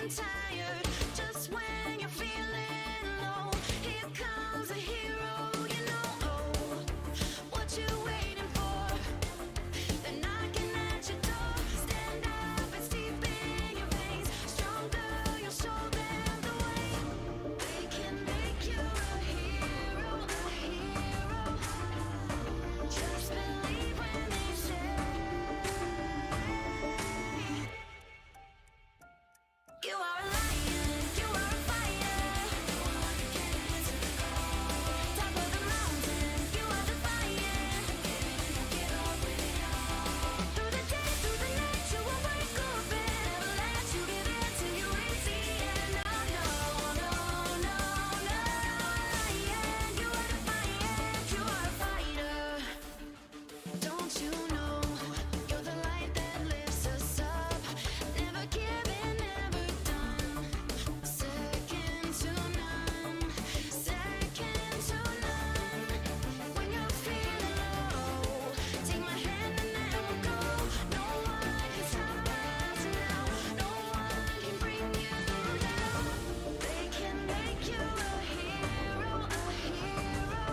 getting tired. Just when you're feeling low, here comes a hero. You know, oh, what you waiting for? They're knocking at your door. Stand up, it's deep in your veins. Stronger, you'll show them the way. They can make you a hero, a hero. Just believe when they say you are a lion, you are a fighter. Top of the mountain, you are defiant. Through the day, through the night, you will wake up and never let you give in till you reach the end. No, no, no, no, no. Lion, you are defiant, you are a fighter. Don't you know you're the light that lifts us up? Never giving, never done. Second to none, second to none. When you're feeling low, take my hand and then we'll go. No one can stop us now. No one can bring you down. They can make you a hero, a hero.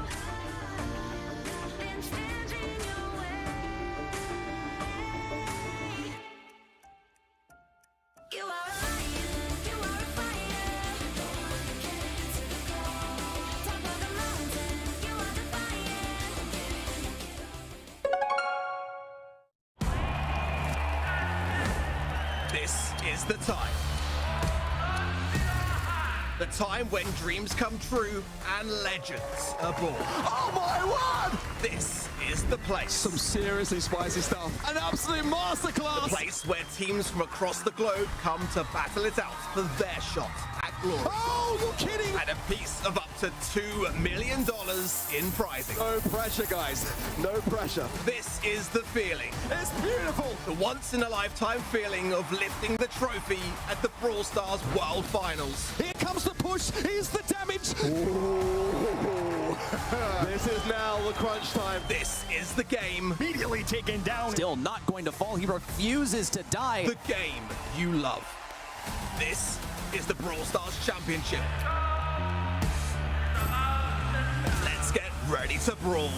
Then stand in your way. You are a lion, you are a fighter. Top of the mountain, you are defiant. This is the time. The time when dreams come true and legends are born. Oh my word! This is the place. Some seriously spicy stuff. An absolute masterclass! The place where teams from across the globe come to battle it out for their shot at glory. Oh, you're kidding! And a piece of up to $2 million in prizing. No pressure, guys. No pressure. This is the feeling. It's beautiful! The once-in-a-lifetime feeling of lifting the trophy at the Brawl Stars World Finals. Here comes the push. Here's the damage. Ooh. This is now the crunch time. This is the game. Immediately taken down. Still not going to fall. He refuses to die. The game you love. This is the Brawl Stars Championship. Let's get ready to brawl.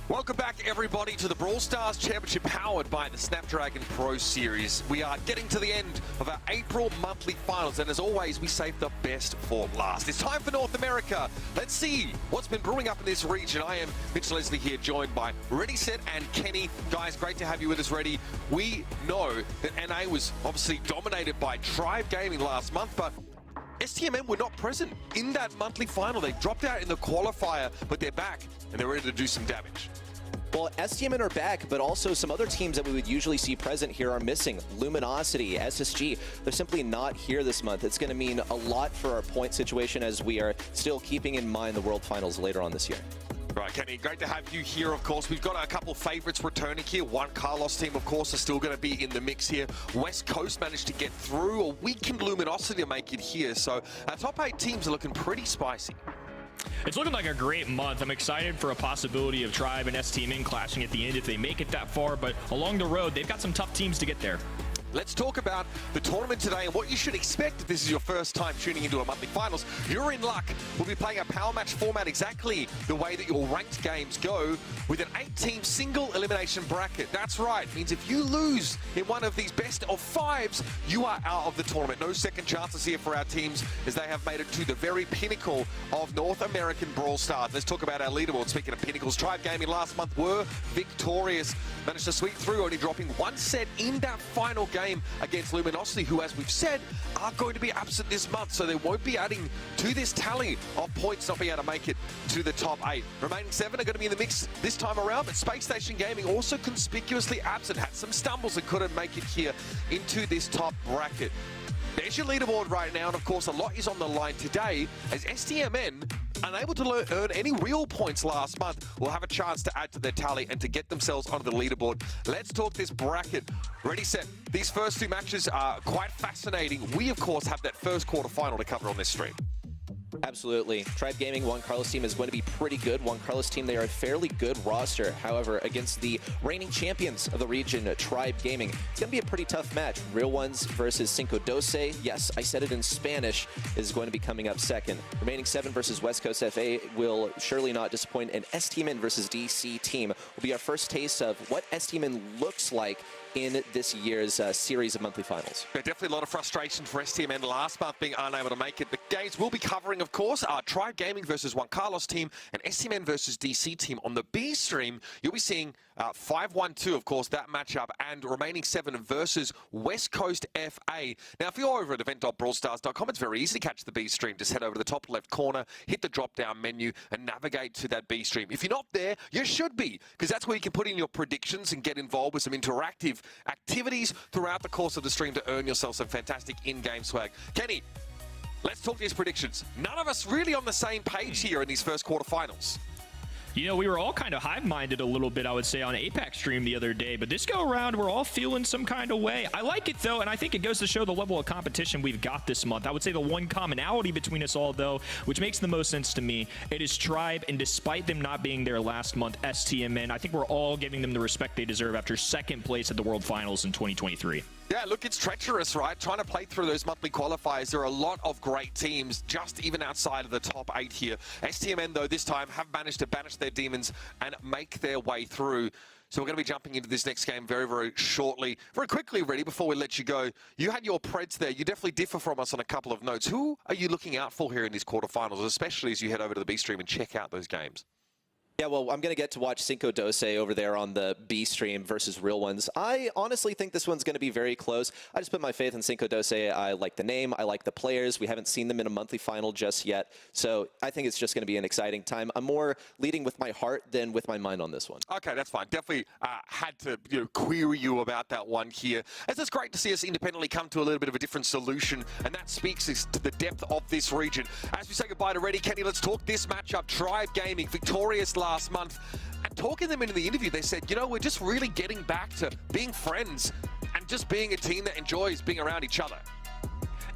Welcome back, everybody, to the Brawl Stars Championship powered by the Snapdragon Pro Series. We are getting to the end of our April monthly finals, and as always, we save the best for last. It's time for North America. Let's see what's been brewing up in this region. I am Mitch Leslie here, joined by Ready, Set, and Kenny. Guys, great to have you with us, Ready. We know that NA was obviously dominated by Tribe Gaming last month, but STMN were not present in that monthly final. They dropped out in the qualifier, but they're back, and they're ready to do some damage. Well, STMN are back, but also some other teams that we would usually see present here are missing. Luminosity, SSG, they're simply not here this month. It's going to mean a lot for our point situation as we are still keeping in mind the World Finals later on this year. Right, Kenny, great to have you here, of course. We've got a couple of favorites returning here. One Carlos team, of course, is still going to be in the mix here. West Coast managed to get through. A weakened Luminosity to make it here. So our top 8 teams are looking pretty spicy. It's looking like a great month. I'm excited for a possibility of Tribe and STMN clashing at the end if they make it that far, but along the road, they've got some tough teams to get there. Let's talk about the tournament today and what you should expect if this is your first time tuning into a monthly finals. You're in luck. We'll be playing a power match format exactly the way that your ranked games go, with an 8-team single elimination bracket. That's right. It means if you lose in one of these best of 5s, you are out of the tournament. No second chances here for our teams as they have made it to the very pinnacle of North American Brawl Stars. Let's talk about our leaderboard. Speaking of pinnacles, Tribe Gaming last month were victorious. Managed to sweep through, only dropping 1 set in that final game against Luminosity, who, as we've said, are going to be absent this month, so they won't be adding to this tally of points, not being able to make it to the top 8. Remaining 7 are going to be in the mix this time around, but Space Station Gaming also conspicuously absent, had some stumbles and couldn't make it here into this top bracket. There's your leaderboard right now, and of course a lot is on the line today as STMN, unable to earn any real points last month, will have a chance to add to their tally and to get themselves onto the leaderboard. Let's talk this bracket. Ready, set. These first 2 matches are quite fascinating. We, of course, have that first quarterfinal to cover on this stream. Absolutely. Tribe Gaming, Juan Carlos team is going to be pretty good. Juan Carlos team, they are a fairly good roster. However, against the reigning champions of the region, Tribe Gaming, it's going to be a pretty tough match. Real Ones versus Cinco Doce. Yes, I said it in Spanish, is going to be coming up second. Remaining 7 versus West Coast FA will surely not disappoint. And stmn versus DC team will be our first taste of what stmn looks like in this year's series of monthly finals. Yeah, definitely a lot of frustration for STMN last month being unable to make it. The games we'll be covering, of course, are Tribe Gaming versus Juan Carlos team and STMN versus DC team. On the B stream, you'll be seeing 5-1-2, of course, that matchup, and remaining 7 versus West Coast FA. Now, if you're over at event.brawlstars.com, it's very easy to catch the B stream. Just head over to the top left corner, hit the drop-down menu, and navigate to that B stream. If you're not there, you should be, because that's where you can put in your predictions and get involved with some interactive activities throughout the course of the stream to earn yourself some fantastic in-game swag. Kenny, let's talk these predictions. None of us really on the same page here in these first quarterfinals. You know, we were all kind of hive-minded a little bit, I would say, on Apex stream the other day, but this go-around, we're all feeling some kind of way. I like it, though, and I think it goes to show the level of competition we've got this month. I would say the one commonality between us all, though, which makes the most sense to me, it is Tribe, and despite them not being there last month, STMN, I think we're all giving them the respect they deserve after second place at the World Finals in 2023. Yeah, look, it's treacherous, right? Trying to play through those monthly qualifiers. There are a lot of great teams just even outside of the top 8 here. STMN, though, this time have managed to banish their demons and make their way through. So we're going to be jumping into this next game very, very shortly. Very quickly, Reddy, before we let you go, you had your Preds there. You definitely differ from us on a couple of notes. Who are you looking out for here in these quarterfinals, especially as you head over to the B stream and check out those games? Yeah, well, I'm going to get to watch Cinco Doce over there on the B stream versus Real Ones. I honestly think this one's going to be very close. I just put my faith in Cinco Doce. I like the name. I like the players. We haven't seen them in a monthly final just yet. So I think it's just going to be an exciting time. I'm more leading with my heart than with my mind on this one. Okay, that's fine. Definitely had to query you about that one here. As it's great to see us independently come to a little bit of a different solution, and that speaks to the depth of this region. As we say goodbye to Reddy, Kenny, let's talk this matchup. Tribe Gaming, victorious last month. And talking to them in the interview, they said, you know, we're just really getting back to being friends and just being a team that enjoys being around each other.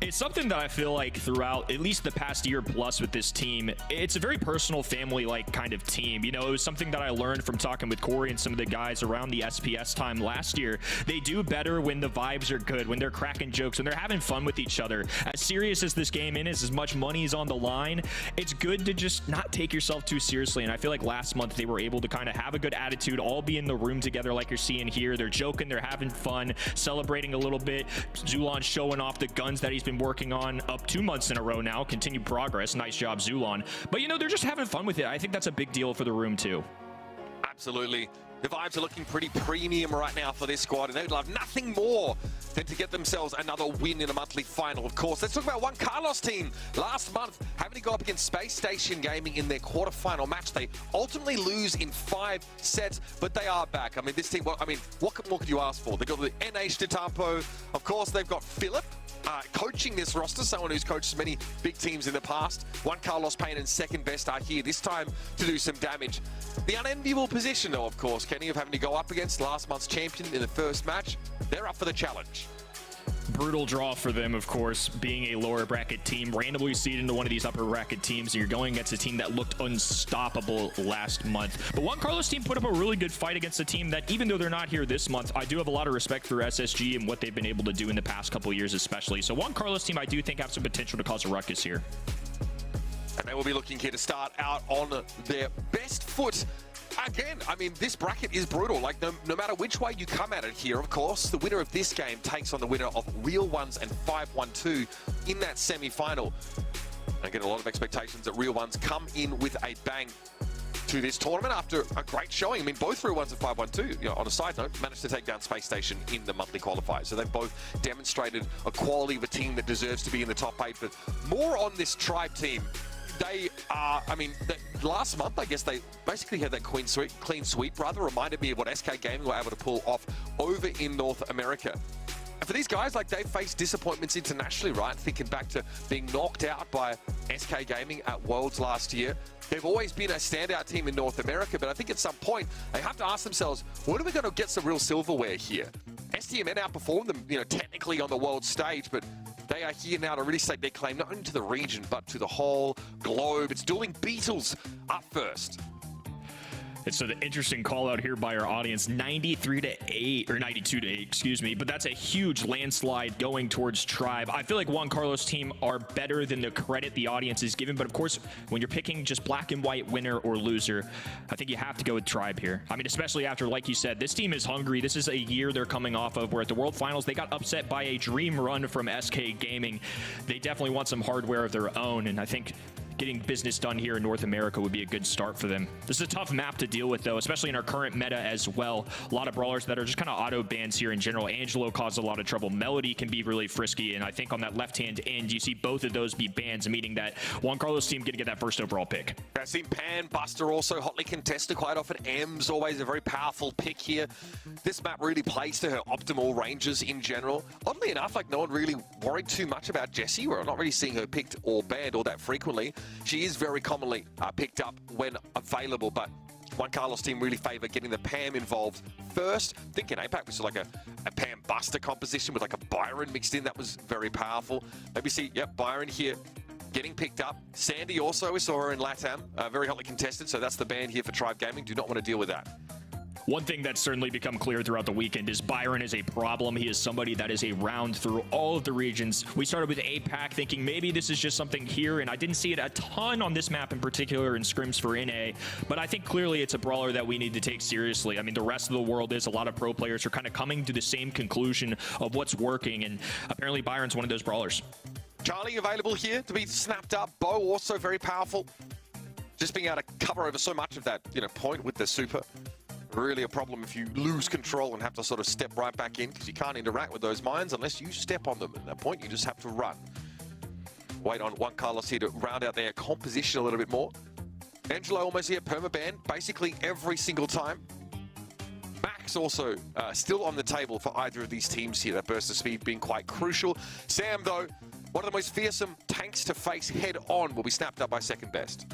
It's something that I feel like throughout at least the past year plus with this team, it's a very personal, family-like kind of team. You know, it was something that I learned from talking with Corey and some of the guys around the SPS time last year. They do better when the vibes are good, when they're cracking jokes, when they're having fun with each other. As serious as this game is, as much money is on the line, it's good to just not take yourself too seriously. And I feel like last month they were able to kind of have a good attitude, all be in the room together like you're seeing here. They're joking, they're having fun, celebrating a little bit. Zulon showing off the guns that he's been working on up 2 months in a row now. Continued progress. Nice job, Zulon. But, you know, they're just having fun with it. I think that's a big deal for the room, too. Absolutely. The vibes are looking pretty premium right now for this squad, and they'd love nothing more than to get themselves another win in a monthly final, of course. Let's talk about Juan Carlos team. Last month, having to go up against Space Station Gaming in their quarterfinal match. They ultimately lose in 5 sets, but they are back. I mean, this team, what more could you ask for? They've got the NH Tatampo. Of course, they've got Philip. Coaching this roster, someone who's coached many big teams in the past. Juan Carlos Payne and second best are here this time to do some damage. The unenviable position, though, of course, Kenny, of having to go up against last month's champion in the first match. They're up for the challenge. Brutal draw for them, of course, being a lower bracket team, randomly seeded into one of these upper bracket teams, and you're going against a team that looked unstoppable last month. But Juan Carlos team put up a really good fight against a team that, even though they're not here this month, I do have a lot of respect for SSG and what they've been able to do in the past couple of years especially. So Juan Carlos team, I do think have some potential to cause a ruckus here. And they will be looking here to start out on their best foot. Again, I mean, this bracket is brutal. Like, no matter which way you come at it here, of course, the winner of this game takes on the winner of Real Ones and 5-1-2 in that semi-final. Again, a lot of expectations that Real Ones come in with a bang to this tournament after a great showing. I mean, both Real Ones and 5-1-2, you know, on a side note, managed to take down Space Station in the monthly qualifiers. So they've both demonstrated a quality of a team that deserves to be in the top 8. But more on this Tribe team. They are, last month, I guess they basically had that clean sweep, rather reminded me of what SK Gaming were able to pull off over in North America. And for these guys, like, they've faced disappointments internationally, right? Thinking back to being knocked out by SK Gaming at Worlds last year. They've always been a standout team in North America, but I think at some point they have to ask themselves, when are we going to get some real silverware here? STMN outperformed them, you know, technically on the world stage, but They are here now to really stake their claim, not only to the region, but to the whole globe. It's dueling Beatles up first. It's an interesting call out here by our audience, 93-8 or 92-8, excuse me, but that's a huge landslide going towards Tribe. I feel like Juan Carlos' team are better than the credit the audience is given, but of course, when you're picking just black and white winner or loser, I think you have to go with Tribe here. I mean, especially after, like you said, this team is hungry. This is a year they're coming off of where at the World Finals, they got upset by a dream run from SK Gaming. They definitely want some hardware of their own, and I think getting business done here in North America would be a good start for them. This is a tough map to deal with, though, especially in our current meta as well. A lot of brawlers that are just kind of auto bans here in general. Angelo caused a lot of trouble. Melody can be really frisky, and I think on that left-hand end, you see both of those be bans, meaning that Juan Carlos' team going to get that first overall pick. I've seen Pan, Buster also hotly contested quite often. M's always a very powerful pick here. This map really plays to her optimal ranges in general. Oddly enough, like no one really worried too much about Jessie. We're not really seeing her picked or banned all that frequently. She is very commonly picked up when available, but Juan Carlos' team really favor getting the Pam involved first. I think in APAC we saw like a Pam Buster composition with like a Byron mixed in. That was very powerful. Maybe see, yep, Byron here getting picked up. Sandy also, we saw her in LATAM, very hotly contested, so that's the ban here for Tribe Gaming. Do not want to deal with that. One thing that's certainly become clear throughout the weekend is Byron is a problem. He is somebody that is around through all of the regions. We started with APAC thinking maybe this is just something here, and I didn't see it a ton on this map in particular in scrims for NA, but I think clearly it's a brawler that we need to take seriously. I mean, the rest of the world is a lot of pro players are kind of coming to the same conclusion of what's working, and apparently Byron's one of those brawlers. Charlie available here to be snapped up. Bo also very powerful. Just being able to cover over so much of that, point with the super. Really a problem if you lose control and have to sort of step right back in because you can't interact with those mines unless you step on them. At that point, you just have to run. Wait on Juan Carlos here to round out their composition a little bit more. Angelo almost here, permaban, basically every single time. Max also still on the table for either of these teams here. That burst of speed being quite crucial. Sam, though, one of the most fearsome tanks to face head-on will be snapped up by second best.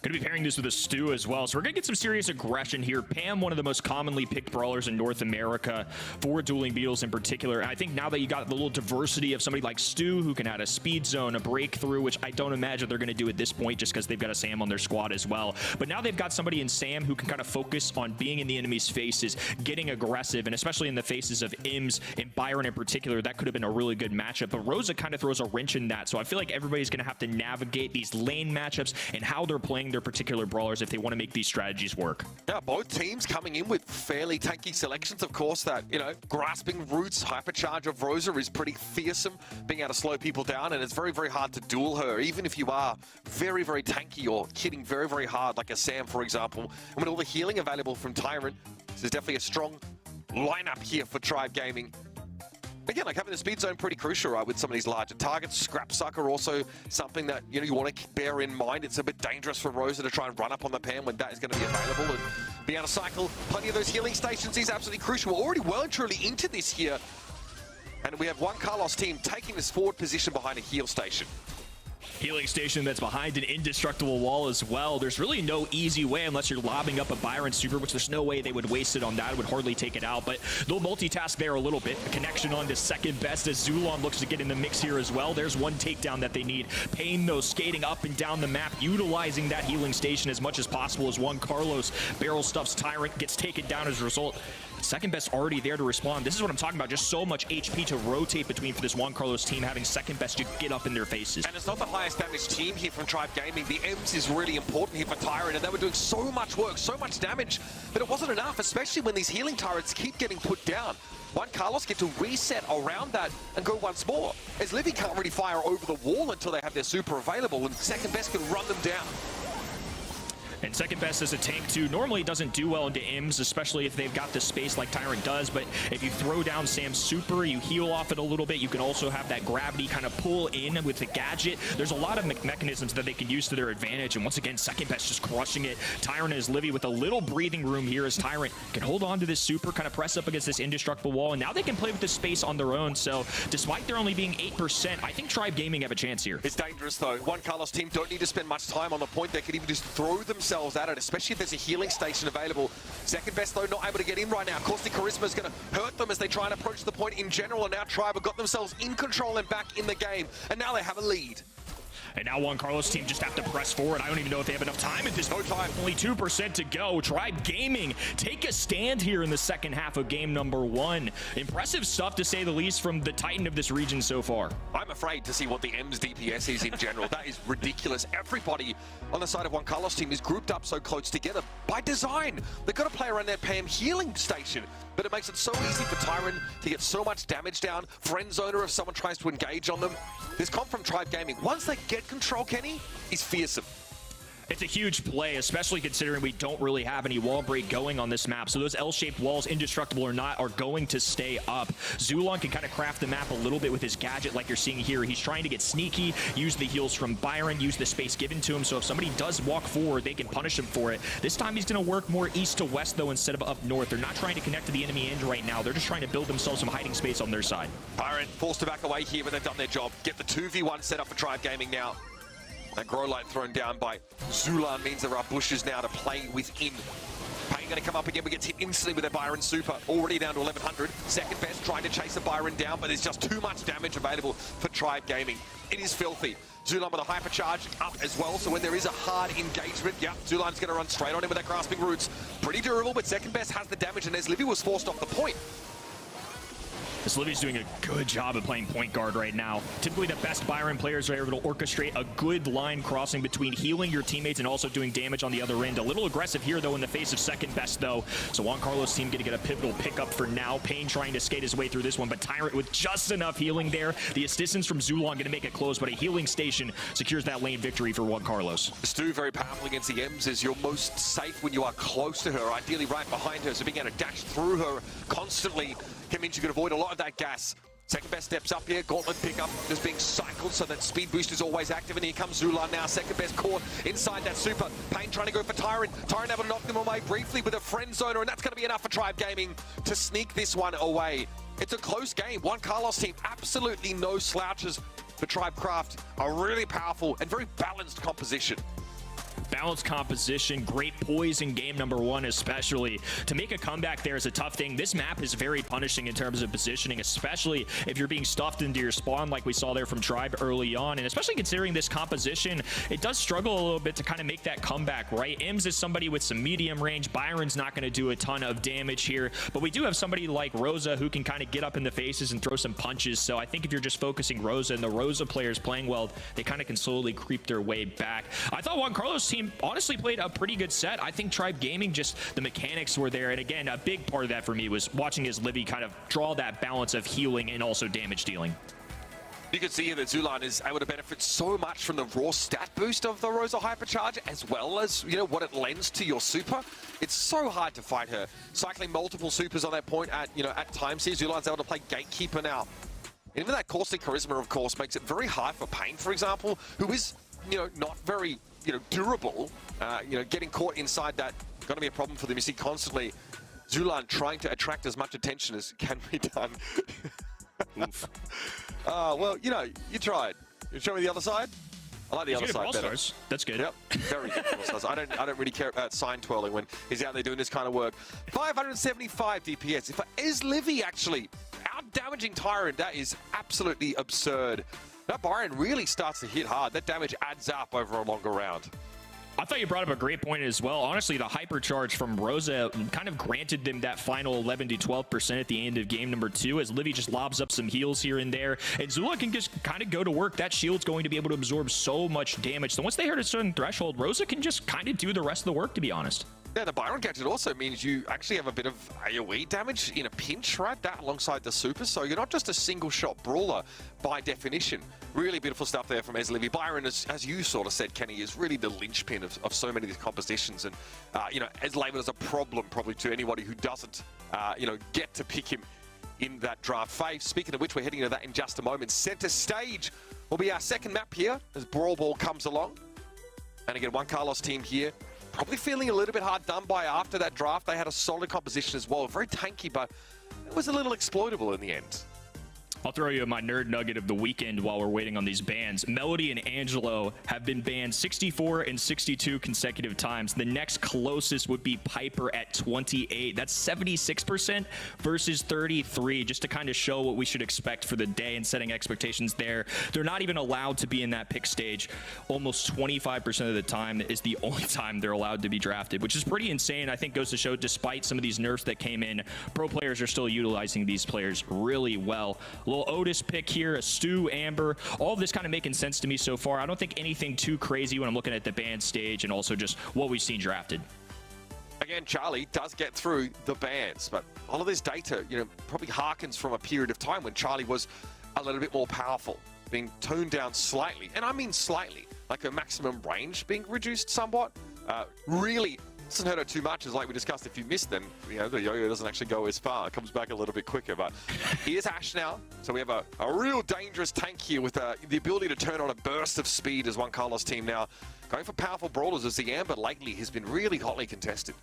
Going to be pairing this with a Stu as well. So we're going to get some serious aggression here. Pam, one of the most commonly picked brawlers in North America for dueling Beatles in particular. And I think now that you got the little diversity of somebody like Stu who can add a speed zone, a breakthrough, which I don't imagine they're going to do at this point just because they've got a Sam on their squad as well. But now they've got somebody in Sam who can kind of focus on being in the enemy's faces, getting aggressive, and especially in the faces of Ims and Byron in particular, that could have been a really good matchup. But Rosa kind of throws a wrench in that. So I feel like everybody's going to have to navigate these lane matchups and how they're playing their particular brawlers if they want to make these strategies work. Yeah, both teams coming in with fairly tanky selections. Of course, that, grasping roots hypercharge of Rosa is pretty fearsome, being able to slow people down, and it's very, very hard to duel her, even if you are very, very tanky or hitting very, very hard, like a Sam, for example. And with all the healing available from Tyrant, this is definitely a strong lineup here for Tribe Gaming. Again, like having the speed zone pretty crucial, right, with some of these larger targets. Scrap Sucker also something that, you want to bear in mind. It's a bit dangerous for Rosa to try and run up on the Pam when that is going to be available. And being able to cycle plenty of those healing stations is absolutely crucial. We're already well and truly into this here. And we have Juan Carlos' team taking this forward position behind a heal station. Healing station that's behind an indestructible wall as well. There's really no easy way unless you're lobbing up a Byron super, which there's no way they would waste it on that. It would hardly take it out, but they'll multitask there a little bit. A connection on to second best as Zulon looks to get in the mix here as well. There's one takedown that they need. Payne, though, skating up and down the map, utilizing that healing station as much as possible as Juan Carlos barrel stuffs Tyrant, gets taken down as a result. Second best already there to respond. This is what I'm talking about. Just so much HP to rotate between for this Juan Carlos team, having second best to get up in their faces. And it's not the highest damage team here from Tribe Gaming. The M's is really important here for Tyrant, and they were doing so much work, so much damage, but it wasn't enough, especially when these healing turrets keep getting put down. Juan Carlos get to reset around that and go once more, as Livy can't really fire over the wall until they have their super available, and second best can run them down. And second best as a tank too. Normally doesn't do well into Ims, especially if they've got the space like Tyrant does, but if you throw down Sam's super, you heal off it a little bit, you can also have that gravity kind of pull in with the gadget. There's a lot of mechanisms that they can use to their advantage, and once again, second best just crushing it. Tyrant is Livy with a little breathing room here as Tyrant can hold on to this super, kind of press up against this indestructible wall, and now they can play with this space on their own. So despite there only being 8%, I think Tribe Gaming have a chance here. It's dangerous though. Juan Carlos team don't need to spend much time on the point. They could even just throw themselves themselves at it, especially if there's a healing station available. Second best, though, not able to get in right now. Caustic Charisma is going to hurt them as they try and approach the point in general, and now Tribe have got themselves in control and back in the game, and now they have a lead. And now Juan Carlos' team just have to press forward. I don't even know if they have enough time at this point. No time. Only 2% to go. Tribe Gaming take a stand here in the second half of game number 1. Impressive stuff, to say the least, from the Titan of this region so far. I'm afraid to see what the M's DPS is in general. That is ridiculous. Everybody on the side of Juan Carlos' team is grouped up so close together by design. They've got to play around their Pam healing station, but it makes it so easy for Tyron to get so much damage down. Friend zoner if someone tries to engage on them. This comp from Tribe Gaming, once they get control, Kenny, is fearsome. It's a huge play, especially considering we don't really have any wall break going on this map. So those L-shaped walls, indestructible or not, are going to stay up. Zulon can kind of craft the map a little bit with his gadget like you're seeing here. He's trying to get sneaky, use the heals from Byron, use the space given to him. So if somebody does walk forward, they can punish him for it. This time he's going to work more east to west, though, instead of up north. They're not trying to connect to the enemy end right now. They're just trying to build themselves some hiding space on their side. Byron forced to back away here, but they've done their job. Get the 2v1 set up for Tribe Gaming now. That grow light thrown down by Zulan means there are bushes now to play within. Payne going to come up again, but gets hit instantly with a Byron super. Already down to 1100. Second best trying to chase a Byron down, but there's just too much damage available for Tribe Gaming. It is filthy. Zulan with a hypercharge up as well, so when there is a hard engagement, yeah, Zulan's going to run straight on him with that grasping roots. Pretty durable, but second best has the damage, and as Livy was forced off the point. This Livy's doing a good job of playing point guard right now. Typically the best Byron players are able to orchestrate a good line crossing between healing your teammates and also doing damage on the other end. A little aggressive here, though, in the face of second best, though. So Juan Carlos' team going to get a pivotal pickup for now. Payne trying to skate his way through this one, but Tyrant with just enough healing there. The assistance from Zulon going to make it close, but a healing station secures that lane victory for Juan Carlos. Stu very powerful against the M's, is you're most safe when you are close to her, ideally right behind her, so being able to dash through her constantly means you can avoid a lot of that gas. Second best steps up here, gauntlet pickup just being cycled so that speed boost is always active, and here comes Zulan now. Second best caught inside that super. Payne trying to go for Tyrant. Tyrant able to knock them away briefly with a friend zoner, and that's going to be enough for Tribe Gaming to sneak this one away. It's a close game. Juan Carlos team, absolutely no slouches for Tribe Craft. A really powerful and very balanced composition. Balanced composition, great poise in game number 1 especially. To make a comeback there is a tough thing. This map is very punishing in terms of positioning, especially if you're being stuffed into your spawn like we saw there from Tribe early on, and especially considering this composition, it does struggle a little bit to kind of make that comeback, right? Ims is somebody with some medium range. Byron's not going to do a ton of damage here, but we do have somebody like Rosa who can kind of get up in the faces and throw some punches. So I think if you're just focusing Rosa and the Rosa players playing well, they kind of can slowly creep their way back. I thought Juan Carlos' team honestly played a pretty good set. I think Tribe Gaming, just the mechanics were there, and again, a big part of that for me was watching as Livy kind of draw that balance of healing and also damage dealing. You can see here that Zulan is able to benefit so much from the raw stat boost of the Rosa Hypercharge, as well as, you know, what it lends to your super. It's so hard to fight her. Cycling multiple supers on that point at, you know, at times here. Zulan's able to play Gatekeeper now. And even that Caustic Charisma, of course, makes it very hard for Payne, for example, who is, you know, not very, you know, durable. You know, getting caught inside that, going to be a problem for them. You see constantly Zulan trying to attract as much attention as can be done. Oof. Well, you know, you tried. You show me the other side? I like the other side better. That's good. Yep, very good. I don't really care about sign twirling when he's out there doing this kind of work. 575 DPS. If is Livy actually out-damaging Tyrant, that is absolutely absurd. That Byron really starts to hit hard. That damage adds up over a longer round. I thought you brought up a great point as well. Honestly, the hypercharge from Rosa kind of granted them that final 11 to 12% at the end of game number 2 as Livy just lobs up some heals here and there. And Zula can just kind of go to work. That shield's going to be able to absorb so much damage. So once they hit a certain threshold, Rosa can just kind of do the rest of the work, to be honest. Yeah, the Byron gadget also means you actually have a bit of AoE damage in a pinch, right? That alongside the super, so you're not just a single-shot brawler by definition. Really beautiful stuff there from Livy. Byron, as you sort of said, Kenny, is really the linchpin of so many of these compositions, and you know, as labeled as a problem probably to anybody who doesn't, you know, get to pick him in that draft phase. Speaking of which, we're heading to that in just a moment. Center stage will be our second map here as Brawl Ball comes along, and again, Juan Carlos team here. Probably feeling a little bit hard done by after that draft. They had a solid composition as well. Very tanky, but it was a little exploitable in the end. I'll throw you my nerd nugget of the weekend while we're waiting on these bans. Melody and Angelo have been banned 64 and 62 consecutive times. The next closest would be Piper at 28. That's 76% versus 33, just to kind of show what we should expect for the day and setting expectations there. They're not even allowed to be in that pick stage. Almost 25% of the time is the only time they're allowed to be drafted, which is pretty insane. I think goes to show, despite some of these nerfs that came in, pro players are still utilizing these players really well. Little Otis pick here, a Stu, Amber, all of this kind of making sense to me so far. I don't think anything too crazy when I'm looking at the ban stage and also just what we've seen drafted. Again, Charlie does get through the bans, but all of this data, probably harkens from a period of time when Charlie was a little bit more powerful, being toned down slightly, and I mean slightly, like a maximum range being reduced somewhat. Really doesn't hurt her too much, as like we discussed, if you miss them, the yo-yo doesn't actually go as far. It comes back a little bit quicker, but here's Ash now. So we have a real dangerous tank here with the ability to turn on a burst of speed as Juan Carlos team now going for powerful brawlers, as the Amber lately has been really hotly contested.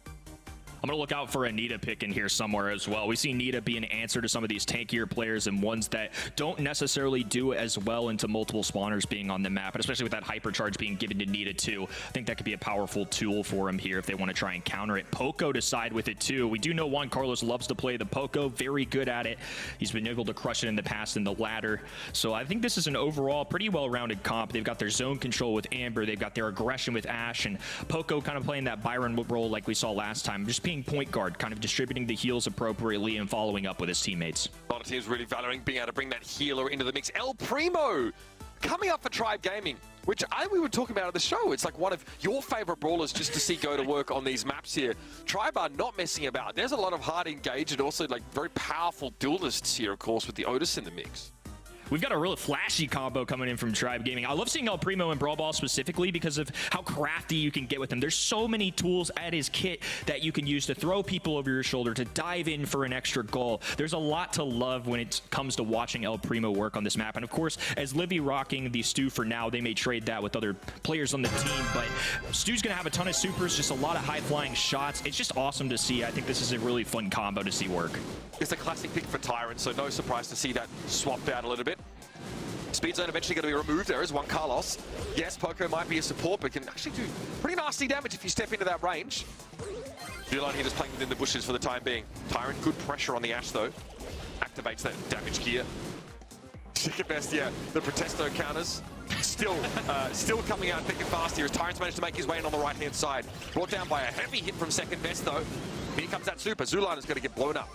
I'm going to look out for a Nita pick in here somewhere as well. We see Nita be an answer to some of these tankier players and ones that don't necessarily do as well into multiple spawners being on the map, and especially with that hypercharge being given to Nita too. I think that could be a powerful tool for him here if they want to try and counter it. Poco to side with it too. We do know Juan Carlos loves to play the Poco, very good at it. He's been able to crush it in the past in the ladder. So I think this is an overall pretty well-rounded comp. They've got their zone control with Amber. They've got their aggression with Ash, and Poco kind of playing that Byron role like we saw last time. Just being point guard, kind of distributing the heals appropriately and following up with his teammates. A lot of teams really valuing being able to bring that healer into the mix. El Primo coming up for Tribe Gaming, which we were talking about at the show. It's like one of your favorite brawlers just to see go to work on these maps here. Tribe are not messing about. There's a lot of hard engage and also like very powerful duelists here, of course, with the Otis in the mix. We've got a really flashy combo coming in from Tribe Gaming. I love seeing El Primo and Brawl Ball specifically because of how crafty you can get with him. There's so many tools at his kit that you can use to throw people over your shoulder, to dive in for an extra goal. There's a lot to love when it comes to watching El Primo work on this map. And of course, as Livy rocking the Stu for now, they may trade that with other players on the team, but Stu's going to have a ton of supers, just a lot of high-flying shots. It's just awesome to see. I think this is a really fun combo to see work. It's a classic pick for Tyrant, so no surprise to see that swapped out a little bit. Speed zone eventually going to be removed. There is Juan Carlos. Yes, Poco might be a support, but can actually do pretty nasty damage if you step into that range. Zulon here just playing within the bushes for the time being. Tyrant, good pressure on the Ash, though. Activates that damage gear. Second best, yeah. The Protesto counters still coming out thick and fast here as Tyrant's managed to make his way in on the right-hand side. Brought down by a heavy hit from second best, though. Here comes that super. Zulon is going to get blown up.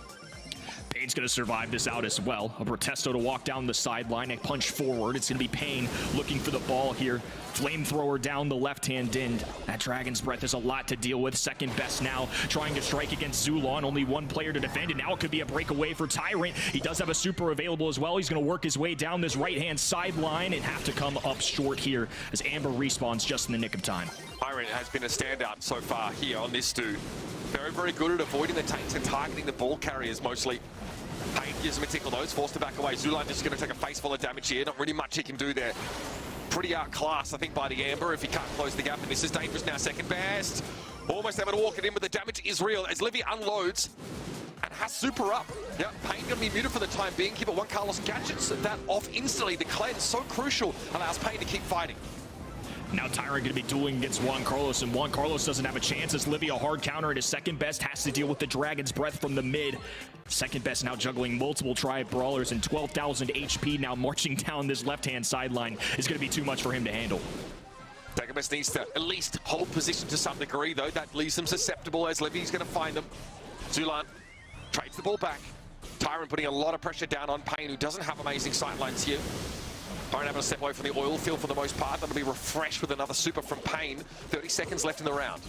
Payne's going to survive this out as well. A Protesto to walk down the sideline and punch forward. It's going to be Payne looking for the ball here. Flamethrower down the left-hand end. That Dragon's Breath is a lot to deal with. Second best now trying to strike against Zulon. Only one player to defend, and now it could be a breakaway for Tyrant. He does have a super available as well. He's going to work his way down this right-hand sideline and have to come up short here as Amber respawns just in the nick of time. Tyrant has been a standout so far here on this Stu. Very, very good at avoiding the tanks and targeting the ball carriers mostly. Payne gives him a tickle, those forced to back away. Zulon just going to take a face full of damage here. Not really much he can do there. Pretty outclassed, I think, by the Amber if he can't close the gap. And this is dangerous now. Second best. Almost able to walk it in, but the damage is real as Livy unloads and has super up. Yeah, Payne going to be muted for the time being. Keep it. Juan Carlos gadgets that off instantly. The cleanse, so crucial, allows Payne to keep fighting. Now Tyrant going to be dueling against Juan Carlos, and Juan Carlos doesn't have a chance as Livy a hard counter at his second best has to deal with the Dragon's Breath from the mid. Second best now juggling multiple Tribe Brawlers and 12,000 HP now marching down this left-hand sideline is going to be too much for him to handle. Second best needs to at least hold position to some degree, though. That leaves them susceptible as Livy's going to find them. Zulon trades the ball back. Tyrant putting a lot of pressure down on Payne, who doesn't have amazing sightlines here. Tyrant having to step away from the oil field for the most part. That'll be refreshed with another super from Payne. 30 seconds left in the round.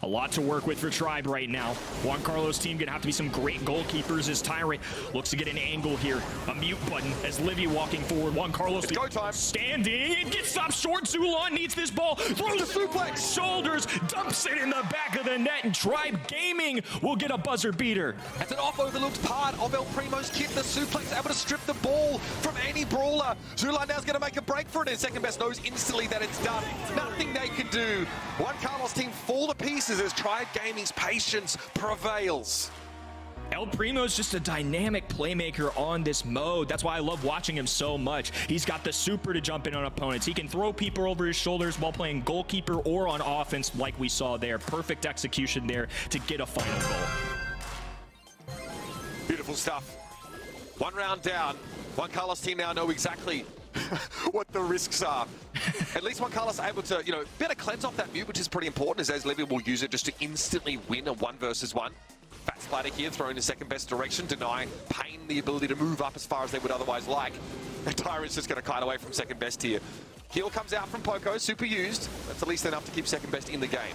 A lot to work with for Tribe right now. Juan Carlos' team gonna have to be some great goalkeepers as Tyrant looks to get an angle here. A mute button as Livy walking forward. Juan Carlos it's go time. Standing. It gets stopped short. Zulon needs this ball. Throws the suplex. Shoulders. Dumps it in the back of the net. And Tribe Gaming will get a buzzer beater. That's an off-overlooked part of El Primo's kit. The suplex able to strip the ball from any brawler. Zulon now's going to make a break for it. And second best knows instantly that it's done. Nothing they can do. Juan Carlos' team fall to pieces as Tribe Gaming's patience prevails. El Primo's just a dynamic playmaker on this mode. That's why I love watching him so much. He's got the super to jump in on opponents. He can throw people over his shoulders while playing goalkeeper or on offense like we saw there. Perfect execution there to get a final goal. Beautiful stuff. One round down. Juan Carlos team now know exactly what the risks are. At least Juan Carlos able to, better cleanse off that mute, which is pretty important, as Levy will use it just to instantly win a 1 versus 1. Fat splatter here, throwing the second best direction, denying Pain the ability to move up as far as they would otherwise like. And Tyrant's just going to kite away from second best here. Heal comes out from Poco, super used. That's at least enough to keep second best in the game.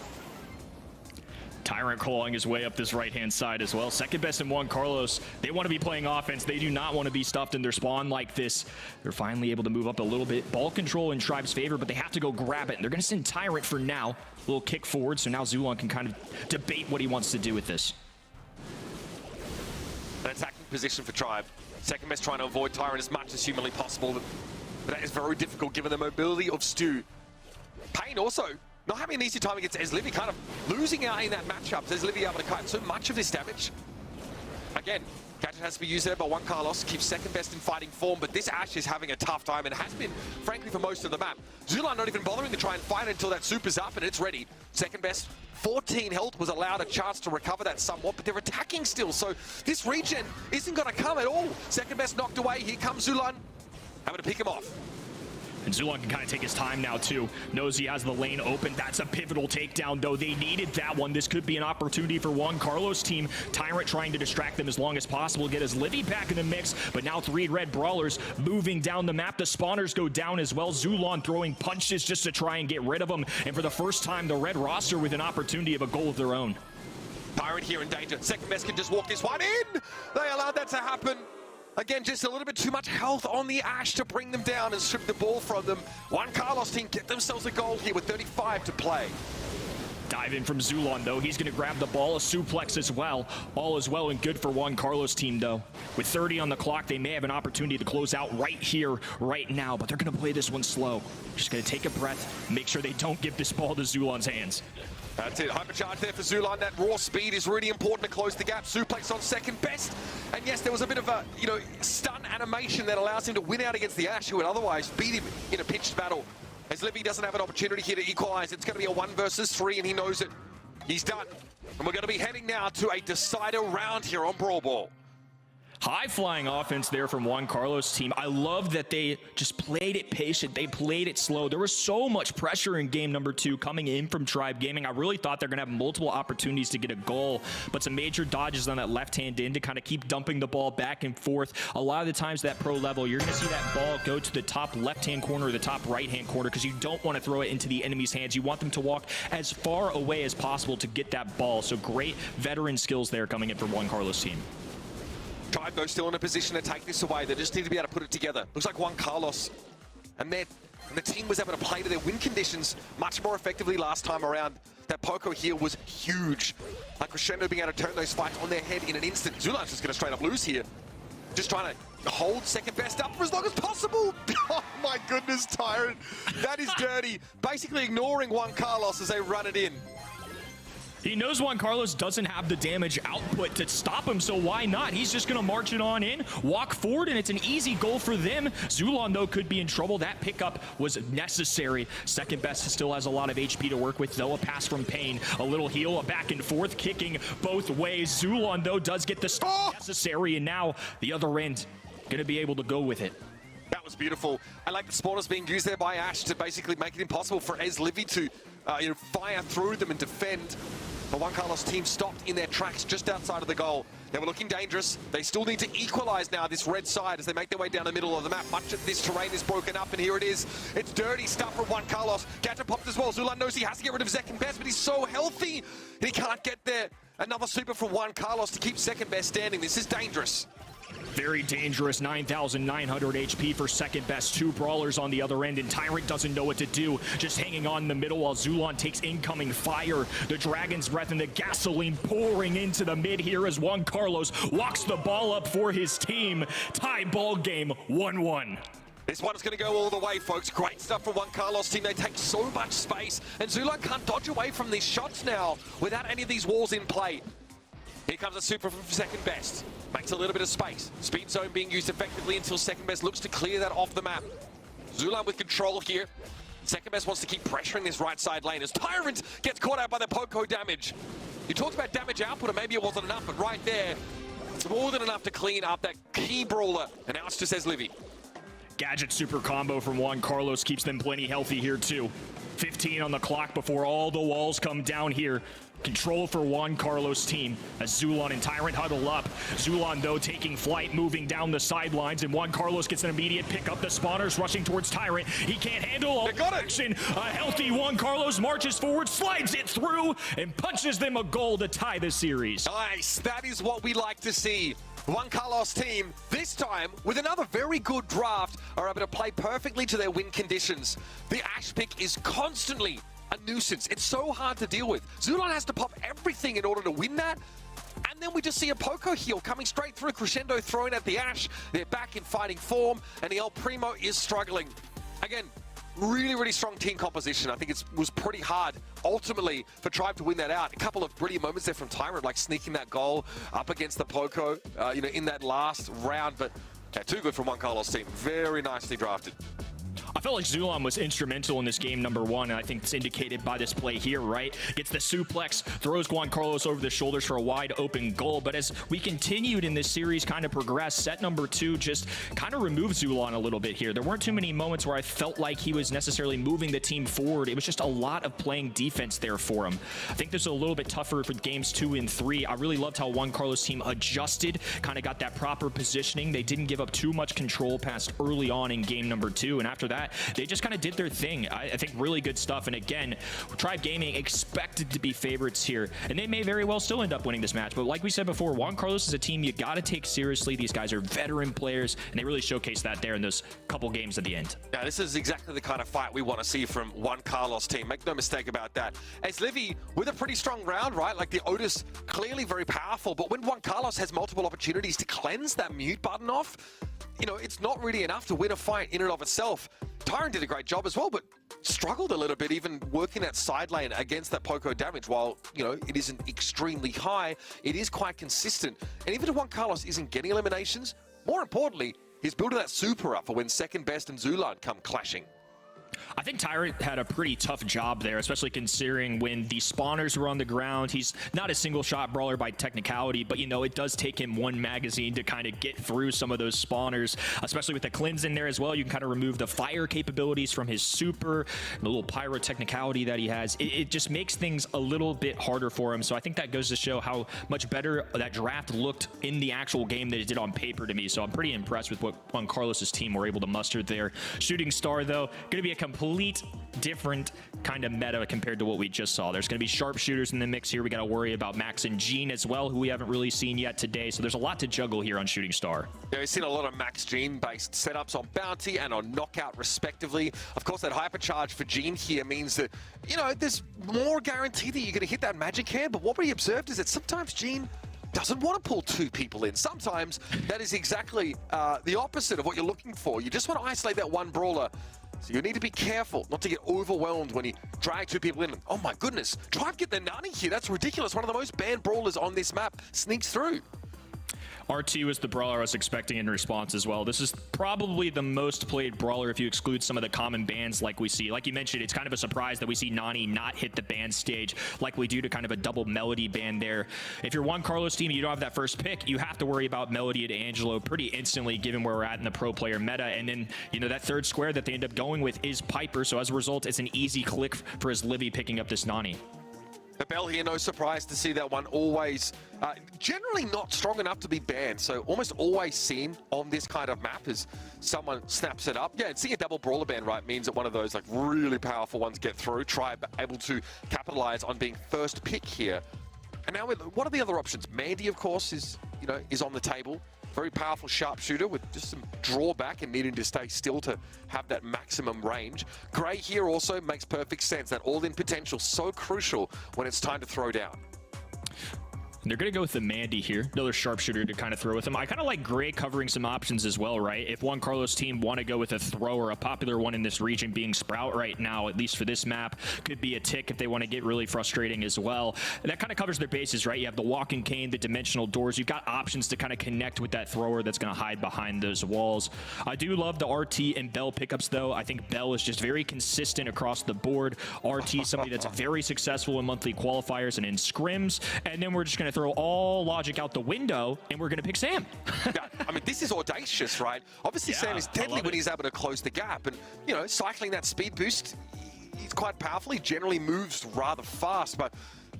Tyrant clawing his way up this right-hand side as well. Second best and Juan Carlos. They want to be playing offense. They do not want to be stuffed in their spawn like this. They're finally able to move up a little bit. Ball control in Tribe's favor, but they have to go grab it. And they're going to send Tyrant for now. A little kick forward, so now Zulon can kind of debate what he wants to do with this. An attacking position for Tribe. Second best trying to avoid Tyrant as much as humanly possible. But that is very difficult given the mobility of Stu. Pain also not having an easy time against Ezlivy, kind of losing out in that matchup. Ezlivy able to kite so much of this damage. Again, gadget has to be used there by Juan Carlos, keeps second best in fighting form, but this Ashe is having a tough time and has been, frankly, for most of the map. Zulan not even bothering to try and fight until that super's up and it's ready. Second best, 14 health, was allowed a chance to recover that somewhat, but they're attacking still, so this regen isn't going to come at all. Second best knocked away, here comes Zulan, having to pick him off. And Zulon can kind of take his time now, too. Knows he has the lane open. That's a pivotal takedown, though. They needed that one. This could be an opportunity for Juan Carlos' team. Tyrant trying to distract them as long as possible. Get his Livy back in the mix. But now 3 red brawlers moving down the map. The spawners go down as well. Zulon throwing punches just to try and get rid of them. And for the first time, the red roster with an opportunity of a goal of their own. Tyrant here in danger. Second best can just walk this one in. They allowed that to happen. Again, just a little bit too much health on the Ashe to bring them down and strip the ball from them. Juan Carlos team get themselves a goal here with 35 to play. Dive in from Zulon, though. He's going to grab the ball, a suplex as well. All is well and good for Juan Carlos team, though. With 30 on the clock, they may have an opportunity to close out right here, right now, but they're going to play this one slow. Just going to take a breath, make sure they don't give this ball to Zulon's hands. That's it, hypercharge there for Zulon. That raw speed is really important to close the gap. Suplex on second best. And yes, there was a bit of a, stun animation that allows him to win out against the Ashe, who would otherwise beat him in a pitched battle. As Livy doesn't have an opportunity here to equalize, it's going to be a 1 versus 3, and he knows it. He's done. And we're going to be heading now to a decider round here on Brawl Ball. High-flying offense there from Juan Carlos' team. I love that they just played it patient. They played it slow. There was so much pressure in game number 2 coming in from Tribe Gaming. I really thought they're going to have multiple opportunities to get a goal, but some major dodges on that left-hand end to kind of keep dumping the ball back and forth. A lot of the times at pro level, you're going to see that ball go to the top left-hand corner or the top right-hand corner because you don't want to throw it into the enemy's hands. You want them to walk as far away as possible to get that ball. So great veteran skills there coming in from Juan Carlos' team. Tribe, though, still in a position to take this away. They just need to be able to put it together. Looks like Juan Carlos and the team was able to play to their win conditions much more effectively last time around. That Poco here was huge. Like Crescendo being able to turn those fights on their head in an instant. Zulan's just going to straight up lose here. Just trying to hold second best up for as long as possible. Oh my goodness, Tyrant. That is dirty. Basically ignoring Juan Carlos as they run it in. He knows Juan Carlos doesn't have the damage output to stop him, so why not? He's just going to march it on in, walk forward, and it's an easy goal for them. Zulon, though, could be in trouble. That pickup was necessary. Second best still has a lot of HP to work with, though. A pass from Pain, a little heal, a back and forth, kicking both ways. Zulon, though, does get the stop necessary, and now the other end going to be able to go with it. That was beautiful. I like the spawners being used there by Ashe to basically make it impossible for Livy to fire through them and defend. The Juan Carlos team stopped in their tracks just outside of the goal. They were looking dangerous. They still need to equalize now this red side as they make their way down the middle of the map. Much of this terrain is broken up, and here it is. It's dirty stuff from Juan Carlos. Gadget popped as well. Zulan knows he has to get rid of second best, but he's so healthy, and he can't get there. Another super from Juan Carlos to keep second best standing. This is dangerous. Very dangerous, 9,900 HP for second best. 2 brawlers on the other end, and Tyrant doesn't know what to do. Just hanging on in the middle while Zulon takes incoming fire. The Dragon's Breath and the gasoline pouring into the mid here as Juan Carlos walks the ball up for his team. Tie ball game, 1-1. This one is going to go all the way, folks. Great stuff for Juan Carlos team. They take so much space, and Zulon can't dodge away from these shots now without any of these walls in play. Here comes a super from second best. Makes a little bit of space. Speed zone being used effectively until second best looks to clear that off the map. Zulan with control here. Second best wants to keep pressuring this right side lane as Tyrant gets caught out by the Poco damage. You talked about damage output, and maybe it wasn't enough, but right there, it's more than enough to clean up that key brawler. And now it's just as Livy. Gadget super combo from Juan Carlos keeps them plenty healthy here too. 15 on the clock before all the walls come down here. Control for Juan Carlos' team as Zulan and Tyrant huddle up. Zulan, though, taking flight, moving down the sidelines, and Juan Carlos gets an immediate pick up. The spawners rushing towards Tyrant. He can't handle all the action. A healthy Juan Carlos marches forward, slides it through, and punches them a goal to tie the series. Nice. That is what we like to see. Juan Carlos team, this time with another very good draft, are able to play perfectly to their win conditions. The Ash pick is constantly a nuisance. It's so hard to deal with. Zulan has to pop everything in order to win that. And then we just see a Poco heal coming straight through. Crescendo throwing at the Ash. They're back in fighting form, and the El Primo is struggling. Again, really, really strong team composition. I think it was pretty hard, ultimately, for Tribe to win that out. A couple of brilliant moments there from Tyrant, like sneaking that goal up against the Poco, in that last round. But yeah, too good from Juan Carlos' team. Very nicely drafted. I felt like Zulan was instrumental in this game, number one, and I think it's indicated by this play here, right? Gets the suplex, throws Juan Carlos over the shoulders for a wide open goal, but as we continued in this series, kind of progressed, set number two just kind of removed Zulan a little bit here. There weren't too many moments where I felt like he was necessarily moving the team forward. It was just a lot of playing defense there for him. I think this is a little bit tougher for games 2 and 3. I really loved how Juan Carlos' team adjusted, kind of got that proper positioning. They didn't give up too much control past early on in game number 2, and after that, they just kind of did their thing. I think really good stuff. And again, Tribe Gaming expected to be favorites here, and they may very well still end up winning this match. But like we said before, Juan Carlos is a team you got to take seriously. These guys are veteran players, and they really showcased that there in those couple games at the end. Yeah, this is exactly the kind of fight we want to see from Juan Carlos' team. Make no mistake about that. As Livy with a pretty strong round, right? Like the Otis, clearly very powerful. But when Juan Carlos has multiple opportunities to cleanse that mute button off, it's not really enough to win a fight in and of itself. Tyrant did a great job as well, but struggled a little bit, even working that side lane against that Poco damage. While, it isn't extremely high, it is quite consistent. And even if Juan Carlos isn't getting eliminations, more importantly, he's building that super up for when second best and Zulan come clashing. I think Tyrant had a pretty tough job there, especially considering when the spawners were on the ground. He's not a single shot brawler by technicality, but it does take him one magazine to kind of get through some of those spawners, especially with the cleanse in there as well. You can kind of remove the fire capabilities from his super, the little pyro technicality that he has. It just makes things a little bit harder for him. So I think that goes to show how much better that draft looked in the actual game than it did on paper to me. So I'm pretty impressed with what Juan Carlos' team were able to muster there. Shooting Star, though, going to be a complete different kind of meta compared to what we just saw. There's going to be sharpshooters in the mix here. We got to worry about Max and Gene as well, who we haven't really seen yet today. So there's a lot to juggle here on Shooting Star. Yeah, we've seen a lot of Max Gene based setups on Bounty and on Knockout respectively. Of course, that hypercharge for Gene here means that, there's more guarantee that you're going to hit that magic hand. But what we observed is that sometimes Gene doesn't want to pull 2 people in. Sometimes that is exactly the opposite of what you're looking for. You just want to isolate that one brawler. So you need to be careful not to get overwhelmed when you drag 2 people in. Oh my goodness, Tribe get the Nani here. That's ridiculous. One of the most banned brawlers on this map sneaks through. RT was the brawler I was expecting in response as well. This is probably the most played brawler if you exclude some of the common bans like we see. Like you mentioned, it's kind of a surprise that we see Nani not hit the ban stage like we do to kind of a double Melody ban there. If you're Juan Carlos team and you don't have that first pick, you have to worry about Melody to Angelo pretty instantly given where we're at in the pro player meta. And then, that third square that they end up going with is Piper. So as a result, it's an easy click for his Livy picking up this Nani. The Bell here, no surprise to see that one always, generally not strong enough to be banned. So almost always seen on this kind of map as someone snaps it up. Yeah, and seeing a double brawler ban, right, means that one of those really powerful ones get through. Tribe able to capitalize on being first pick here. And now, what are the other options? Mandy, of course, is on the table. Very powerful sharpshooter with just some drawback and needing to stay still to have that maximum range. Gray here also makes perfect sense. That all-in potential so crucial when it's time to throw down. They're going to go with the Mandy here. Another sharpshooter to kind of throw with him. I kind of like Gray covering some options as well, right? If Juan Carlos team want to go with a thrower, a popular one in this region being Sprout right now, at least for this map, could be a tick if they want to get really frustrating as well. And that kind of covers their bases, right? You have the walking cane, the dimensional doors. You've got options to kind of connect with that thrower that's going to hide behind those walls. I do love the RT and Bell pickups, though. I think Bell is just very consistent across the board. RT, somebody that's very successful in monthly qualifiers and in scrims. And then we're just going to throw all logic out the window, and we're going to pick Sam. Yeah, I mean, this is audacious, right? Obviously, Sam is deadly when he's able to close the gap. And, you know, cycling that speed boost, he's quite powerful. He generally moves rather fast, but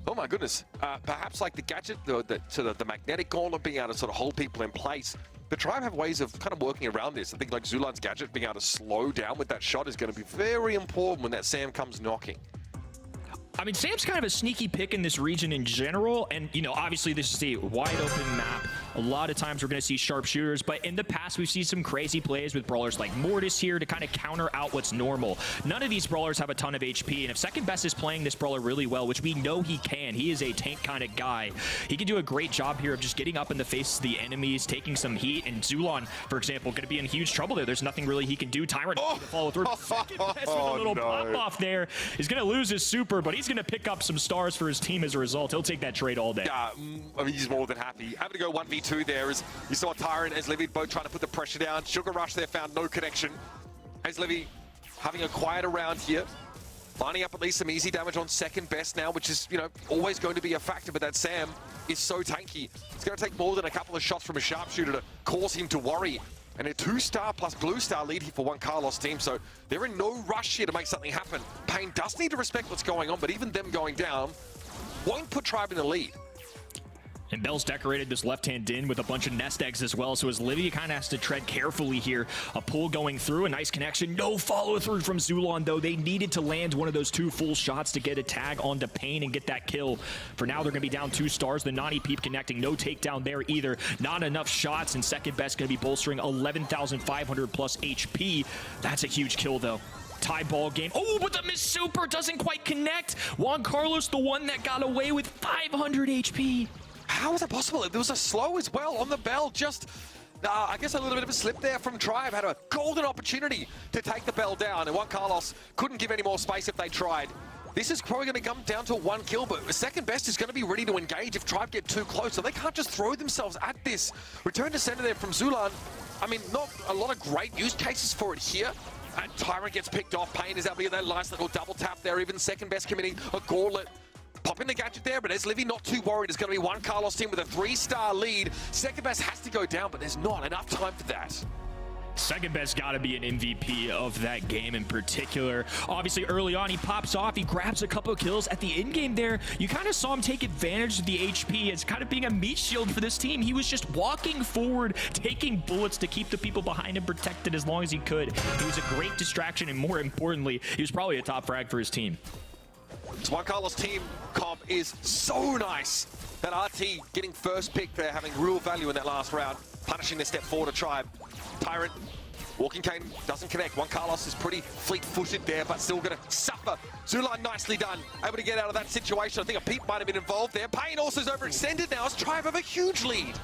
oh my goodness, perhaps like the gadget, the magnetic gauntlet, being able to sort of hold people in place. The Tribe have ways of kind of working around this. I think like Zulan's gadget, being able to slow down with that shot is going to be very important when that Sam comes knocking. I mean, Sam's kind of a sneaky pick in this region in general, and, you know, obviously this is a wide open map. A lot of times we're going to see sharpshooters, but in the past we've seen some crazy plays with brawlers like Mortis here to kind of counter out what's normal. None of these brawlers have a ton of HP, and if Second Best is playing this brawler really well, which we know he can, he is a tank kind of guy, he can do a great job here of just getting up in the face of the enemies, taking some heat, and Zulan, for example, going to be in huge trouble there. There's nothing really he can do. Tyrant to follow through. Second Best with a little pop-off there is going to lose his super, but he's going to pick up some stars for his team as a result. He'll take that trade all day. Yeah, I mean, he's more than happy. Having to go 1v2 there as you saw Tyrant as Livy both trying to put the pressure down. Sugar Rush there found no connection. As Livy having a quieter round here. Lining up at least some easy damage on Second Best now, which is, you know, always going to be a factor, but that Sam is so tanky. It's going to take more than a couple of shots from a sharpshooter to cause him to worry. And a 2-star plus blue star lead here for Juan Carlos team, so they're in no rush here to make something happen. Pain does need to respect what's going on, but even them going down won't put Tribe in the lead. And Bell's decorated this left-hand in with a bunch of nest eggs as well, so as Livy kind of has to tread carefully here. A pull going through, a nice connection. No follow-through from Zulan, though. They needed to land one of those 2 full shots to get a tag onto Pain and get that kill. For now, they're going to be down 2 stars. The Nani Peep connecting. No takedown there either. Not enough shots, and Second Best going to be bolstering 11,500 plus HP. That's a huge kill, though. Tie ball game. Oh, but the miss super doesn't quite connect. Juan Carlos, the one that got away with 500 HP. How was that possible? There was a slow as well on the Bell. Just, I guess a little bit of a slip there from Tribe. Had a golden opportunity to take the Bell down, and Juan Carlos couldn't give any more space if they tried. This is probably going to come down to 1 kill, but the Second Best is going to be ready to engage if Tribe get too close, so they can't just throw themselves at this. Return to center there from Zulan. I mean, not a lot of great use cases for it here. And Tyrant gets picked off. Pain is able to get that nice little double tap there. Even Second Best committing a gauntlet. Popping the gadget there, but as Livy not too worried, it's going to be Juan Carlos team with a 3-star lead. Second Best has to go down, but there's not enough time for that. Second Best got to be an MVP of that game in particular. Obviously, early on, he pops off. He grabs a couple of kills. At the end game there, you kind of saw him take advantage of the HP as kind of being a meat shield for this team. He was just walking forward, taking bullets to keep the people behind him protected as long as he could. He was a great distraction, and more importantly, he was probably a top frag for his team. This Juan Carlos team comp is so nice. That RT getting first pick there, having real value in that last round, punishing the step forward to Tribe. Tyrant, walking cane doesn't connect. Juan Carlos is pretty fleet-footed there, but still going to suffer. Zulan nicely done, able to get out of that situation. I think a peep might have been involved there. Pain also is overextended now as Tribe have a huge lead.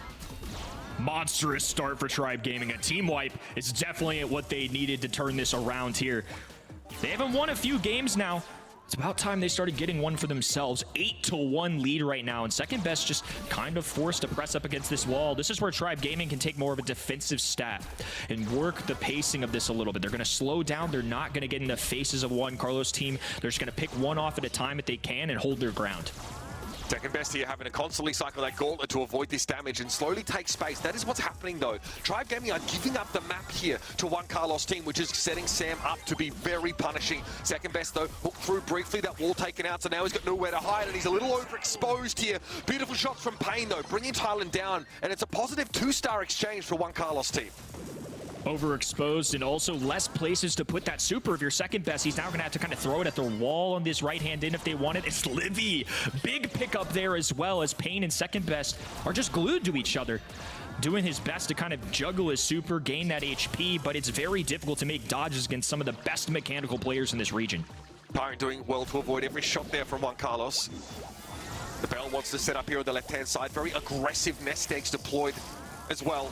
Monstrous start for Tribe Gaming. A team wipe is definitely what they needed to turn this around here. They haven't won a few games now. It's about time they started getting one for themselves. 8-1 lead right now, and Second Best just kind of forced to press up against this wall. This is where Tribe Gaming can take more of a defensive stat and work the pacing of this a little bit. They're going to slow down. They're not going to get in the faces of Juan Carlos team. They're just going to pick one off at a time if they can and hold their ground. Second Best here having to constantly cycle that gauntlet to avoid this damage and slowly take space. That is what's happening though. Tribe Gaming are giving up the map here to Juan Carlos team, which is setting Sam up to be very punishing. Second Best though, hooked through briefly, that wall taken out, so now he's got nowhere to hide and he's a little overexposed here. Beautiful shots from Pain though, bringing Thailand down, and it's a positive 2-star exchange for Juan Carlos team. Overexposed and also less places to put that super. If you're Second Best, he's now going to have to kind of throw it at the wall on this right hand in if they want it. It's Livy. Big pickup there as well, as Pain and Second Best are just glued to each other. Doing his best to kind of juggle his super, gain that HP, but it's very difficult to make dodges against some of the best mechanical players in this region. Tyrant doing well to avoid every shot there from Juan Carlos. The Bell wants to set up here on the left-hand side. Very aggressive nest eggs deployed as well.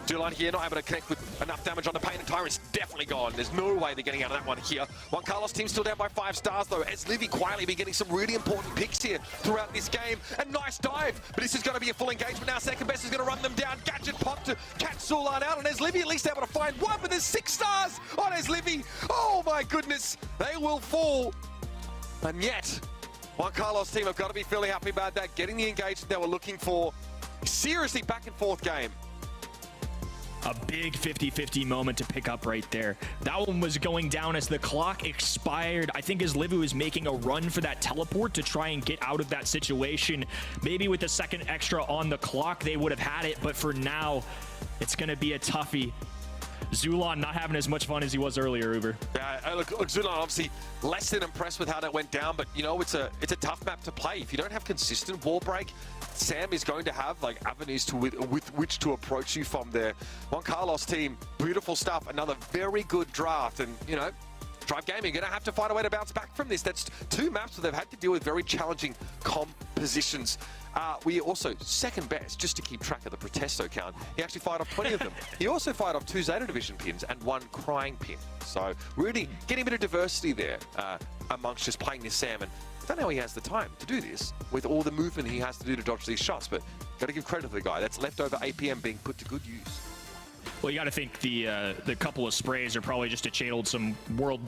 Dulan here not able to connect with enough damage on the Pain, and Tyrant's definitely gone. There's no way they're getting out of that one here. Juan Carlos team still down by 5 stars though, as Livy quietly be getting some really important picks here throughout this game. And nice dive, but this is going to be a full engagement now. Second best is going to run them down. Gadget pop to catch Zulan out, and there's Livy at least able to find one, but there's 6 stars. Oh, there's Livy. Oh my goodness, they will fall. And yet, Juan Carlos team have got to be fairly happy about that, getting the engagement they were looking for. Seriously, back and forth game. A big 50-50 moment to pick up right there. That one was going down as the clock expired. I think as Livy was making a run for that teleport to try and get out of that situation. Maybe with a second extra on the clock, they would have had it. But for now, it's going to be a toughie. Zulan not having as much fun as he was earlier, Uber. Yeah, look, Zulan obviously less than impressed with how that went down, but you know, it's a tough map to play. If you don't have consistent wall break, Sam is going to have like avenues with which to approach you from there. Juan Carlos team, beautiful stuff. Another very good draft, and you know, Drive Gaming going to have to find a way to bounce back from this. That's 2 maps where they've had to deal with very challenging compositions. We also, second best, just to keep track of the Protesto count, he actually fired off 20 of them. He also fired off 2 Zeta Division pins and 1 Crying pin. So really getting a bit of diversity there amongst just playing this Sam. And I don't know how he has the time to do this with all the movement he has to do to dodge these shots, but got to give credit to the guy. That's leftover APM being put to good use. Well, you got to think the couple of sprays are probably just to channel some world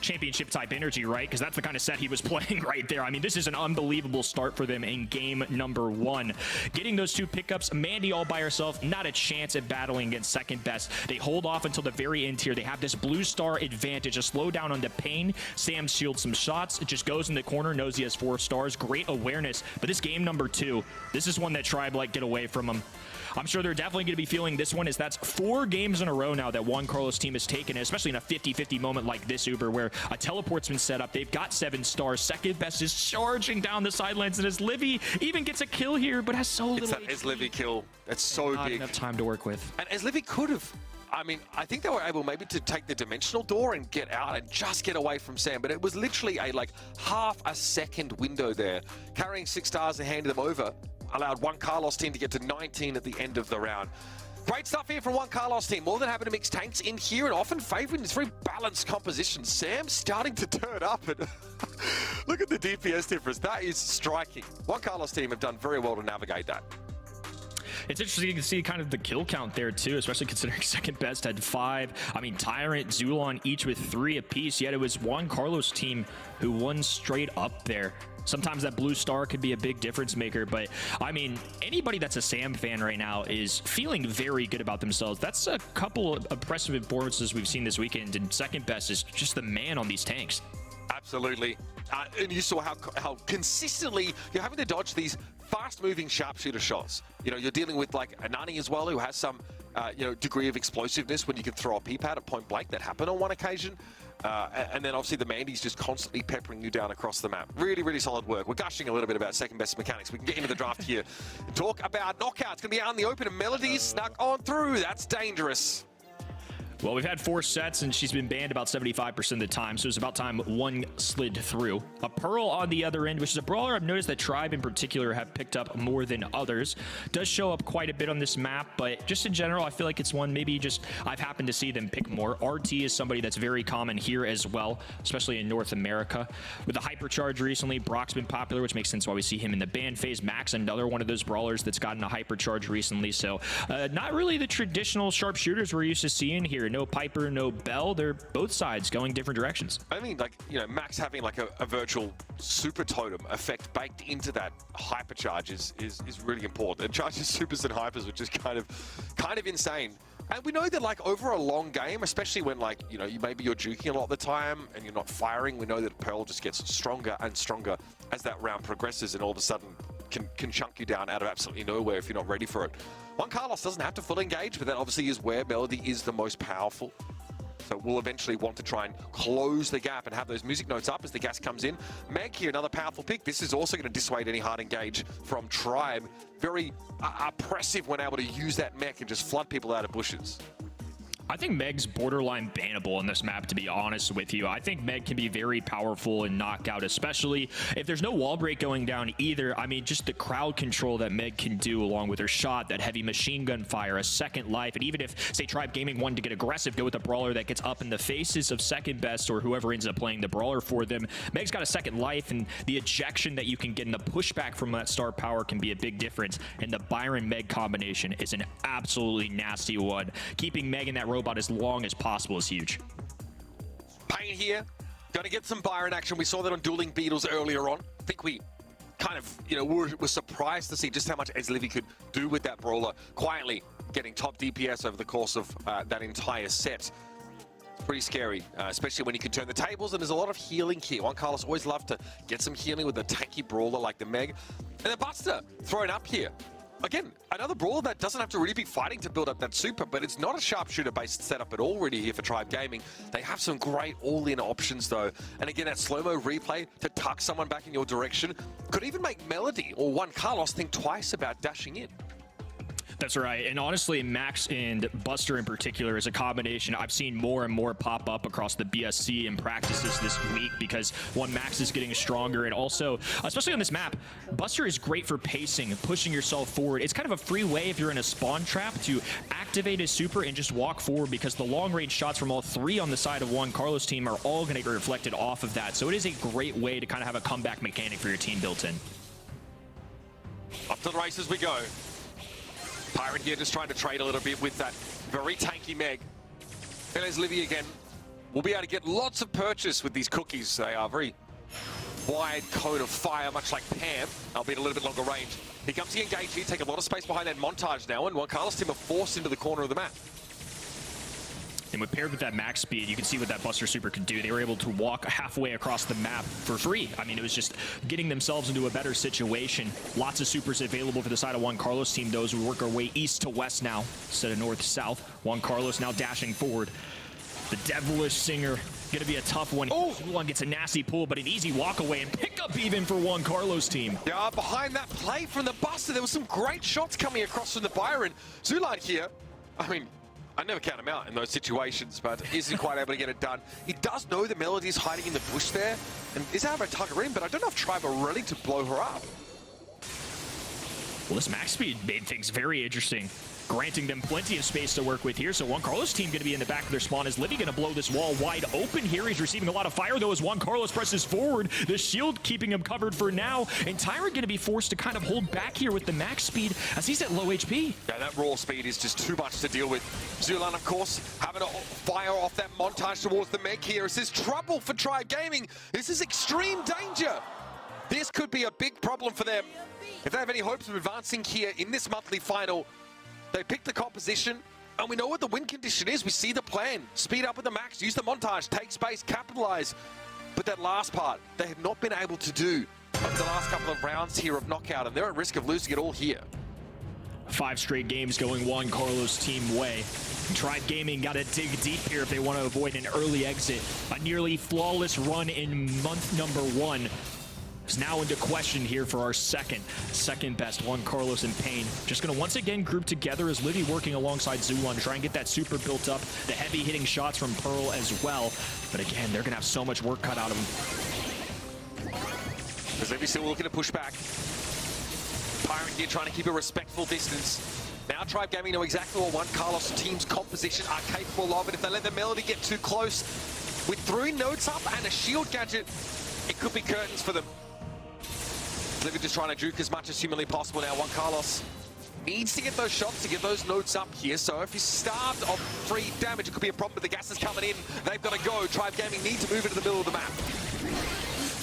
championship type energy, right? Because that's the kind of set he was playing right there. I mean, this is an unbelievable start for them in game number 1. Getting those 2 pickups, Mandy all by herself, not a chance at battling against second best. They hold off until the very end here. They have this blue star advantage, a slow down on the Pain. Sam shields some shots. It just goes in the corner, knows he has 4 stars. Great awareness. But this game number 2, this is one that Tribe like get away from him. I'm sure they're definitely going to be feeling this one, as that's 4 games in a row now that Juan Carlos team has taken, especially in a 50-50 moment like this, Uber, where a teleport's been set up. They've got 7 stars. Second best is charging down the sidelines, and as Livy even gets a kill here, but has so little. It's that as Livy kill. That's so not big. Enough time to work with. And as Livy could have. I mean, I think they were able maybe to take the dimensional door and get out and just get away from Sam, but it was literally a like half a second window there. Carrying 6 stars and handing them over allowed Juan Carlos team to get to 19 at the end of the round. Great stuff here from Juan Carlos team. More than happy to mix tanks in here and often favouring this very balanced composition. Sam starting to turn up, and look at the DPS difference. That is striking. Juan Carlos team have done very well to navigate that. It's interesting to see kind of the kill count there too, especially considering second best had 5. I mean, Tyrant, Zulan each with 3 apiece, yet it was Juan Carlos team who won straight up there. Sometimes that blue star could be a big difference maker, but I mean, anybody that's a Sam fan right now is feeling very good about themselves. That's a couple of impressive performances we've seen this weekend, and second best is just the man on these tanks. Absolutely. And you saw how consistently you're having to dodge these fast-moving sharpshooter shots. You know, you're dealing with like a Nani as well, who has some degree of explosiveness when you can throw a P-pad at point blank. That happened on one occasion. And then obviously the Mandy's just constantly peppering you down across the map. Really, really solid work. We're gushing a little bit about second best mechanics. We can get into the draft here and talk about knockouts. It's going to be out in the open, and Melody's snuck on through. That's dangerous. Well, we've had 4 sets, and she's been banned about 75% of the time, so it's about time one slid through. A Pearl on the other end, which is a brawler I've noticed that Tribe in particular have picked up more than others. Does show up quite a bit on this map, but just in general, I feel like it's one maybe just I've happened to see them pick more. RT is somebody that's very common here as well, especially in North America. With the Hypercharge recently, Brock's been popular, which makes sense why we see him in the ban phase. Max, another one of those brawlers that's gotten a Hypercharge recently, so not really the traditional sharpshooters we're used to seeing here. No Piper, no Bell. They're both sides going different directions. I mean, like, you know, Max having like a virtual super totem effect baked into that hypercharge is really important. It charges supers and hypers, which is kind of insane. And we know that like over a long game, especially when like, you know, maybe you're juking a lot of the time and you're not firing, we know that Pearl just gets stronger and stronger as that round progresses, and all of a sudden can chunk you down out of absolutely nowhere if you're not ready for it. Juan Carlos doesn't have to full engage, but that obviously is where Melody is the most powerful. So we'll eventually want to try and close the gap and have those music notes up as the gas comes in. Meg here, another powerful pick. This is also going to dissuade any hard engage from Tribe. Very oppressive when able to use that mech and just flood people out of bushes. I think Meg's borderline bannable in this map, to be honest with you. I think Meg can be very powerful in knockout, especially if there's no wall break going down either. I mean, just the crowd control that Meg can do along with her shot, that heavy machine gun fire, a second life, and even if, say, Tribe Gaming wanted to get aggressive, go with a brawler that gets up in the faces of second best or whoever ends up playing the brawler for them. Meg's got a second life, and the ejection that you can get and the pushback from that star power can be a big difference. And the Byron-Meg combination is an absolutely nasty one. Keeping Meg in that robot as long as possible is huge. Pain here. Going to get some Byron action. We saw that on Dueling Beetles earlier on. I think we kind of, were surprised to see just how much Livy could do with that brawler. Quietly getting top DPS over the course of that entire set. It's pretty scary, especially when you can turn the tables, and there's a lot of healing here. Juan Carlos always loved to get some healing with a tanky brawler like the Meg. And the Buster thrown up here. Again, another brawler that doesn't have to really be fighting to build up that super, but it's not a sharpshooter-based setup at all really here for Tribe Gaming. They have some great all-in options, though. And again, that slow-mo replay to tuck someone back in your direction could even make Melody or Juan Carlos think twice about dashing in. That's right. And honestly, Max and Buster in particular is a combination I've seen more and more pop up across the BSC and practices this week because, one, Max is getting stronger, and also, especially on this map, Buster is great for pacing, pushing yourself forward. It's kind of a free way if you're in a spawn trap to activate his super and just walk forward, because the long-range shots from all three on the side of Juan Carlos' team are all going to get reflected off of that. So it is a great way to kind of have a comeback mechanic for your team built in. Up to the races we go. Pirate here just trying to trade a little bit with that very tanky Meg. And there's Livy again. We'll be able to get lots of purchase with these cookies. They are very wide cone of fire, much like Pam, albeit a little bit longer range. He comes to engage here, take a lot of space behind that montage now, and Juan Carlos' team are forced into the corner of the map. And with paired with that max speed, you can see what that Buster Super could do. They were able to walk halfway across the map for free. I mean, it was just getting themselves into a better situation. Lots of supers available for the side of Juan Carlos' team. Those who work our way east to west now, instead of north to south. Juan Carlos now dashing forward. The Devilish Singer, gonna be a tough one. Oh! Zulan gets a nasty pull, but an easy walk away and pick up even for Juan Carlos' team. Yeah, behind that play from the Buster, there was some great shots coming across from the Byron. Zulan here, I mean, I never count him out in those situations, but isn't quite able to get it done. He does know the Melody is hiding in the bush there, and is able to tug her in, but I don't know if Tribe are ready to blow her up. Well, this max speed made things very interesting, granting them plenty of space to work with here. So Juan Carlos' team going to be in the back of their spawn. Is Livy going to blow this wall wide open here? He's receiving a lot of fire, though, as Juan Carlos presses forward. The shield keeping him covered for now. And Tyrant going to be forced to kind of hold back here with the max speed as he's at low HP. Yeah, that raw speed is just too much to deal with. Zulan, of course, having to fire off that montage towards the Meg here. This is trouble for Tribe Gaming. This is extreme danger. This could be a big problem for them. If they have any hopes of advancing here in this monthly final, they pick the composition, and we know what the win condition is. We see the plan. Speed up with the max, use the montage, take space, capitalize. But that last part, they have not been able to do over the last couple of rounds here of knockout, and they're at risk of losing it all here. 5 straight games going Juan Carlos' team way. Tribe Gaming got to dig deep here if they want to avoid an early exit. A nearly flawless run in month number 1 is now into question here for our second best, Juan Carlos and Payne. Just going to once again group together as Livy working alongside Zulan, try and get that super built up. The heavy hitting shots from Pearl as well. But again, they're going to have so much work cut out of them. As Livy still looking to push back. Pirate here trying to keep a respectful distance. Now Tribe Gaming know exactly what Juan Carlos' team's composition are capable of, and if they let the Melody get too close, with 3 nodes up and a shield gadget, it could be curtains for them. Livy just trying to juke as much as humanly possible now. Juan Carlos needs to get those shots to get those nodes up here. So if he's starved of free damage, it could be a problem, but the gas is coming in. They've got to go. Tribe Gaming need to move into the middle of the map.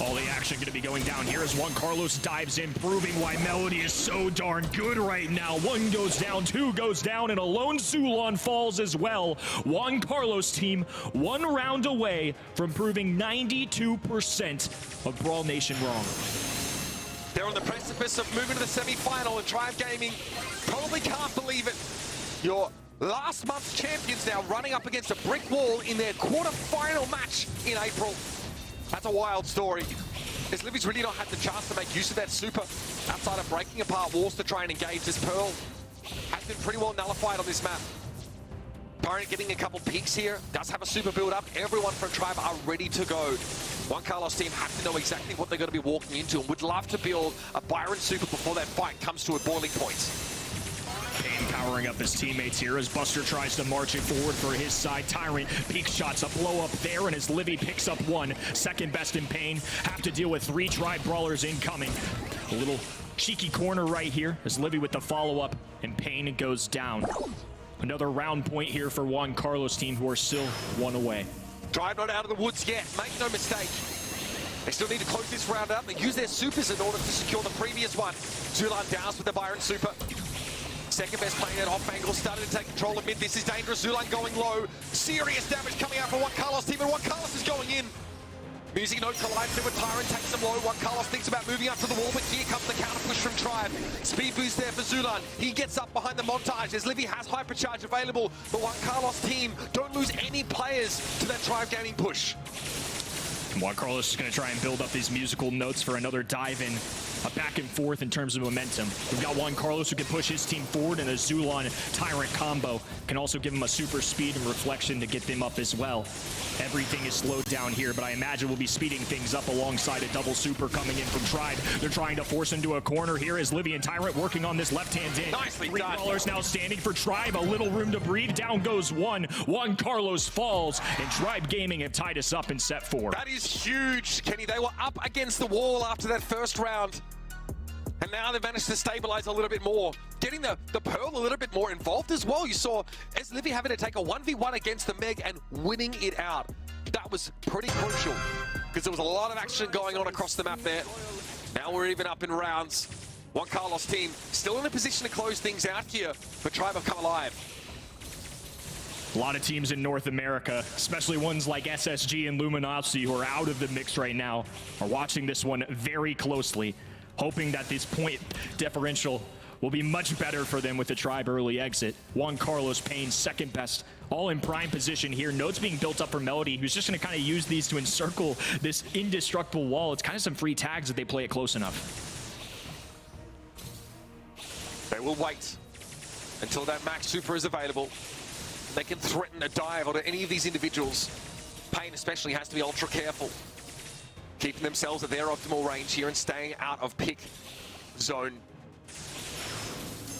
All the action going to be going down here as Juan Carlos dives in, proving why Melody is so darn good right now. 1 goes down, 2 goes down, and a lone Zulan falls as well. Juan Carlos' team 1 round away from proving 92% of Brawl Nation wrong. They're on the precipice of moving to the semi-final, and Tribe Gaming probably can't believe it. Your last month's champions now running up against a brick wall in their quarter-final match in April. That's a wild story. As Livy's really not had the chance to make use of that super outside of breaking apart walls to try and engage this Pearl. Has been pretty well nullified on this map. Tyrant getting a couple peaks here, does have a super build up. Everyone from Tribe are ready to go. Juan Carlos team have to know exactly what they're going to be walking into and would love to build a Byron super before that fight comes to a boiling point. Payne powering up his teammates here as Buster tries to march it forward for his side. Tyrant peak shots, a blow up there, and as Livy picks up one. Second best in Payne. Have to deal with 3 Tribe brawlers incoming. A little cheeky corner right here as Livy with the follow up, and Payne goes down. Another round point here for Juan Carlos team, who are still 1 away. Tribe not out of the woods yet, make no mistake. They still need to close this round out. They use their supers in order to secure the previous one. Zulan downs with the Byron super. Second best playing at off angle, started to take control of mid. This is dangerous. Zulan going low. Serious damage coming out from Juan Carlos team, and Juan Carlos is going in. Music note collides in with Tyrant, takes him low. Juan Carlos thinks about moving up to the wall, but here comes the counter push from Tribe. Speed boost there for Zulan. He gets up behind the montage as Livy has hypercharge available. The Juan Carlos team don't lose any players to that Tribe gaming push. Juan Carlos is going to try and build up these musical notes for another dive in. A back and forth in terms of momentum. We've got Juan Carlos who can push his team forward, and a Zulan Tyrant combo can also give him a super speed and reflection to get them up as well. Everything is slowed down here, but I imagine we'll be speeding things up alongside a double super coming in from Tribe. They're trying to force into a corner here as Livy and Tyrant working on this left-hand in. Nicely 3 done. brawlers now standing for Tribe. A little room to breathe. Down goes one. Juan Carlos falls, and Tribe Gaming have tied us up in set 4. That is huge, Kenny. They were up against the wall after that first round. And now they've managed to stabilize a little bit more. Getting the Pearl a little bit more involved as well. You saw as Livy having to take a 1v1 against the Meg and winning it out. That was pretty crucial because there was a lot of action going on across the map there. Now we're even up in rounds. Juan Carlos team still in a position to close things out here, but Tribe have come alive. A lot of teams in North America, especially ones like SSG and Luminosity, who are out of the mix right now, are watching this one very closely, hoping that this point differential will be much better for them with the Tribe early exit. Juan Carlos Payne, second best, all in prime position here. Nodes being built up for Melody, who's just going to kind of use these to encircle this indestructible wall. It's kind of some free tags if they play it close enough. They will wait until that max super is available. They can threaten a dive onto any of these individuals. Payne especially has to be ultra careful, keeping themselves at their optimal range here and staying out of pick zone.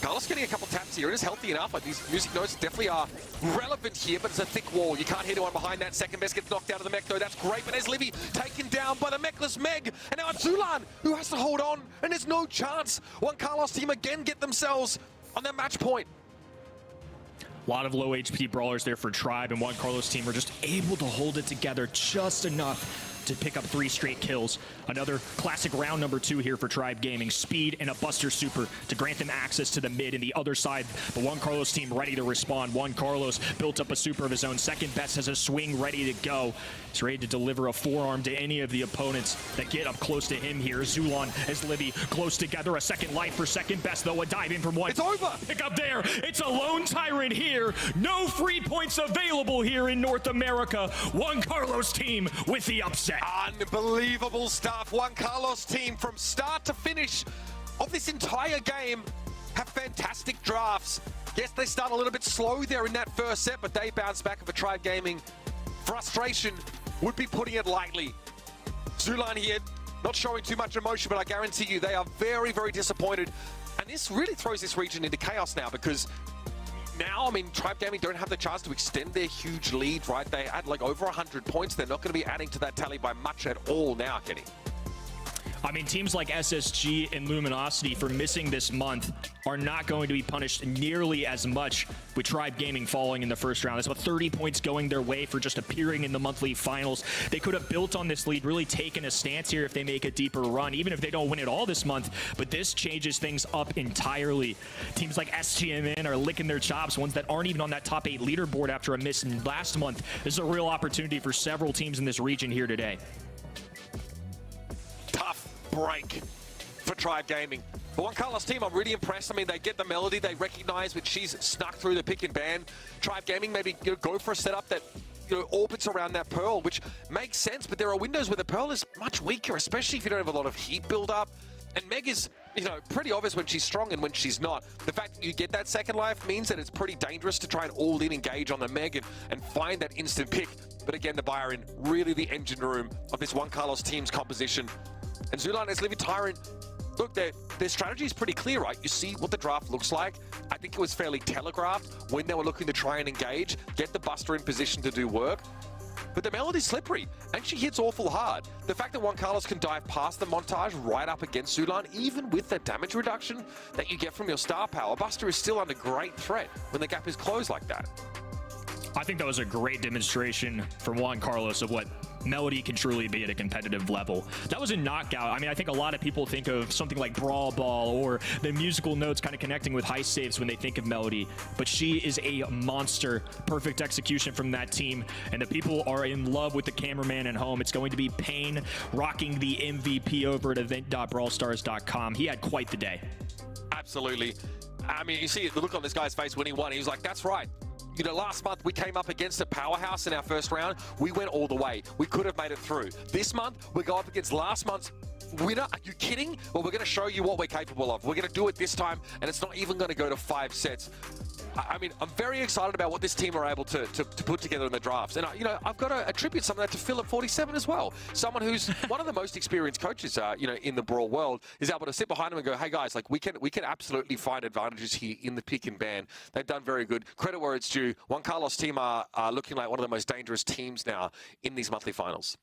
Carlos getting a couple taps here. It is healthy enough. Like, these music notes definitely are relevant here, but it's a thick wall. You can't hit anyone behind that. Second best gets knocked out of the mech, though. That's great. But there's Livy taken down by the mechless Meg. And now it's Zulan who has to hold on. And there's no chance. Juan Carlos team again get themselves on their match point. A lot of low HP brawlers there for Tribe, and Juan Carlos team are just able to hold it together just enough to pick up 3 straight kills. Another classic round number 2 here for Tribe Gaming. Speed and a Buster Super to grant them access to the mid and the other side. The Juan Carlos team ready to respond. Juan Carlos built up a super of his own. Second best has a swing ready to go. He's ready to deliver a forearm to any of the opponents that get up close to him here. Zulan as Livy close together. A second life for second best, though. A dive in from one. It's over. Pick up there. It's a lone Tyrant here. No free points available here in North America. Juan Carlos team with the upset. Unbelievable stuff. Juan Carlos team from start to finish of this entire game have fantastic drafts. Yes, they start a little bit slow there in that first set, but they bounce back with a Tribe Gaming. Frustration would be putting it lightly. Zulan here, not showing too much emotion, but I guarantee you they are very, very disappointed. And this really throws this region into chaos now because now, I mean, Tribe Gaming don't have the chance to extend their huge lead, right? They had like over 100 points. They're not going to be adding to that tally by much at all now, Kenny. I mean, teams like SSG and Luminosity for missing this month are not going to be punished nearly as much with Tribe Gaming falling in the first round. That's about 30 points going their way for just appearing in the monthly finals. They could have built on this lead, really taken a stance here if they make a deeper run, even if they don't win it all this month. But this changes things up entirely. Teams like stmn are licking their chops, ones that aren't even on that top 8 leaderboard after a miss last month. This is a real opportunity for several teams in this region here today. Tough break for Tribe Gaming. The Juan Carlos team, I'm really impressed. I mean, they get the Melody, they recognize which she's snuck through the pick and ban. Tribe Gaming maybe go for a setup that orbits around that Pearl, which makes sense, but there are windows where the Pearl is much weaker, especially if you don't have a lot of heat build up. And Meg is you know, pretty obvious when she's strong and when she's not. The fact that you get that second life means that it's pretty dangerous to try and all-in engage on the Meg and find that instant pick. But again, the Byron, really the engine room of this Juan Carlos team's composition. And Zulan is Livy Tyrant. Look, their strategy is pretty clear, right? You see what the draft looks like. I think it was fairly telegraphed when they were looking to try and engage, get the Buster in position to do work. But the Melody's slippery, and she hits awful hard. The fact that Juan Carlos can dive past the montage right up against Zulan, even with the damage reduction that you get from your star power, Buster is still under great threat when the gap is closed like that. I think that was a great demonstration from Juan Carlos of what Melody can truly be at a competitive level. That was a knockout. I mean, I think a lot of people think of something like Brawl Ball or the musical notes kind of connecting with high saves when they think of Melody, but she is a monster. Perfect execution from that team, and the people are in love with the cameraman at home. It's going to be Payne rocking the MVP over at event.brawlstars.com. He had quite the day. Absolutely. I mean, you see the look on this guy's face when he won. He was like, that's right. You know, last month we came up against a powerhouse in our first round. We went all the way. We could have made it through. This month, we go up against last month's winner. Are you kidding? Well, we're going to show you what we're capable of. We're going to do it this time, and it's not even going to go to 5 sets. I mean, I'm very excited about what this team are able to put together in the drafts. And, you know, I've got to attribute some of that to Phil at 47 as well. Someone who's one of the most experienced coaches, you know, in the Brawl world, is able to sit behind him and go, hey, guys, like, we can absolutely find advantages here in the pick and ban. They've done very good. Credit where it's due. Juan Carlos' team are looking like one of the most dangerous teams now in these monthly finals.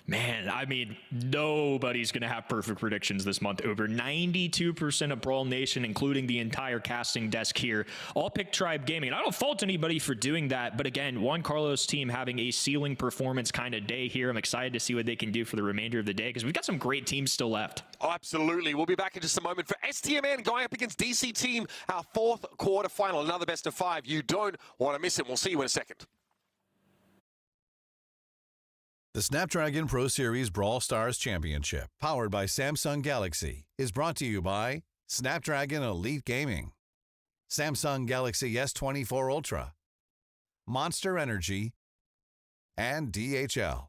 Man, I mean, nobody's going to have perfect predictions this month. Over 92% of Brawl Nation, including the entire casting desk here, all pick Tribe Gaming. And I don't fault anybody for doing that. But again, Juan Carlos' team having a ceiling performance kind of day here. I'm excited to see what they can do for the remainder of the day because we've got some great teams still left. Oh, absolutely. We'll be back in just a moment for STMN going up against DC Team, our 4th quarterfinal, another best of 5. You don't want to miss it. We'll see you in a second. The Snapdragon Pro Series Brawl Stars Championship, powered by Samsung Galaxy, is brought to you by Snapdragon Elite Gaming, Samsung Galaxy S24 Ultra, Monster Energy, and DHL.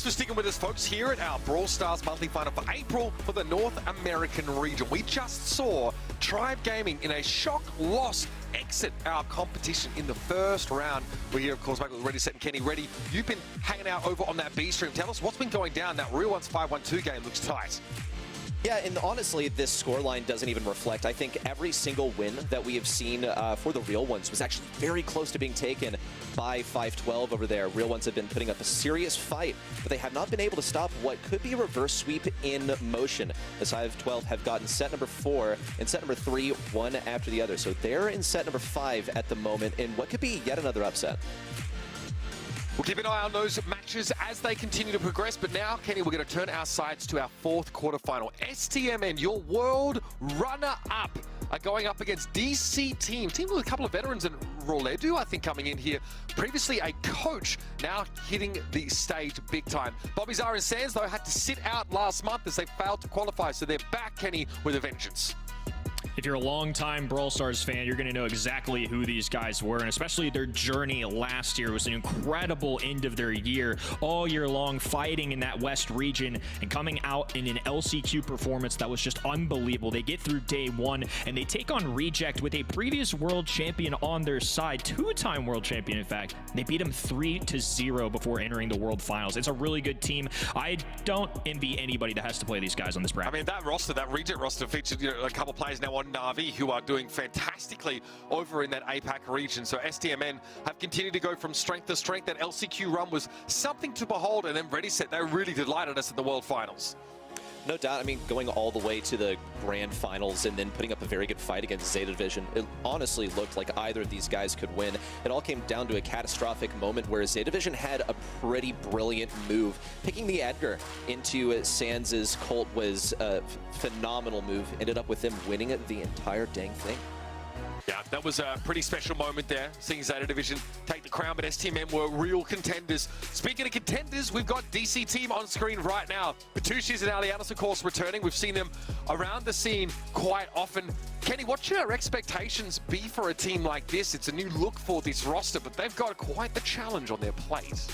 for sticking with us, folks, here at our Brawl Stars monthly final for April for the North American region. We just saw Tribe Gaming in a shock loss exit our competition in the first round. We're here, of course, back with Ready, Set, and Kenny. Ready, you've been hanging out over on that B stream. Tell us what's been going down. That Real Ones 5-1-2 game looks tight. Yeah, and honestly, this scoreline doesn't even reflect. I think every single win that we have seen for the Real Ones was actually very close to being taken by 512 over there. Real Ones have been putting up a serious fight, but they have not been able to stop what could be a reverse sweep in motion. The 512 have gotten set number 4 and set number 3, one after the other. So they're in set number 5 at the moment in what could be yet another upset. We'll keep an eye on those matches as they continue to progress. But now, Kenny, we're going to turn our sights to our 4th quarterfinal. STMN, your world runner-up, are going up against DC team with a couple of veterans, and Roledu, I think, coming in here. Previously a coach, now hitting the stage big time. Bobby Zara and Sands, though, had to sit out last month as they failed to qualify. So they're back, Kenny, with a vengeance. If you're a longtime Brawl Stars fan, you're going to know exactly who these guys were, and especially their journey last year was an incredible end of their year, all year long fighting in that West region and coming out in an LCQ performance that was just unbelievable. They get through day 1 and they take on Reject with a previous world champion on their side, 2-time world champion, in fact. They beat him 3-0 before entering the world finals. It's a really good team. I don't envy anybody that has to play these guys on this bracket. I mean, that roster, that Reject roster featured a couple players now on Na'Vi who are doing fantastically over in that APAC region. So STMN have continued to go from strength to strength. That LCQ run was something to behold, and then Ready Set, they really delighted us at the World Finals. No doubt. I mean, going all the way to the grand finals and then putting up a very good fight against Zeta Division, it honestly looked like either of these guys could win. It all came down to a catastrophic moment where Zeta Division had a pretty brilliant move. Picking the Edgar into Sands' Colt was a phenomenal move. Ended up with them winning the entire dang thing. Yeah, that was a pretty special moment there, seeing Zeta Division take the crown, but STMN were real contenders. Speaking of contenders, we've got DC team on screen right now. Batushis and Alianos, of course, returning. We've seen them around the scene quite often. Kenny, what should our expectations be for a team like this? It's a new look for this roster, but they've got quite the challenge on their plate.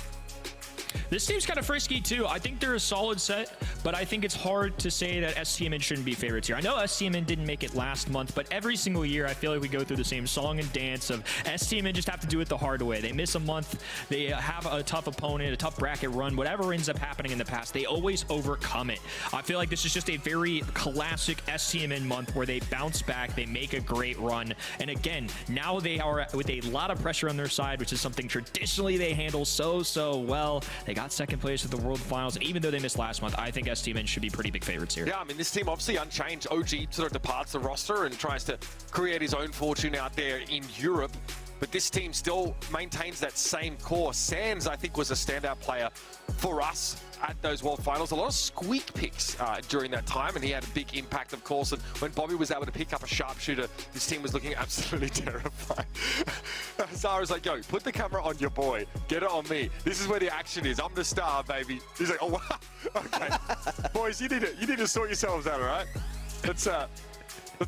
This team's kind of frisky too. I think they're a solid set, but I think it's hard to say that STMN shouldn't be favorites here. I know STMN didn't make it last month, but every single year I feel like we go through the same song and dance of STMN just have to do it the hard way. They miss a month, they have a tough opponent, a tough bracket run, whatever ends up happening in the past, they always overcome it. I feel like this is just a very classic STMN month where they bounce back, they make a great run, and again, now they are with a lot of pressure on their side, which is something traditionally they handle so well. They got second place at the World Finals, and even though they missed last month, I think STMN should be pretty big favorites here. Yeah, I mean, this team obviously unchanged. OG sort of departs the roster and tries to create his own fortune out there in Europe, but this team still maintains that same core. Sands, I think, was a standout player for us at those World Finals. A lot of squeak picks during that time, and he had a big impact, of course. And when Bobby was able to pick up a sharpshooter, this team was looking absolutely terrified. Zara's like, yo, put the camera on your boy. Get it on me. This is where the action is. I'm the star, baby. He's like, oh, wow. Okay. Boys, you need to sort yourselves out, all right? Let's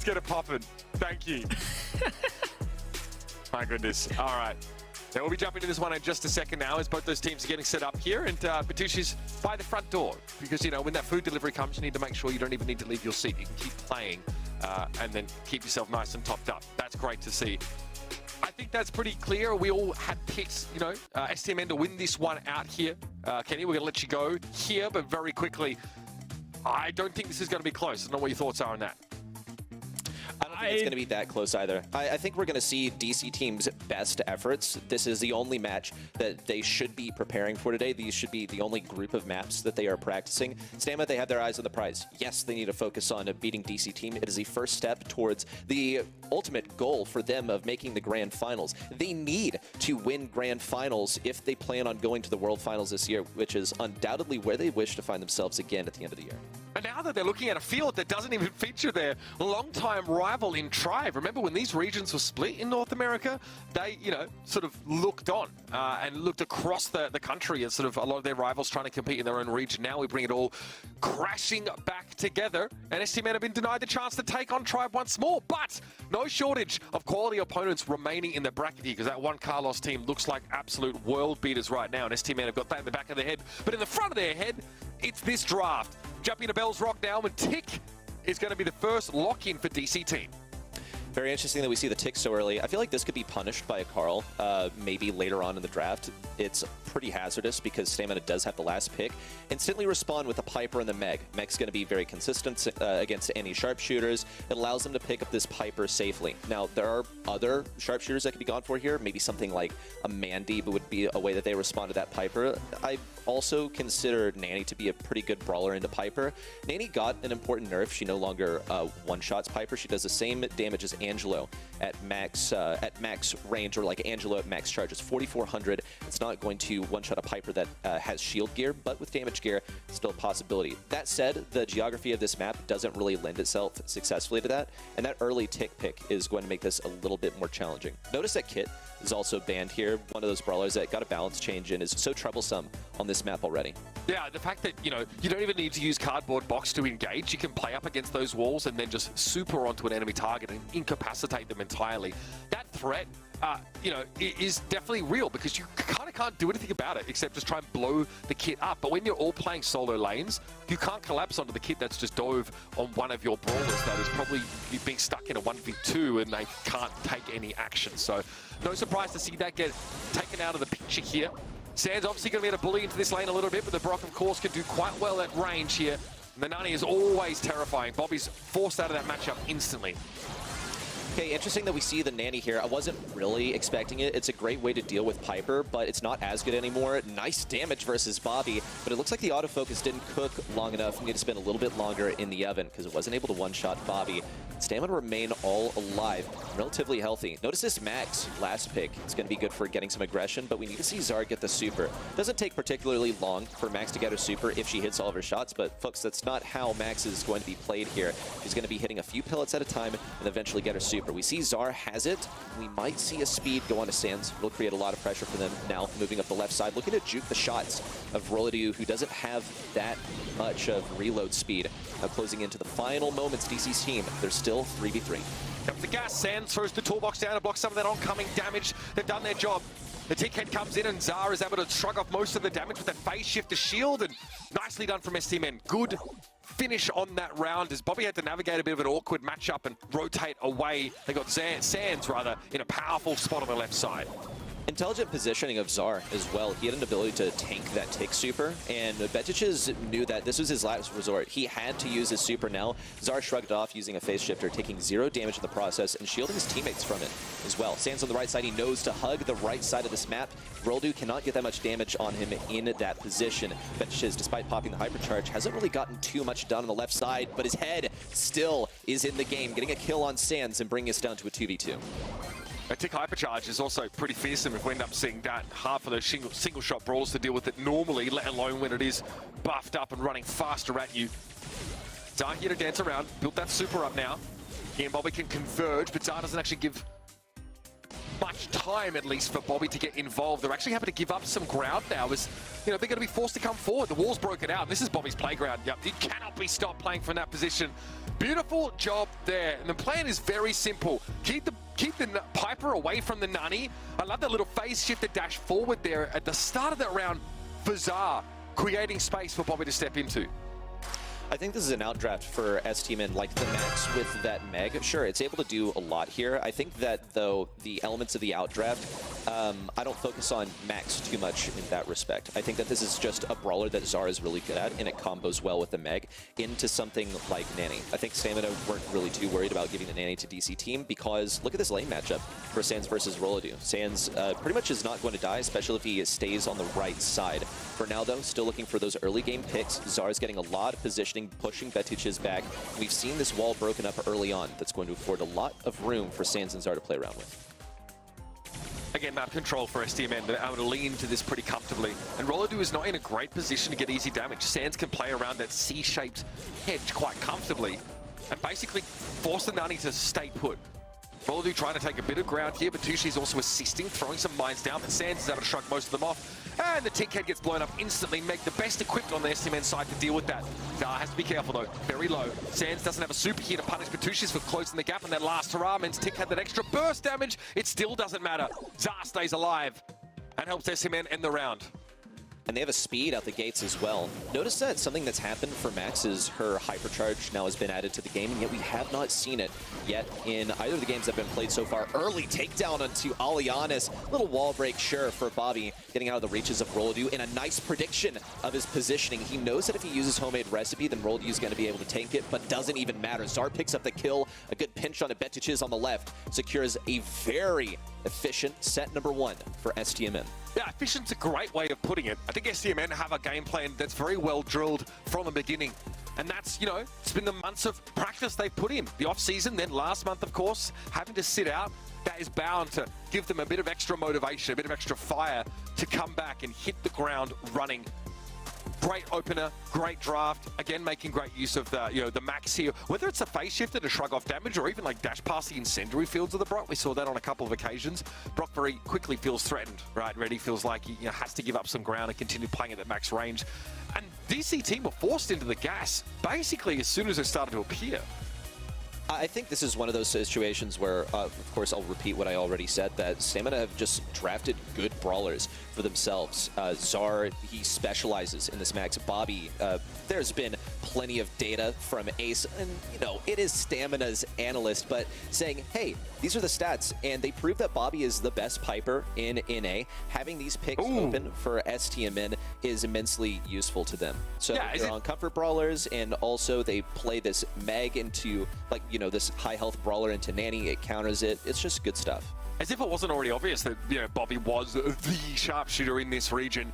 get it popping. Thank you. My goodness. All right. Now we'll be jumping into this one in just a second now as both those teams are getting set up here, and Batushi's by the front door because, you know, when that food delivery comes, you need to make sure you don't even need to leave your seat. You can keep playing and then keep yourself nice and topped up. That's great to see. I think that's pretty clear. We all had picked, you know, STMN to win this one out here. Kenny, we're going to let you go here, but very quickly, I don't think this is going to be close. I don't know what your thoughts are on that. I don't think it's going to be that close either. I think we're going to see DC team's best efforts. This is the only match that they should be preparing for today. These should be the only group of maps that they are practicing. Stamina, they have their eyes on the prize. Yes, they need to focus on beating DC team. It is the first step towards the ultimate goal for them of making the grand finals. They need to win grand finals if they plan on going to the world finals this year, which is undoubtedly where they wish to find themselves again at the end of the year. And now that they're looking at a field that doesn't even feature their longtime rival in Tribe. Remember when these regions were split in North America? They, you know, sort of looked on and looked across the country at sort of a lot of their rivals trying to compete in their own region. Now we bring it all crashing back together, and STMN have been denied the chance to take on Tribe once more. But no shortage of quality opponents remaining in the bracket here, because that one Carlos team looks like absolute world beaters right now, and STMN have got that in the back of their head. But in the front of their head, it's this draft. Jumping to Bell's Rock now, and Tick is going to be the first lock-in for DC team. Very interesting that we see the tick so early. I feel like this could be punished by a Carl, maybe later on in the draft. It's pretty hazardous because Stamina does have the last pick. Instantly respond with the Piper and the Meg. Meg's going to be very consistent against any sharpshooters. It allows them to pick up this Piper safely. Now, there are other sharpshooters that could be gone for here. Maybe something like a Mandy would be a way that they respond to that Piper. I also consider Nanny to be a pretty good brawler into Piper. Nanny got an important nerf. She no longer one-shots Piper. She does the same damage as Angelo at max range, or like Angelo at max charge. It's 4,400. It's not going to one-shot a Piper that has shield gear, but with damage gear, still a possibility. That said, the geography of this map doesn't really lend itself successfully to that, and that early tick pick is going to make this a little bit more challenging. Notice that Kit is also banned here, one of those brawlers that got a balance change and is so troublesome on this map already. Yeah, the fact that, you know, you don't even need to use cardboard box to engage. You can play up against those walls and then just super onto an enemy target and incapacitate them entirely. That threat, you know, is definitely real, because you kind of can't do anything about it except just try and blow the Kit up. But when you're all playing solo lanes, you can't collapse onto the Kit that's just dove on one of your brawlers that is probably being stuck in a 1v2 and they can't take any action. So no surprise to see that get taken out of the picture here. Sand's obviously going to be able to bully into this lane a little bit, but the Brock, of course, can do quite well at range here. And the Nani is always terrifying. Bobby's forced out of that matchup instantly. Okay, interesting that we see the Nanny here. I wasn't really expecting it. It's a great way to deal with Piper, but it's not as good anymore. Nice damage versus Bobby, but it looks like the autofocus didn't cook long enough. We need to spend a little bit longer in the oven because it wasn't able to one-shot Bobby. Stamina remain all alive, relatively healthy. Notice this Max last pick. It's going to be good for getting some aggression, but we need to see Zara get the super. Doesn't take particularly long for Max to get her super if she hits all of her shots, but folks, that's not how Max is going to be played here. She's going to be hitting a few pellets at a time and eventually get her super. We see Zara has it. We might see a speed go on to Sands. It'll create a lot of pressure for them now, moving up the left side, looking to juke the shots of Roladu, who doesn't have that much of reload speed. Now closing into the final moments, DC's team, they're still 3v3. Comes the gas, Sands throws the toolbox down to block some of that oncoming damage. They've done their job. The tick head comes in and Zara is able to shrug off most of the damage with that phase shift to shield, and nicely done from STMN. Good finish on that round as Bobby had to navigate a bit of an awkward matchup and rotate away. They got Sands rather in a powerful spot on the left side. Intelligent positioning of Zar as well. He had an ability to tank that tick super, and Beticius knew that this was his last resort. He had to use his super now. Zar shrugged off using a phase shifter, taking 0 damage in the process and shielding his teammates from it as well. Sands on the right side, he knows to hug the right side of this map. Roldu cannot get that much damage on him in that position. Beticius, despite popping the hypercharge, hasn't really gotten too much done on the left side, but his head still is in the game, getting a kill on Sands and bringing us down to a 2v2. A tick hypercharge is also pretty fearsome if we end up seeing that. Hard for those single shot brawlers to deal with it normally, let alone when it is buffed up and running faster at you. Zara here to dance around, built that super up now. He and Bobby can converge, but Zara doesn't actually give much time, at least, for Bobby to get involved. They're actually having to give up some ground now as, you know, they're going to be forced to come forward. The wall's broken out. This is Bobby's playground. Yep, he cannot be stopped playing from that position. Beautiful job there. And the plan is very simple. Keep the Piper away from the Nani. I love that little phase shifter dash forward there at the start of that round for Zara, creating space for Bobby to step into. I think this is an outdraft for STMN, like the Max with that Meg. Sure, it's able to do a lot here. I think that, though, the elements of the outdraft, I don't focus on Max too much in that respect. I think that this is just a brawler that Zara is really good at, and it combos well with the Meg into something like Nanny. I think Stamina weren't really too worried about giving the Nanny to DC team because look at this lane matchup for Sands versus Roladu. Sands pretty much is not going to die, especially if he stays on the right side. For now, though, still looking for those early game picks. Zara's getting a lot of positioning, pushing Beticius back. We've seen this wall broken up early on. That's going to afford a lot of room for Sands and Zara to play around with. Again, map control for STMN. They're able to lean into this pretty comfortably. And Roladu is not in a great position to get easy damage. Sands can play around that C-shaped hedge quite comfortably and basically force the Nani to stay put. Roladu trying to take a bit of ground here, but Tushi's also assisting, throwing some mines down, but Sands is able to shrug most of them off. And the tick head gets blown up instantly. Meg, the best equipped on the STMN side to deal with that. Zar has to be careful though, very low. Sands doesn't have a super here to punish Batushis for closing the gap, and that last hurrah means Tick had that extra burst damage. It still doesn't matter. Zar stays alive and helps STMN end the round. And they have a speed out the gates as well. Notice that something that's happened for Max is her hypercharge now has been added to the game, and yet we have not seen it yet in either of the games that have been played so far. Early takedown onto Alianis. Little wall break, sure, for Bobby, getting out of the reaches of Roladu, and a nice prediction of his positioning. He knows that if he uses homemade recipe, then Roladu is going to be able to tank it, but doesn't even matter. Zar picks up the kill. A good pinch on Betiches on the left secures a very efficient set number 1 for STMN. Yeah, efficient's a great way of putting it. I think STMN have a game plan that's very well drilled from the beginning. And that's, you know, it's been the months of practice they've put in. The off-season, then last month, of course, having to sit out, that is bound to give them a bit of extra motivation, a bit of extra fire to come back and hit the ground running. Great opener, great draft. Again, making great use of the, the max here. Whether it's a phase shifter to shrug off damage or even like dash past the incendiary fields of the Brock. We saw that on a couple of occasions. Brock very quickly feels threatened, right? Reddy feels like he has to give up some ground and continue playing at that max range. And DC team were forced into the gas basically as soon as it started to appear. I think this is one of those situations where, of course, I'll repeat what I already said, that Stamina have just drafted good brawlers for themselves. Zar, he specializes in this max. Bobby, there's been plenty of data from Ace, and, it is Stamina's analyst, but saying, hey, these are the stats, and they prove that Bobby is the best piper in NA. Having these picks open for STMN is immensely useful to them. So they're on comfort brawlers, and also they play this Meg into, this high health brawler into Nanny. It counters it. It's just good stuff. As if it wasn't already obvious that Bobby was the sharpshooter in this region.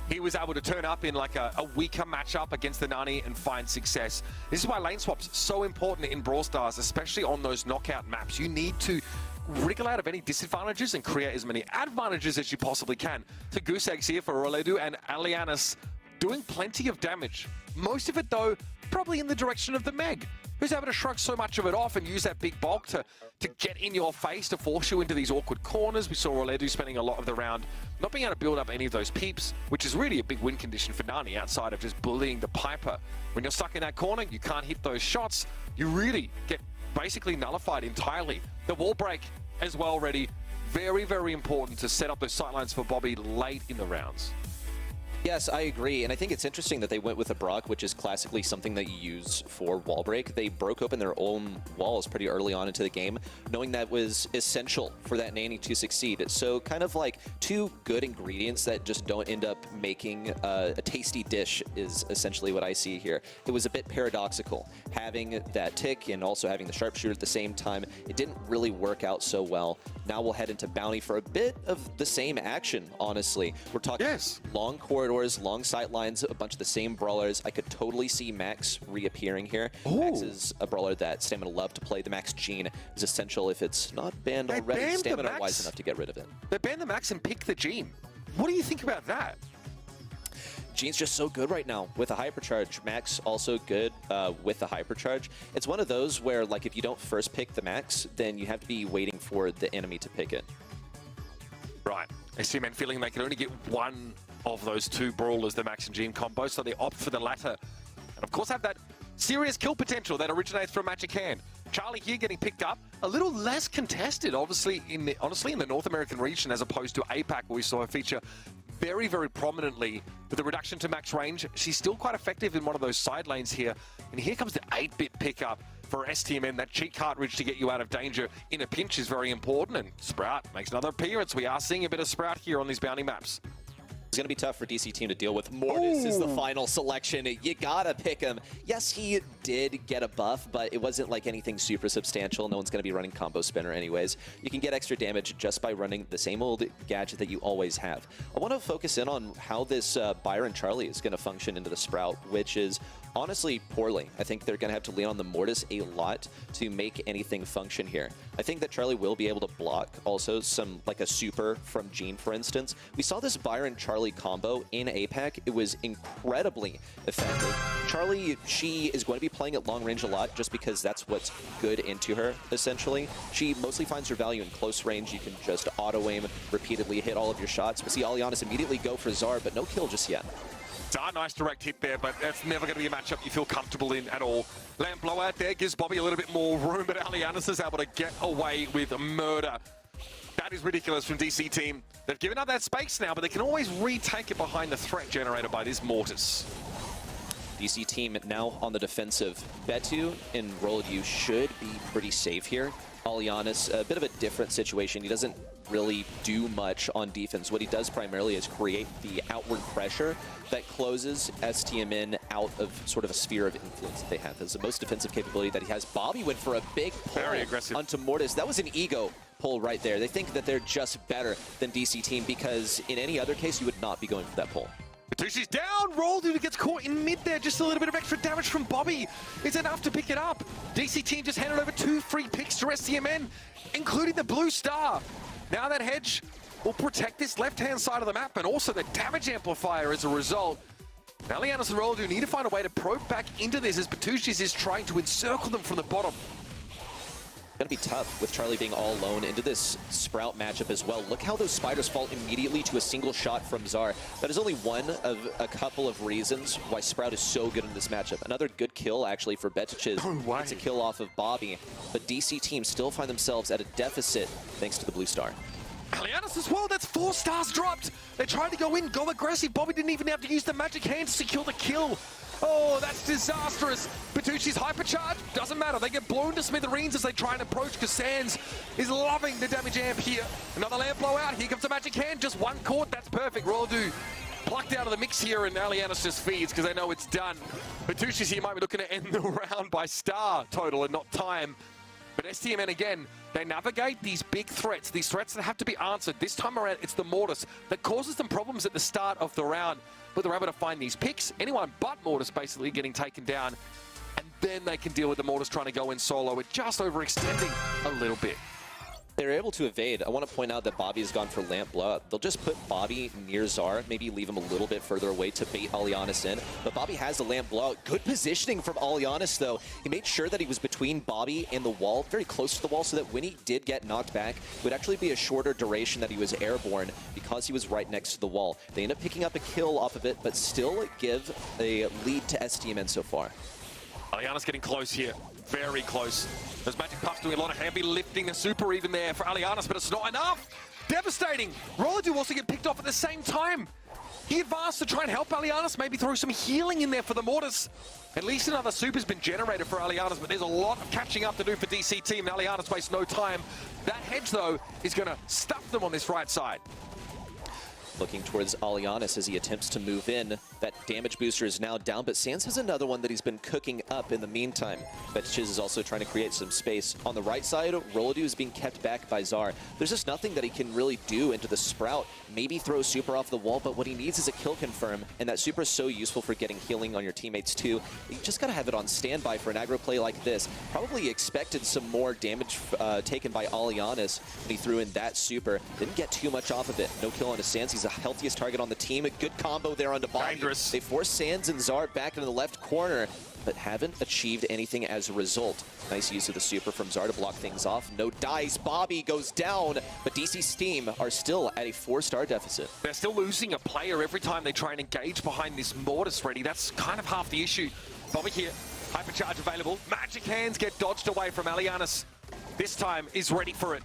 He was able to turn up in like a weaker matchup against the Nani and find success. This is why lane swap's so important in Brawl Stars, especially on those knockout maps. You need to wriggle out of any disadvantages and create as many advantages as you possibly can. So Goose Eggs here for Roladu and Alianis doing plenty of damage. Most of it, though, probably in the direction of the Meg, who's able to shrug so much of it off and use that big bulk to get in your face, to force you into these awkward corners. We saw Roladu spending a lot of the round not being able to build up any of those peeps, which is really a big win condition for Nani outside of just bullying the Piper. When you're stuck in that corner, you can't hit those shots, you really get basically nullified entirely. The wall break as well ready. Very, very important to set up those sightlines for Bobby late in the rounds. Yes, I agree, and I think it's interesting that they went with a Brock, which is classically something that you use for wall break. They broke open their own walls pretty early on into the game, knowing that was essential for that Nanny to succeed. So kind of like two good ingredients that just don't end up making a tasty dish is essentially what I see here. It was a bit paradoxical, having that tick and also having the sharpshooter at the same time. It didn't really work out so well. Now we'll head into Bounty for a bit of the same action, honestly. We're talking long corridors, long sight lines, a bunch of the same brawlers. I could totally see Max reappearing here. Max is a brawler that Stamina love to play. The Max Gene is essential if it's not banned already. Stamina are wise enough to get rid of it. They banned the Max and picked the Gene. What do you think about that? Gene's just so good right now with a hypercharge. Max also good with the hypercharge. It's one of those where, like, if you don't first pick the Max, then you have to be waiting for the enemy to pick it. Right. STMN feeling they can only get one of those two brawlers, the Max and Gene combo, so they opt for the latter. And of course have that serious kill potential that originates from Magic Hand. Charlie here getting picked up, a little less contested, honestly, in the North American region as opposed to APAC, where we saw her feature very, very prominently with the reduction to max range. She's still quite effective in one of those side lanes here. And here comes the 8-bit pickup for STMN. That cheat cartridge to get you out of danger in a pinch is very important. And Sprout makes another appearance. We are seeing a bit of Sprout here on these bounty maps. going to be tough for DC team to deal with. Mortis is the final selection. You gotta pick him. Yes, he did get a buff, but it wasn't like anything super substantial. No one's going to be running combo spinner anyways. You can get extra damage just by running the same old gadget that you always have. I want to focus in on how this Byron Charlie is going to function into the Sprout, which is honestly poorly. I think they're going to have to lean on the Mortis a lot to make anything function here. I think that Charlie will be able to block also some, like a super from Gene, for instance. We saw this Byron Charlie combo in APAC. It was incredibly effective. Charlie, she is going to be playing at long range a lot just because that's what's good into her, essentially. She mostly finds her value in close range. You can just auto-aim, repeatedly hit all of your shots. We see Alianis immediately go for Zar, but no kill just yet. Nice direct hit there, but that's never going to be a matchup you feel comfortable in at all. Lamp blowout there gives Bobby a little bit more room, but Alianis is able to get away with murder. That is ridiculous from DC team. They've given up that space now, but they can always retake it behind the threat generated by this Mortis. DC team now on the defensive. Betu and Roladu should be pretty safe here. Alianis, a bit of a different situation. He doesn't really do much on defense. What he does primarily is create the outward pressure that closes stmn out of sort of a sphere of influence that they have. That's the most defensive capability that he has. Bobby went for a big pull onto Mortis. That was an ego pull right there. They think that they're just better than DC team because in any other case, you would not be going for that pull. Batushi's down. Roldu gets caught in mid there. Just a little bit of extra damage from Bobby is enough to pick it up. DC team just handed over 2 free picks to stmn, including the blue star. Now that hedge will protect this left-hand side of the map and also the damage amplifier as a result. Alianis and Roldu need to find a way to probe back into this as Batushi's is trying to encircle them from the bottom. Gonna be tough with Charlie being all alone into this Sprout matchup as well. Look how those spiders fall immediately to a single shot from Zar. That is only one of a couple of reasons why Sprout is so good in this matchup. Another good kill actually for Betichiz. It's a kill off of Bobby, but DC team still find themselves at a deficit thanks to the blue star. Alianis as well, that's 4 stars dropped. They tried to go in, go aggressive. Bobby didn't even have to use the magic hand to secure the kill. Oh, that's disastrous. Batushi's hypercharge, doesn't matter. They get blown to smithereens as they try and approach because Sands is loving the damage amp here. Another lamp blowout, here comes the magic hand, just 1 caught, that's perfect. Roldu plucked out of the mix here and Alianis just feeds because they know it's done. Batushi's here might be looking to end the round by star total and not time. But stmn again, they navigate these big threats, these threats that have to be answered. This time around, it's the Mortis that causes them problems at the start of the round. But they're able to find these picks, anyone but Mortis basically getting taken down. And then they can deal with the Mortis trying to go in solo with just overextending a little bit. They're able to evade. I want to point out that Bobby has gone for lamp blowout. They'll just put Bobby near Zar, maybe leave him a little bit further away to bait Alianis in. But Bobby has the lamp blowout. Good positioning from Alianis, though. He made sure that he was between Bobby and the wall, very close to the wall, so that when he did get knocked back, it would actually be a shorter duration that he was airborne because he was right next to the wall. They end up picking up a kill off of it, but still give a lead to stmn so far. Alianis getting close here, very close. Those magic puffs doing a lot of heavy lifting, the super even there for Alianis, but it's not enough. Devastating. Roladu also get picked off at the same time. He advanced to try and help Alianis, maybe throw some healing in there for the Mortis. At least another super's been generated for Alianis, but there's a lot of catching up to do for DC team. Alianis wastes no time. That hedge, though, is going to stuff them on this right side. Looking towards Alianis as he attempts to move in. That damage booster is now down, but Sans has another one that he's been cooking up in the meantime. Betichiz is also trying to create some space. On the right side, Roladu is being kept back by Zar. There's just nothing that he can really do into the Sprout. Maybe throw super off the wall, but what he needs is a kill confirm, and that super is so useful for getting healing on your teammates too. You just gotta have it on standby for an aggro play like this. Probably expected some more damage taken by Alianis when he threw in that super. Didn't get too much off of it. No kill onto Sans. He's the healthiest target on the team. A good combo there onto Bobby. Dangerous. They force Sans and Zar back into the left corner, but haven't achieved anything as a result. Nice use of the super from Zar to block things off. No dice. Bobby goes down, but DC's team are still at a 4-star deficit. They're still losing a player every time they try and engage behind this Mortis ready. That's kind of half the issue. Bobby here, hypercharge available. Magic hands get dodged away from Alianis. This time is ready for it.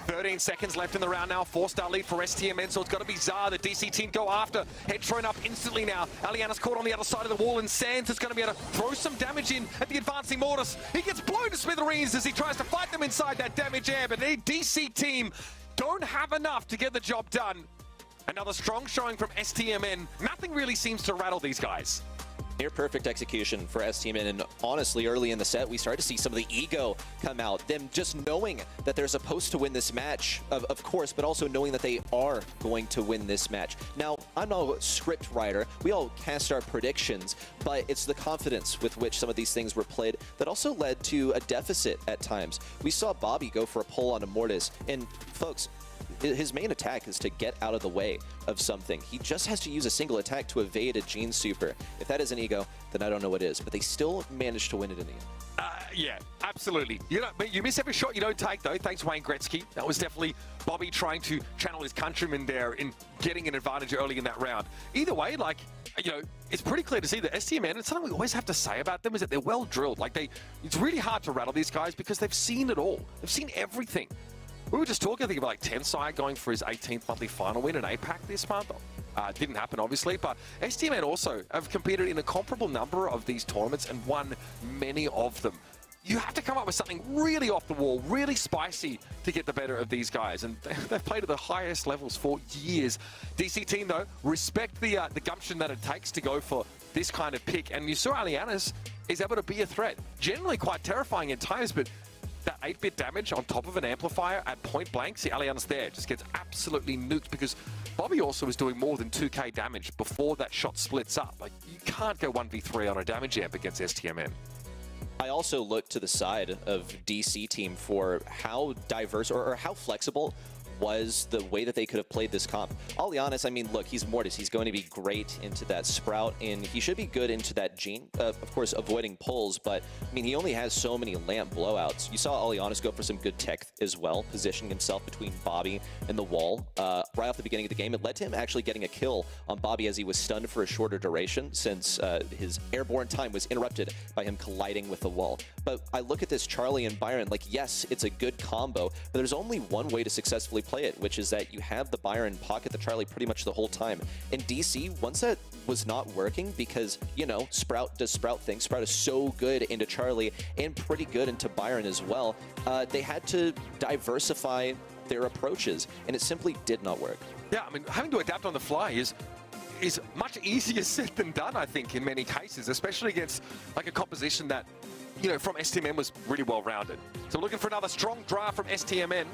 13 seconds left in the round now. 4-star lead for stmn, so it's got to be Zar. The DC team go after. Head thrown up instantly now. Alianis caught on the other side of the wall, and Sans is going to be able to throw some damage in at the advancing Mortis. He gets blown to smithereens as he tries to fight them inside that damage air, but the DC team don't have enough to get the job done. Another strong showing from STMN. Nothing really seems to rattle these guys. Near perfect execution for STMN, and honestly, early in the set, we started to see some of the ego come out. Them just knowing that they're supposed to win this match, of course, but also knowing that they are going to win this match. Now, I'm not a script writer. We all cast our predictions, but it's the confidence with which some of these things were played that also led to a deficit at times. We saw Bobby go for a pull on Immortus, and folks, his main attack is to get out of the way of something. He just has to use a single attack to evade a Gene Super. If that is an ego, then I don't know what is. But they still managed to win it in the end. Yeah, absolutely. You miss every shot you don't take, though. Thanks, Wayne Gretzky. That was definitely Bobby trying to channel his countrymen there in getting an advantage early in that round. Either way, like, it's pretty clear to see that STMN, and something we always have to say about them is that they're well drilled. Like, it's really hard to rattle these guys because they've seen it all. They've seen everything. We were just talking, I think, about like Tensai going for his 18th monthly final win in APAC this month. Didn't happen, obviously, but STMN also have competed in a comparable number of these tournaments and won many of them. You have to come up with something really off the wall, really spicy to get the better of these guys, and they've played at the highest levels for years. DC team, though, respect the gumption that it takes to go for this kind of pick, and you saw Alianas is able to be a threat. Generally quite terrifying at times, but that 8-bit damage on top of an amplifier at point blank, see Alianas there, just gets absolutely nuked because Bobby also was doing more than 2k damage before that shot splits up. Like, you can't go 1v3 on a damage amp against STMN. I also look to the side of DC team for how diverse or how flexible was the way that they could have played this comp. Alianas, I mean, look, he's Mortis. He's going to be great into that Sprout, and he should be good into that Gene. Of course, avoiding pulls, but, I mean, he only has so many lamp blowouts. You saw Alianas go for some good tech as well, positioning himself between Bobby and the wall. Right off the beginning of the game, it led to him actually getting a kill on Bobby as he was stunned for a shorter duration since his airborne time was interrupted by him colliding with the wall. But I look at this Charlie and Byron, like, yes, it's a good combo, but there's only one way to successfully play it, which is that you have the Byron pocket the Charlie pretty much the whole time. In DC, once that was not working because, Sprout does Sprout things. Sprout is so good into Charlie and pretty good into Byron as well. They had to diversify their approaches, and it simply did not work. Yeah, I mean, having to adapt on the fly is much easier said than done, I think, in many cases, especially against like a composition that, from STMN was really well-rounded. So we're looking for another strong draft from STMN.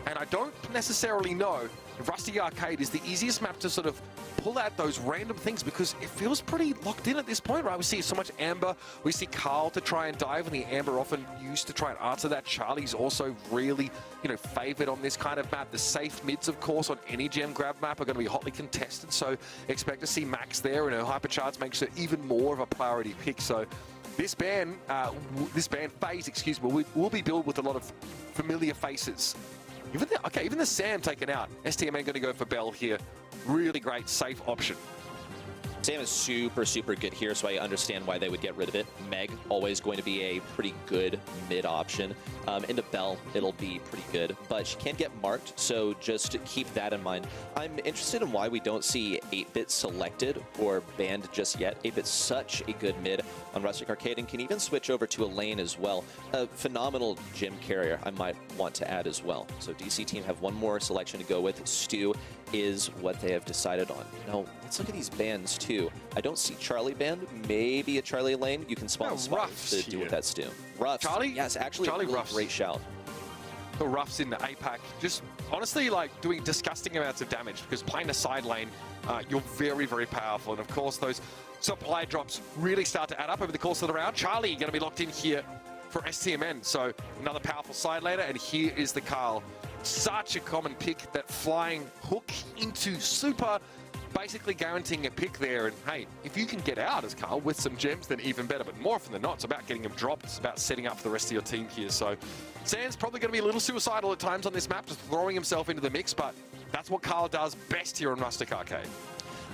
And I don't necessarily know if Rusty Arcade is the easiest map to sort of pull out those random things because it feels pretty locked in at this point, right? We see so much Amber. We see Carl to try and dive, and the Amber often used to try and answer that. Charlie's also really, favored on this kind of map. The safe mids, of course, on any gem grab map are going to be hotly contested, so expect to see Max there, and Hypercharge makes it even more of a priority pick. So this band phase, will be built with a lot of familiar faces. Even the Sam taken out. STMN going to go for Bell here. Really great, safe option. Sam is super, super good here, so I understand why they would get rid of it. Meg, always going to be a pretty good mid option. Into Bell, it'll be pretty good, but she can get marked, so just keep that in mind. I'm interested in why we don't see 8-bit selected or banned just yet. 8-bit's such a good mid on Rustic Arcade and can even switch over to a lane as well. A phenomenal gym carrier I might want to add as well. So DC team have one more selection to go with. Stu is what they have decided on. Now, let's look at these bans too. I don't see Charlie banned. Maybe a Charlie lane. You can spawn spots to do with that Stu. Ruffs. Charlie? Yes, actually Charlie a really Ruffs. great shout. The Ruffs in the APAC, just honestly like doing disgusting amounts of damage because playing the side lane, you're very, very powerful. And of course, those supply drops really start to add up over the course of the round. Charlie going to be locked in here for STMN. So another powerful side laner, and here is the Carl. Such a common pick, that flying hook into super, basically guaranteeing a pick there. And hey, if you can get out as Carl with some gems, then even better. But more often than not, it's about getting him dropped. It's about setting up for the rest of your team here. So Sand's probably going to be a little suicidal at times on this map, just throwing himself into the mix. But that's what Carl does best here on Rustic Arcade.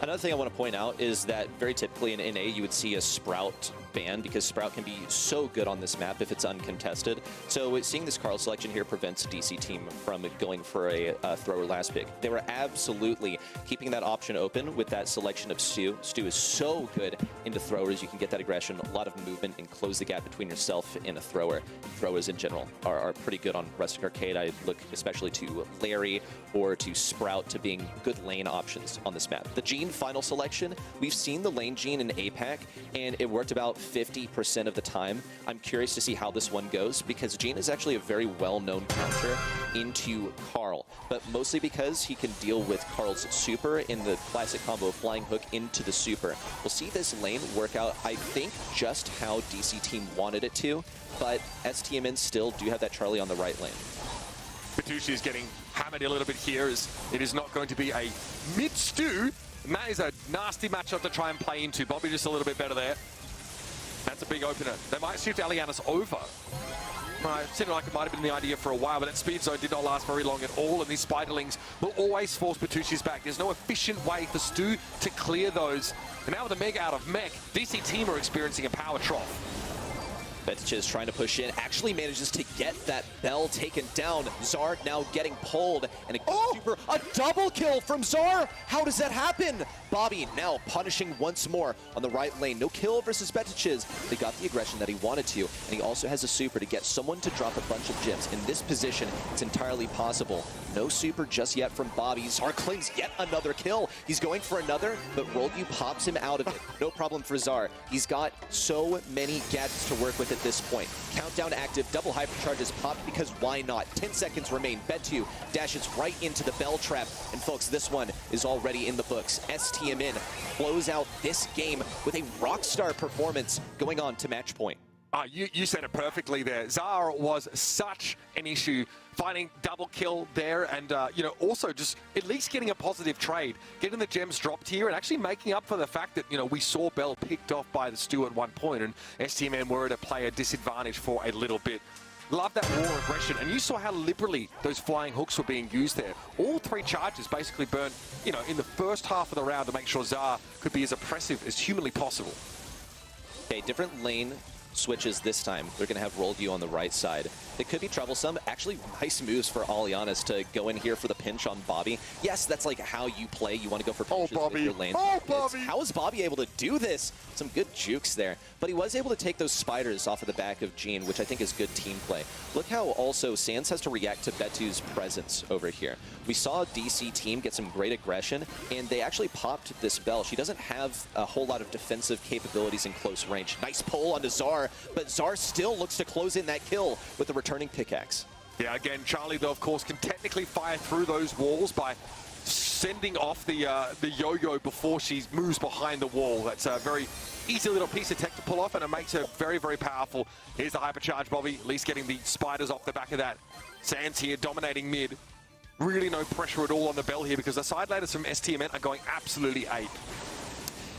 Another thing I want to point out is that very typically in NA, you would see a Sprout ban because Sprout can be so good on this map if it's uncontested. So seeing this Carl selection here prevents DC team from going for a thrower last pick. They were absolutely keeping that option open with that selection of Stu. Stu is so good into throwers. You can get that aggression, a lot of movement, and close the gap between yourself and a thrower. Throwers in general are pretty good on Rustic Arcade. I look especially to Larry or to Sprout to being good lane options on this map. The Gene final selection, we've seen the lane Gene in APAC, and it worked about 50% of the time. I'm curious to see how this one goes, because Gene is actually a very well-known counter into Carl, but mostly because he can deal with Carl's super in the classic combo of flying hook into the super. We'll see this lane work out, I think, just how DC team wanted it to, but STMN still do have that Charlie on the right lane. Batushi is getting hammered a little bit here, as it is not going to be a mid-stew. And that is a nasty matchup to try and play into. Bobby just a little bit better there. That's a big opener. They might shift Alianis over. Right, seemed like it might have been the idea for a while, but that speed zone did not last very long at all, and these spiderlings will always force Batushi's back. There's no efficient way for Stu to clear those. And now with a Mega out of mech, DC team are experiencing a power trough. Betich trying to push in, actually manages to get that Bell taken down. Czar now getting pulled, and a double kill from Czar. How does that happen? Bobby now punishing once more on the right lane. No kill versus Betich. They got the aggression that he wanted to, and he also has a super to get someone to drop a bunch of gems. In this position, it's entirely possible. No super just yet from Bobby. Czar claims yet another kill. He's going for another, but Roldu pops him out of it. No problem for Czar. He's got so many gadgets to work with at this point. Countdown active, double hypercharge is popped because why not? 10 seconds remain. Bet2 dashes right into the Bell trap. And folks, this one is already in the books. STMN close out this game with a rockstar performance going on to match point. You said it perfectly there. Czar was such an issue, finding double kill there, and you know, also just at least getting a positive trade, getting the gems dropped here, and actually making up for the fact that, you know, we saw Bell picked off by the Stu at one point, and STMN were at a player disadvantage for a little bit. Love that raw aggression, and you saw how liberally those flying hooks were being used there. All three charges basically burned, you know, in the first half of the round to make sure Czar could be as oppressive as humanly possible. Okay, different lane switches this time. They're going to have Roldu on the right side. It could be troublesome. Actually, nice moves for Alianis to go in here for the pinch on Bobby. Yes, that's like how you play. You want to go for pinches with your lane. How is Bobby able to do this? Some good jukes there. But he was able to take those spiders off of the back of Gene, which I think is good team play. Look how also Sans has to react to Bet2's presence over here. We saw DC team get some great aggression, and they actually popped this Bell. She doesn't have a whole lot of defensive capabilities in close range. Nice pull onto Czar, but Czar still looks to close in that kill with the returning pickaxe. Yeah, again, Charlie, though, of course, can technically fire through those walls by sending off the yo-yo before she moves behind the wall. That's a very easy little piece of tech to pull off, and it makes her very, very powerful. Here's the hypercharge, Bobby, at least getting the spiders off the back of that. Sans here dominating mid. Really no pressure at all on the Bell here because the side ladders from STMN are going absolutely ape.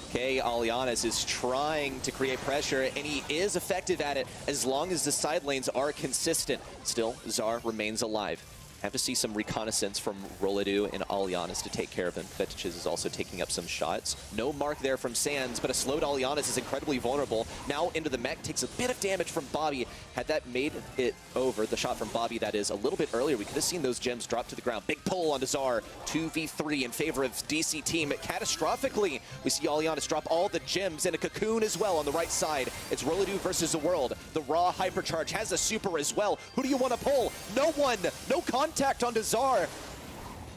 Okay, Alianis is trying to create pressure, and he is effective at it as long as the side lanes are consistent. Still, Czar remains alive. Have to see some reconnaissance from Roladu and Alianis to take care of him. Betich is also taking up some shots. No mark there from Sans, but a slowed Alianis is incredibly vulnerable. Now into the mech, takes a bit of damage from Bobby. Had that made it over, the shot from Bobby that is, a little bit earlier, we could have seen those gems drop to the ground. Big pull onto Czar, 2v3 in favor of DC team. Catastrophically, we see Alianis drop all the gems and a cocoon as well on the right side. It's Roladu versus the world. The raw hypercharge has a super as well. Who do you want to pull? No one, no contact onto Czar.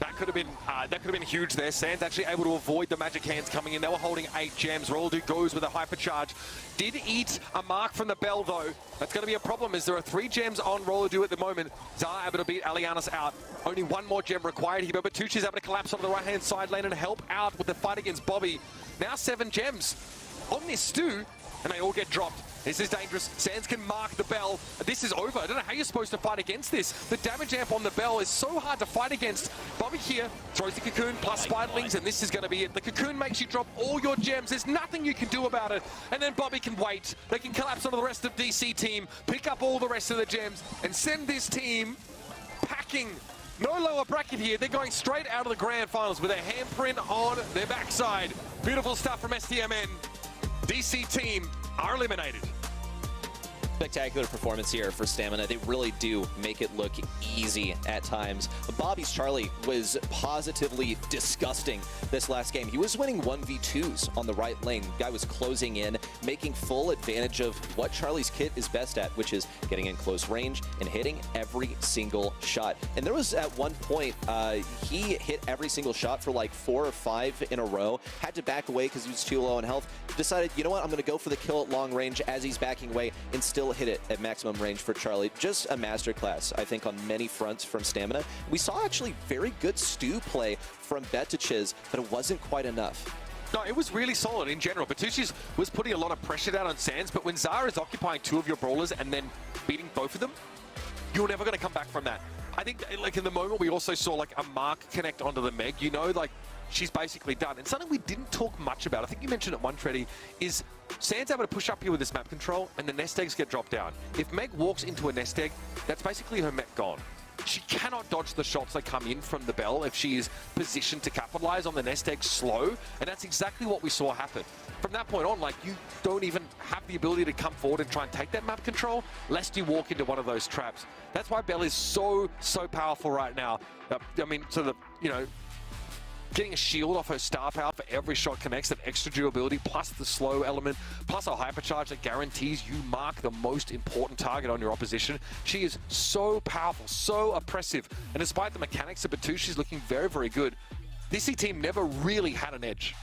That could have been huge there. Sans actually able to avoid the magic hands coming in. They were holding 8 gems. Roldu goes with a hypercharge. Did eat a mark from the Bell though. That's going to be a problem as there are 3 gems on Roldu at the moment. Czar able to beat Alianis out. Only 1 more gem required here, but Batucci's able to collapse onto the right-hand side lane and help out with the fight against Bobby. Now 7 gems on this Stu, and they all get dropped. This is dangerous. Sans can mark the Bell. This is over. I don't know how you're supposed to fight against this. The damage amp on the Bell is so hard to fight against. Bobby here throws the cocoon plus spiderlings, and this is going to be it. The cocoon makes you drop all your gems. There's nothing you can do about it. And then Bobby can wait. They can collapse onto the rest of DC team, pick up all the rest of the gems, and send this team packing. No lower bracket here. They're going straight out of the grand finals with a handprint on their backside. Beautiful stuff from STMN. DC team are eliminated. Spectacular performance here for Stamina. They really do make it look easy at times. Bobby's Charlie was positively disgusting this last game. He was winning 1v2s on the right lane. Guy was closing in, making full advantage of what Charlie's kit is best at, which is getting in close range and hitting every single shot. And there was at one point, he hit every single shot for like 4 or 5 in a row, had to back away because he was too low on health, decided, you know what, I'm going to go for the kill at long range as he's backing away and still hit it at maximum range for Charlie. Just a masterclass, I think, on many fronts from Stamina. We saw actually very good stew play from Betachiz, but it wasn't quite enough. No, it was really solid in general. Batushis was putting a lot of pressure down on Sands, but when Zara is occupying 2 of your brawlers and then beating both of them, you're never going to come back from that. I think, like, in the moment, we also saw, like, a Mark connect onto the Meg. You know, like, she's basically done. And something we didn't talk much about, I think you mentioned it one, Treddy, is Sands able to push up here with this map control and the nest eggs get dropped down. If Meg walks into a nest egg, that's basically her mech gone. She cannot dodge the shots that come in from the Bell if she is positioned to capitalize on the nest egg slow, and that's exactly what we saw happen. From that point on, like, you don't even have the ability to come forward and try and take that map control, lest you walk into one of those traps. That's why Bell is so powerful right now. I mean, so the, you know, getting a shield off her star power for every shot connects, that extra durability, plus the slow element, plus a hypercharge that guarantees you mark the most important target on your opposition. She is so powerful, so oppressive, and despite the mechanics of Batu, she's looking very good. This team never really had an edge.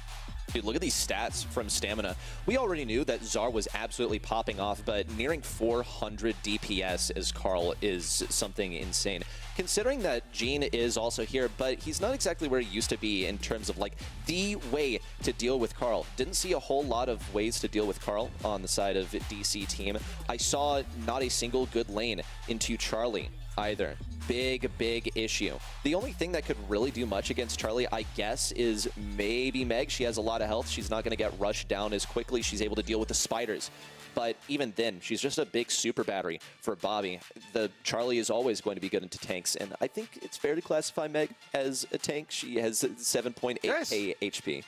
Dude, look at these stats from Stamina. We already knew that Zar was absolutely popping off, but nearing 400 DPS as Carl is something insane. Considering that Gene is also here, but he's not exactly where he used to be in terms of, like, the way to deal with Carl. Didn't see a whole lot of ways to deal with Carl on the side of DC team. I saw not a single good lane into Charlie either. Big issue. The only thing that could really do much against Charlie, I guess, is maybe Meg. She has a lot of health. She's not going to get rushed down as quickly. She's able to deal with the spiders. But even then, she's just a big super battery for Bobby. The Charlie is always going to be good into tanks, and I think it's fair to classify Meg as a tank. She has 7.8k Yes. HP.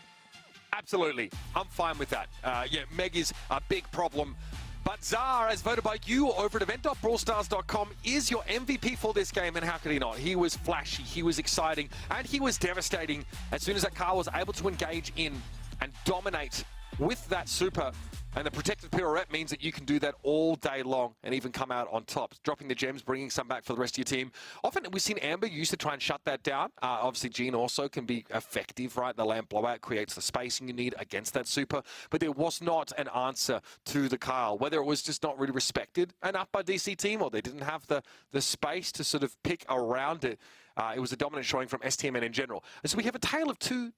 Absolutely. I'm fine with that. Yeah, Meg is a big problem. But Zar, as voted by you over at event.brawlstars.com, is your MVP for this game, and how could he not? He was flashy, he was exciting, and he was devastating as soon as that car was able to engage in and dominate with that super. And the protected pirouette means that you can do that all day long and even come out on top. Dropping the gems, bringing some back for the rest of your team. Often we've seen Amber used to try and shut that down. Obviously, Gene also can be effective, right? The lamp blowout creates the spacing you need against that super. But there was not an answer to the Kyle, whether it was just not really respected enough by DC team or they didn't have the space to sort of pick around it. It was a dominant showing from STMN in general. And so we have a tale of two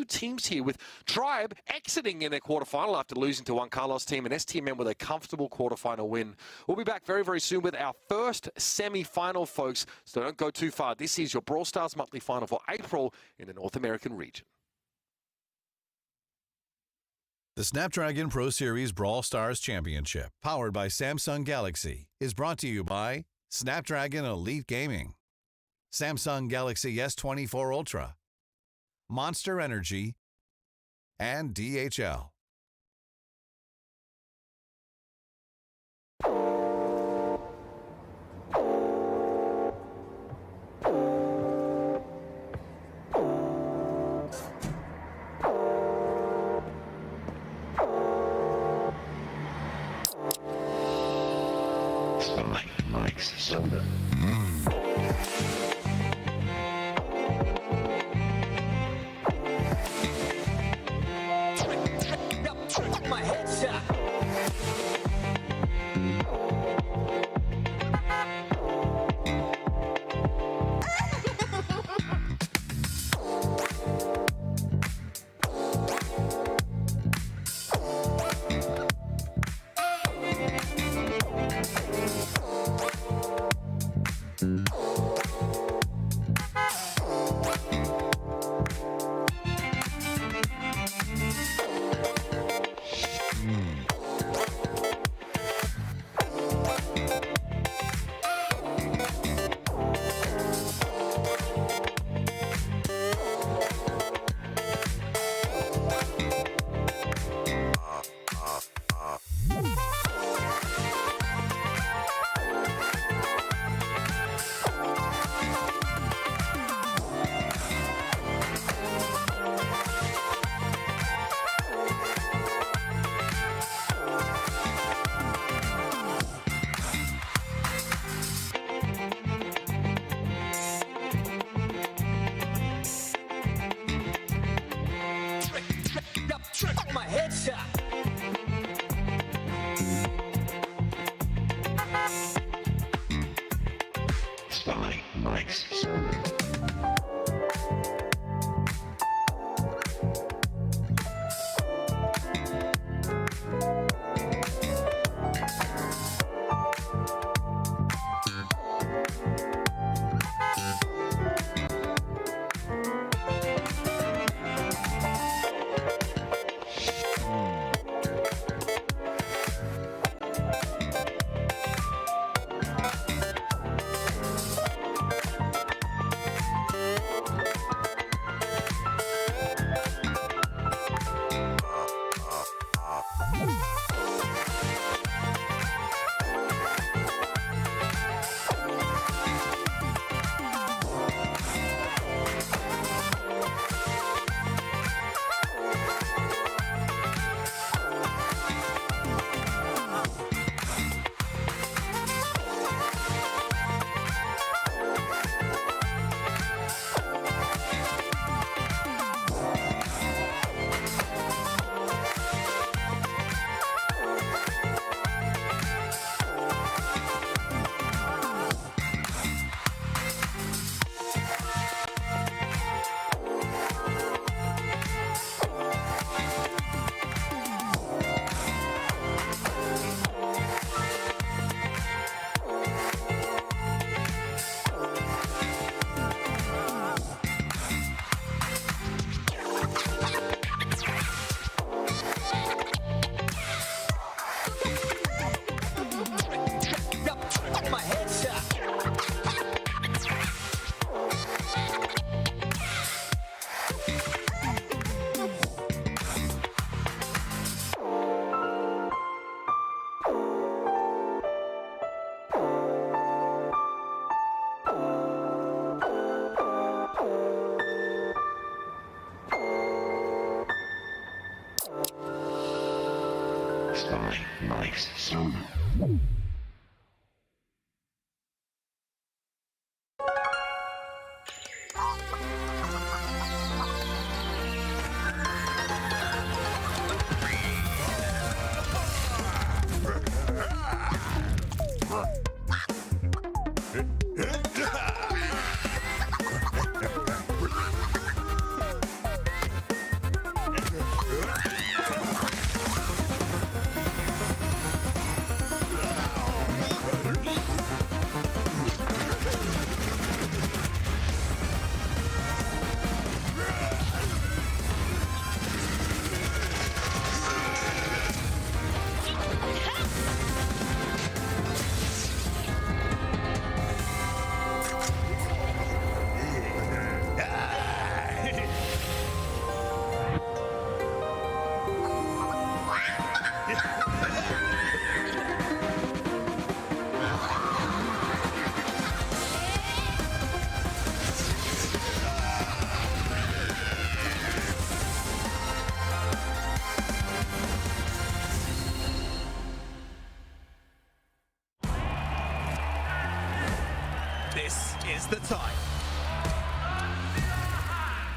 teams here, with Tribe exiting in their quarterfinal after losing to Juan Carlos team, and STMN with a comfortable quarterfinal win. We'll be back very soon with our first semi-final, folks, so don't go too far. This is your Brawl Stars monthly final for April in the North American region. The Snapdragon Pro Series Brawl Stars Championship, powered by Samsung Galaxy, is brought to you by Snapdragon Elite Gaming, Samsung Galaxy S24 Ultra, Monster Energy, and DHL. Mike's soda. My headshot. Rockstar likes soda. This is the time.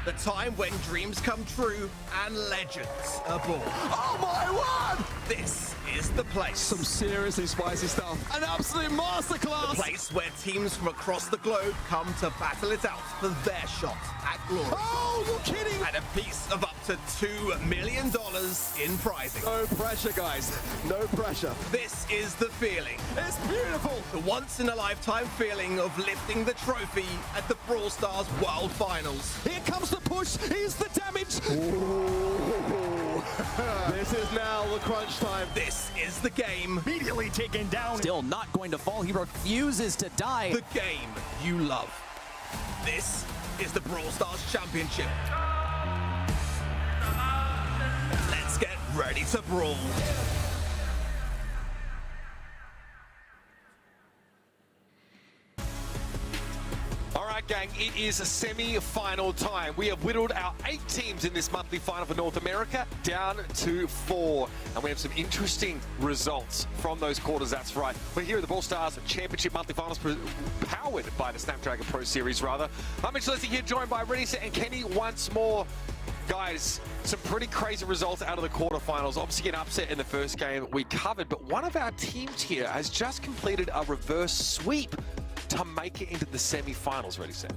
The time when dreams come true and legends are born. Oh my word! This is the place. Some seriously spicy stuff. An absolute masterclass! The place where teams from across the globe come to battle it out for their shot at glory. Oh, you're kidding! And a piece of up to $2 million in prizing. No pressure, guys. No pressure. This is the feeling. It's beautiful! The once-in-a-lifetime feeling of lifting the trophy at the Brawl Stars World Finals. Here comes the push. Here's the damage. Ooh. This is now the crunch time. This is the game. Immediately taken down. Still not going to fall. He refuses to die. The game you love. This is the Brawl Stars Championship. Let's get ready to brawl. All right, gang, it is a semi-final time. We have whittled our 8 teams in this monthly final for North America down to 4. And we have some interesting results from those quarters, that's right. We're here at the Brawl Stars Championship monthly finals powered by the Snapdragon Pro Series, rather. I'm Mitch Leslie here, joined by Ready, Set, and Kenny once more. Guys, some pretty crazy results out of the quarterfinals. Obviously an upset in the first game we covered, but one of our teams here has just completed a reverse sweep to make it into the semi-finals. Ready, Set?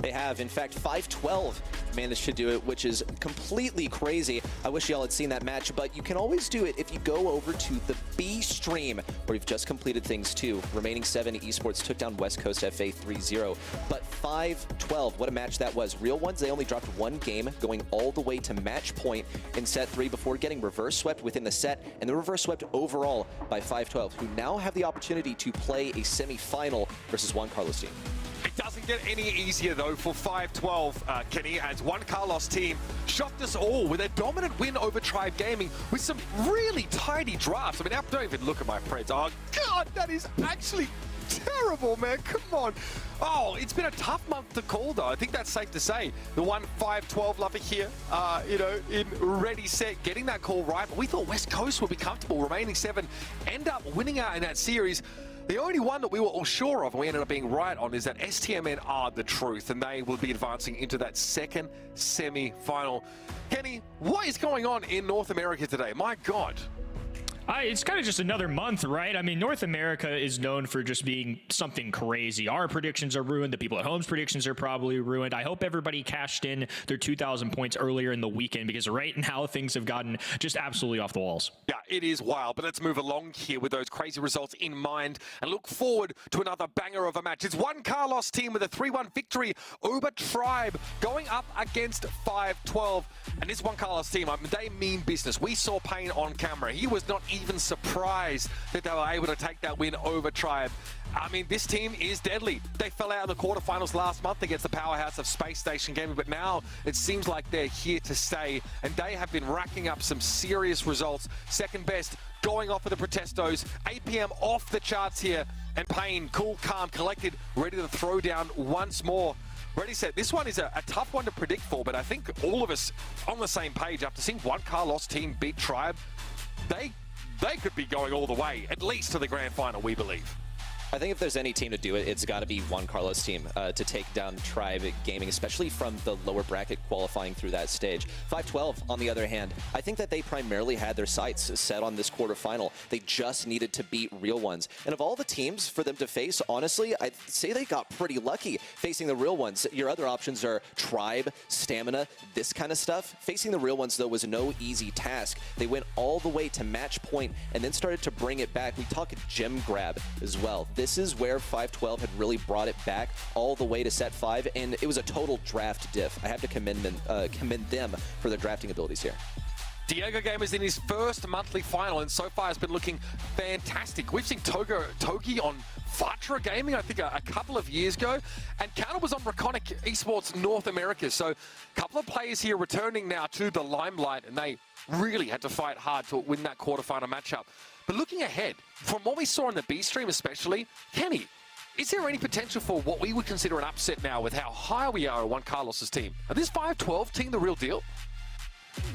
They have, in fact, 5-12 managed to do it, which is completely crazy. I wish y'all had seen that match, but you can always do it if you go over to the B stream, where we've just completed things too. Remaining 7 esports took down West Coast FA 3-0, but 5-12, what a match that was. Real ones, they only dropped 1 game, going all the way to match point in set 3 before getting reverse swept within the set, and the reverse swept overall by 5-12, who now have the opportunity to play a semi-final versus Juan Carlos team. It doesn't get any easier, though, for 5-12, Kenny, as Juan Carlos team shocked us all with a dominant win over Tribe Gaming with some really tidy drafts. I mean, don't even look at my Preds. Oh, God, that is actually terrible, man. Come on. Oh, it's been a tough month to call, though. I think that's safe to say. The 1-5-12 lover here, you know, in Ready, Set, getting that call right. But we thought West Coast would be comfortable. Remaining 7 end up winning out in that series. The only one that we were all sure of, and we ended up being right on, is that stmn are the truth, and they will be advancing into that second semi-final. Kenny, what is going on in North America today? My God. It's kind of just another month, right? I mean, North America is known for just being something crazy. Our predictions are ruined. The people at home's predictions are probably ruined. I hope everybody cashed in their 2,000 points earlier in the weekend, because right now things have gotten just absolutely off the walls. Yeah, it is wild, but let's move along here with those crazy results in mind and look forward to another banger of a match. It's Juan Carlos team with a 3-1 victory over Tribe, going up against 5-12. And this Juan Carlos team, I mean, they mean business. We saw Payne on camera. He was not even surprised that they were able to take that win over Tribe. I mean, this team is deadly. They fell out of the quarterfinals last month against the powerhouse of Space Station Gaming, but now it seems like they're here to stay, and they have been racking up some serious results. Second best, going off of the Protestos. APM off the charts here, and Payne, cool, calm, collected, ready to throw down once more. Ready, Set. This one is a tough one to predict for, but I think all of us on the same page after seeing Juan Carlos team beat Tribe. They they could be going all the way, at least to the grand final, we believe. I think if there's any team to do it, it's got to be Juan Carlos' team to take down Tribe Gaming, especially from the lower bracket qualifying through that stage. 512, on the other hand, I think that they primarily had their sights set on this quarterfinal. They just needed to beat real ones. And of all the teams for them to face, honestly, I'd say they got pretty lucky facing the real ones. Your other options are Tribe, Stamina, this kind of stuff. Facing the real ones, though, was no easy task. They went all the way to match point and then started to bring it back. We talk gem grab as well. This is where 512 had really brought it back all the way to set 5, and it was a total draft diff. I have to commend them for their drafting abilities here. Diego Gamer's in his first monthly final, and so far has been looking fantastic. We've seen Togi on Vatra Gaming, I think, a couple of years ago, and Counter was on Raconic Esports North America. So a couple of players here returning now to the limelight, and they really had to fight hard to win that quarterfinal matchup. But looking ahead, from what we saw in the B stream especially, Kenny, is there any potential for what we would consider an upset now with how high we are on Juan Carlos' team? Are this 512 team the real deal?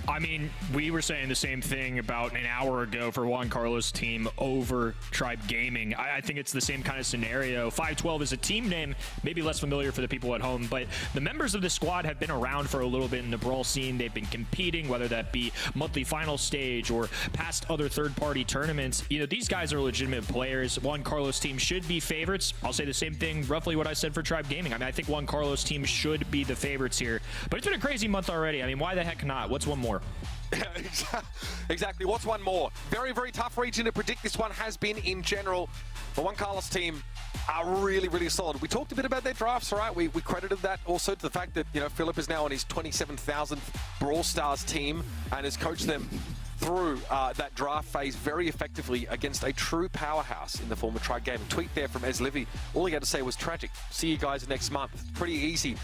I mean, we were saying the same thing about an hour ago for Juan Carlos' team over Tribe Gaming. I think it's the same kind of scenario. 512 is a team name, maybe less familiar for the people at home, but the members of the squad have been around for a little bit in the brawl scene. They've been competing, whether that be monthly final stage or past other third-party tournaments. You know, these guys are legitimate players. Juan Carlos' team should be favorites. I'll say the same thing, roughly what I said for Tribe Gaming. I mean, I think Juan Carlos' team should be the favorites here, but it's been a crazy month already. I mean, why the heck not? What's one more? Exactly. What's one more? Very, very tough region to predict. This one has been in general. The Juan Carlos team are really, really solid. We talked a bit about their drafts, right? We credited that also to the fact that, you know, Philip is now on his 27,000th Brawl Stars team and has coached them through that draft phase very effectively against a true powerhouse in the form of Tribe Gaming. Tweet there from Ez Livy. All he had to say was tragic. See you guys next month. Pretty easy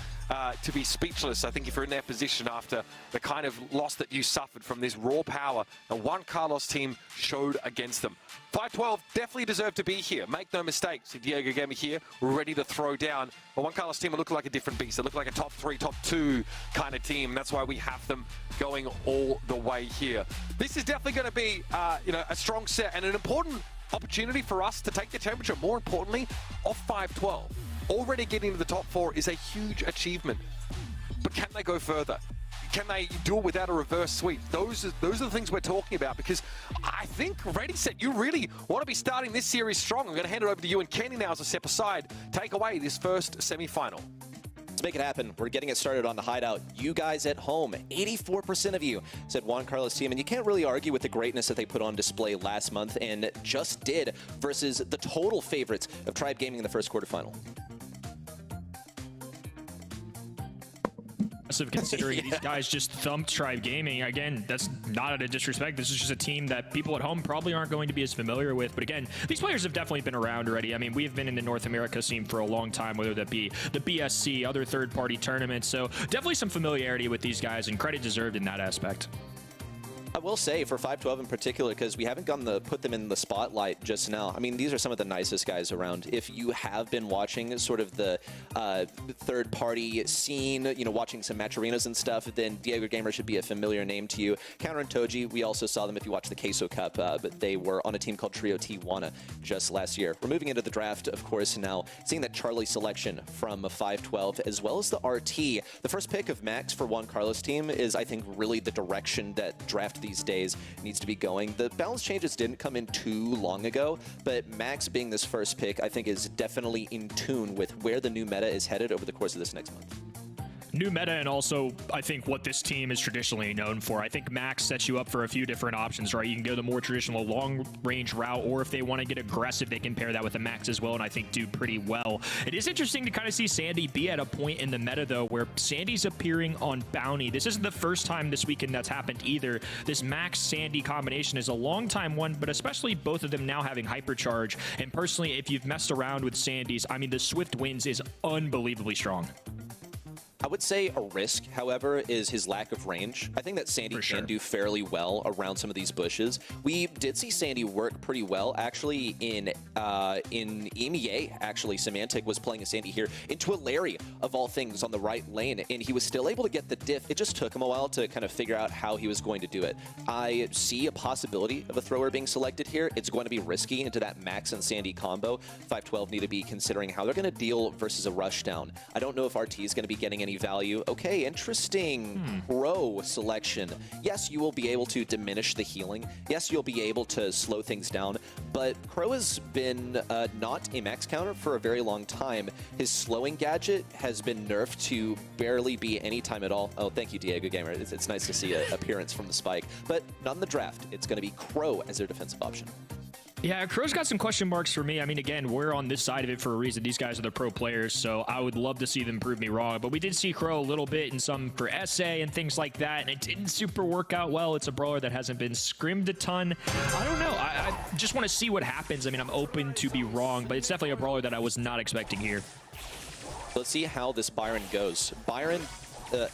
to be speechless, I think, if you're in their position after the kind of loss that you suffered from this raw power the Juan Carlos team showed against them. 512 definitely deserve to be here. Make no mistake. See Diego Gamer here, ready to throw down. The Juan Carlos team look like a different beast. They look like a top 3, top 2 kind of team. That's why we have them going all the way here. This is definitely going to be, you know, a strong set and an important opportunity for us to take the temperature, more importantly, of 512. Already getting to the top 4 is a huge achievement, but can they go further? Can they do it without a reverse sweep? Those are the things we're talking about, because I think, Ready Set, you really want to be starting this series strong. I'm going to hand it over to you and Kenny now as a step aside. Take away this first semi-final. Let's make it happen. We're getting it started on the Hideout. You guys at home, 84% of you said Juan Carlos team, and you can't really argue with the greatness that they put on display last month and just did versus the total favorites of Tribe Gaming in the first quarterfinal. Considering these guys just thumped Tribe Gaming. Again, that's not out of disrespect. This is just a team that people at home probably aren't going to be as familiar with. But again, these players have definitely been around already. I mean, we've been in the North America scene for a long time, whether that be the BSC, other third-party tournaments. So definitely some familiarity with these guys, and credit deserved in that aspect. I will say for 512 in particular, because we haven't gotten to put them in the spotlight just now. I mean, these are some of the nicest guys around. If you have been watching sort of the third-party scene, you know, watching some match arenas and stuff, then Diego Gamer should be a familiar name to you. Counter and Toji, we also saw them if you watch the Queso Cup, but they were on a team called Trio Tijuana just last year. We're moving into the draft, of course, now, seeing that Charlie selection from 512, as well as the RT. The first pick of Max for Juan Carlos team is, I think, really the direction that draft these days needs to be going. The balance changes didn't come in too long ago, but Max being this first pick, I think, is definitely in tune with where the new meta is headed over the course of this next month. New meta, and also I think what this team is traditionally known for. I think Max sets you up for a few different options, right? You can go the more traditional long-range route, or if they want to get aggressive, they can pair that with a Max as well, and I think do pretty well. It is interesting to kind of see Sandy be at a point in the meta, though, where Sandy's appearing on Bounty. This isn't the first time this weekend that's happened either. This Max-Sandy combination is a long-time one, but especially both of them now having Hypercharge. And personally, if you've messed around with Sandy's, I mean, the Swift Winds is unbelievably strong. I would say a risk, however, is his lack of range. I think that Sandy can do fairly well around some of these bushes. We did see Sandy work pretty well, actually, in EMEA, actually. Semantic was playing a Sandy here into a Larry, of all things, on the right lane, and he was still able to get the diff. It just took him a while to kind of figure out how he was going to do it. I see a possibility of a thrower being selected here. It's going to be risky into that Max and Sandy combo. 512 need to be considering how they're going to deal versus a rushdown. I don't know if RT is going to be getting any value. Okay, interesting Crow selection. Yes, you will be able to diminish the healing. Yes, you'll be able to slow things down, but Crow has been not a max counter for a very long time. His slowing gadget has been nerfed to barely be any time at all. Oh, thank you, Diego Gamer. It's nice to see an appearance from the spike, but not in the draft. It's going to be Crow as their defensive option. Yeah, Crow's got some question marks for me. I mean, again, we're on this side of it for a reason. These guys are the pro players, so I would love to see them prove me wrong. But we did see Crow a little bit in some for SA and things like that, and it didn't super work out well. It's a brawler that hasn't been scrimmed a ton. I don't know. I just want to see what happens. I mean, I'm open to be wrong, but it's definitely a brawler that I was not expecting here. Let's see how this Byron goes. Byron,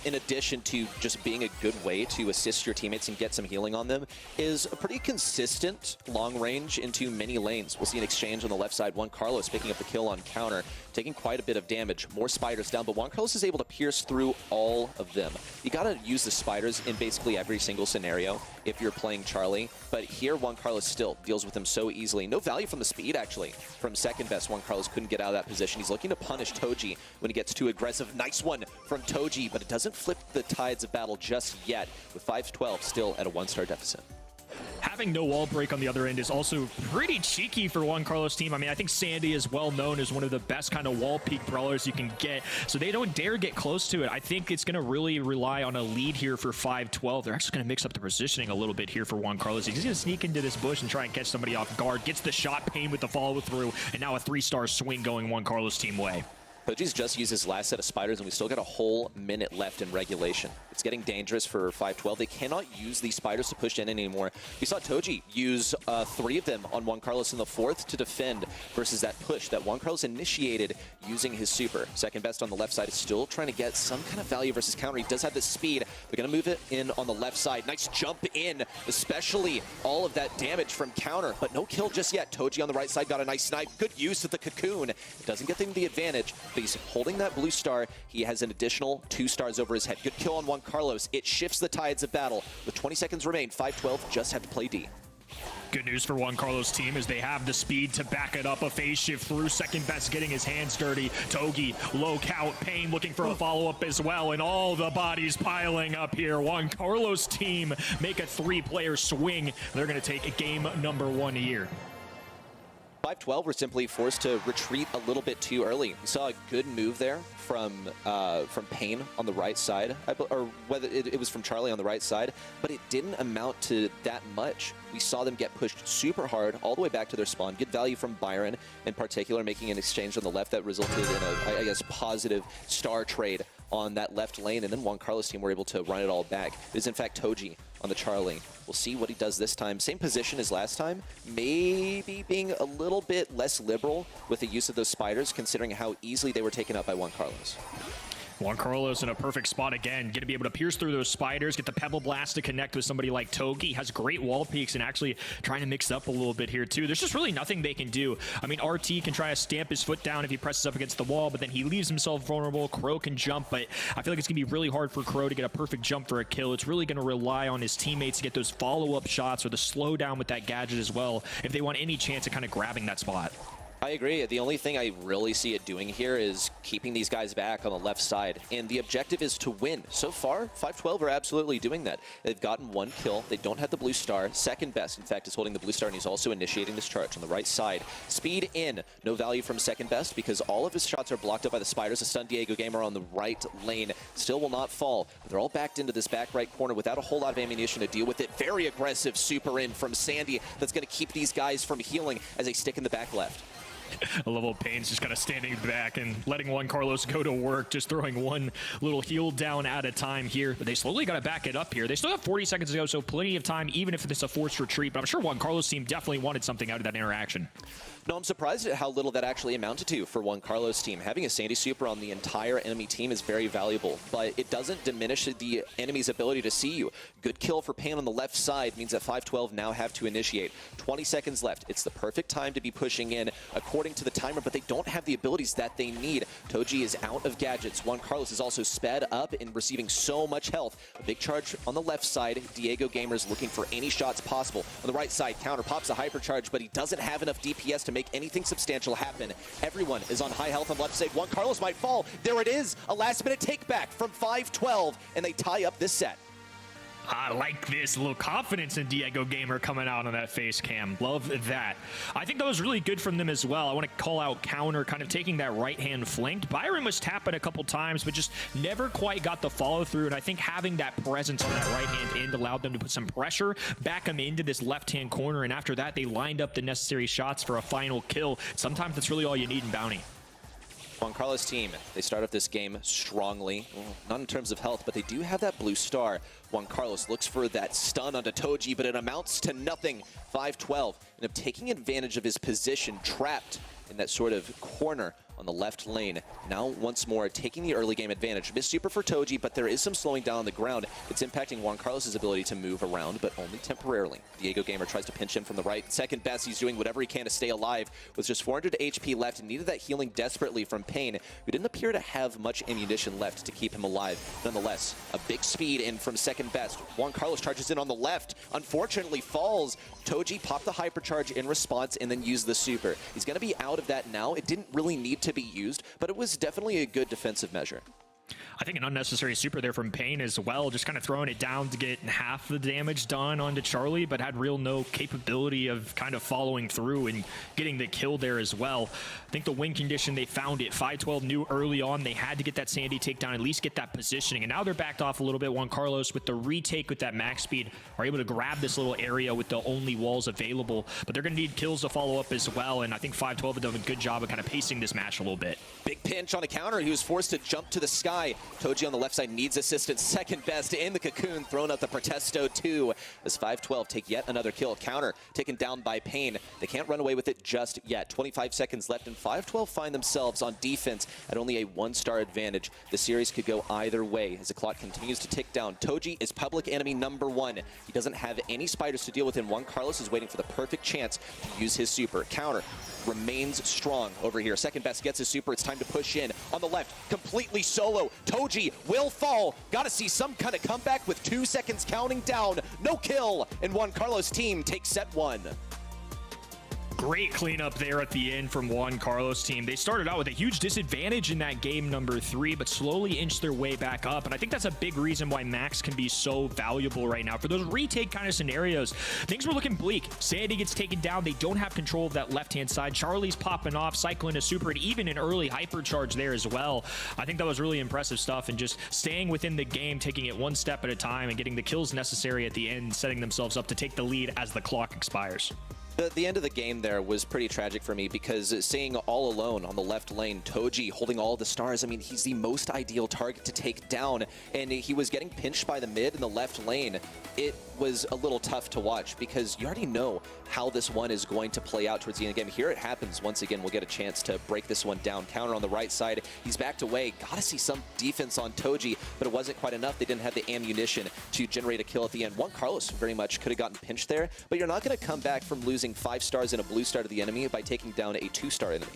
in addition to just being a good way to assist your teammates and get some healing on them, is a pretty consistent long range into many lanes. We'll see an exchange on the left side. Juan Carlos picking up the kill on counter, taking quite a bit of damage. More spiders down, but Juan Carlos is able to pierce through all of them. You gotta use the spiders in basically every single scenario if you're playing Charlie, but here Juan Carlos still deals with them so easily. No value from the speed, actually. From second best, Juan Carlos couldn't get out of that position. He's looking to punish Toji when he gets too aggressive. Nice one from Toji, but it doesn't flip the tides of battle just yet, with 512 still at a 1-star deficit. Having no wall break on the other end is also pretty cheeky for Juan Carlos' team. I mean, I think Sandy is well known as one of the best kind of wall peak brawlers you can get, so they don't dare get close to it. I think it's going to really rely on a lead here for 512. They're actually going to mix up the positioning a little bit here for Juan Carlos. He's going to sneak into this bush and try and catch somebody off guard. Gets the shot, Pain with the follow through, and now a 3-star swing going Juan Carlos' team way. Toji's just used his last set of spiders, and we still got a whole minute left in regulation. It's getting dangerous for 512. They cannot use these spiders to push in anymore. We saw Toji use 3 of them on Juan Carlos in the 4th to defend versus that push that Juan Carlos initiated using his super. Second best on the left side is still trying to get some kind of value versus counter. He does have the speed. They're going to move it in on the left side. Nice jump in, especially all of that damage from counter, but no kill just yet. Toji on the right side got a nice snipe. Good use of the cocoon. It doesn't get them the advantage, but he's holding that blue star. He has an additional 2 stars over his head. Good kill on Juan Carlos. It shifts the tides of battle. With 20 seconds remain, 512 just have to play D. Good news for Juan Carlos' team is they have the speed to back it up. A phase shift through second best, getting his hands dirty. Togi, low count, Pain looking for a follow-up as well, and all the bodies piling up here. Juan Carlos' team make a 3-player swing. They're going to take a game number 1 here. 512 were simply forced to retreat a little bit too early. We saw a good move there from Pain on the right side, or whether it was from Charlie on the right side, but it didn't amount to that much. We saw them get pushed super hard all the way back to their spawn. Good value from Byron in particular, making an exchange on the left that resulted in a, I guess, positive star trade on that left lane, and then Juan Carlos' team were able to run it all back. It is in fact Toji on the Charlie. We'll see what he does this time. Same position as last time, maybe being a little bit less liberal with the use of those spiders, considering how easily they were taken up by Juan Carlos. Juan Carlos in a perfect spot again. Going to be able to pierce through those spiders, get the Pebble Blast to connect with somebody like Togi. Has great wall peaks and actually trying to mix up a little bit here too. There's just really nothing they can do. I mean, RT can try to stamp his foot down if he presses up against the wall, but then he leaves himself vulnerable. Crow can jump, but I feel like it's going to be really hard for Crow to get a perfect jump for a kill. It's really going to rely on his teammates to get those follow-up shots or the slowdown with that gadget as well if they want any chance of kind of grabbing that spot. I agree. The only thing I really see it doing here is keeping these guys back on the left side, and the objective is to win. So far, 512 are absolutely doing that. They've gotten 1 kill. They don't have the blue star. Second best, in fact, is holding the blue star, and he's also initiating this charge on the right side. Speed in. No value from second best because all of his shots are blocked up by the spiders. A stun Diego Gamer on the right lane still will not fall. They're all backed into this back right corner without a whole lot of ammunition to deal with it. Very aggressive super in from Sandy that's going to keep these guys from healing as they stick in the back left. I love old Payne's just kind of standing back and letting Juan Carlos go to work, just throwing one little heel down at a time here. But they slowly got to back it up here. They still have 40 seconds to go, so plenty of time, even if it's a forced retreat. But I'm sure Juan Carlos' team definitely wanted something out of that interaction. No, I'm surprised at how little that actually amounted to for Juan Carlos' team. Having a Sandy Super on the entire enemy team is very valuable, but it doesn't diminish the enemy's ability to see you. Good kill for Payne on the left side means that 512 now have to initiate. 20 seconds left. It's the perfect time to be pushing in according to the timer, but they don't have the abilities that they need. Toji is out of gadgets. Juan Carlos is also sped up and receiving so much health. A big charge on the left side. Diego Gamer's looking for any shots possible. On the right side, Counter pops a hypercharge, but he doesn't have enough DPS to make anything substantial happen. Everyone is on high health on the left side. Juan Carlos might fall. There it is. A last-minute take-back from 512, and they tie up this set. I like this. A little confidence in Diego Gamer coming out on that face cam. Love that. I think that was really good from them as well. I want to call out Counter kind of taking that right hand flanked. Byron was tapping a couple times, but just never quite got the follow through. And I think having that presence on that right hand end allowed them to put some pressure, back them into this left hand corner. And after that, they lined up the necessary shots for a final kill. Sometimes that's really all you need in Bounty. Juan Carlos' team, they start off this game strongly, not in terms of health, but they do have that blue star. Juan Carlos looks for that stun onto Toji, but it amounts to nothing. 512 end up taking advantage of his position, trapped in that sort of corner on the left lane. Now, once more, taking the early game advantage. Miss super for Toji, but there is some slowing down on the ground. It's impacting Juan Carlos' ability to move around, but only temporarily. Diego Gamer tries to pinch in from the right. Second best, he's doing whatever he can to stay alive. With just 400 HP left and needed that healing desperately from Payne, who didn't appear to have much ammunition left to keep him alive. Nonetheless, a big speed in from second best. Juan Carlos charges in on the left. Unfortunately, falls. Toji popped the hypercharge in response and then used the super. He's going to be out of that now. It didn't really need to be used, but it was definitely a good defensive measure. I think an unnecessary super there from Payne as well, just kind of throwing it down to get half the damage done onto Charlie, but had no capability of kind of following through and getting the kill there as well. I think the win condition, they found it. 512 knew early on they had to get that Sandy takedown, at least get that positioning, and now they're backed off a little bit. Juan Carlos with the retake with that max speed are able to grab this little area with the only walls available, but they're going to need kills to follow up as well, and I think 512 have done a good job of kind of pacing this match a little bit. Big pinch on a counter. He was forced to jump to the sky. Toji on the left side needs assistance. Second best in the cocoon, thrown out the Protesto 2 as 512 take yet another kill. Counter taken down by Payne. They can't run away with it just yet. 25 seconds left, and 512 find themselves on defense at only a one-star advantage. The series could go either way as the clock continues to tick down. Toji is public enemy number 1. He doesn't have any spiders to deal with, and Juan Carlos is waiting for the perfect chance to use his super. Counter remains strong over here. Second best gets his super. It's time to push in. On the left, completely solo. Toji will fall. Gotta see some kind of comeback with 2 seconds counting down. No kill, and Juan Carlos' team takes set 1. Great cleanup there at the end from Juan Carlos' team. They started out with a huge disadvantage in that game number 3, but slowly inched their way back up. And I think that's a big reason why Max can be so valuable right now. For those retake kind of scenarios, things were looking bleak. Sandy gets taken down. They don't have control of that left-hand side. Charlie's popping off, cycling a super, and even an early hypercharge there as well. I think that was really impressive stuff, and just staying within the game, taking it one step at a time, and getting the kills necessary at the end, setting themselves up to take the lead as the clock expires. The end of the game there was pretty tragic for me, because seeing all alone on the left lane, Toji holding all the stars, I mean, he's the most ideal target to take down, and he was getting pinched by the mid in the left lane. It was a little tough to watch, because you already know how this one is going to play out towards the end of the game. Here it happens once again. We'll get a chance to break this one down. Counter on the right side. He's backed away. Gotta see some defense on Toji, but it wasn't quite enough. They didn't have the ammunition to generate a kill at the end. Juan Carlos very much could have gotten pinched there, but you're not going to come back from losing 5 stars and a blue star to the enemy by taking down a 2-star enemy.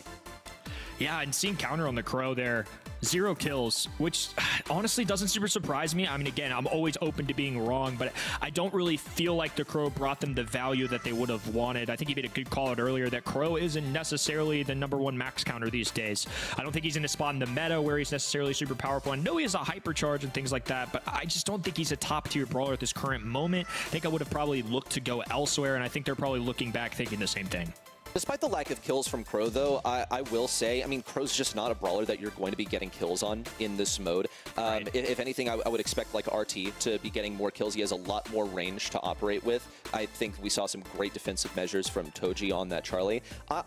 Yeah, and seeing Counter on the Crow there, 0 kills, which honestly doesn't super surprise me. I mean, again, I'm always open to being wrong, but I don't really feel like the Crow brought them the value that they would have wanted. I think you made a good call out earlier that Crow isn't necessarily the #1 max counter these days. I don't think he's in a spot in the meta where he's necessarily super powerful. I know he has a hypercharge and things like that, but I just don't think he's a top-tier brawler at this current moment. I think I would have probably looked to go elsewhere, and I think they're probably looking back thinking the same thing. Despite the lack of kills from Crow, though, I will say, I mean, Crow's just not a brawler that you're going to be getting kills on in this mode. Right. If anything, I would expect like RT to be getting more kills. He has a lot more range to operate with. I think we saw some great defensive measures from Toji on that Charlie.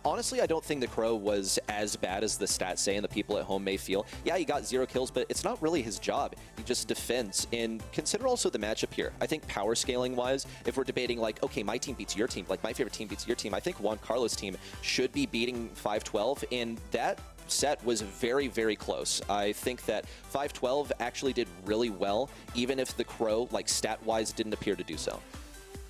Honestly, I don't think the Crow was as bad as the stats say and the people at home may feel. Yeah, he got 0 kills, but it's not really his job. He just defends. And consider also the matchup here. I think power scaling wise, if we're debating like, okay, my team beats your team, like my favorite team beats your team, I think Juan Carlos' team should be beating 512, and that set was very, very close. I think that 512 actually did really well, even if the Crow, like stat-wise, didn't appear to do so.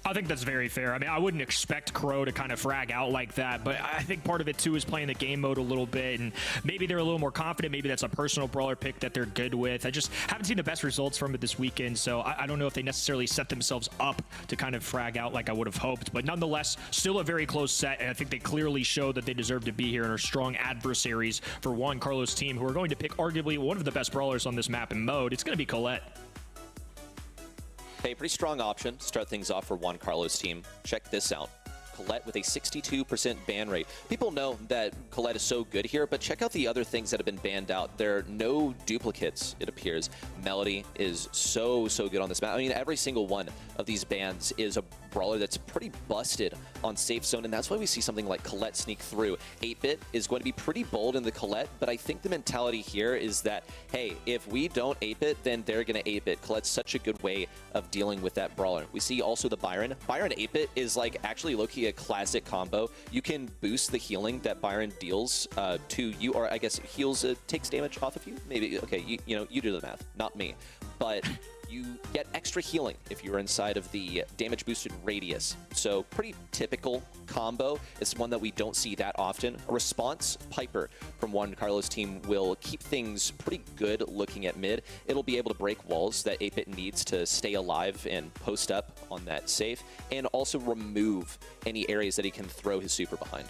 I think that's very fair. I mean, I wouldn't expect Crow to kind of frag out like that, but I think part of it too is playing the game mode a little bit, and maybe they're a little more confident. Maybe that's a personal brawler pick that they're good with. I just haven't seen the best results from it this weekend, so I don't know if they necessarily set themselves up to kind of frag out like I would have hoped, but nonetheless, still a very close set, and I think they clearly show that they deserve to be here and are strong adversaries for Juan Carlos' team, who are going to pick arguably one of the best brawlers on this map and mode. It's going to be Colette. Hey, pretty strong option to start things off for Juan Carlos' team. Check this out. Colette with a 62% ban rate. People know that Colette is so good here, but check out the other things that have been banned out. There are no duplicates, it appears. Melody is so good on this map. I mean, every single one of these bans is a brawler that's pretty busted on safe zone, and that's why we see something like Colette sneak through. 8-bit is going to be pretty bold in the Colette, but I think the mentality here is that, hey, if we don't 8-bit, then they're going to 8-bit. Colette's such a good way of dealing with that brawler. We see also the Byron. Byron 8-bit is like actually low-key a classic combo. You can boost the healing that Byron deals to you, or I guess heals, takes damage off of you. Maybe, okay, you know, you do the math, not me. But you get extra healing if you're inside of the damage boosted radius. So pretty typical combo. It's one that we don't see that often. A response Piper from Juan Carlos' team will keep things pretty good looking at mid. It'll be able to break walls that 8-bit needs to stay alive and post up on that safe, and also remove any areas that he can throw his super behind.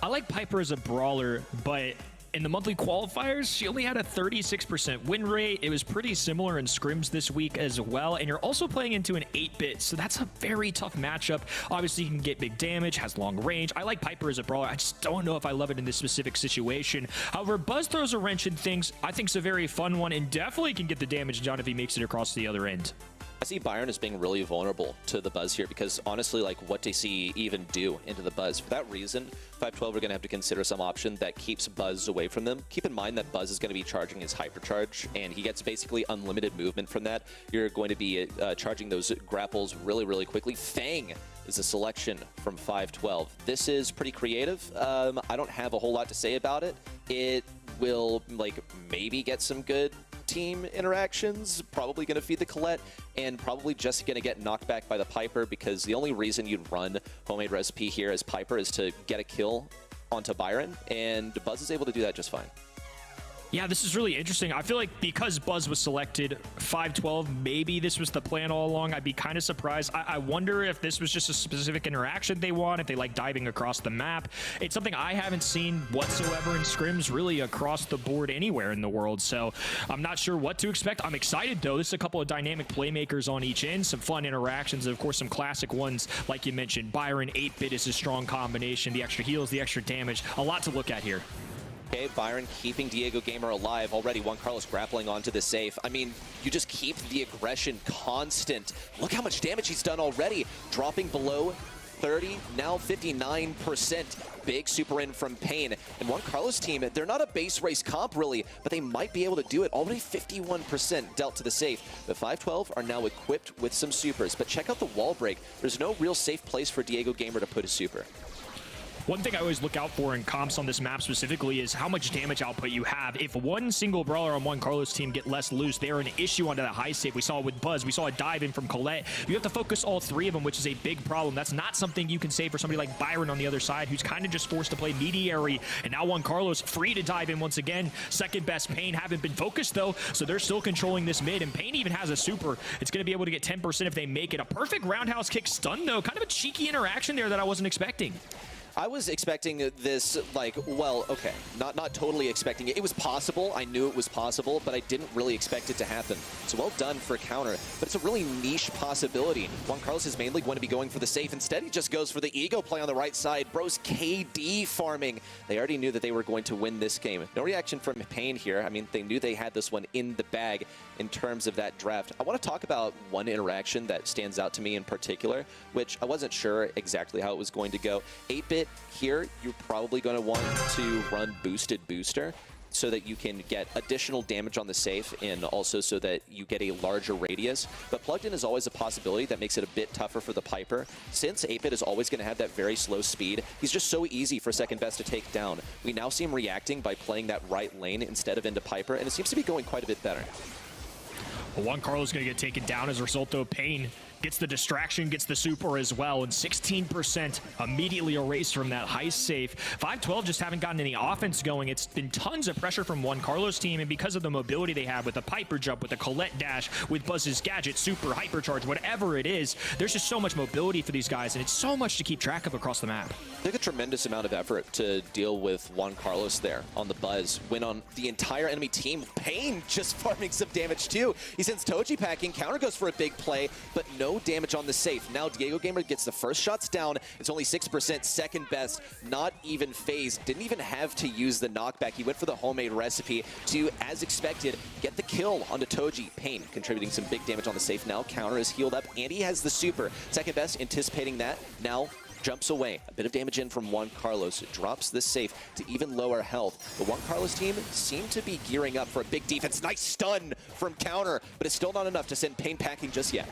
I like Piper as a brawler, but in the monthly qualifiers, she only had a 36% win rate. It was pretty similar in scrims this week as well, and you're also playing into an 8-bit, so that's a very tough matchup. Obviously, you can get big damage, has long range. I like Piper as a brawler. I just don't know if I love it in this specific situation. However, Buzz throws a wrench in things. I think it's a very fun one, and definitely can get the damage done if he makes it across the other end. I see Byron as being really vulnerable to the Buzz here because honestly, like, what does he even do into the Buzz? For that reason, 512 are going to have to consider some option that keeps Buzz away from them. Keep in mind that Buzz is going to be charging his hypercharge, and he gets basically unlimited movement from that. You're going to be charging those grapples really quickly. Fang is a selection from 512. This is pretty creative. I don't have a whole lot to say about it. It will, like, maybe get some good team interactions, probably going to feed the Colette, and probably just going to get knocked back by the Piper, because the only reason you'd run Homemade Recipe here as Piper is to get a kill onto Byron, and Buzz is able to do that just fine. Yeah, this is really interesting. I feel like because Buzz was selected 512, maybe this was the plan all along. I'd be kind of surprised. I wonder if this was just a specific interaction they want, if they like diving across the map. It's something I haven't seen whatsoever in scrims, really across the board anywhere in the world. So I'm not sure what to expect. I'm excited, though. This is a couple of dynamic playmakers on each end, some fun interactions, and of course, some classic ones, like you mentioned. Byron 8-bit is a strong combination. The extra heals, the extra damage. A lot to look at here. Okay, Byron keeping Diego Gamer alive already. Juan Carlos grappling onto the safe. I mean, you just keep the aggression constant. Look how much damage he's done already. Dropping below 30, now 59%. Big super in from Pain. And Juan Carlos' team, they're not a base race comp really, but they might be able to do it. Already 51% dealt to the safe. The 512 are now equipped with some supers, but check out the wall break. There's no real safe place for Diego Gamer to put his super. One thing I always look out for in comps on this map specifically is how much damage output you have. If one single brawler on Juan Carlos' team get less loose, they're an issue onto the high save. We saw it with Buzz. We saw a dive in from Colette. You have to focus all three of them, which is a big problem. That's not something you can say for somebody like Byron on the other side, who's kind of just forced to play mediary. And now Juan Carlos free to dive in once again. Second best. Pain haven't been focused, though, so they're still controlling this mid. And Pain even has a super. It's going to be able to get 10% if they make it. A perfect roundhouse kick stun, though. Kind of a cheeky interaction there that I wasn't expecting. I was expecting this, like, well, okay, not totally expecting it. It was possible. I knew it was possible, but I didn't really expect it to happen. So well done for counter, but it's a really niche possibility. Juan Carlos is mainly going to be going for the safe. Instead, he just goes for the ego play on the right side. Bros KD farming. They already knew that they were going to win this game. No reaction from Pain here. I mean, they knew they had this one in the bag in terms of that draft. I want to talk about one interaction that stands out to me in particular, which I wasn't sure exactly how it was going to go. 8-bit here, you're probably going to want to run boosted booster so that you can get additional damage on the safe and also so that you get a larger radius. But plugged in is always a possibility that makes it a bit tougher for the Piper. Since 8-bit is always going to have that very slow speed, he's just so easy for second best to take down. We now see him reacting by playing that right lane instead of into Piper, and it seems to be going quite a bit better. Well, Juan Carlos is going to get taken down as a result of Pain. Gets the distraction, gets the super as well, and 16% immediately erased from that heist safe. 512 just haven't gotten any offense going. It's been tons of pressure from Juan Carlos' team, and because of the mobility they have with the Piper jump, with the Colette dash, with Buzz's gadget, super, hypercharge, whatever it is, there's just so much mobility for these guys, and it's so much to keep track of across the map. Took a tremendous amount of effort to deal with Juan Carlos there on the Buzz. Went on the entire enemy team. Pain just farming some damage too. He sends Toji packing. Counter goes for a big play, but no damage on the safe. Now Diego Gamer gets the first shots down. It's only 6%, second best, not even phased. Didn't even have to use the knockback. He went for the homemade recipe to, as expected, get the kill onto Toji. Pain contributing some big damage on the safe. Now Counter is healed up and he has the super. Second best anticipating that. Now jumps away. A bit of damage in from Juan Carlos. Drops the safe to even lower health. The Juan Carlos team seem to be gearing up for a big defense. Nice stun from Counter, but it's still not enough to send Pain packing just yet.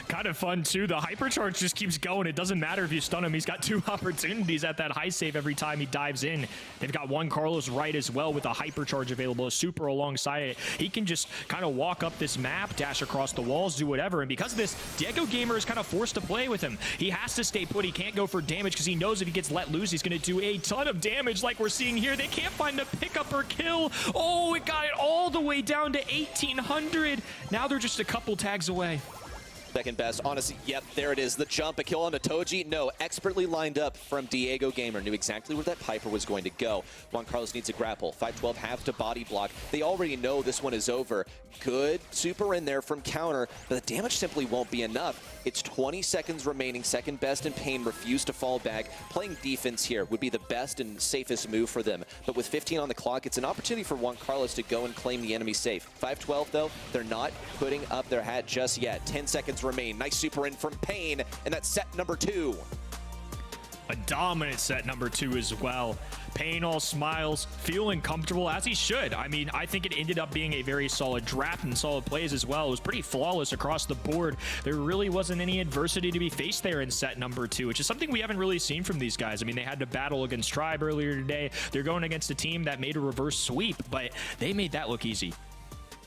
Kind of fun too. The hypercharge just keeps going. It doesn't matter if you stun him. He's got 2 opportunities at that high save every time he dives in. They've got Juan Carlos right as well with a hypercharge available, a super alongside it. He can just kind of walk up this map, dash across the walls, do whatever. And because of this, Diego Gamer is kind of forced to play with him. He has to stay put. He can't go for damage because he knows if he gets let loose, he's going to do a ton of damage like we're seeing here. They can't find a pickup or kill. Oh, it got it all the way down to 1,800. Now they're just a couple tags away. Second best, honestly, yep, there it is. The jump, a kill onto Toji. No, expertly lined up from Diego Gamer. Knew exactly where that Piper was going to go. Juan Carlos needs a grapple. 512 have to body block. They already know this one is over. Good super in there from Counter, but the damage simply won't be enough. It's 20 seconds remaining. Second best and Pain refuse to fall back. Playing defense here would be the best and safest move for them. But with 15 on the clock, it's an opportunity for Juan Carlos to go and claim the enemy safe. 512, though, they're not putting up their hat just yet. 10 seconds remain. Nice super in from Pain, and that's set number 2. A dominant set number 2 as well. Pain all smiles, feeling comfortable as he should. I mean, I think it ended up being a very solid draft and solid plays as well. It was pretty flawless across the board. There really wasn't any adversity to be faced there in set number 2, which is something we haven't really seen from these guys. I mean, they had to battle against Tribe earlier today. They're going against a team that made a reverse sweep, but they made that look easy.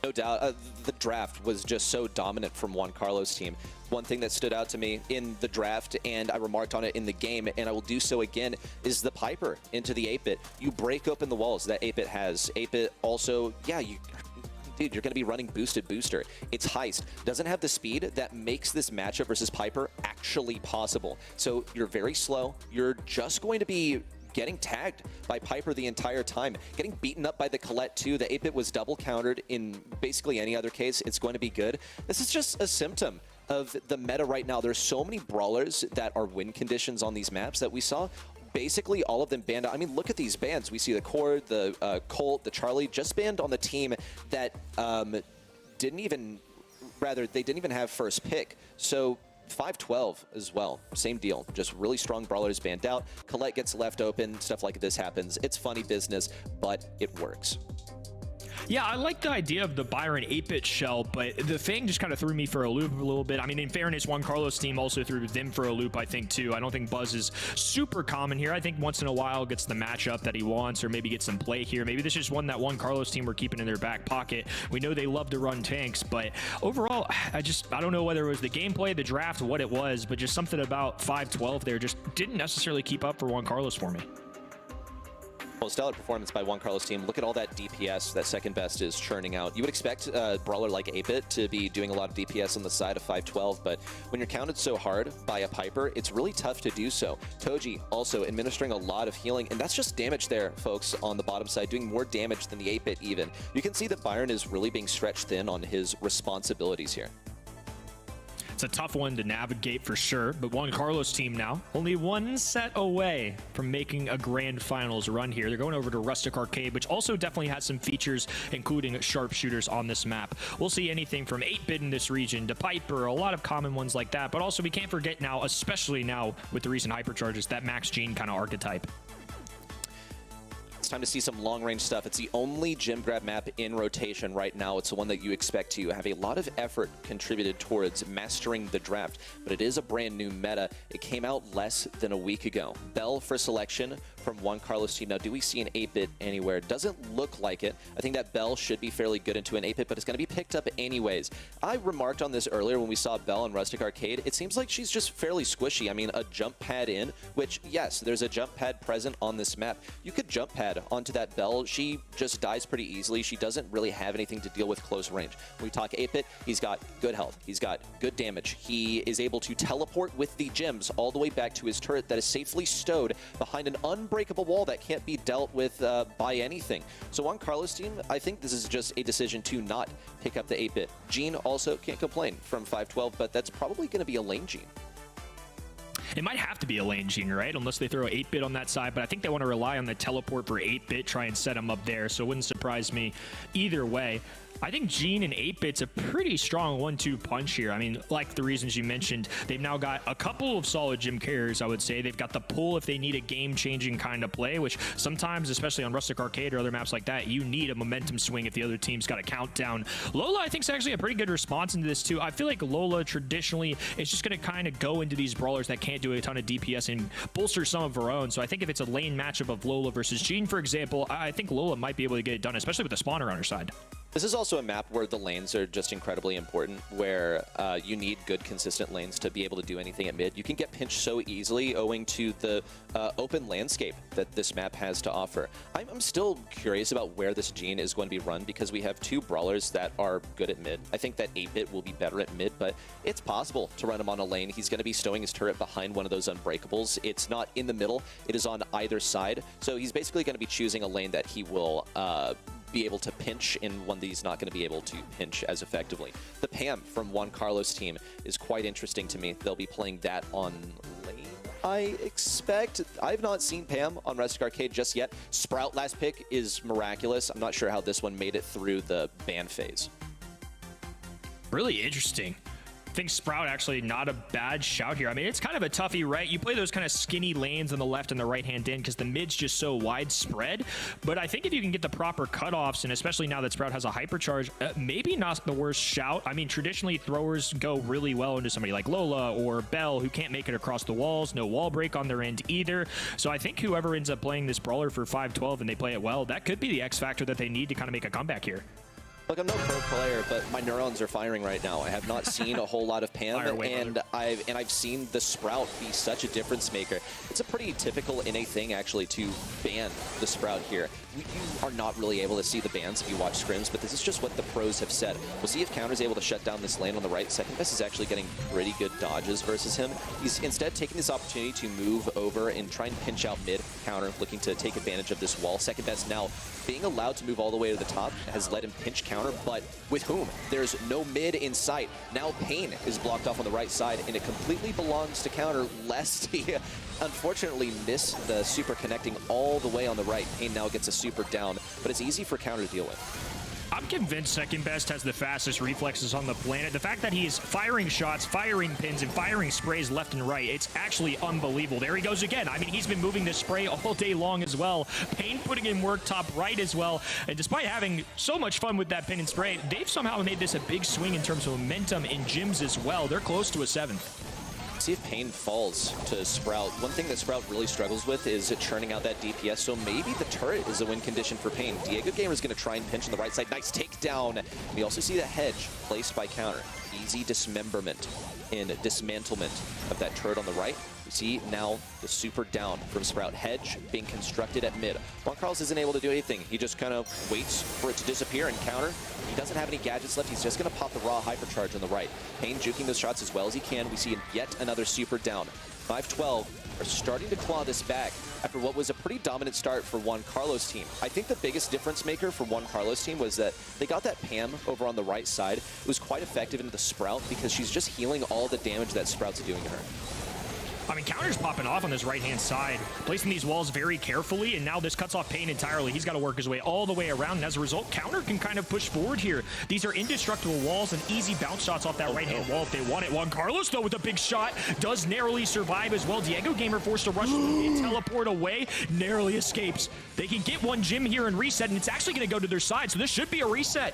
No doubt, the draft was just so dominant from Juan Carlos' team. One thing that stood out to me in the draft, and I remarked on it in the game, and I will do so again, is the Piper into the 8-bit. You break open the walls that 8-bit has. 8-bit also, yeah, dude, you're going to be running boosted booster. It's heist. Doesn't have the speed that makes this matchup versus Piper actually possible. So you're very slow. You're just going to be getting tagged by Piper the entire time, getting beaten up by the Colette too. The 8-bit was double countered in basically any other case. It's going to be good. This is just a symptom of the meta right now. There's so many brawlers that are win conditions on these maps that we saw. Basically, all of them banned out. I mean, look at these bans. We see the Cord, the Colt, the Charlie, just banned on the team that didn't even have first pick. So 512 as well, same deal. Just really strong brawlers banned out. Colette gets left open. Stuff like this happens. It's funny business, but it works. Yeah, I like the idea of the Byron 8-bit shell, but the thing just kind of threw me for a loop a little bit. I mean, in fairness, Juan Carlos' team also threw them for a loop, I think, too. I don't think Buzz is super common here. I think once in a while gets the matchup that he wants, or maybe gets some play here. Maybe this is one that Juan Carlos' team were keeping in their back pocket. We know they love to run tanks, but overall, I don't know whether it was the gameplay, the draft, what it was, but just something about 512 there just didn't necessarily keep up for Juan Carlos for me. Well, stellar performance by Juan Carlos team. Look at all that DPS that second best is churning out. You would expect a brawler like 8-Bit to be doing a lot of DPS on the side of 512, but when you're counted so hard by a Piper, it's really tough to do so. Toji also administering a lot of healing, and that's just damage there, folks, on the bottom side, doing more damage than the 8-Bit even. You can see that Byron is really being stretched thin on his responsibilities here. It's a tough one to navigate for sure, but Juan Carlos team now only one set away from making a grand finals run here. They're going over to Rustic Arcade, which also definitely has some features, including sharpshooters on this map. We'll see anything from 8-Bit in this region to Piper, a lot of common ones like that, but also we can't forget now, especially now with the recent hypercharges, that Max Gene kind of archetype. It's time to see some long-range stuff. It's the only gym grab map in rotation right now. It's the one that you expect to have a lot of effort contributed towards mastering the draft, but it is a brand new meta. It came out less than a week ago. Bell for selection from Juan Carlos team. Now, do we see an 8-Bit anywhere? Doesn't look like it. I think that Bell should be fairly good into an 8-Bit, but it's going to be picked up anyways. I remarked on this earlier when we saw Bell in Rustic Arcade. It seems like she's just fairly squishy. I mean, a jump pad in, which, yes, there's a jump pad present on this map. You could jump pad onto that Bell. She just dies pretty easily. She doesn't really have anything to deal with close range. When we talk 8-Bit, he's got good health. He's got good damage. He is able to teleport with the gems all the way back to his turret that is safely stowed behind an unbreakable wall that can't be dealt with by anything. So on Carlos' team, I think this is just a decision to not pick up the 8-Bit. Gene also can't complain from 512, but that's probably going to be a lane Gene. It might have to be a lane Gene, right? Unless they throw 8-Bit on that side, but I think they want to rely on the teleport for 8-Bit, try and set him up there, so it wouldn't surprise me either way. I think Gene and 8-Bit's a pretty strong 1-2 punch here. I mean, like the reasons you mentioned, they've now got a couple of solid gym carriers, I would say. They've got the pull if they need a game-changing kind of play, which sometimes, especially on Rustic Arcade or other maps like that, you need a momentum swing if the other team's got a countdown. Lola, I think, is actually a pretty good response into this, too. I feel like Lola, traditionally, is just going to kind of go into these brawlers that can't do a ton of DPS and bolster some of her own. So I think if it's a lane matchup of Lola versus Gene, for example, I think Lola might be able to get it done, especially with the spawner on her side. This is also a map where the lanes are just incredibly important, where you need good, consistent lanes to be able to do anything at mid. You can get pinched so easily owing to the open landscape that this map has to offer. I'm still curious about where this Gene is going to be run because we have two brawlers that are good at mid. I think that 8-Bit will be better at mid, but it's possible to run him on a lane. He's going to be stowing his turret behind one of those unbreakables. It's not in the middle. It is on either side. So he's basically going to be choosing a lane that he will be able to pinch in one that he's not going to be able to pinch as effectively. The Pam from Juan Carlos team is quite interesting to me. They'll be playing that on lane, I expect. I've not seen Pam on Rustic Arcade just yet. Sprout last pick is miraculous. I'm not sure how this one made it through the ban phase. Really interesting. I think Sprout actually not a bad shout here. I mean, it's kind of a toughie, right? You play those kind of skinny lanes on the left and the right-hand end because the mid's just so widespread. But I think if you can get the proper cutoffs, and especially now that Sprout has a hypercharge, maybe not the worst shout. I mean, traditionally, throwers go really well into somebody like Lola or Bell who can't make it across the walls. No wall break on their end either. So I think whoever ends up playing this brawler for 512 and they play it well, that could be the X factor that they need to kind of make a comeback here. Look, I'm no pro player, but my neurons are firing right now. I have not seen a whole lot of Pam, and I've seen the Sprout be such a difference maker. It's a pretty typical NA thing, actually, to ban the Sprout here. You are not really able to see the bans if you watch scrims, but this is just what the pros have said. We'll see if Counter's able to shut down this lane on the right. Second Best is actually getting pretty good dodges versus him. He's instead taking this opportunity to move over and try and pinch out mid. Counter looking to take advantage of this wall. Second Best now being allowed to move all the way to the top has let him pinch Counter, but with whom? There's no mid in sight. Now Pain is blocked off on the right side, and it completely belongs to Counter, lest he unfortunately miss the super connecting all the way on the right. Pain now gets a super down, but it's easy for Counter to deal with. I'm convinced Second Best has the fastest reflexes on the planet. The fact that he's firing shots, firing pins, and firing sprays left and right, it's actually unbelievable. There he goes again. I mean, he's been moving this spray all day long as well. Pain putting in work top right as well. And despite having so much fun with that pin and spray, they've somehow made this a big swing in terms of momentum in gyms as well. They're close to a 7th. See if Pain falls to Sprout. One thing that Sprout really struggles with is churning out that DPS, so maybe the turret is a win condition for Pain. Diego Gamer is going to try and pinch on the right side. Nice takedown. We also see the hedge placed by Counter. easy dismemberment and dismantlement of that turret on the right. We see now the super down from Sprout. Hedge being constructed at mid. Juan Carlos isn't able to do anything. He just kind of waits for it to disappear and counter. He doesn't have any gadgets left. He's just going to pop the raw hypercharge on the right. Pain juking those shots as well as he can. We see yet another super down. 5-12 are starting to claw this back after what was a pretty dominant start for Juan Carlos' team. I think the biggest difference maker for Juan Carlos' team was that they got that Pam over on the right side. It was quite effective into the Sprout because she's just healing all the damage that Sprout's doing to her. I mean, Counter's popping off on this right-hand side, placing these walls very carefully, and now this cuts off Pain entirely. He's got to work his way all the way around, and as a result, Counter can kind of push forward here. These are indestructible walls and easy bounce shots off that right-hand wall if they want it. Juan Carlos, though, with a big shot, does narrowly survive as well. Diego Gamer forced to rush and teleport away, narrowly escapes. They can get one gym here and reset, and it's actually going to go to their side, so this should be a reset.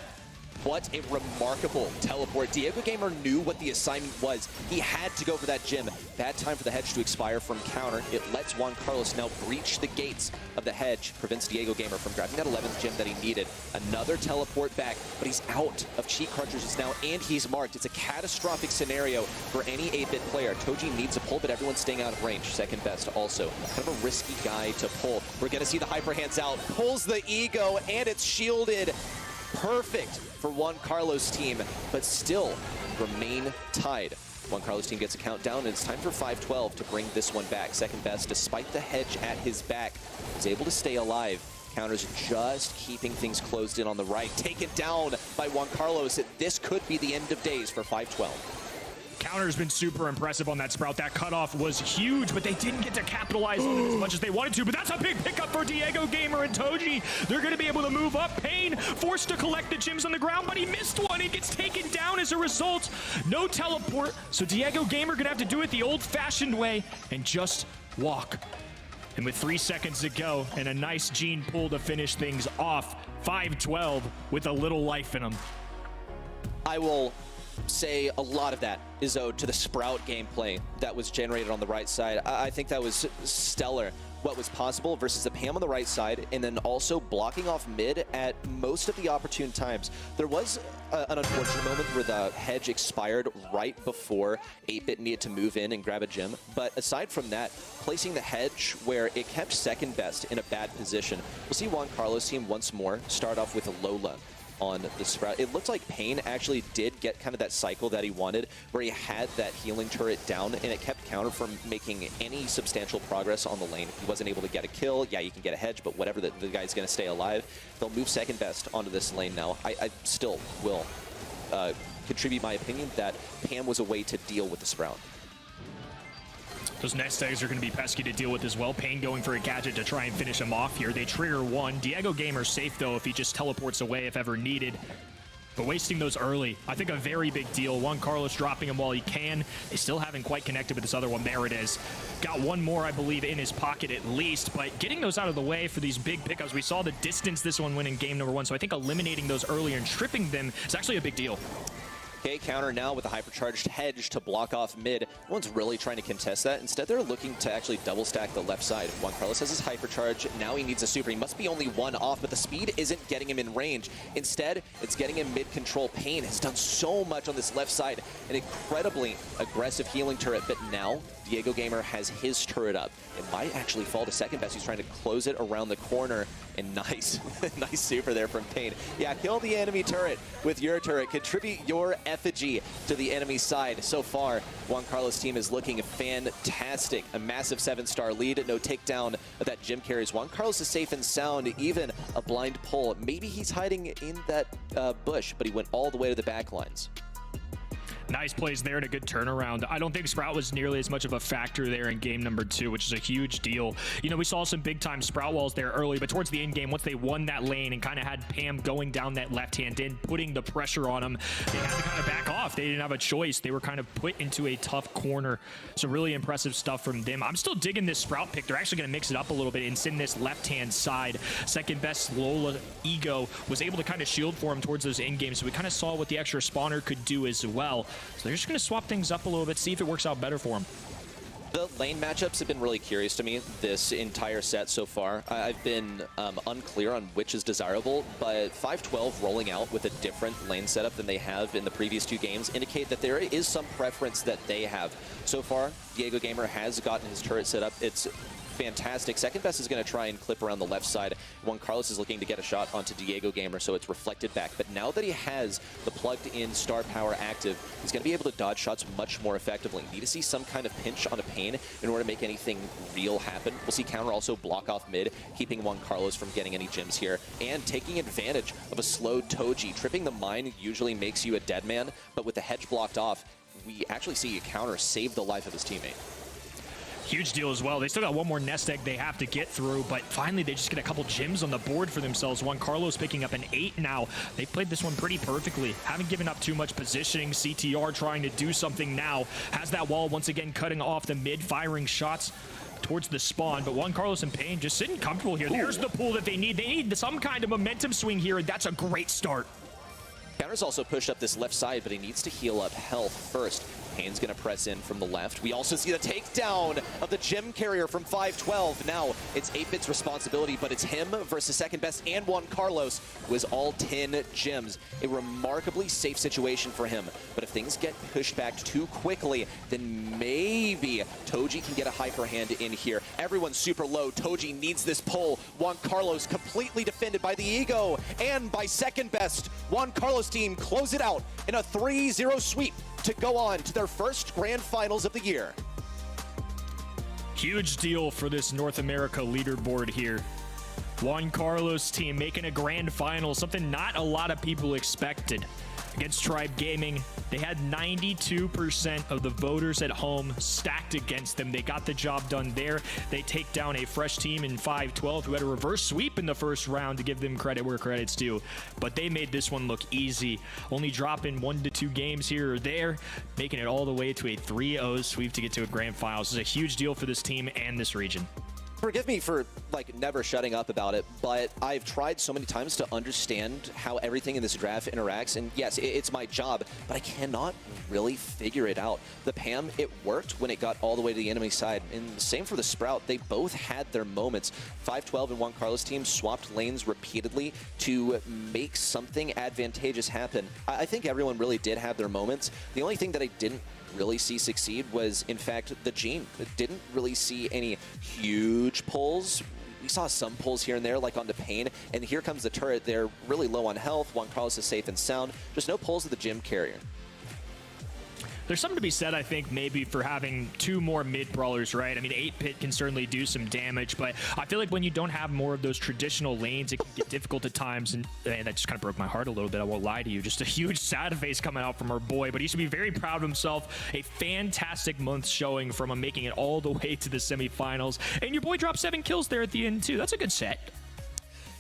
What a remarkable teleport. Diego Gamer knew what the assignment was. He had to go for that gym. Bad time for the hedge to expire from counter. It lets Juan Carlos now breach the gates of the hedge. Prevents Diego Gamer from grabbing that 11th gym that he needed. Another teleport back, but he's out of cheat cartridges now, and he's marked. It's a catastrophic scenario for any 8-bit player. Toji needs a pull, but everyone's staying out of range. Second best also. Kind of a risky guy to pull. We're going to see the hyper hands out. Pulls the ego, and it's shielded. Perfect for Juan Carlos' team, but still remain tied. Juan Carlos' team gets a countdown, and it's time for 5-12 to bring this one back. Second best, despite the hedge at his back, is able to stay alive. Counter's just keeping things closed in on the right. Taken down by Juan Carlos. This could be the end of days for 5-12. Counter's been super impressive on that Sprout. That cutoff was huge, but they didn't get to capitalize on it as much as they wanted to. But that's a big pickup for Diego Gamer and Toji. They're going to be able to move up. Pain forced to collect the gems on the ground, but he missed one. He gets taken down as a result. No teleport, so Diego Gamer going to have to do it the old-fashioned way and just walk. And with 3 seconds to go and a nice gene pull to finish things off, 5-12 with a little life in them. I will say a lot of that is owed to the Sprout gameplay that was generated on the right side. I think that was stellar, what was possible versus the Pam on the right side, and then also blocking off mid at most of the opportune times. There was an unfortunate moment where the hedge expired right before 8-bit needed to move in and grab a gem, but aside from that, placing the hedge where it kept second best in a bad position. We'll see Juan Carlos' team once more start off with a Lola on the Sprout. It looked like Pain actually did get kind of that cycle that he wanted, where he had that healing turret down, and it kept counter from making any substantial progress on the lane. He wasn't able to get a kill. Yeah, you can get a hedge, but whatever, the guy's going to stay alive. They'll move second best onto this lane now. I still will contribute my opinion that Pam was a way to deal with the Sprout. Those nest eggs are going to be pesky to deal with as well. Pain going for a gadget to try and finish him off here. They trigger one. Diego Gamer safe, though, if he just teleports away if ever needed. But wasting those early, I think a very big deal. Juan Carlos dropping him while he can. They still haven't quite connected with this other one. There it is. Got one more, I believe, in his pocket at least. But getting those out of the way for these big pickups. We saw the distance this one went in game number 1. So I think eliminating those earlier and tripping them is actually a big deal. Okay, counter now with a hypercharged hedge to block off mid. No one's really trying to contest that. Instead, they're looking to actually double stack the left side. Juan Carlos has his hypercharge. Now he needs a super. He must be only one off, but the speed isn't getting him in range. Instead, it's getting him mid-control. Pain has done so much on this left side. An incredibly aggressive healing turret, but now Diego Gamer has his turret up. It might actually fall to second best. He's trying to close it around the corner. And nice, nice super there from Pain. Yeah, kill the enemy turret with your turret. Contribute your effigy to the enemy side. So far, Juan Carlos' team is looking fantastic. A massive 7-star lead. No takedown of that gym carries. Juan Carlos is safe and sound. Even a blind pull. Maybe he's hiding in that bush, but he went all the way to the back lines. Nice plays there and a good turnaround. I don't think Sprout was nearly as much of a factor there in game number 2, which is a huge deal. You know, we saw some big time Sprout walls there early, but towards the end game, once they won that lane and kind of had Pam going down that left hand in, putting the pressure on them, they had to kind of back off. They didn't have a choice. They were kind of put into a tough corner. So really impressive stuff from them. I'm still digging this Sprout pick. They're actually going to mix it up a little bit and send this left hand side. Second best Lola Ego was able to kind of shield for him towards those end games. So we kind of saw what the extra spawner could do as well. So they're just going to swap things up a little bit, see if it works out better for them. The lane matchups have been really curious to me this entire set so far. I've been unclear on which is desirable, but 512 rolling out with a different lane setup than they have in the previous 2 games indicate that there is some preference that they have. So far, Diego Gamer has gotten his turret set up. It's fantastic. Second best is going to try and clip around the left side. Juan Carlos is looking to get a shot onto Diego Gamer, so it's reflected back. But now that he has the plugged-in star power active, he's going to be able to dodge shots much more effectively. Need to see some kind of pinch on a Pain in order to make anything real happen. We'll see Counter also block off mid, keeping Juan Carlos from getting any gems here, and taking advantage of a slowed Toji. Tripping the mine usually makes you a dead man, but with the hedge blocked off, we actually see a Counter save the life of his teammate. Huge deal as well. They still got one more nest egg they have to get through, but finally they just get a couple gems on the board for themselves. Juan Carlos picking up an 8 now. They played this one pretty perfectly. Haven't given up too much positioning. CTR trying to do something now. Has that wall once again cutting off the mid, firing shots towards the spawn, but Juan Carlos and Pain just sitting comfortable here. There's the pull that they need. They need some kind of momentum swing here, and that's a great start. Counter's also pushed up this left side, but he needs to heal up health first. Pain's going to press in from the left. We also see the takedown of the gem carrier from 512. Now it's 8-Bit's responsibility, but it's him versus second best and Juan Carlos, who has all 10 gems. A remarkably safe situation for him. But if things get pushed back too quickly, then maybe Toji can get a hyper hand in here. Everyone's super low. Toji needs this pull. Juan Carlos completely defended by the Ego and by second best. Juan Carlos team close it out in a 3-0 sweep to go on to their first grand finals of the year. Huge deal for this North America leaderboard here. Juan Carlos team making a grand final, something not a lot of people expected. Against Tribe Gaming, they had 92% of the voters at home stacked against them. They got the job done there. They take down a fresh team in 512 who had a reverse sweep in the first round, to give them credit where credit's due. But they made this one look easy, only dropping 1 to 2 games here or there, making it all the way to a 3-0 sweep to get to a grand finals. This is a huge deal for this team and this region. Forgive me for never shutting up about it, but I've tried so many times to understand how everything in this draft interacts, and yes, it's my job, but I cannot really figure it out. The Pam, it worked when it got all the way to the enemy side, and same for the Sprout. They both had their moments. 512 and Juan Carlos team swapped lanes repeatedly to make something advantageous happen. I think everyone really did have their moments. The only thing that I didn't really see succeed was, in fact, the Gene. Didn't really see any huge pulls. We saw some pulls here and there, like onto Pain, and here comes the turret. They're really low on health. Juan Carlos is safe and sound. Just no pulls of the gem carrier. There's something to be said, I think, maybe for having 2 more mid-brawlers, right? I mean, 8-Bit can certainly do some damage, but I feel like when you don't have more of those traditional lanes, it can get difficult at times, and that just kind of broke my heart a little bit. I won't lie to you. Just a huge sad face coming out from our boy, but he should be very proud of himself. A fantastic month showing from him, making it all the way to the semifinals, and your boy dropped 7 kills there at the end, too. That's a good set.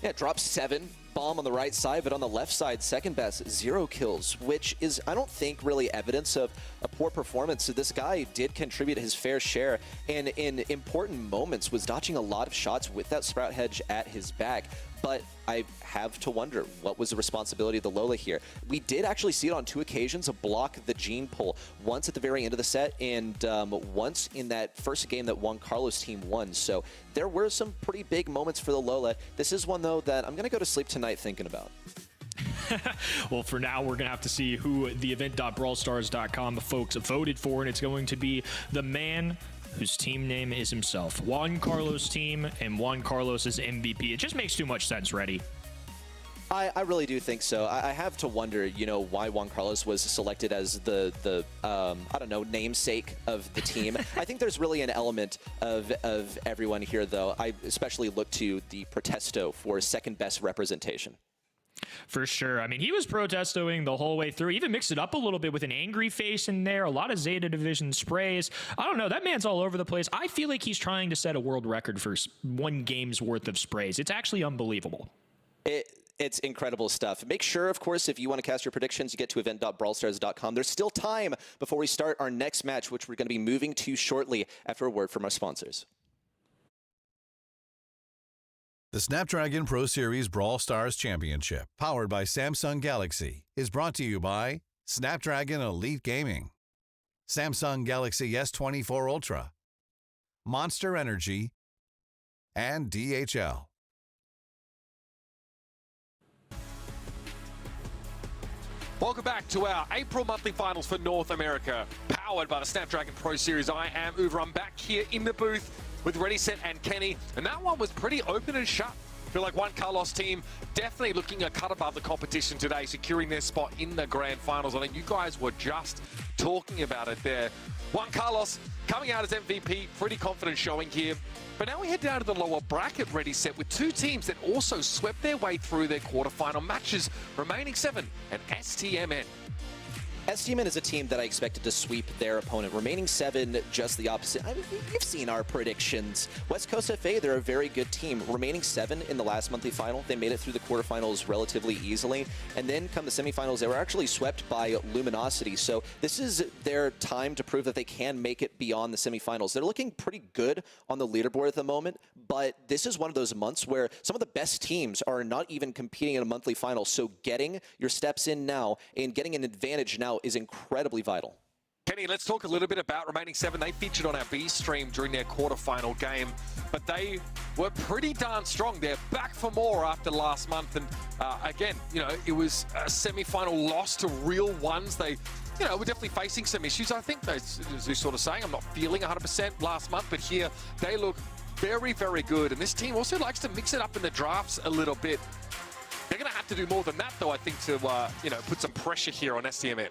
Yeah, dropped 7. Bomb on the right side, but on the left side, second best, 0 kills, which is, I don't think, really evidence of a poor performance. So this guy did contribute his fair share, and in important moments was dodging a lot of shots with that Sprout hedge at his back. But I have to wonder, what was the responsibility of the Lola here? We did actually see it on 2 occasions block the Gene pull. Once at the very end of the set, and once in that first game that Juan Carlos team won. So there were some pretty big moments for the Lola. This is one, though, that I'm going to go to sleep tonight thinking about. Well, for now, we're going to have to see who the event.brawlstars.com folks voted for, and it's going to be the man whose team name is himself. Juan Carlos team and Juan Carlos is MVP. It just makes too much sense, Reddy. I really do think so. I have to wonder, you know, why Juan Carlos was selected as the I don't know, namesake of the team. I think there's really an element of everyone here, though. I especially look to the Protesto for second best representation. For sure. I mean, he was protestoing the whole way through. Even mixed it up a little bit with an angry face in there. A lot of Zeta Division sprays. I don't know. That man's all over the place. I feel like he's trying to set a world record for 1 game's worth of sprays. It's actually unbelievable. It's incredible stuff. Make sure, of course, if you want to cast your predictions, you get to event.brawlstars.com. There's still time before we start our next match, which we're going to be moving to shortly after a word from our sponsors. The Snapdragon Pro Series Brawl Stars Championship, powered by Samsung Galaxy, is brought to you by Snapdragon Elite Gaming, Samsung Galaxy S24 Ultra, Monster Energy, and DHL. Welcome back to our April monthly finals for North America, powered by the Snapdragon Pro Series. I am Uber. I'm back here in the booth with Ready, Set, and Kenny, and that one was pretty open and shut. I feel like Juan Carlos team definitely looking a cut above the competition today, securing their spot in the grand finals. I think you guys were just talking about it there. Juan Carlos coming out as MVP, pretty confident showing here. But now we head down to the lower bracket, Ready, Set, with two teams that also swept their way through their quarterfinal matches, remaining 7 and STMN. STMN is a team that I expected to sweep their opponent. Remaining 7, just the opposite. I mean, you've seen our predictions. West Coast FA, they're a very good team. Remaining 7 in the last monthly final. They made it through the quarterfinals relatively easily. And then come the semifinals, they were actually swept by Luminosity. So this is their time to prove that they can make it beyond the semifinals. They're looking pretty good on the leaderboard at the moment, but this is one of those months where some of the best teams are not even competing in a monthly final. So getting your steps in now and getting an advantage now is incredibly vital. Kenny, let's talk a little bit about remaining 7. They featured on our B stream during their quarterfinal game, but they were pretty darn strong. They're back for more after last month, and again, you know, it was a semi-final loss to real ones. They, you know, were definitely facing some issues. I think they're sort of saying, I'm not feeling 100% last month, but here they look very, very good. And this team also likes to mix it up in the drafts a little bit. They're going to have to do more than that, though, I think, to you know, put some pressure here on STMN.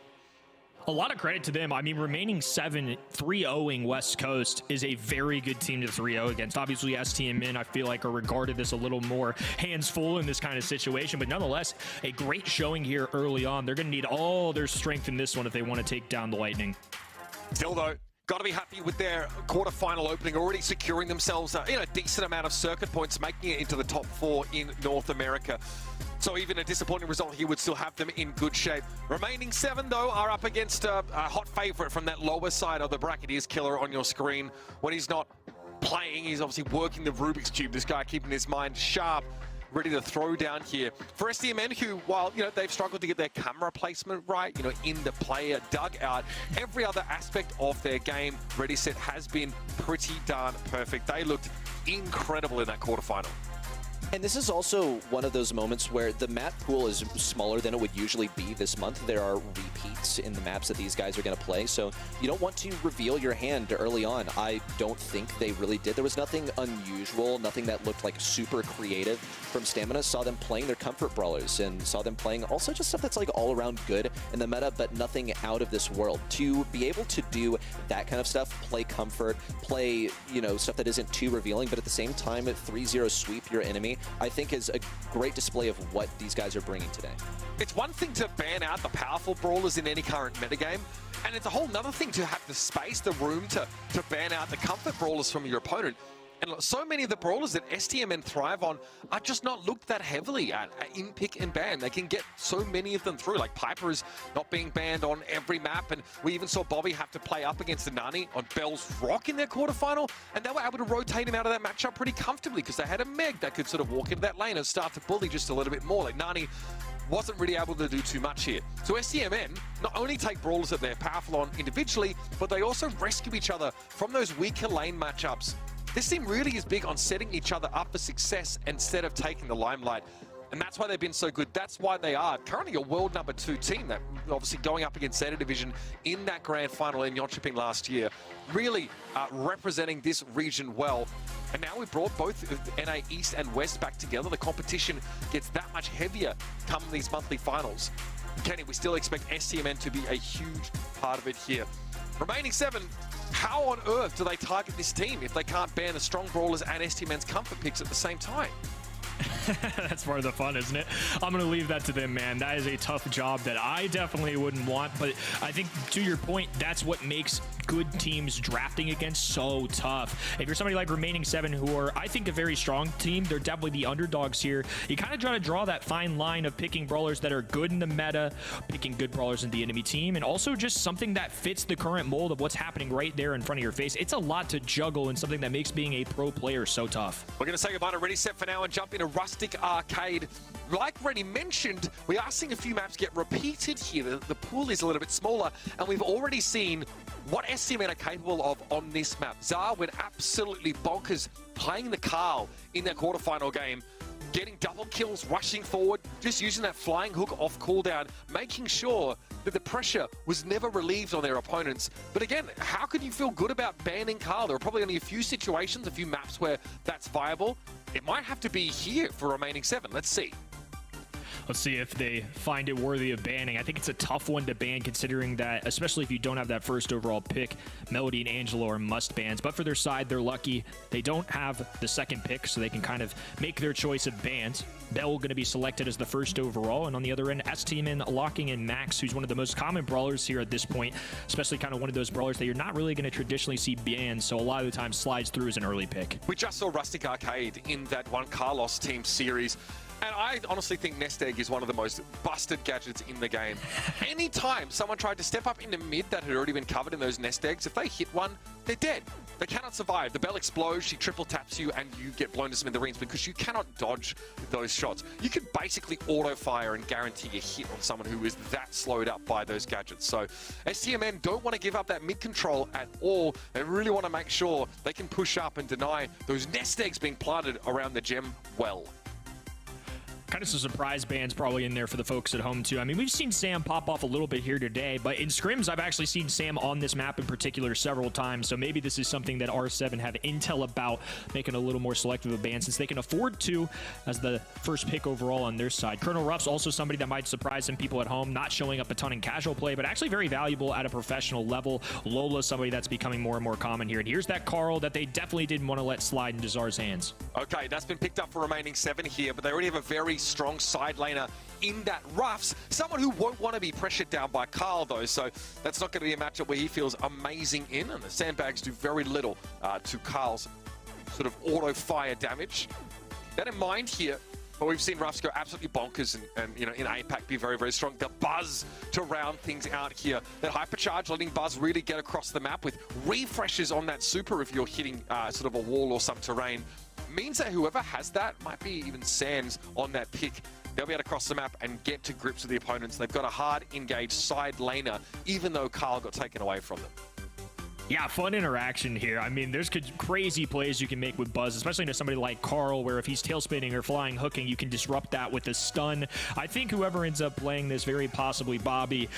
A lot of credit to them. I mean, remaining 7, 3-0ing West Coast is a very good team to 3-0 against. Obviously, STMN, I feel like, are regarded as a little more hands full in this kind of situation, but nonetheless, a great showing here early on. They're going to need all their strength in this one if they want to take down the Lightning. Still, though, got to be happy with their quarterfinal opening, already securing themselves a decent amount of circuit points, making it into the top 4 in North America. So even a disappointing result here would still have them in good shape. Remaining 7, though, are up against a hot favorite from that lower side of the bracket. Here's Killer on your screen. When he's not playing, he's obviously working the Rubik's Cube. This guy keeping his mind sharp, ready to throw down here. For STMN, who, while, you know, they've struggled to get their camera placement right, you know, in the player dugout, every other aspect of their game, Ready, Set, has been pretty darn perfect. They looked incredible in that quarterfinal. And this is also one of those moments where the map pool is smaller than it would usually be this month. There are repeats in the maps that these guys are going to play, so you don't want to reveal your hand early on. I don't think they really did. There was nothing unusual, nothing that looked like super creative from Stamina. Saw them playing their comfort brawlers and saw them playing also just stuff that's like all around good in the meta, but nothing out of this world. To be able to do that kind of stuff, play comfort, play, you know, stuff that isn't too revealing, but at the same time 3-0 sweep your enemy, I think is a great display of what these guys are bringing today. It's one thing to ban out the powerful brawlers in any current metagame, and it's a whole nother thing to have the space, the room to ban out the comfort brawlers from your opponent. And so many of the brawlers that STMN thrive on are just not looked that heavily at in pick and ban. They can get so many of them through. Like Piper is not being banned on every map, and we even saw Bobby have to play up against the Nani on Bell's Rock in their quarterfinal, and they were able to rotate him out of that matchup pretty comfortably because they had a Meg that could sort of walk into that lane and start to bully just a little bit more. Like Nani wasn't really able to do too much here. So STMN not only take brawlers that they're powerful on individually, but they also rescue each other from those weaker lane matchups. This team really is big on setting each other up for success instead of taking the limelight. And that's why they've been so good. That's why they are currently a world number 2 team, that obviously going up against Zeta Division in that grand final in Jönköping last year, really representing this region well. And now we've brought both NA East and West back together. The competition gets that much heavier come these monthly finals. Kenny, we still expect STMN to be a huge part of it here. Remaining 7, how on earth do they target this team if they can't ban the strong brawlers and STMN's comfort picks at the same time? That's part of the fun, isn't it? I'm going to leave that to them, man. That is a tough job that I definitely wouldn't want, but I think to your point, that's what makes good teams drafting against so tough. If you're somebody like Remaining 7, who are, I think, a very strong team, they're definitely the underdogs here. You kind of try to draw that fine line of picking brawlers that are good in the meta, picking good brawlers in the enemy team, and also just something that fits the current mold of what's happening right there in front of your face. It's a lot to juggle and something that makes being a pro player so tough. We're going to say goodbye to Ready, Set for now and jump into Rustic Arcade. like Rennie mentioned, we are seeing a few maps get repeated here. The pool is a little bit smaller, and we've already seen what STMN are capable of on this map. Zar went absolutely bonkers playing the Carl in their quarterfinal game, getting double kills, rushing forward, just using that flying hook off cooldown, making sure that the pressure was never relieved on their opponents. But again, how could you feel good about banning Carl? There are probably only a few situations, a few maps where that's viable. It might have to be here for remaining 7. Let's see. Let's see if they find it worthy of banning. I think it's a tough one to ban considering that, especially if you don't have that first overall pick, Melody and Angelo are must bans. But for their side, they're lucky. They don't have the second pick, so they can kind of make their choice of bans. Bell going to be selected as the first overall. And on the other end, STMN locking in Max, who's one of the most common brawlers here at this point, especially kind of one of those brawlers that you're not really going to traditionally see banned. So a lot of the time slides through as an early pick. We just saw Rustic Arcade in that one Carlos team series. And I honestly think Nest Egg is one of the most busted gadgets in the game. Anytime someone tried to step up into mid that had already been covered in those Nest Eggs, if they hit one, they're dead. They cannot survive. The Bell explodes, she triple taps you, and you get blown to smithereens because you cannot dodge those shots. You can basically auto-fire and guarantee a hit on someone who is that slowed up by those gadgets. So STMN don't want to give up that mid control at all. They really want to make sure they can push up and deny those Nest Eggs being planted around the gem well. Kind of some surprise bans probably in there for the folks at home too. I mean, we've seen Sam pop off a little bit here today, but in scrims, I've actually seen Sam on this map in particular several times. So maybe this is something that R7 have intel about, making a little more selective of bans since they can afford to as the first pick overall on their side. Colonel Ruff's also somebody that might surprise some people at home, not showing up a ton in casual play, but actually very valuable at a professional level. Lola, somebody that's becoming more and more common here. And here's that Carl that they definitely didn't want to let slide into Zar's hands. Okay, that's been picked up for remaining 7 here, but they already have a very strong side laner in that Ruffs. Someone who won't want to be pressured down by Carl, though, so that's not going to be a matchup where he feels amazing in, and the sandbags do very little to Carl's sort of auto-fire damage. That in mind here, but we've seen Ruffs go absolutely bonkers and you know, in APAC be very, very strong. The Buzz to round things out here. That hypercharge letting Buzz really get across the map with refreshes on that super if you're hitting sort of a wall or some terrain. Means that whoever has that, might be even Sands on that pick, they'll be able to cross the map and get to grips with the opponents. They've got a hard engaged side laner, even though Carl got taken away from them. Yeah, fun interaction here. I mean, there's crazy plays you can make with Buzz, especially to somebody like Carl, where if he's tail spinning or flying hooking, you can disrupt that with a stun. I think whoever ends up playing this, very possibly Bobby,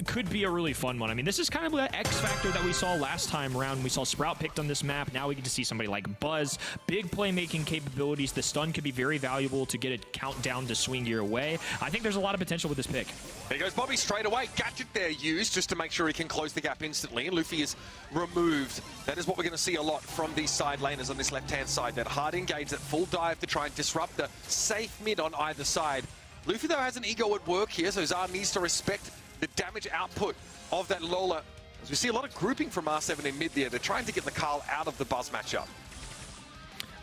could be a really fun one. I mean, this is kind of the X factor that we saw last time around. We saw Sprout picked on this map. Now we get to see somebody like Buzz. Big playmaking capabilities. The stun could be very valuable to get a countdown to swing your way. I think there's a lot of potential with this pick. There goes Bobby straight away. Gadget there used just to make sure he can close the gap instantly. And Luffy is removed. That is what we're going to see a lot from these side laners on this left-hand side. That hard engage, that full dive to try and disrupt the safe mid on either side. Luffy, though, has an ego at work here, so Zar needs to respect the damage output of that Lola. As we see a lot of grouping from R7 in mid there. They're trying to get the Carl out of the Buzz matchup.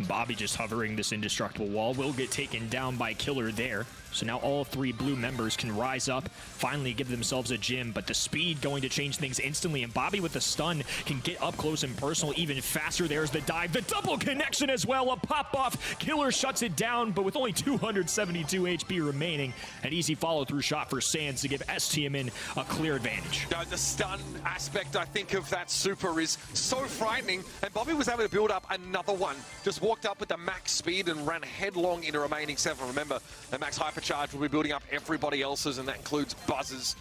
Bobby just hovering this indestructible wall, will get taken down by Killer there. So now all 3 blue members can rise up, finally give themselves a gym, but the speed going to change things instantly, and Bobby with the stun can get up close and personal even faster. There's the dive, the double connection as well, a pop-off. Killer shuts it down, but with only 272 HP remaining, an easy follow-through shot for Sands to give STMN a clear advantage. The stun aspect, I think, of that super is so frightening, and Bobby was able to build up another one. Just walked up with the max speed and ran headlong into remaining 7. Remember, the max hypercharge will be building up everybody else's, and that includes Buzz's.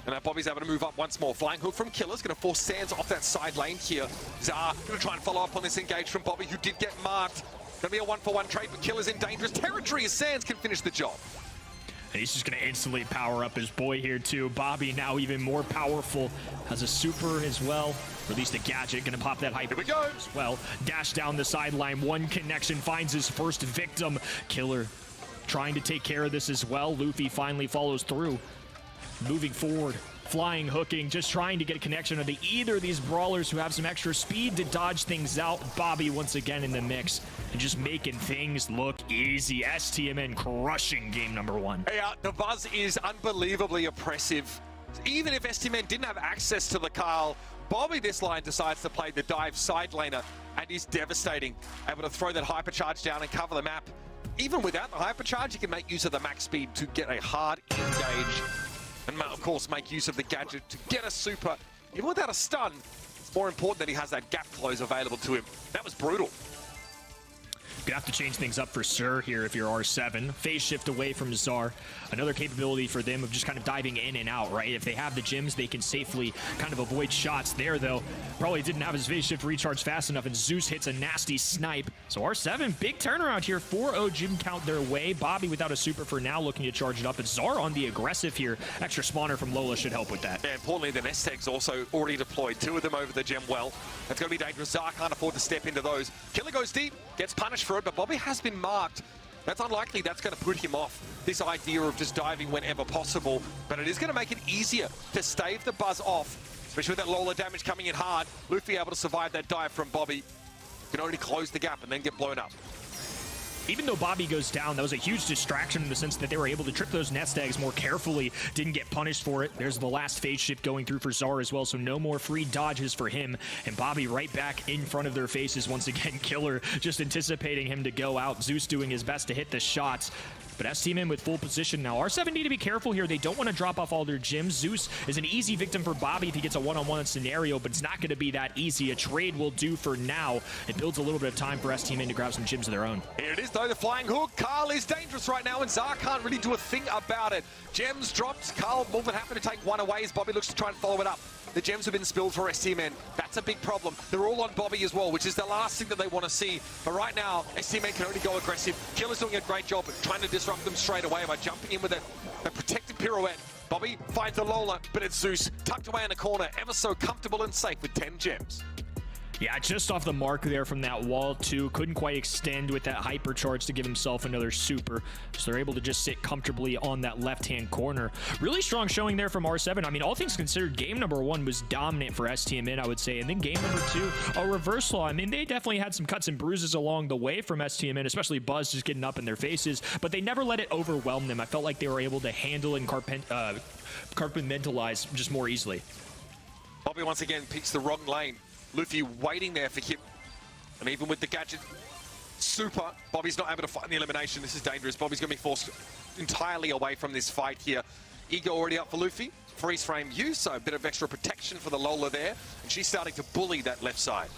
And now Bobby's able to move up once more. Flying hook from Killer's going to force Sands off that side lane here. Zar going to try and follow up on this engage from Bobby, who did get marked. Going to be a 1-for-1 trade, but Killer's in dangerous territory as Sands can finish the job. And he's just going to instantly power up his boy here too. Bobby now even more powerful, has a super as well. Release the gadget, going to pop that hyper. Here we go. As well. Dash down the sideline, one connection, finds his first victim. Killer trying to take care of this as well. Luffy finally follows through. Moving forward, flying, hooking, just trying to get a connection to either of these brawlers who have some extra speed to dodge things out. Bobby once again in the mix and just making things look easy. STMN crushing game number 1. Yeah, the Buzz is unbelievably oppressive. Even if STMN didn't have access to the Carl, Bobby this line decides to play the dive side laner and is devastating. Able to throw that hypercharge down and cover the map. even without the hypercharge, you can make use of the max speed to get a hard engage. And of course, make use of the gadget to get a super. Even without a stun, it's more important that he has that gap close available to him. That was brutal. Gonna have to change things up for Sir here if you're R7. Phase shift away from Czar. Another capability for them of just kind of diving in and out, right? If they have the gems, they can safely kind of avoid shots there, though. Probably didn't have his phase shift recharge fast enough, and Zeus hits a nasty snipe. So R7, big turnaround here. 4-0 gem count their way. Bobby without a super for now, looking to charge it up. And Czar on the aggressive here. Extra spawner from Lola should help with that. Yeah, importantly, the nest eggs also already deployed. 2 of them over the gem well. That's going to be dangerous. Czar can't afford to step into those. Killer goes deep, gets punished for it, but Bobby has been marked. That's unlikely. That's going to put him off this idea of just diving whenever possible. But it is going to make it easier to stave the buzz off, especially with that Lola damage coming in hard. Luffy able to survive that dive from Bobby. Can only close the gap and then get blown up. Even though Bobby goes down, that was a huge distraction in the sense that they were able to trip those nest eggs more carefully, didn't get punished for it. There's the last phase shift going through for Czar as well, so no more free dodges for him. And Bobby right back in front of their faces once again. Killer just anticipating him to go out. Zeus doing his best to hit the shots. But stmn with full position now. R7 need to be careful here. They don't want to drop off all their gems. Zeus is an easy victim for Bobby if he gets a one-on-one scenario, but it's not going to be that easy. A trade will do for now. It builds a little bit of time for stmn to grab some gems of their own. Here it is though, the flying hook. Carl is dangerous right now, and Czar can't really do a thing about it. Gems dropped. Carl more than happy to take one away as Bobby looks to try and follow it up. The gems have been spilled for stmn. That's a big problem. They're all on Bobby as well, which is the last thing that they want to see. But right now, stmn can only go aggressive. Killer's doing a great job at trying to disrupt them straight away by jumping in with a protective pirouette. Bobby finds the Lola, but it's Zeus tucked away in a corner, ever so comfortable and safe with 10 gems. Yeah, just off the mark there from that wall, too. Couldn't quite extend with that hypercharge to give himself another super. So they're able to just sit comfortably on that left-hand corner. Really strong showing there from R7. I mean, all things considered, game number 1 was dominant for stmn, I would say. And then game number 2, a reversal. I mean, they definitely had some cuts and bruises along the way from stmn, especially Buzz just getting up in their faces. But they never let it overwhelm them. I felt like they were able to handle and compartmentalize just more easily. Bobby once again picks the wrong lane. Luffy waiting there for him. And even with the gadget super, Bobby's not able to find the elimination. This is dangerous. Bobby's going to be forced entirely away from this fight here. Ego already up for Luffy. Freeze frame use, so a bit of extra protection for the Lola there. And she's starting to bully that left side.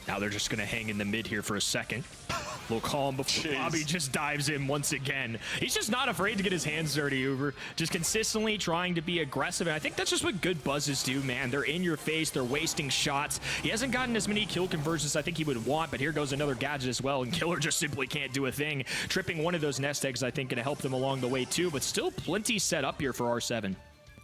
Now they're just going to hang in the mid here for a second. A little calm before Bobby just dives in once again. He's just not afraid to get his hands dirty, Uber. Just consistently trying to be aggressive. And I think that's just what good buzzes do, man. They're in your face. They're wasting shots. He hasn't gotten as many kill conversions as I think he would want, but here goes another gadget as well. And Killer just simply can't do a thing. Tripping one of those nest eggs, I think, going to help them along the way, too. But still plenty set up here for R7.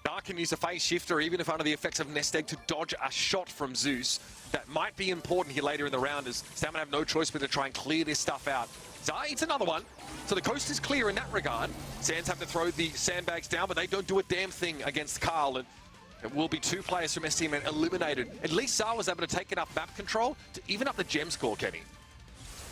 Dark can use a phase shifter, even if under the effects of nest egg, to dodge a shot from Zeus. That might be important here later in the round, as Stamina have no choice but to try and clear this stuff out. Zai eats another one, so the coast is clear in that regard. Sands have to throw the sandbags down, but they don't do a damn thing against Carl, and it will be 2 players from stmn eliminated. At least Zai was able to take enough map control to even up the gem score, Kenny.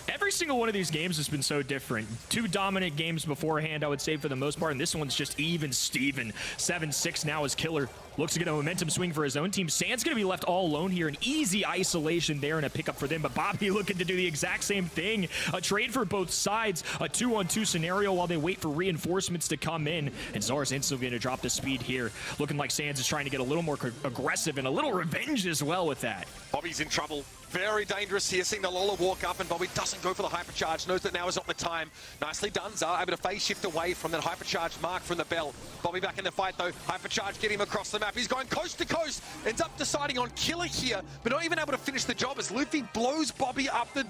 Every single one of these games has been so different. 2 dominant games beforehand, I would say, for the most part, and this one's just even Steven. 7-6 now as Killer looks to get a momentum swing for his own team. Sand's going to be left all alone here. An easy isolation there and a pickup for them, but Bobby looking to do the exact same thing. A trade for both sides, a 2-on-2 scenario while they wait for reinforcements to come in, and Czar's instantly going to drop the speed here. Looking like Sands is trying to get a little more aggressive and a little revenge as well with that. Bobby's in trouble. Very dangerous here, seeing the Lola walk up, and Bobby doesn't go for the hypercharge, knows that now is not the time. Nicely done, Zar, able to phase shift away from that hypercharge mark from the bell. Bobby back in the fight though, hypercharge get him across the map. He's going coast to coast, ends up deciding on Killer here, but not even able to finish the job as Luffy blows Bobby up. The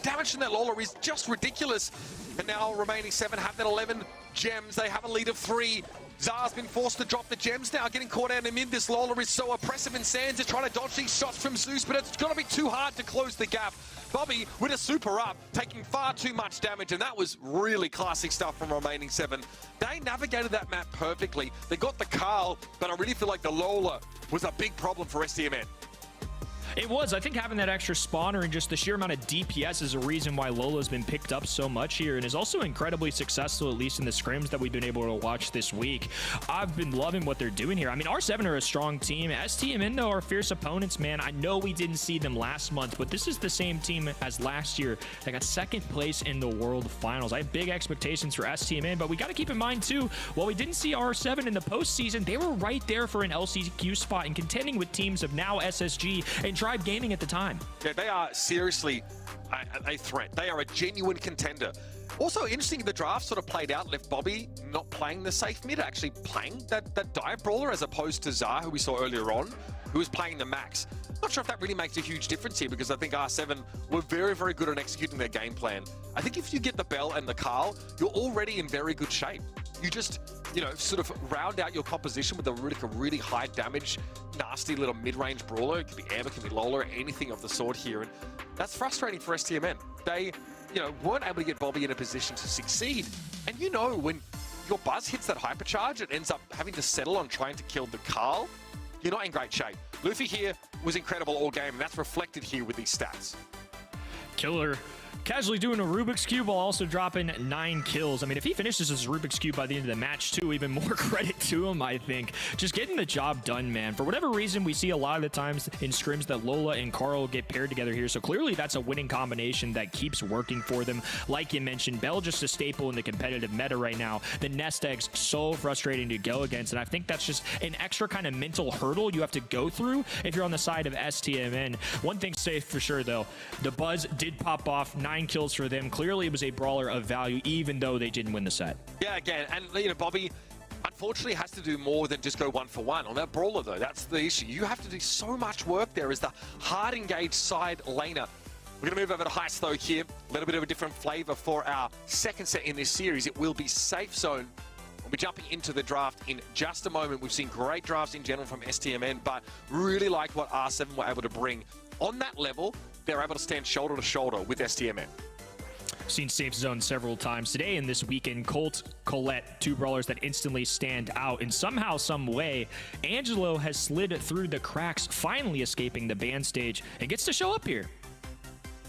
damage from that Lola is just ridiculous. And now remaining 7 have that 11 gems. They have a lead of 3. Zar's been forced to drop the gems now, getting caught out in mid. This Lola is so oppressive, and Sands is trying to dodge these shots from Zeus, but it's going to be too hard to close the gap. Bobby with a super up, taking far too much damage, and that was really classic stuff from remaining 7. They navigated that map perfectly. They got the Carl, but I really feel like the Lola was a big problem for stmn. It was. I think having that extra spawner and just the sheer amount of DPS is a reason why Lola's been picked up so much here and is also incredibly successful, at least in the scrims that we've been able to watch this week. I've been loving what they're doing here. I mean, R7 are a strong team. STMN, though, are fierce opponents, man. I know we didn't see them last month, but this is the same team as last year. They got second place in the World Finals. I have big expectations for STMN, but we got to keep in mind, too, while we didn't see R7 in the postseason, they were right there for an LCQ spot and contending with teams of now SSG and Tribe Gaming at the time. Yeah, they are seriously a threat. They are a genuine contender. Also interesting, the draft sort of played out, left Bobby not playing the safe mid, actually playing that dive brawler as opposed to Zar, who we saw earlier on, who was playing the max. Not sure if that really makes a huge difference here because I think R7 were very, very good at executing their game plan. I think if you get the Bell and the Carl, you're already in very good shape. You just, you know, sort of round out your composition with a really high damage, nasty little mid-range brawler. It could be Amber, it could be Lola, or anything of the sort here. And that's frustrating for STMN. They, you know, weren't able to get Bobby in a position to succeed. And you know, when your Buzz hits that hypercharge, it ends up having to settle on trying to kill the Carl. You're not in great shape. Luffy here was incredible all game, and that's reflected here with these stats. Killer casually doing a Rubik's Cube while also dropping 9 kills. I mean, if he finishes his Rubik's Cube by the end of the match, too, even more credit to him, I think. Just getting the job done, man. For whatever reason, we see a lot of the times in scrims that Lola and Carl get paired together here. So clearly that's a winning combination that keeps working for them. Like you mentioned, Bell just a staple in the competitive meta right now. The nest egg's so frustrating to go against. And I think that's just an extra kind of mental hurdle you have to go through if you're on the side of STMN. One thing's safe for sure, though. The Buzz did pop off 9 kills for them. Clearly, it was a brawler of value, even though they didn't win the set. Yeah, again, and you know, Bobby unfortunately has to do more than just go 1-for-1 on that brawler, though. That's the issue. You have to do so much work there as the hard engaged side laner. We're going to move over to Heist, though, here. A little bit of a different flavor for our second set in this series. It will be Safe Zone. We'll be jumping into the draft in just a moment. We've seen great drafts in general from STMN, but really like what R7 were able to bring. On that level, they're able to stand shoulder to shoulder with STMN. Seen Safe Zone several times today and this weekend. Colt, Colette, 2 brawlers that instantly stand out. And somehow, some way, Angelo has slid through the cracks, finally escaping the ban stage and gets to show up here.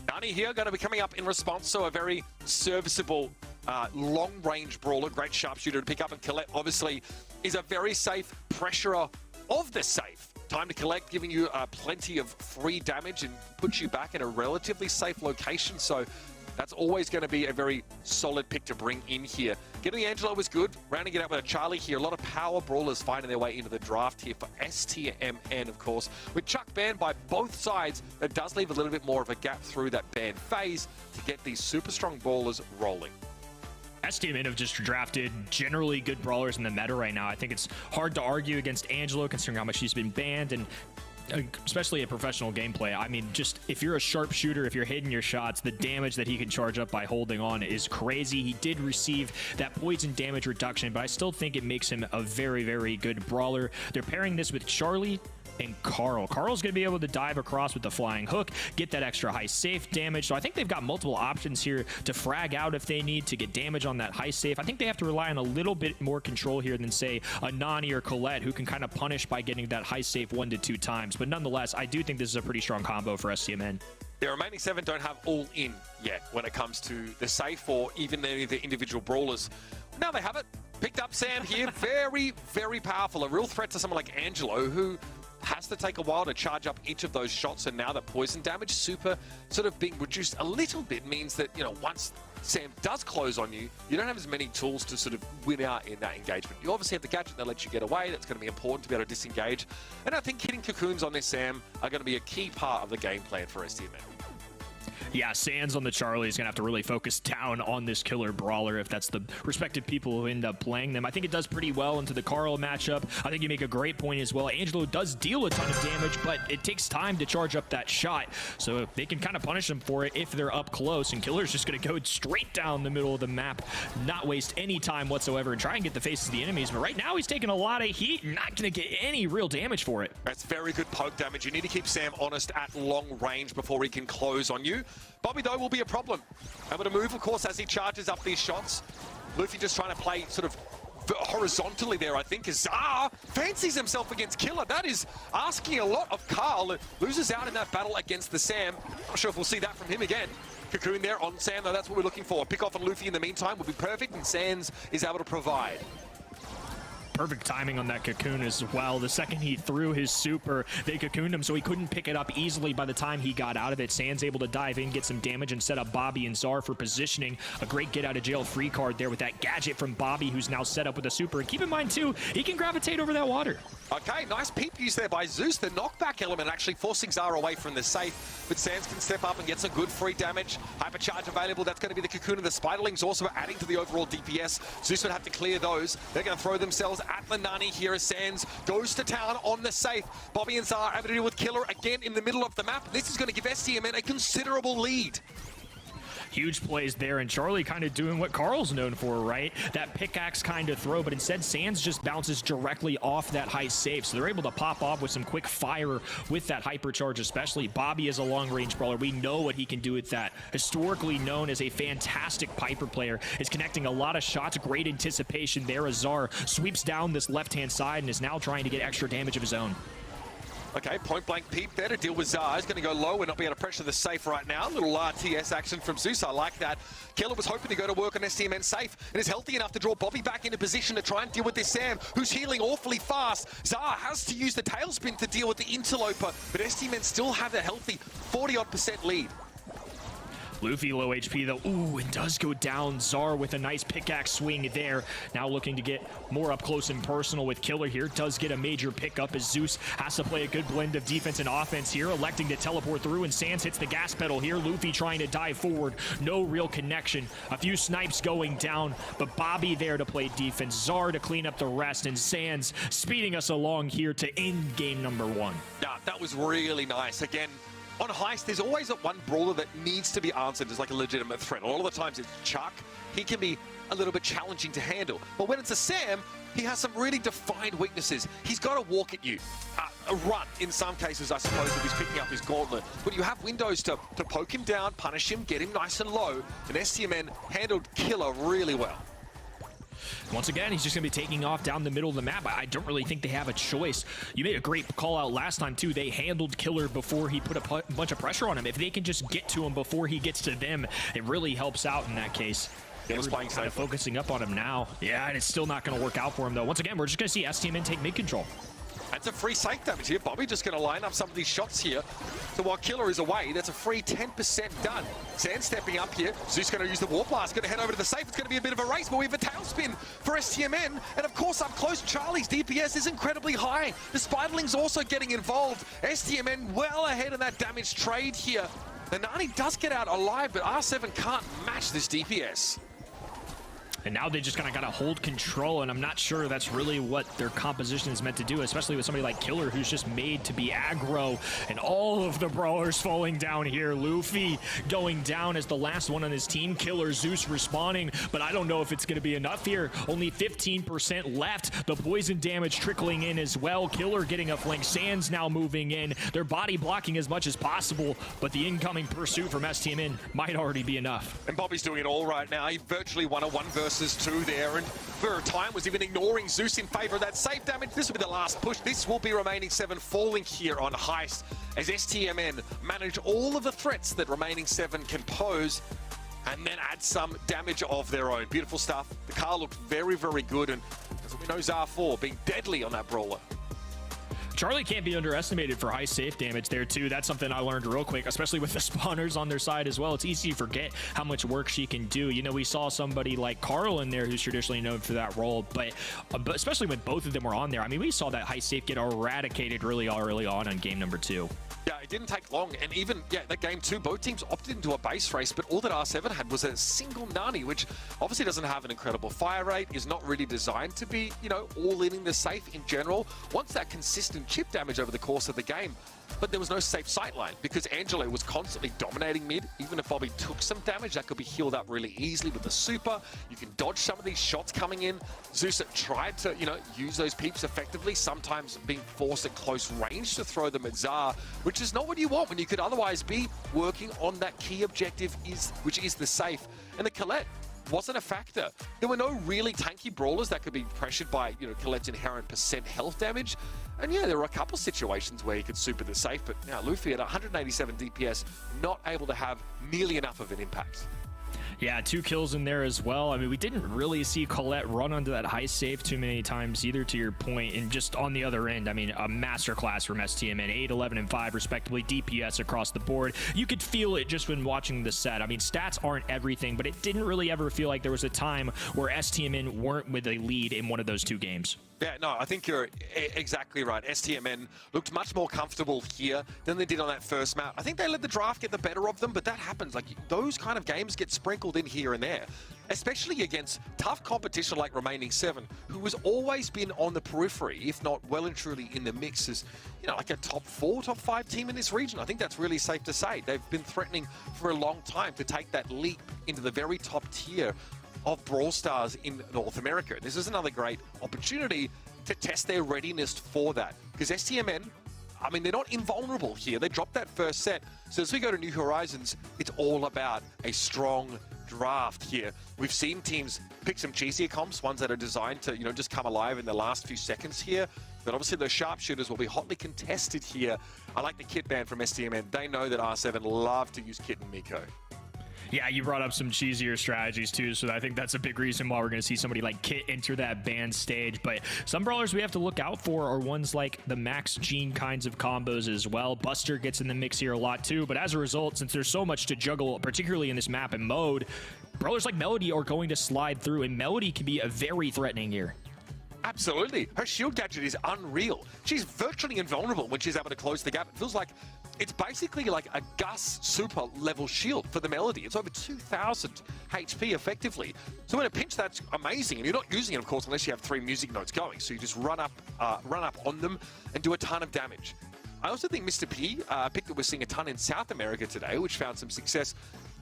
Nani here going to be coming up in response, so a very serviceable long-range brawler, great sharpshooter to pick up. And Colette, obviously, is a very safe pressurer of the safe. Time to collect, giving you plenty of free damage and puts you back in a relatively safe location. So that's always going to be a very solid pick to bring in here. Getting Angelo was good. Rounding it out with a Charlie here. A lot of power brawlers finding their way into the draft here for STMN, of course. With Chuck banned by both sides, that does leave a little bit more of a gap through that ban phase to get these super strong brawlers rolling. STMN have just drafted generally good brawlers in the meta right now. I think it's hard to argue against Angelo considering how much he's been banned and especially a professional gameplay. I mean, just if you're a sharpshooter, if you're hitting your shots, the damage that he can charge up by holding on is crazy. He did receive that poison damage reduction, but I still think it makes him a very, very good brawler. They're pairing this with Charlie and Carl. Carl's going to be able to dive across with the flying hook, get that extra high safe damage. So I think they've got multiple options here to frag out if they need to get damage on that high safe. I think they have to rely on a little bit more control here than, say, a Nani or Colette, who can kind of punish by getting that high safe 1 to 2 times. But nonetheless, I do think this is a pretty strong combo for STMN. The remaining 7 don't have all in yet when it comes to the safe or even any of the individual brawlers. Now they have it. Picked up Sam here. Very, very powerful. A real threat to someone like Angelo, who has to take a while to charge up each of those shots, and now that poison damage super sort of being reduced a little bit means that, you know, once Sam does close on you, you don't have as many tools to sort of win out in that engagement. You obviously have the gadget that lets you get away. That's going to be important to be able to disengage. And I think hitting cocoons on this Sam are going to be a key part of the game plan for STMN. Yeah, Sands on the Charlie is going to have to really focus down on this killer brawler if that's the respective people who end up playing them. I think it does pretty well into the Carl matchup. I think you make a great point as well. Angelo does deal a ton of damage, but it takes time to charge up that shot. So they can kind of punish them for it if they're up close. And Killer's just going to go straight down the middle of the map, not waste any time whatsoever, and try and get the faces of the enemies. But right now he's taking a lot of heat and not going to get any real damage for it. That's very good poke damage. You need to keep Sam honest at long range before he can close on you. Bobby, though, will be a problem. Able to move, of course, as he charges up these shots. Luffy just trying to play sort of horizontally there, I think, as Zar fancies himself against Killer. That is asking a lot of Carl. Loses out in that battle against the Sam. Not sure if we'll see that from him again. Cocoon there on Sam, though, that's what we're looking for. Pick off on Luffy in the meantime would be perfect, and Sands is able to provide. Perfect timing on that Cocoon as well. The second he threw his super, they cocooned him, so he couldn't pick it up easily by the time he got out of it. Sands able to dive in, get some damage, and set up Bobby and Zar for positioning. A great get-out-of-jail-free card there with that gadget from Bobby, who's now set up with a super. And keep in mind, too, he can gravitate over that water. Okay, nice peep use there by Zeus. The knockback element actually forcing Zara away from the safe, but Sands can step up and get some good free damage. Hypercharge available. That's going to be the Cocoon, and the Spiderlings also adding to the overall DPS. Zeus would have to clear those. They're going to throw themselves at the Nani here as Sands goes to town on the safe. Bobby and Zara able to deal with Killer again in the middle of the map. This is going to give STMN a considerable lead. Huge plays there, and Charlie kind of doing what Carl's known for, right? That pickaxe kind of throw, but instead Sands just bounces directly off that high safe, so they're able to pop off with some quick fire with that hypercharge especially. Bobby is a long-range brawler. We know what he can do with that. Historically known as a fantastic Piper player, is connecting a lot of shots, great anticipation there as Zar sweeps down this left-hand side and is now trying to get extra damage of his own. Okay, point-blank peep there to deal with Zar. He's going to go low and not be able to pressure the safe right now. Little RTS action from Zeus. I like that. Killer was hoping to go to work on STMN safe and is healthy enough to draw Bobby back into position to try and deal with this Sam, who's healing awfully fast. Zar has to use the tailspin to deal with the interloper, but STMN still have a healthy 40-odd% lead. Luffy low HP though, ooh, and does go down. Zar with a nice pickaxe swing there. Now looking to get more up close and personal with Killer here. Does get a major pickup as Zeus has to play a good blend of defense and offense here, electing to teleport through, and Sands hits the gas pedal here. Luffy trying to dive forward. No real connection. A few snipes going down, but Bobby there to play defense. Zar to clean up the rest, and Sands speeding us along here to end game number 1. Yeah, that was really nice. Again, on Heist, there's always that one brawler that needs to be answered as like a legitimate threat. A lot of the times it's Chuck. He can be a little bit challenging to handle. But when it's a Sam, he has some really defined weaknesses. He's got to walk at you. A run, in some cases, I suppose, if he's picking up his gauntlet. But you have windows to poke him down, punish him, get him nice and low. And STMN handled Killer really well. Once again, he's just going to be taking off down the middle of the map. I don't really think they have a choice. You made a great call out last time, too. They handled Killer before he put a bunch of pressure on him. If they can just get to him before he gets to them, it really helps out in that case. Everybody's kind of focusing up on him now. Yeah, and it's still not going to work out for him, though. Once again, we're just going to see STMN take mid-control. That's a free safe damage here. Bobby just going to line up some of these shots here. So while Killer is away, that's a free 10% done. Sand stepping up here. Zeus going to use the Warp Blast. Going to head over to the safe. It's going to be a bit of a race, but we have a tailspin for STMN. And of course, up close, Charlie's DPS is incredibly high. The Spiderlings also getting involved. STMN well ahead in that damage trade here. The Nani does get out alive, but R7 can't match this DPS. And now they just kind of got to hold control, and I'm not sure that's really what their composition is meant to do, especially with somebody like Killer, who's just made to be aggro, and all of the brawlers falling down here. Luffy going down as the last one on his team. Killer, Zeus respawning, but I don't know if it's going to be enough here. Only 15% left. The poison damage trickling in as well. Killer getting a flank. Sands now moving in. They're body blocking as much as possible, but the incoming pursuit from STMN might already be enough. And Bobby's doing it all right now. He virtually won a 1 versus 2 there, and for a time was even ignoring Zeus in favor of that safe damage. This will be the last push. This will be remaining 7 falling here on Heist as STMN manage all of the threats that remaining 7 can pose and then add some damage of their own. Beautiful stuff. The car looked very, very good, and as we know, Zar4 being deadly on that brawler. Charlie can't be underestimated for high safe damage there, too. That's something I learned real quick, especially with the spawners on their side as well. It's easy to forget how much work she can do. You know, we saw somebody like Carl in there who's traditionally known for that role, but especially when both of them were on there, I mean, we saw that high safe get eradicated really early on game number 2. Yeah, it didn't take long, and even, that game 2, both teams opted into a base race, but all that R7 had was a single Nani, which obviously doesn't have an incredible fire rate, is not really designed to be, all in the safe in general. Wants that consistent chip damage over the course of the game, but there was no safe sightline because Angelo was constantly dominating mid. Even if Bobby took some damage, that could be healed up really easily with the super. You can dodge some of these shots coming in. Zeus tried to, use those peeps effectively, sometimes being forced at close range to throw them at Zar, which is not what you want when you could otherwise be working on that key objective, which is the safe. And the Colette wasn't a factor. There were no really tanky brawlers that could be pressured by, Colette's inherent percent health damage. And yeah, there were a couple situations where he could super the safe, but now Luffy at 187 DPS, not able to have nearly enough of an impact. Yeah, 2 kills in there as well. I mean, we didn't really see Colette run onto that high save too many times either, to your point. And just on the other end, I mean, a masterclass from STMN, 8, 11, and 5 respectively, DPS across the board. You could feel it just when watching the set. I mean, stats aren't everything, but it didn't really ever feel like there was a time where STMN weren't with a lead in one of those 2 games. Yeah, no, I think you're exactly right. STMN looked much more comfortable here than they did on that first map. I think they let the draft get the better of them, but that happens. Like, those kind of games get sprinkled in here and there, especially against tough competition like Remaining 7, who has always been on the periphery, if not well and truly in the mix as, like a top 4, top 5 team in this region. I think that's really safe to say. They've been threatening for a long time to take that leap into the very top tier of Brawl Stars in North America. This is another great opportunity to test their readiness for that. Because STMN, I mean, they're not invulnerable here. They dropped that first set. So as we go to New Horizons, it's all about a strong draft here. We've seen teams pick some cheesier comps, ones that are designed to, just come alive in the last few seconds here. But obviously the sharpshooters will be hotly contested here. I like the kit ban from STMN. They know that R7 love to use Kit and Miko. Yeah, you brought up some cheesier strategies too, so I think that's a big reason why we're going to see somebody like Kit enter that ban stage. But some brawlers we have to look out for are ones like the Max Gene kinds of combos as well. Buster gets in the mix here a lot too, but as a result, since there's so much to juggle, particularly in this map and mode, brawlers like Melody are going to slide through, and Melody can be a very threatening here. Absolutely. Her shield gadget is unreal. She's virtually invulnerable when she's able to close the gap. It feels like it's basically like a Gus super level shield for the Melody. It's over 2,000 HP effectively. So in a pinch, that's amazing. And you're not using it, of course, unless you have 3 music notes going. So you just run up on them and do a ton of damage. I also think Mr. P, a pick that we're seeing a ton in South America today, which found some success,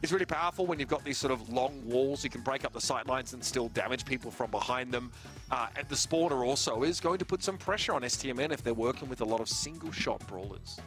is really powerful when you've got these sort of long walls. You can break up the sight lines and still damage people from behind them. And the spawner also is going to put some pressure on STMN if they're working with a lot of single-shot brawlers.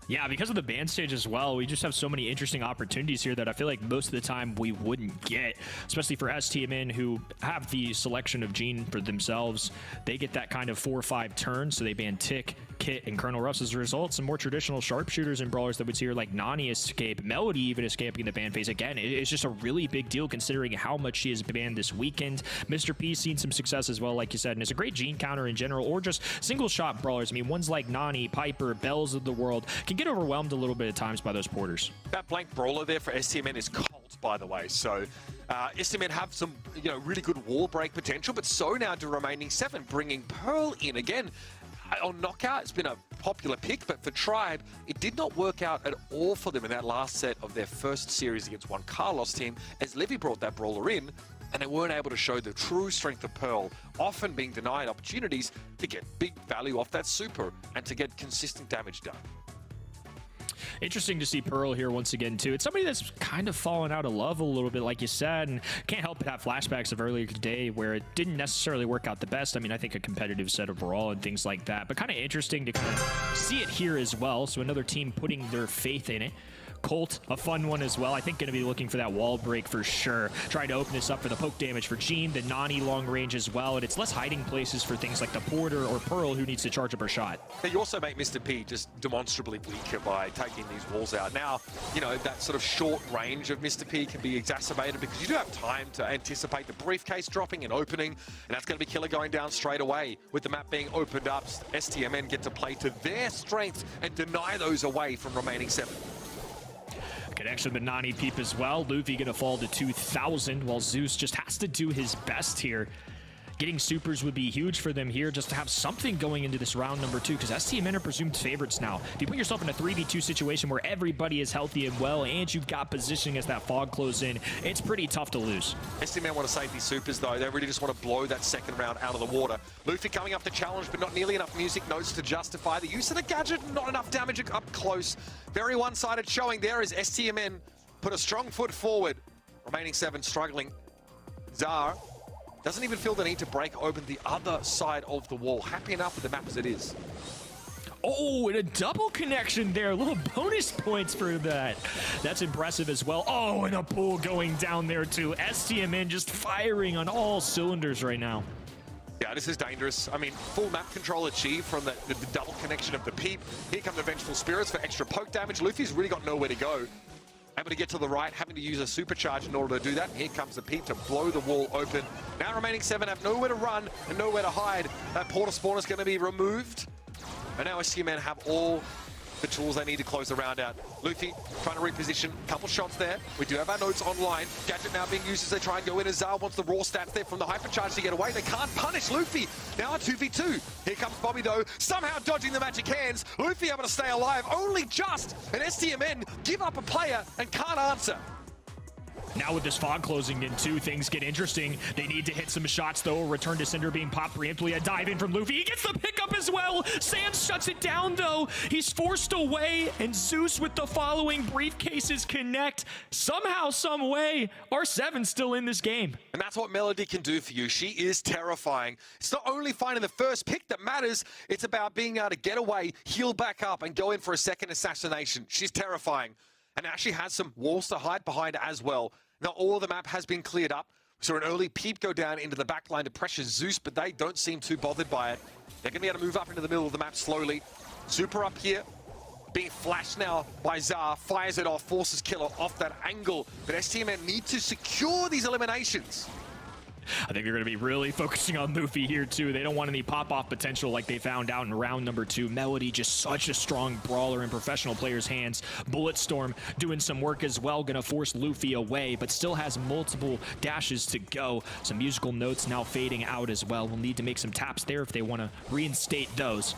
Yeah, because of the ban stage as well, we just have so many interesting opportunities here that I feel like most of the time we wouldn't get, especially for STMN, who have the selection of Gene for themselves. They get that kind of 4 or 5 turns, so they ban Tick, Kit, and Colonel Ruffs as a result. Some more traditional sharpshooters and brawlers that we'd see are like Nani escape, Melody even escaping the ban phase. Again, it's just a really big deal considering how much she has banned this weekend. Mr. P's seen some success as well, like you said, and it's a great Gene counter in general, or just single shot brawlers. I mean, ones like Nani, Piper, Bells of the world can get overwhelmed a little bit at times by those porters. That blank brawler there for STMN is cold, by the way. So STMN have some, really good wall break potential, but so now do Remaining 7, bringing Pearl in again. On Knockout, it's been a popular pick, but for Tribe, it did not work out at all for them in that last set of their first series against Juan Carlos team, as Levy brought that brawler in, and they weren't able to show the true strength of Pearl, often being denied opportunities to get big value off that super and to get consistent damage done. Interesting to see Pearl here once again, too. It's somebody that's kind of fallen out of love a little bit, like you said, and can't help but have flashbacks of earlier today where it didn't necessarily work out the best. I mean, I think a competitive set overall and things like that, but kind of interesting to kind of see it here as well. So another team putting their faith in it. Colt, a fun one as well. I think going to be looking for that wall break for sure. Trying to open this up for the poke damage for Gene, the Nani long range as well, and it's less hiding places for things like the Porter or Pearl who needs to charge up her shot. You also make Mr. P just demonstrably weaker by taking these walls out. Now, that sort of short range of Mr. P can be exacerbated because you do have time to anticipate the briefcase dropping and opening, and that's going to be Killer going down straight away. With the map being opened up, STMN get to play to their strengths and deny those away from Remaining 7. Connection with Nani Peep as well. Luffy gonna fall to 2,000 while Zeus just has to do his best here. Getting supers would be huge for them here just to have something going into this round number 2 because STMN are presumed favorites now. If you put yourself in a 3v2 situation where everybody is healthy and well and you've got positioning as that fog closes in, it's pretty tough to lose. STMN want to save these supers though. They really just want to blow that second round out of the water. Luffy coming up to challenge, but not nearly enough music notes to justify the use of the gadget. Not enough damage up close. Very one-sided showing there as STMN put a strong foot forward. Remaining 7 struggling. Zar doesn't even feel the need to break open the other side of the wall. Happy enough with the map as it is. Oh, and a double connection there. Little bonus points for that. That's impressive as well. Oh, and a pull going down there too. STMN just firing on all cylinders right now. Yeah, this is dangerous. I mean, full map control achieved from the double connection of the Peep. Here come the Vengeful Spirits for extra poke damage. Luffy's really got nowhere to go. Able to get to the right, having to use a supercharge in order to do that. Here comes the Peep to blow the wall open. Now remaining 7 have nowhere to run and nowhere to hide. That portal spawn is going to be removed. And now STMN have all the tools they need to close the round out. Luffy trying to reposition, couple shots there. We do have our notes online. Gadget now being used as they try and go in. Azar wants the raw stats there from the hypercharge to get away. They can't punish Luffy. Now a 2v2. Here comes Bobby though, somehow dodging the magic hands. Luffy able to stay alive, only just. And STMN give up a player and can't answer. Now with this fog closing in too, things get interesting. They need to hit some shots though. Return to Cinder being popped preemptively. A dive in from Luffy. He gets the pickup as well. Sans shuts it down though. He's forced away, and Zeus with the following briefcases connect. Somehow, some way, R7's still in this game. And that's what Melody can do for you. She is terrifying. It's not only finding the first pick that matters, it's about being able to get away, heal back up, and go in for a second assassination. She's terrifying. And now she has some walls to hide behind as well. Now all of the map has been cleared up. We saw an early Peep go down into the back line to pressure Zeus, but they don't seem too bothered by it. They're going to be able to move up into the middle of the map slowly. Super up here, being flashed now by Zar, fires it off, forces Killer off that angle. But STMN need to secure these eliminations. I think they're going to be really focusing on Luffy here too. They don't want any pop-off potential like they found out in round number 2. Melody just such a strong brawler in professional players' hands. Bulletstorm doing some work as well, going to force Luffy away, but still has multiple dashes to go. Some musical notes now fading out as well. We'll need to make some taps there if they want to reinstate those.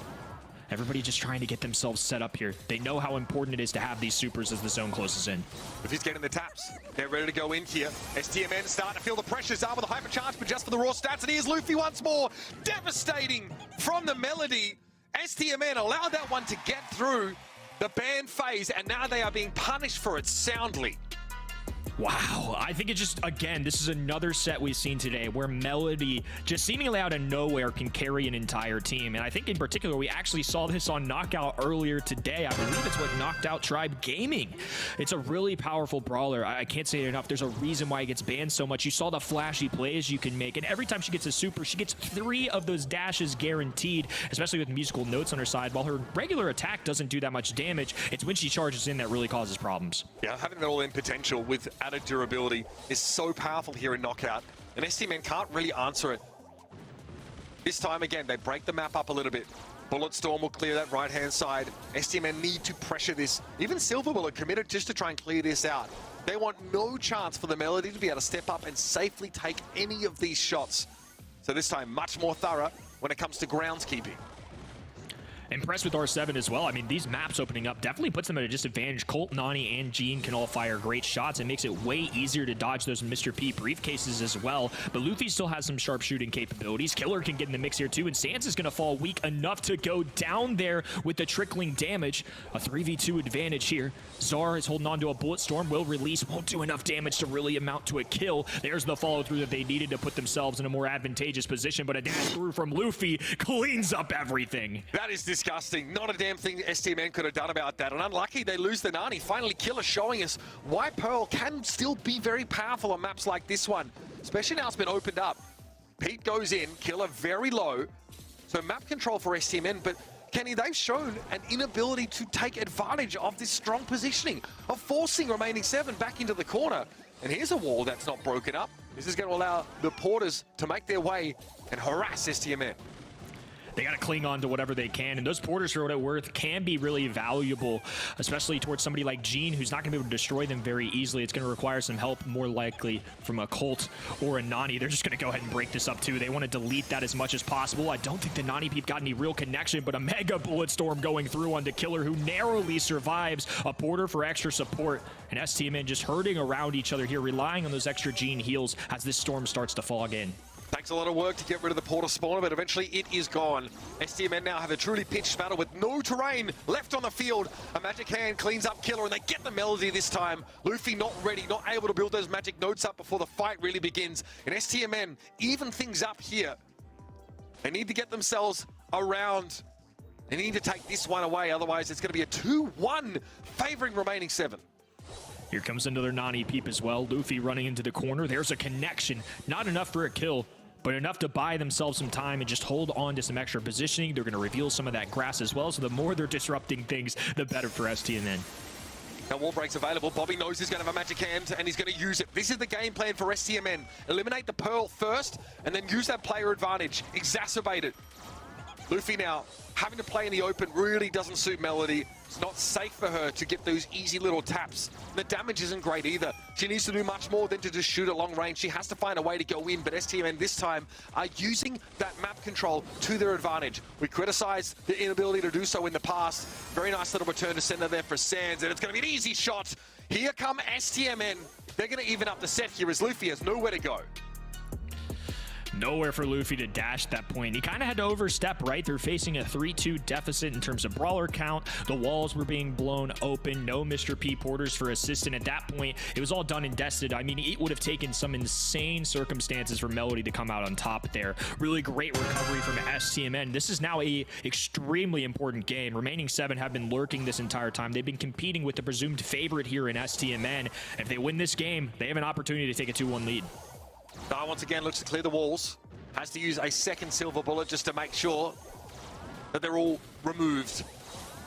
Everybody just trying to get themselves set up here. They know how important it is to have these supers as the zone closes in. If he's getting the taps, they're ready to go in here. STMN starting to feel the pressures out with a hypercharge, but just for the raw stats. And here's Luffy once more. Devastating from the Melody. STMN allowed that one to get through the ban phase, and now they are being punished for it soundly. Wow, I think it's just, again, this is another set we've seen today where Melody, just seemingly out of nowhere, can carry an entire team. And I think in particular, we actually saw this on Knockout earlier today. I believe it's what knocked out Tribe Gaming. It's a really powerful brawler. I can't say it enough. There's a reason why he gets banned so much. You saw the flashy plays you can make. And every time she gets a super, she gets 3 of those dashes guaranteed, especially with musical notes on her side. While her regular attack doesn't do that much damage, it's when she charges in that really causes problems. Yeah, having that all-in potential with added durability is so powerful here in Knockout, and STMN can't really answer it. This time again, they break the map up a little bit. Bulletstorm will clear that right-hand side. STMN need to pressure this. Even Silver Bullet committed just to try and clear this out. They want no chance for the Melody to be able to step up and safely take any of these shots. So this time, much more thorough when it comes to groundskeeping. Impressed with R7 as well. I mean, these maps opening up definitely puts them at a disadvantage. Colt, Nani, and Gene can all fire great shots. It makes it way easier to dodge those Mr. P briefcases as well. But Luffy still has some sharpshooting capabilities. Killer can get in the mix here too, and Sans is going to fall weak enough to go down there with the trickling damage. A 3v2 advantage here. Zar is holding on to a Bulletstorm, will release, won't do enough damage to really amount to a kill. There's the follow-through that they needed to put themselves in a more advantageous position, but a dash through from Luffy cleans up everything. That is disgusting. Not a damn thing STMN could have done about that. And unlucky they lose the Nani. Finally, Killer showing us why Pearl can still be very powerful on maps like this one, especially now it's been opened up. Pete goes in, Killer very low. So map control for STMN, but Kenny, they've shown an inability to take advantage of this strong positioning, of forcing remaining 7 back into the corner. And here's a wall that's not broken up. This is going to allow the Porters to make their way and harass STMN. They got to cling on to whatever they can, and those Porters, for what it's worth, can be really valuable, especially towards somebody like Gene, who's not going to be able to destroy them very easily. It's going to require some help, more likely from a Colt or a Nani. They're just going to go ahead and break this up too. They want to delete that as much as possible. I don't think the Nani Peep got any real connection, but a mega Bulletstorm going through onto Killer, who narrowly survives. A Porter for extra support, and STMN just herding around each other here, relying on those extra Gene heals as this storm starts to fog in. Takes a lot of work to get rid of the Porter spawner, but eventually it is gone. STMN now have a truly pitched battle with no terrain left on the field. A magic hand cleans up Killer, and they get the Melody this time. Luffy not ready, not able to build those magic notes up before the fight really begins. And STMN even things up here. They need to get themselves around They need to take this one away, otherwise it's going to be a 2-1 favoring remaining 7. Here comes another Nani peep as well. Luffy running into the corner. There's a connection. Not enough for a kill, but enough to buy themselves some time and just hold on to some extra positioning. They're going to reveal some of that grass as well, so the more they're disrupting things, the better for STMN. Now wall break's available. Bobby knows he's going to have a magic hand and he's going to use it. This is the game plan for STMN. Eliminate the Pearl first and then use that player advantage. Exacerbate it. Luffy now having to play in the open really doesn't suit Melody. It's not safe for her to get those easy little taps. The damage isn't great either. She needs to do much more than to just shoot at long range. She has to find a way to go in, but STMN this time are using that map control to their advantage. We criticized the inability to do so in the past. Very nice little return to center there for Sands, and it's going to be an easy shot. Here come STMN. They're going to even up the set here as Luffy has nowhere to go. Nowhere for Luffy to dash at that point. He kind of had to overstep, right? They're facing a 3-2 deficit in terms of brawler count. The walls were being blown open. No Mr. P Porters for assist. And at that point, it was all done and dusted. I mean, it would have taken some insane circumstances for Melody to come out on top there. Really great recovery from STMN. This is now a extremely important game. Remaining 7 have been lurking this entire time. They've been competing with the presumed favorite here in STMN. If they win this game, they have an opportunity to take a 2-1 lead. Once again looks to clear the walls. Has to use a second silver bullet just to make sure that they're all removed.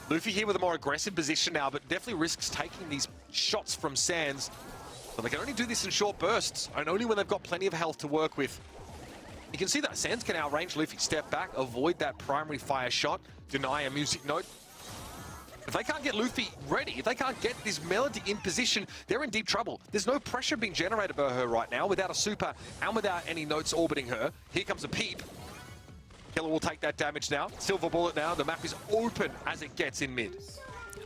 Luffy here with a more aggressive position now, but definitely risks taking these shots from Sands. But they can only do this in short bursts, and only when they've got plenty of health to work with. You can see that Sands can outrange Luffy, step back, avoid that primary fire shot, deny a music note. If they can't get Luffy ready, if they can't get this Melody in position, they're in deep trouble. There's no pressure being generated by her right now without a super and without any notes orbiting her. Here comes a peep. Killer will take that damage now. Silver bullet now. The map is open as it gets in mid.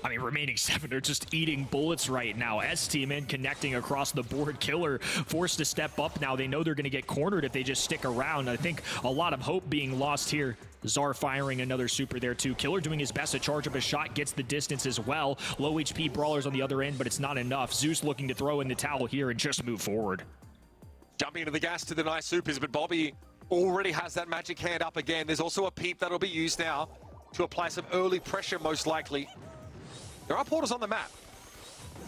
I mean, remaining 7 are just eating bullets right now. STMN connecting across the board. Killer forced to step up now. They know they're going to get cornered if they just stick around. I think a lot of hope being lost here. Zar firing another super there too. Killer doing his best to charge up a shot, gets the distance as well. Low HP brawlers on the other end, but it's not enough. Zeus looking to throw in the towel here and just move forward. Jumping into the gas to the nice supers, but Bobby already has that magic hand up again. There's also a peep that'll be used now to apply some early pressure, most likely. There are portals on the map.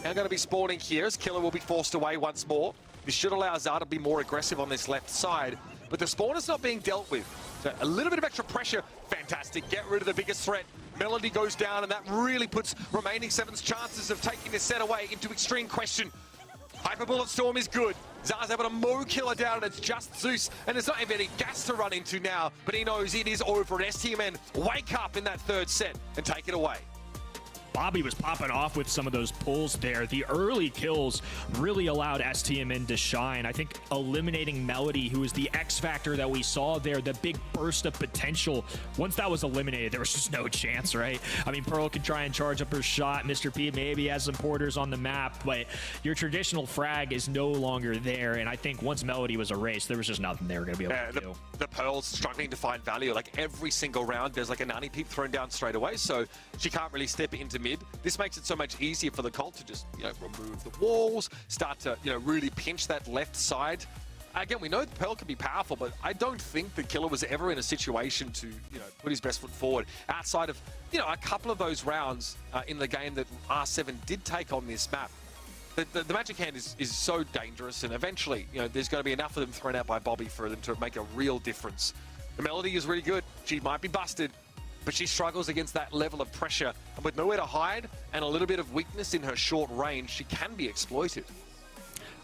Now going to be spawning here as Killer will be forced away once more. This should allow Zar to be more aggressive on this left side, but the spawn is not being dealt with. So a little bit of extra pressure, fantastic. Get rid of the biggest threat. Melody goes down, and that really puts remaining 7's chances of taking this set away into extreme question. Hyper Bullet Storm is good. Zar's able to mow Killer down, and it's just Zeus, and there's not even any gas to run into now, but he knows it is over, and STMN wake up in that third set and take it away. Bobby was popping off with some of those pulls there. The early kills really allowed STMN to shine. I think eliminating Melody, who was the X factor that we saw there, the big burst of potential, once that was eliminated, there was just no chance, right? I mean, Pearl could try and charge up her shot. Mr. P maybe has some porters on the map, but your traditional frag is no longer there. And I think once Melody was erased, there was just nothing they were going to be able to do. The Pearl's struggling to find value. Like every single round, there's like a Nani peep thrown down straight away, so she can't really step into mid. This makes it so much easier for the Colt to just, remove the walls, start to, really pinch that left side. Again, we know the Pearl can be powerful, but I don't think the Killer was ever in a situation to, put his best foot forward outside of, a couple of those rounds in the game that R7 did take on this map. The magic hand is so dangerous, and eventually, there's going to be enough of them thrown out by Bobby for them to make a real difference. The Melody is really good. She might be busted, but she struggles against that level of pressure. And with nowhere to hide and a little bit of weakness in her short range, she can be exploited.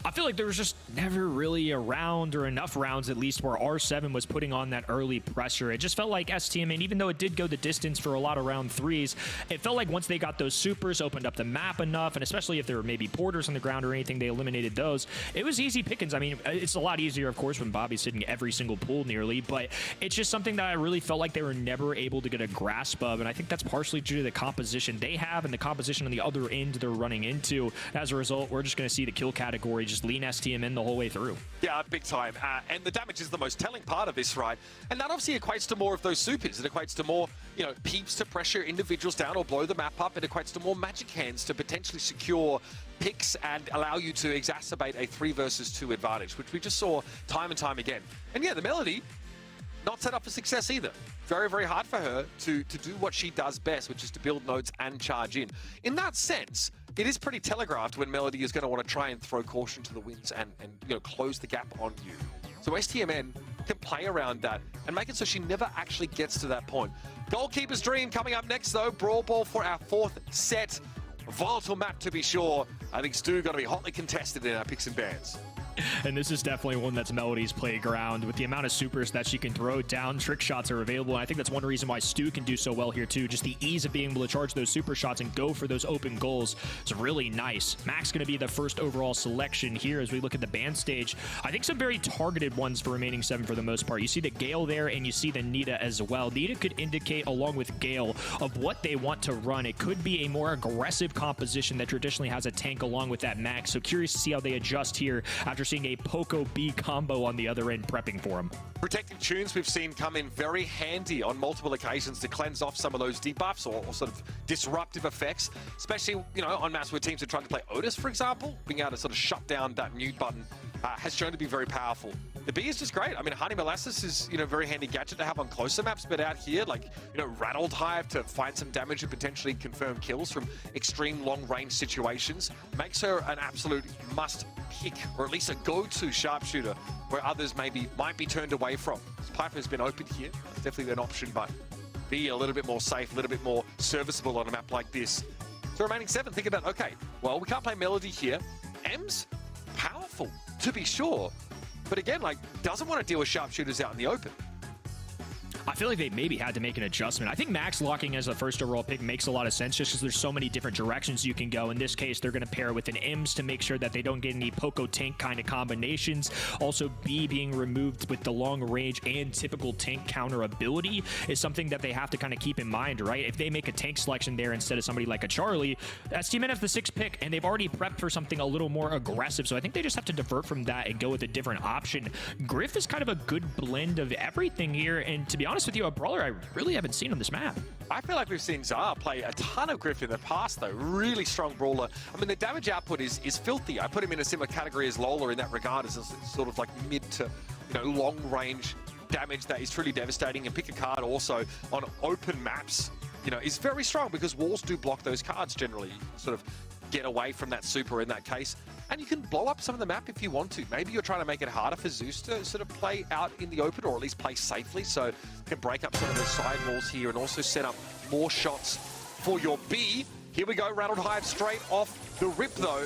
I feel like there was just never really a round or enough rounds, at least, where R7 was putting on that early pressure. It just felt like STMN, even though it did go the distance for a lot of round 3s, it felt like once they got those supers, opened up the map enough, and especially if there were maybe porters on the ground or anything, they eliminated those. It was easy pickings. I mean, it's a lot easier, of course, when Bobby's hitting every single pool nearly, but it's just something that I really felt like they were never able to get a grasp of, and I think that's partially due to the composition they have and the composition on the other end they're running into. As a result, we're just going to see the kill category just lean STMN the whole way through. Yeah, big time. And the damage is the most telling part of this, right? And that obviously equates to more of those supers. It equates to more, peeps to pressure individuals down or blow the map up. It equates to more magic hands to potentially secure picks and allow you to exacerbate a 3 versus 2 advantage, which we just saw time and time again. And yeah, the Melody, not set up for success either. Very, very hard for her to do what she does best, which is to build nodes and charge in. In that sense, it is pretty telegraphed when Melody is going to want to try and throw caution to the winds and close the gap on you. So STMN can play around that and make it so she never actually gets to that point. Goalkeeper's Dream coming up next, though. Brawl Ball for our 4th set. Volatile map, to be sure. I think Stu going to be hotly contested in our picks and bans. And this is definitely one that's Melody's playground. With the amount of supers that she can throw down, trick shots are available. And I think that's one reason why Stu can do so well here too. Just the ease of being able to charge those super shots and go for those open goals is really nice. Max going to be the first overall selection here as we look at the ban stage. I think some very targeted ones for remaining 7 for the most part. You see the Gale there and you see the Nita as well. Nita could indicate along with Gale of what they want to run. It could be a more aggressive composition that traditionally has a tank along with that Max. So curious to see how they adjust here after seeing a Poco B combo on the other end prepping for him. Protective tunes we've seen come in very handy on multiple occasions to cleanse off some of those debuffs or sort of disruptive effects, especially, on maps where teams are trying to play Otis, for example. Being able to sort of shut down that mute button has shown to be very powerful. The B is just great. I mean, Honey Molasses is, a very handy gadget to have on closer maps, but out here, Rattled Hive to find some damage and potentially confirm kills from extreme long-range situations makes her an absolute must-pick, or at least a go-to sharpshooter where others might be turned away from. Piper has been open here. That's definitely an option, but be a little bit more safe, a little bit more serviceable on a map like this. So remaining 7, think about, okay, well, we can't play Melody here. Ems, powerful, to be sure. But again, doesn't want to deal with sharpshooters out in the open. I feel like they maybe had to make an adjustment. I think Max locking as a first overall pick makes a lot of sense just because there's so many different directions you can go. In this case, they're going to pair with an Ems to make sure that they don't get any Poco tank kind of combinations. Also, B being removed with the long range and typical tank counter ability is something that they have to kind of keep in mind, right? If they make a tank selection there instead of somebody like a Charlie, STMN has the 6th pick and they've already prepped for something a little more aggressive. So I think they just have to divert from that and go with a different option. Griff is kind of a good blend of everything here. And to be honest with you, a brawler I really haven't seen on this map. I feel like we've seen Zara play a ton of Griff in the past, though. Really strong brawler. I mean, the damage output is filthy. I put him in a similar category as Lola in that regard, as a sort of mid to long range damage that is truly devastating. And pick a card also on open maps, is very strong because walls do block those cards generally. Sort of get away from that super in that case. And you can blow up some of the map if you want to. Maybe you're trying to make it harder for Zeus to sort of play out in the open, or at least play safely, so you can break up some of those side walls here and also set up more shots for your B. Here we go, Rattled Hive straight off the rip, though.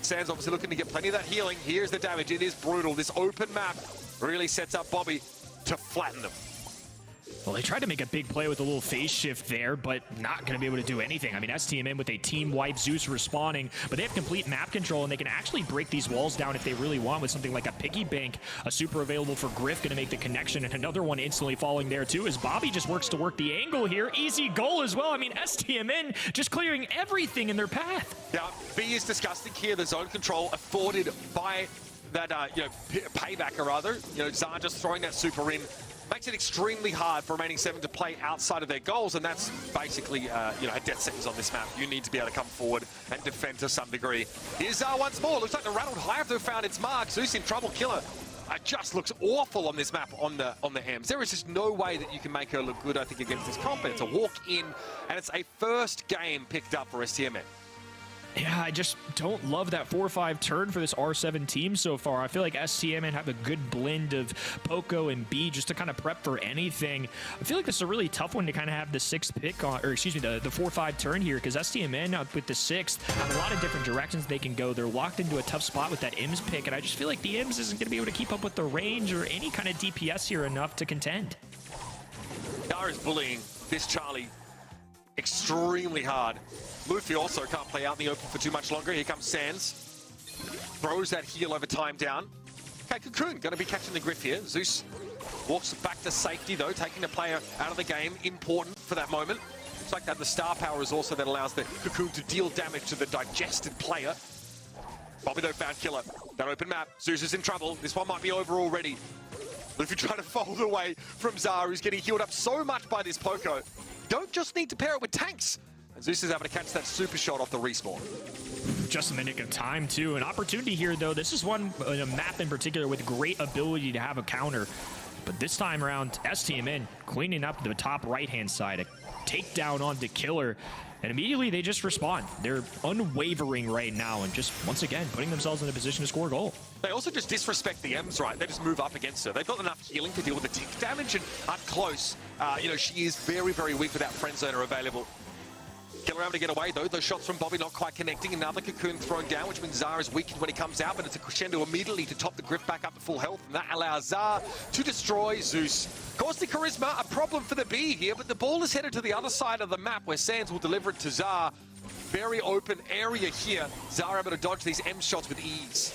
Sands obviously looking to get plenty of that healing. Here's the damage. It is brutal. This open map really sets up Bobby to flatten them. Well, they tried to make a big play with a little phase shift there, but not going to be able to do anything. I mean, STMN with a team wipe, Zeus respawning, but they have complete map control, and they can actually break these walls down if they really want with something like a piggy bank. A super available for Griff, going to make the connection, and another one instantly falling there too, as Bobby just works to work the angle here. Easy goal as well. I mean, STMN just clearing everything in their path. Yeah, B is disgusting here. The zone control afforded by that, payback, or rather. Zara just throwing that super in. Makes it extremely hard for remaining 7 to play outside of their goals, and that's basically, a death sentence on this map. You need to be able to come forward and defend to some degree. Here's once more. Looks like the Rattled Hive have found its mark. Zeus in trouble. Killer just looks awful on this map on the Ems. There is just no way that you can make her look good, I think, against this comp. It's a walk in, and it's a first game picked up for STMN. Yeah, I just don't love that 4-5 turn for this R7 team so far. I feel like STMN have a good blend of Poco and B just to kind of prep for anything. I feel like this is a really tough one to kind of have the 6th pick on, or excuse me, the 4-5 turn here, because STMN with the 6th have a lot of different directions they can go. They're locked into a tough spot with that Ems pick, and I just feel like the Ems isn't going to be able to keep up with the range or any kind of DPS here enough to contend. Dara is bullying this Charlie extremely hard. Luffy also can't play out in the open for too much longer. Here comes Sands. Throws that heal over time down. Okay, Cocoon going to be catching the Griff here. Zeus walks back to safety, though, taking the player out of the game. Important for that moment. Looks like that the star power is also that allows the Cocoon to deal damage to the digested player. Bobby, though, found Killer. That open map. Zeus is in trouble. This one might be over already. Luffy trying to fold away from Zara, who's getting healed up so much by this Poco. Don't just need to pair it with tanks. And Zeus is able to catch that super shot off the respawn. Just in the nick of time, too. An opportunity here, though. This is one, a map in particular, with great ability to have a counter. But this time around, STMN cleaning up the top right-hand side. A takedown onto Killer. And immediately they just respond. They're unwavering right now and just, once again, putting themselves in a position to score a goal. They also just disrespect the M's, right? They just move up against her. They've got enough healing to deal with the tick damage, and up close, you know, she is very, very weak without friend zoner available. Killer able to get away, though. Those shots from Bobby not quite connecting. Another cocoon thrown down, which means Zara's weakened when he comes out, but it's a crescendo immediately to top the grip back up to full health, and that allows Zara to destroy Zeus. Caustic Charisma, a problem for the B here, but the ball is headed to the other side of the map where Sands will deliver it to Zara. Very open area here. Zara able to dodge these M shots with ease.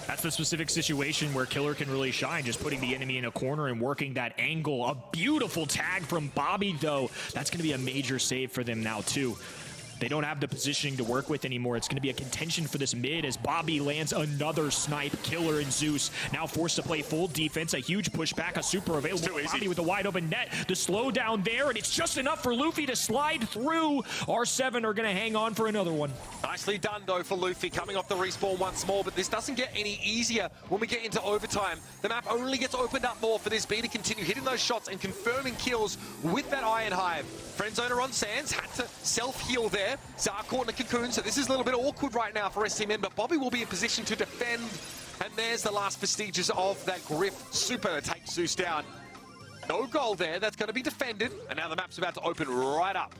That's the specific situation where Killer can really shine, just putting the enemy in a corner and working that angle. A beautiful tag from Bobby, though. That's going to be a major save for them now, too. They don't have the positioning to work with anymore. It's going to be a contention for this mid as Bobby lands another snipe. Killer and Zeus now forced to play full defense. A huge pushback, a super available Bobby with a wide open net. The slowdown there, and it's just enough for Luffy to slide through. R7 are going to hang on for another one. Nicely done, though, for Luffy, coming off the respawn once more, but this doesn't get any easier when we get into overtime. The map only gets opened up more for this B to continue hitting those shots and confirming kills with that Iron Hive. Friendzoner on Sands, had to self-heal there. Zara caught in a cocoon, so this is a little bit awkward right now for STMN, but Bobby will be in position to defend. And there's the last vestiges of that Griff super to take Zeus down. No goal there, that's going to be defended, and now the map's about to open right up.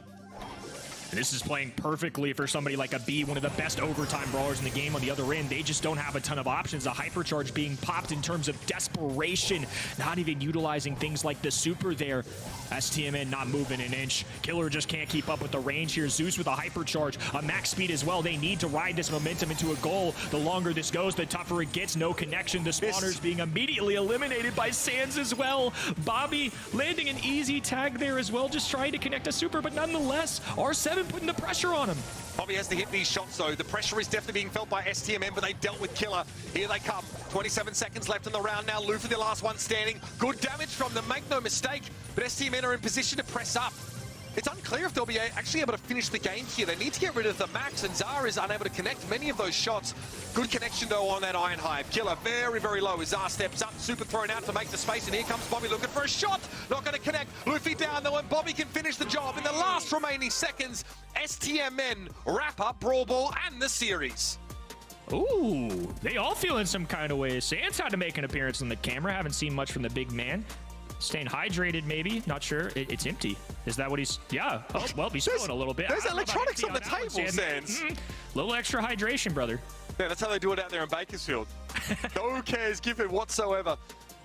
And this is playing perfectly for somebody like a B, one of the best overtime brawlers in the game on the other end. They just don't have a ton of options. A hypercharge being popped in terms of desperation, not even utilizing things like the super there. STMN not moving an inch. Killer just can't keep up with the range here. Zeus with a hypercharge, a max speed as well. They need to ride this momentum into a goal. The longer this goes, the tougher it gets. No connection. The spawners being immediately eliminated by Sands as well. Bobby landing an easy tag there as well, just trying to connect a super, but nonetheless, R7 putting the pressure on him. Bobby has to hit these shots, though. The pressure is definitely being felt by STMN, but they dealt with Killer. Here they come. 27 seconds left in the round now. Luffy, the last one standing. Good damage from them, make no mistake. But STMN are in position to press up. It's unclear if they'll be actually able to finish the game here. They need to get rid of the max, and Zara is unable to connect many of those shots. Good connection, though, on that Iron Hive. Killer very, very low as Zara steps up. Super thrown out to make the space, and here comes Bobby looking for a shot. Not going to connect. Luffy down, though, and Bobby can finish the job in the last remaining seconds. STMN wrap up Brawl Ball and the series. Ooh, they all feel in some kind of way. Sands had to make an appearance on the camera. Haven't seen much from the big man. Staying hydrated, maybe. Not sure. It's empty. Is that what he's... Yeah. Oh, well, he's feeling a little bit. There's electronics on the table, Sands. Little extra hydration, brother. Yeah, that's how they do it out there in Bakersfield. No cares given whatsoever.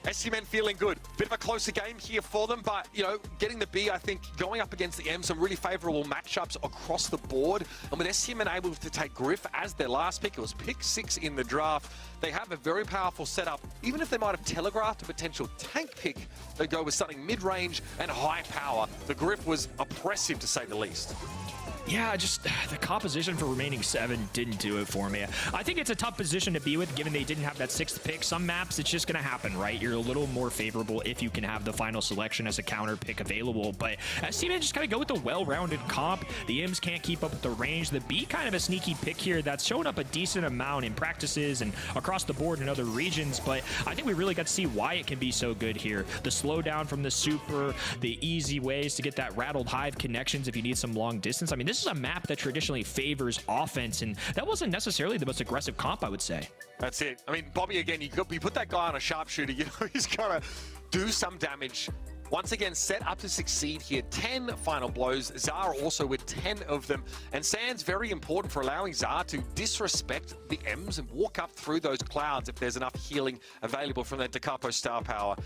STMN feeling good. Bit of a closer game here for them, but, you know, getting the B, I think, going up against the M, some really favorable matchups across the board. And with STMN able to take Griff as their last pick, it was pick 6 in the draft. They have a very powerful setup. Even if they might have telegraphed a potential tank pick, they go with something mid-range and high power. The Griff was oppressive, to say the least. Yeah, just the composition for remaining 7 didn't do it for me. I think it's a tough position to be with, given they didn't have that 6th pick. Some maps, it's just going to happen, right? You're a little more favorable if you can have the final selection as a counter pick available. But STMN just kind of go with a well-rounded comp. The M's can't keep up with the range. The B kind of a sneaky pick here that's shown up a decent amount in practices and across the board in other regions. But I think we really got to see why it can be so good here. The slowdown from the super, the easy ways to get that rattled hive connections if you need some long distance. I mean, this is a map that traditionally favors offense, and that wasn't necessarily the most aggressive comp, I would say. That's it. I mean, Bobby, again, you put that guy on a sharpshooter, you know, he's got to do some damage. Once again, set up to succeed here. 10 final blows. Zara also with 10 of them. And Sands very important for allowing Zara to disrespect the M's and walk up through those clouds if there's enough healing available from that Da Capo star power.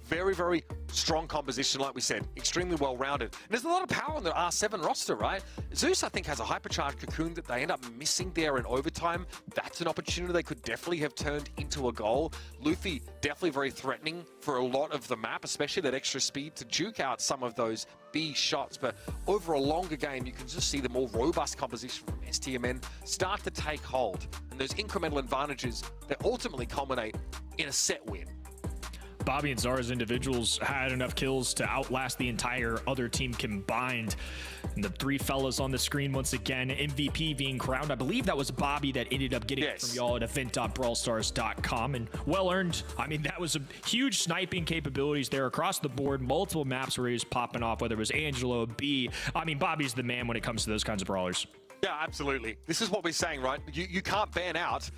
Very, very strong composition, like we said. Extremely well-rounded. And there's a lot of power on the R7 roster, right? Zeus, I think, has a hypercharged cocoon that they end up missing there in overtime. That's an opportunity they could definitely have turned into a goal. Luffy, definitely very threatening for a lot of the map, especially that extra speed to juke out some of those B shots. But over a longer game, you can just see the more robust composition from STMN start to take hold. And those incremental advantages that ultimately culminate in a set win. Bobby and Zara's individuals had enough kills to outlast the entire other team combined. And the three fellas on the screen once again, MVP being crowned. I believe that was Bobby that ended up getting it from y'all at event.brawlstars.com, and well earned. I mean, that was a huge sniping capabilities there across the board. Multiple maps where he was popping off, whether it was Angelo, B. I mean, Bobby's the man when it comes to those kinds of brawlers. Yeah, absolutely. This is what we're saying, right? You can't ban out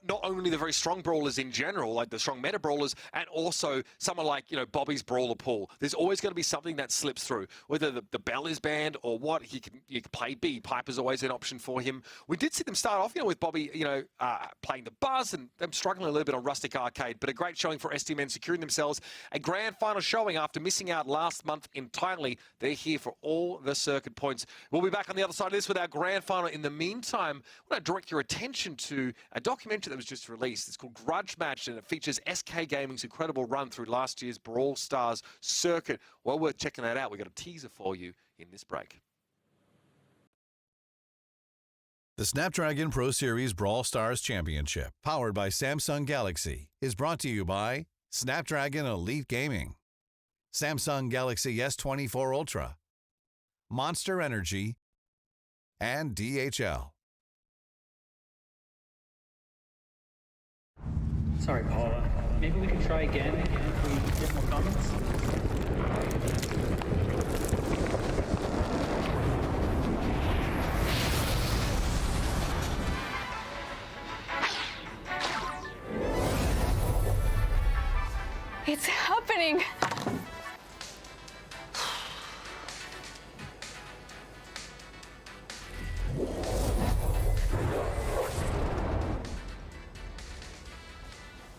not only the very strong brawlers in general, like the strong meta brawlers, and also someone like, you know, Bobby's brawler pool. There's always going to be something that slips through, whether the Bell is banned or what. You can play B. Piper's always an option for him. We did see them start off, you know, with Bobby, you know, playing the Buzz, and them struggling a little bit on Rustic Arcade, but a great showing for stmn, securing themselves a grand final showing after missing out last month entirely. They're here for all the circuit points. We'll be back on the other side of this with our grand final. In the meantime, I want to direct your attention to a documentary that was just released. It's called Grudge Match, and it features SK Gaming's incredible run through last year's Brawl Stars circuit. Well worth checking that out. We've got a teaser for you in this break. The Snapdragon Pro Series Brawl Stars Championship, powered by Samsung Galaxy, is brought to you by Snapdragon Elite Gaming, Samsung Galaxy S24 Ultra, Monster Energy, and DHL. Sorry, Paula. Maybe we can try again if we get more comments. It's happening.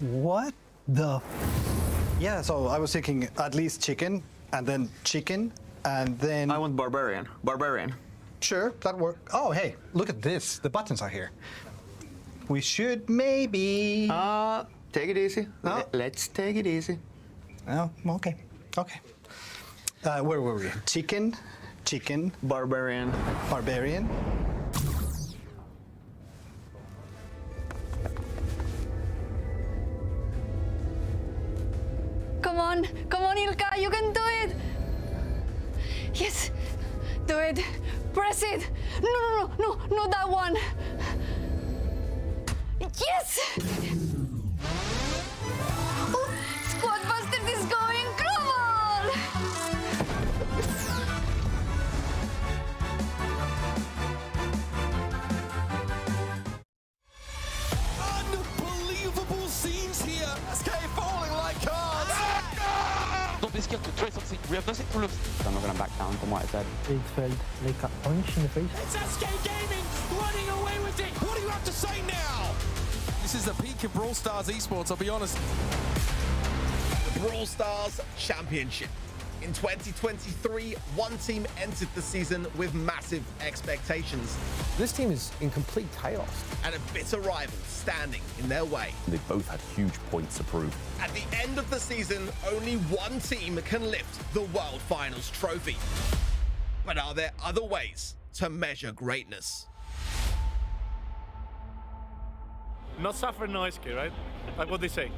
What the? Yeah, so I was thinking at least chicken, and then chicken, and then... I want barbarian. Barbarian. Sure, that works. Oh, hey, look at this. The buttons are here. We should maybe... Take it easy. No. Let's take it easy. Oh, okay. Okay. Where were we? Chicken, chicken. Barbarian. Barbarian. Come on, Ilka, you can do it. Yes, do it. Press it. No, not that one. Yes. Oh, Squad Busters is going global. Unbelievable scenes here. SK falling like cards. Don't be scared to try something. We have nothing to lose. I'm not gonna back down from what I said. It felt like a punch in the face. It's SK Gaming running away with it. What do you have to say now? This is the peak of Brawl Stars esports, I'll be honest. The Brawl Stars Championship. In 2023, one team entered the season with massive expectations. This team is in complete chaos. And a bitter rival standing in their way. They both had huge points to prove. At the end of the season, only one team can lift the World Finals trophy. But are there other ways to measure greatness? Not suffering no ice right? Like what they say.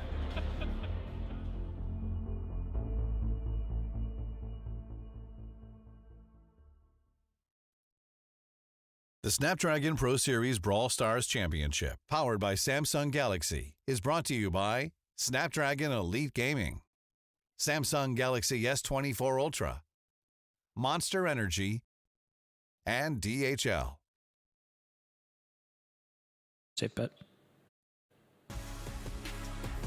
The Snapdragon Pro Series Brawl Stars Championship, powered by Samsung Galaxy, is brought to you by Snapdragon Elite Gaming, Samsung Galaxy S24 Ultra, Monster Energy, and DHL. Safe bet.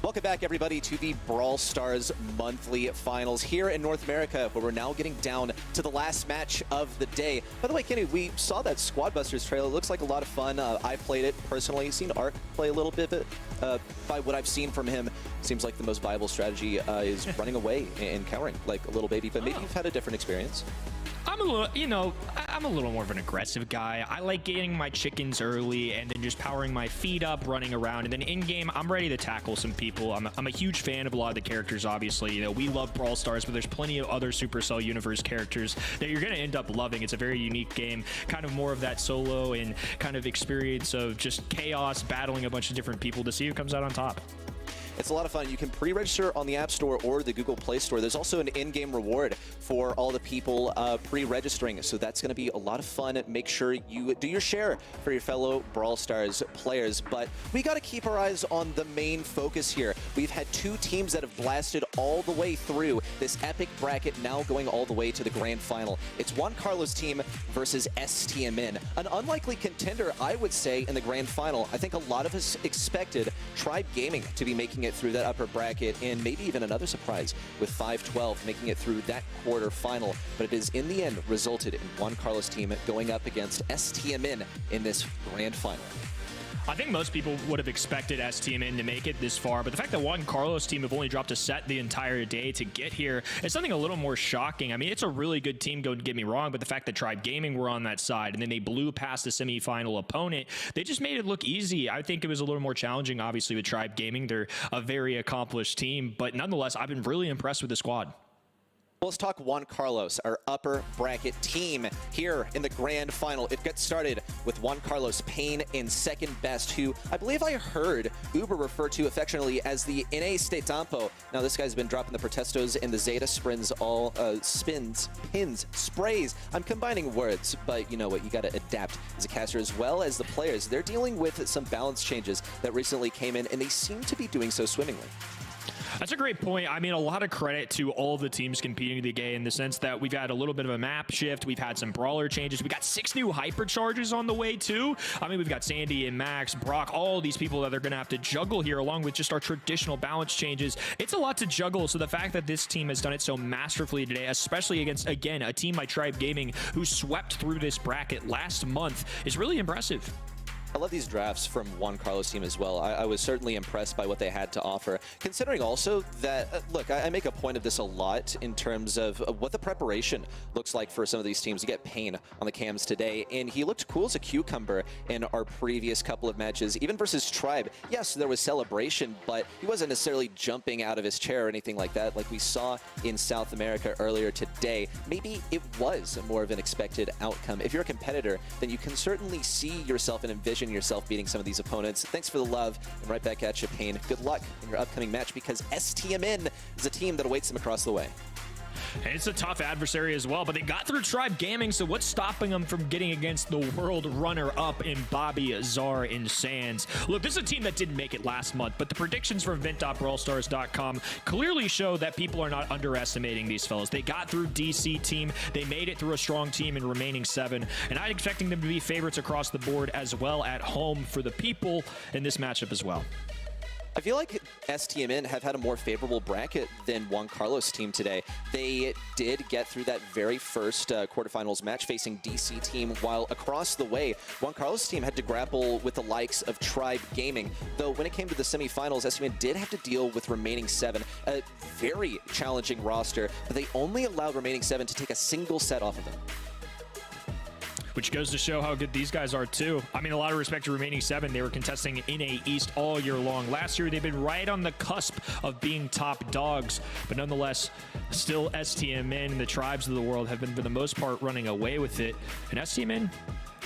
Welcome back, everybody, to the Brawl Stars monthly finals here in North America, where we're now getting down to the last match of the day. By the way, Kenny, we saw that Squad Busters trailer. It looks like a lot of fun. I played it personally. Seen Ark play a little bit of it. By what I've seen from him, seems like the most viable strategy is running away and countering like a little baby. But maybe you've had a different experience. I'm a little, you know, I'm a little more of an aggressive guy. I like getting my chickens early and then just powering my feet up, running around, and then in game, I'm ready to tackle some people. I'm a huge fan of a lot of the characters. Obviously, you know, we love Brawl Stars, but there's plenty of other Supercell universe characters that you're going to end up loving. It's a very unique game, kind of more of that solo and kind of experience of just chaos, battling a bunch of different people to see who comes out on top. It's a lot of fun. You can pre-register on the App Store or the Google Play Store. There's also an in-game reward for all the people pre-registering, so that's going to be a lot of fun. Make sure you do your share for your fellow Brawl Stars players, but we got to keep our eyes on the main focus here. We've had two teams that have blasted all the way through this epic bracket, now going all the way to the grand final. It's Juan Carlos' team versus STMN, an unlikely contender, I would say, in the grand final. I think a lot of us expected Tribe Gaming to be making it through that upper bracket, and maybe even another surprise with 5-12 making it through that quarterfinal, but it is in the end resulted in Juan Carlos' team going up against STMN in this grand final. I think most people would have expected STMN to make it this far, but the fact that Juan Carlos' team have only dropped a set the entire day to get here is something a little more shocking. I mean, it's a really good team, don't get me wrong, but the fact that Tribe Gaming were on that side and then they blew past the semifinal opponent, they just made it look easy. I think it was a little more challenging, obviously, with Tribe Gaming. They're a very accomplished team, but nonetheless, I've been really impressed with the squad. Well, let's talk Juan Carlos, our upper bracket team here in the grand final. It gets started with Juan Carlos, Pain in second best, who I believe I heard Uber refer to affectionately as the Este Tampo. Now, this guy's been dropping the Protestos and the Zeta Sprints, all spins, pins, sprays. I'm combining words, but you know what? You got to adapt as a caster as well as the players. They're dealing with some balance changes that recently came in, and they seem to be doing so swimmingly. That's a great point. I mean, a lot of credit to all of the teams competing today in the sense that we've had a little bit of a map shift. We've had some brawler changes. We got 6 new hypercharges on the way too. I mean, we've got Sandy and Max, Brock, all these people that they're going to have to juggle here along with just our traditional balance changes. It's a lot to juggle. So the fact that this team has done it so masterfully today, especially against, again, a team like Tribe Gaming who swept through this bracket last month, is really impressive. I love these drafts from Juan Carlos' team as well. I was certainly impressed by what they had to offer, considering also that, look, I make a point of this a lot in terms of what the preparation looks like for some of these teams. You get Pain on the cams today, and he looked cool as a cucumber in our previous couple of matches. Even versus Tribe, yes, there was celebration, but he wasn't necessarily jumping out of his chair or anything like that like we saw in South America earlier today. Maybe it was more of an expected outcome. If you're a competitor, then you can certainly see yourself and envision yourself beating some of these opponents. Thanks for the love, and right back at you, Pain. Good luck in your upcoming match, because STMN is a team that awaits them across the way. And it's a tough adversary as well, but they got through Tribe Gaming, so what's stopping them from getting against the world runner-up in Bobby Czar in Sands? Look, this is a team that didn't make it last month, but the predictions from Vent.brawlstars.com clearly show that people are not underestimating these fellas. They got through DC team, they made it through a strong team in remaining 7, and I'm expecting them to be favorites across the board as well at home for the people in this matchup as well. I feel like STMN have had a more favorable bracket than Juan Carlos' team today. They did get through that very first quarterfinals match facing DC team, while across the way, Juan Carlos' team had to grapple with the likes of Tribe Gaming. Though when it came to the semifinals, STMN did have to deal with remaining 7, a very challenging roster, but they only allowed remaining 7 to take a single set off of them. Which goes to show how good these guys are too. I mean, a lot of respect to remaining 7. They were contesting NA East all year long. Last year, they've been right on the cusp of being top dogs, but nonetheless, still STMN, the tribes of the world, have been for the most part running away with it. And STMN,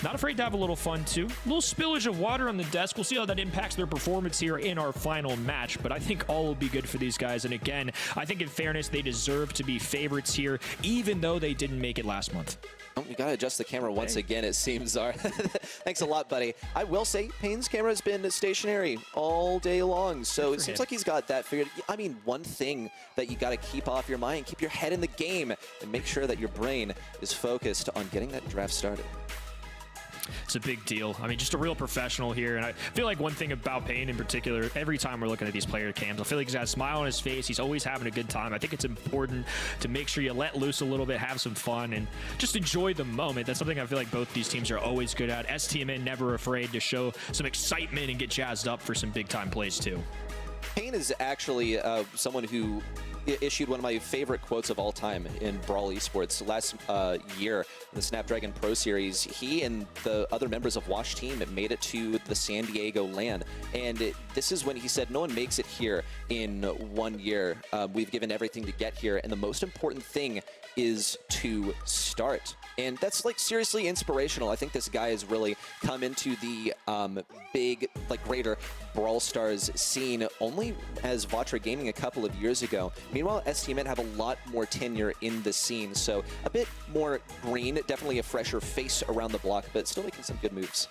not afraid to have a little fun too. A little spillage of water on the desk. We'll see how that impacts their performance here in our final match, but I think all will be good for these guys. And again, I think in fairness, they deserve to be favorites here, even though they didn't make it last month. Oh, you got to adjust the camera once again, it seems. Thanks a lot, buddy. I will say Pain's camera has been stationary all day long, so it seems like he's got that figured. I mean, one thing that you got to keep off your mind, keep your head in the game, and make sure that your brain is focused on getting that draft started. It's a big deal. I mean, just a real professional here. And I feel like one thing about Pain in particular, every time we're looking at these player cams, I feel like he's got a smile on his face. He's always having a good time. I think it's important to make sure you let loose a little bit, have some fun, and just enjoy the moment. That's something I feel like both these teams are always good at. STMN never afraid to show some excitement and get jazzed up for some big-time plays, too. Pain is actually someone who issued one of my favorite quotes of all time in Brawl Esports last year in the Snapdragon Pro Series. He and the other members of Wash team made it to the San Diego LAN, and this is when he said, no one makes it here in 1 year. We've given everything to get here, and the most important thing is to start. And that's like seriously inspirational. I think this guy has really come into the big, like greater Brawl Stars scene only as Vatra Gaming a couple of years ago. Meanwhile, stmn have a lot more tenure in the scene, so a bit more green, definitely a fresher face around the block, but still making some good moves.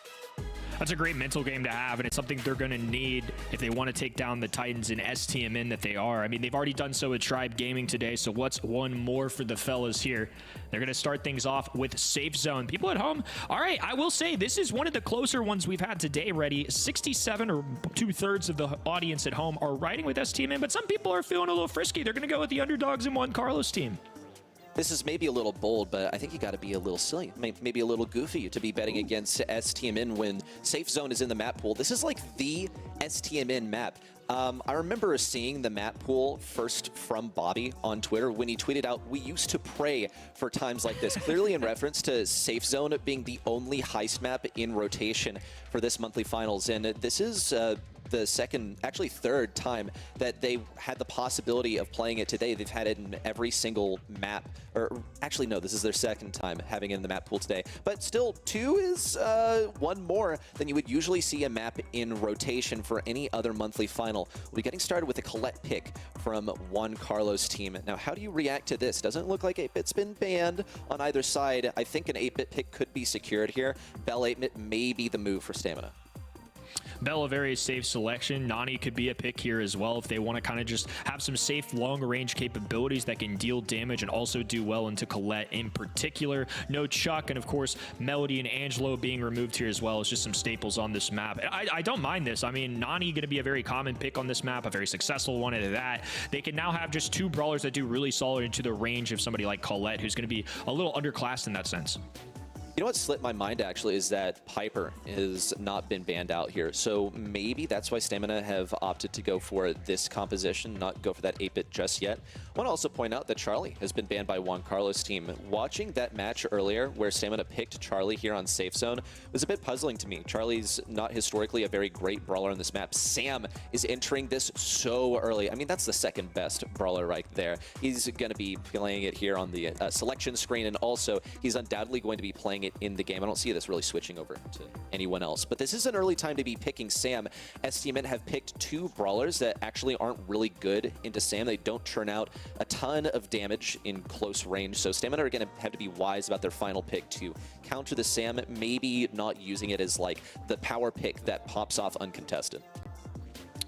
That's a great mental game to have, and it's something they're going to need if they want to take down the Titans in stmn that they are. I mean, they've already done so with Tribe Gaming today, so what's one more for the fellas here? They're going to start things off with Safe Zone. People at home, all right, I will say this is one of the closer ones we've had today, Ready. 67 or 2/3 of the audience at home are riding with stmn, but some people are feeling a little frisky. They're going to go with the underdogs in Juan Carlos team. This is maybe a little bold, but I think you got to be a little silly, maybe a little goofy to be betting against stmn when Safe Zone is in the map pool. This is like the stmn map. I remember seeing the map pool first from Bobby on Twitter when he tweeted out, "We used to pray for times like this," clearly in reference to Safe Zone being the only heist map in rotation for this monthly finals. And this is the second, actually third time that they had the possibility of playing it today. They've had it in every single map, or actually no, this is their second time having it in the map pool today. But still, 2 is one more than you would usually see a map in rotation for any other monthly final. We'll be getting started with a Colette pick from Juan Carlos team. Now, how do you react to this? Doesn't look like 8-Bit's been banned on either side. I think an 8-Bit pick could be secured here. Bell 8-Bit may be the move for Stamina. Bell, a very safe selection. Nani could be a pick here as well if they want to kind of just have some safe long-range capabilities that can deal damage and also do well into Colette in particular. No Chuck, and of course, Melody and Angelo being removed here as well. It's just some staples on this map. I don't mind this. I mean, Nani going to be a very common pick on this map, a very successful one at that. They can now have just 2 brawlers that do really solid into the range of somebody like Colette, who's going to be a little underclassed in that sense. You know what slipped my mind, actually, is that Piper has not been banned out here. So maybe that's why Stamina have opted to go for this composition, not go for that 8-Bit just yet. I want to also point out that Charlie has been banned by Juan Carlos team. Watching that match earlier where Stamina picked Charlie here on Safe Zone was a bit puzzling to me. Charlie's not historically a very great brawler on this map. Sam is entering this so early. I mean, that's the second best brawler right there. He's going to be playing it here on the selection screen, and also he's undoubtedly going to be playing it in the game. I don't see this really switching over to anyone else, but this is an early time to be picking Sam. stmn have picked 2 brawlers that actually aren't really good into Sam. They don't churn out a ton of damage in close range, so Stamina are going to have to be wise about their final pick to counter the Sam, maybe not using it as like the power pick that pops off uncontested.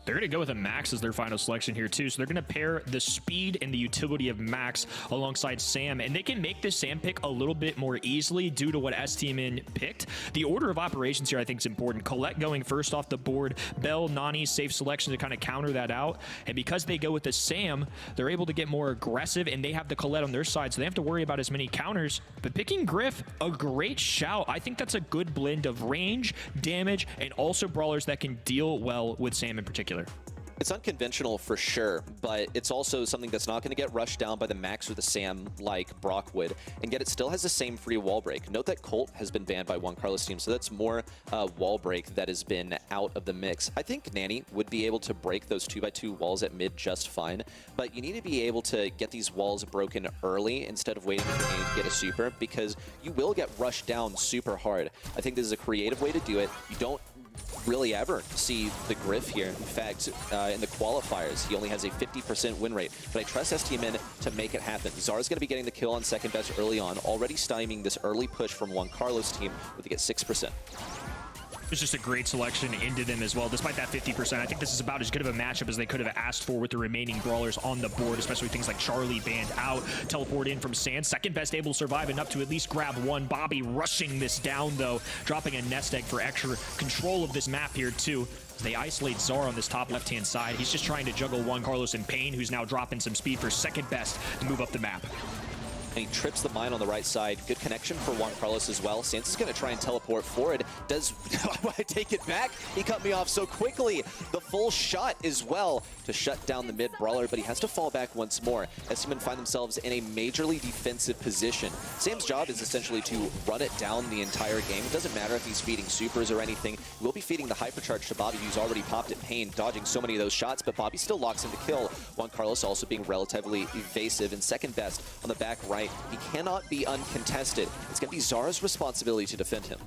They're going to go with a Max as their final selection here, too. So they're going to pair the speed and the utility of Max alongside Sam. And they can make this Sam pick a little bit more easily due to what stmn picked. The order of operations here, I think, is important. Colette going first off the board. Bell, Nani, safe selection to kind of counter that out. And because they go with the Sam, they're able to get more aggressive, and they have the Colette on their side, so they have to worry about as many counters. But picking Griff, a great shout. I think that's a good blend of range, damage, and also brawlers that can deal well with Sam in particular. It's unconventional for sure, but it's also something that's not going to get rushed down by the Max or the Sam like Brock would, and yet it still has the same free wall break. Note that Colt has been banned by Juan Carlos team, so that's more wall break that has been out of the mix. I think Nanny would be able to break those 2x2 walls at mid just fine, but you need to be able to get these walls broken early instead of waiting for Nanny to get a super, because you will get rushed down super hard. I think this is a creative way to do it. You don't really ever see the Griff here. In fact, in the qualifiers, he only has a 50% win rate, but I trust stmn to make it happen. Zara's going to be getting the kill on second best early on, already stymieing this early push from Juan Carlos team, where they get 6%. It's just a great selection into them as well. Despite that 50%, I think this is about as good of a matchup as they could have asked for with the remaining brawlers on the board, especially things like Charlie banned out, teleport in from Sand. Second best able to survive enough to at least grab one. Bobby rushing this down, though, dropping a nest egg for extra control of this map here, too. They isolate Zara on this top left-hand side. He's just trying to juggle Juan Carlos and Payne, who's now dropping some speed for second best to move up the map. and he trips the mine on the right side. Good connection for Juan Carlos as well. Sans is going to try and teleport forward. Does I take it back? He cut me off so quickly. The full shot as well to shut down the mid brawler, but he has to fall back once more. STMN find themselves in a majorly defensive position. Sam's job is essentially to run it down the entire game. It doesn't matter if he's feeding supers or anything. He will be feeding the hypercharge to Bobby, who's already popped at Pain, dodging so many of those shots, but Bobby still locks in the kill. Juan Carlos also being relatively evasive and second best on the back right. He cannot be uncontested. It's going to be Zara's responsibility to defend him.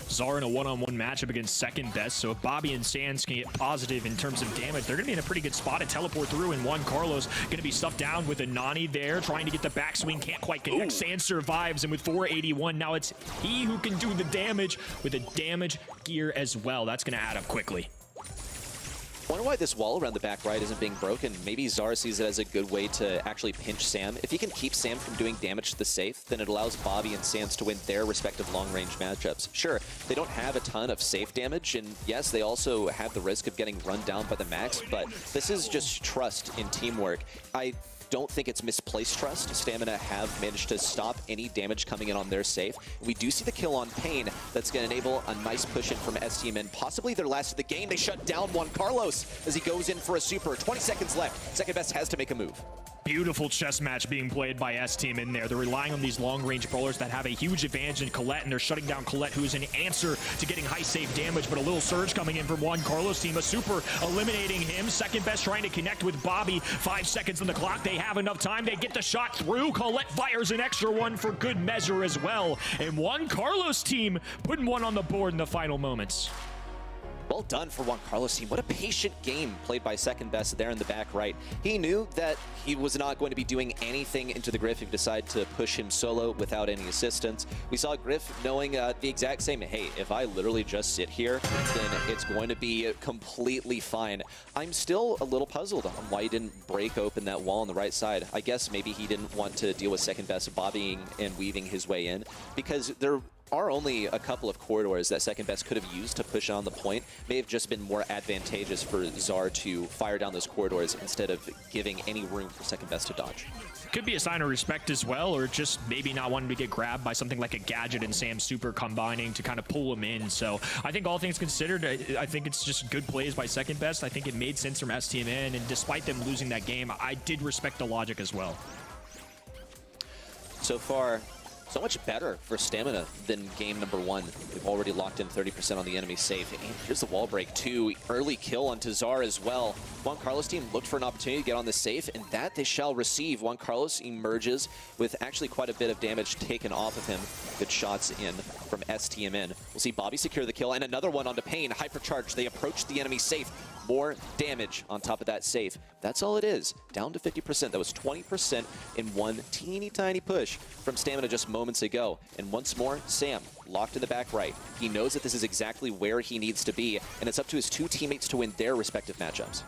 Zara in a one-on-one matchup against second best, so if Bobby and Sans can get positive in terms of damage, they're going to be in a pretty good spot to teleport through, and Juan Carlos going to be stuffed down with a Nani there, trying to get the backswing, can't quite connect. Sans survives, and with 481, now it's he who can do the damage with a damage gear as well. That's going to add up quickly. Wonder why this wall around the back right isn't being broken. Maybe Zara sees it as a good way to actually pinch Sam. If he can keep Sam from doing damage to the safe, then it allows Bobby and Sans to win their respective long-range matchups. Sure, they don't have a ton of safe damage, and yes, they also have the risk of getting run down by the max, but this is just trust in teamwork. I don't think it's misplaced trust. Stamina have managed to stop any damage coming in on their safe. We do see the kill on Pain. That's going to enable a nice push in from STMN. Possibly their last of the game. They shut down Juan Carlos as he goes in for a super. 20 seconds left. Second best has to make a move. Beautiful chess match being played by S-Team in there. They're relying on these long-range brawlers that have a huge advantage in Colette, and they're shutting down Colette, who is an answer to getting high save damage, but a little surge coming in from Juan Carlos' team. A super eliminating him. Second best trying to connect with Bobby. 5 seconds on the clock. They have enough time. They get the shot through. Colette fires an extra one for good measure as well. And Juan Carlos' team putting one on the board in the final moments. Well done for Juan Carlos' team. What a patient game played by second best there in the back right. He knew that he was not going to be doing anything into the Griff if he decided to push him solo without any assistance. We saw Griff knowing the exact same, hey, if I literally just sit here, then it's going to be completely fine. I'm still a little puzzled on why he didn't break open that wall on the right side. I guess maybe he didn't want to deal with second best bobbying and weaving his way in, because there are only a couple of corridors that second best could have used to push on the point. May have just been more advantageous for Zar to fire down those corridors instead of giving any room for second best to dodge. Could be a sign of respect as well, or just maybe not wanting to get grabbed by something like a gadget and Sam Super combining to kind of pull him in. So I think all things considered, I think it's just good plays by second best. I think it made sense from STMN, and despite them losing that game, I did respect the logic as well. So far, so much better for Stamina than game number one. They've already locked in 30% on the enemy safe. And here's the wall break too. Early kill on Zar as well. Juan Carlos' team looked for an opportunity to get on the safe, and that they shall receive. Juan Carlos emerges with actually quite a bit of damage taken off of him. Good shots in from STMN. We'll see Bobby secure the kill, and another one onto Pain. Hypercharge. They approach the enemy safe. More damage on top of that safe. That's all it is. Down to 50%. That was 20% in one teeny tiny push from Stamina just moments ago. And once more, Sam locked in the back right. He knows that this is exactly where he needs to be, and it's up to his two teammates to win their respective matchups.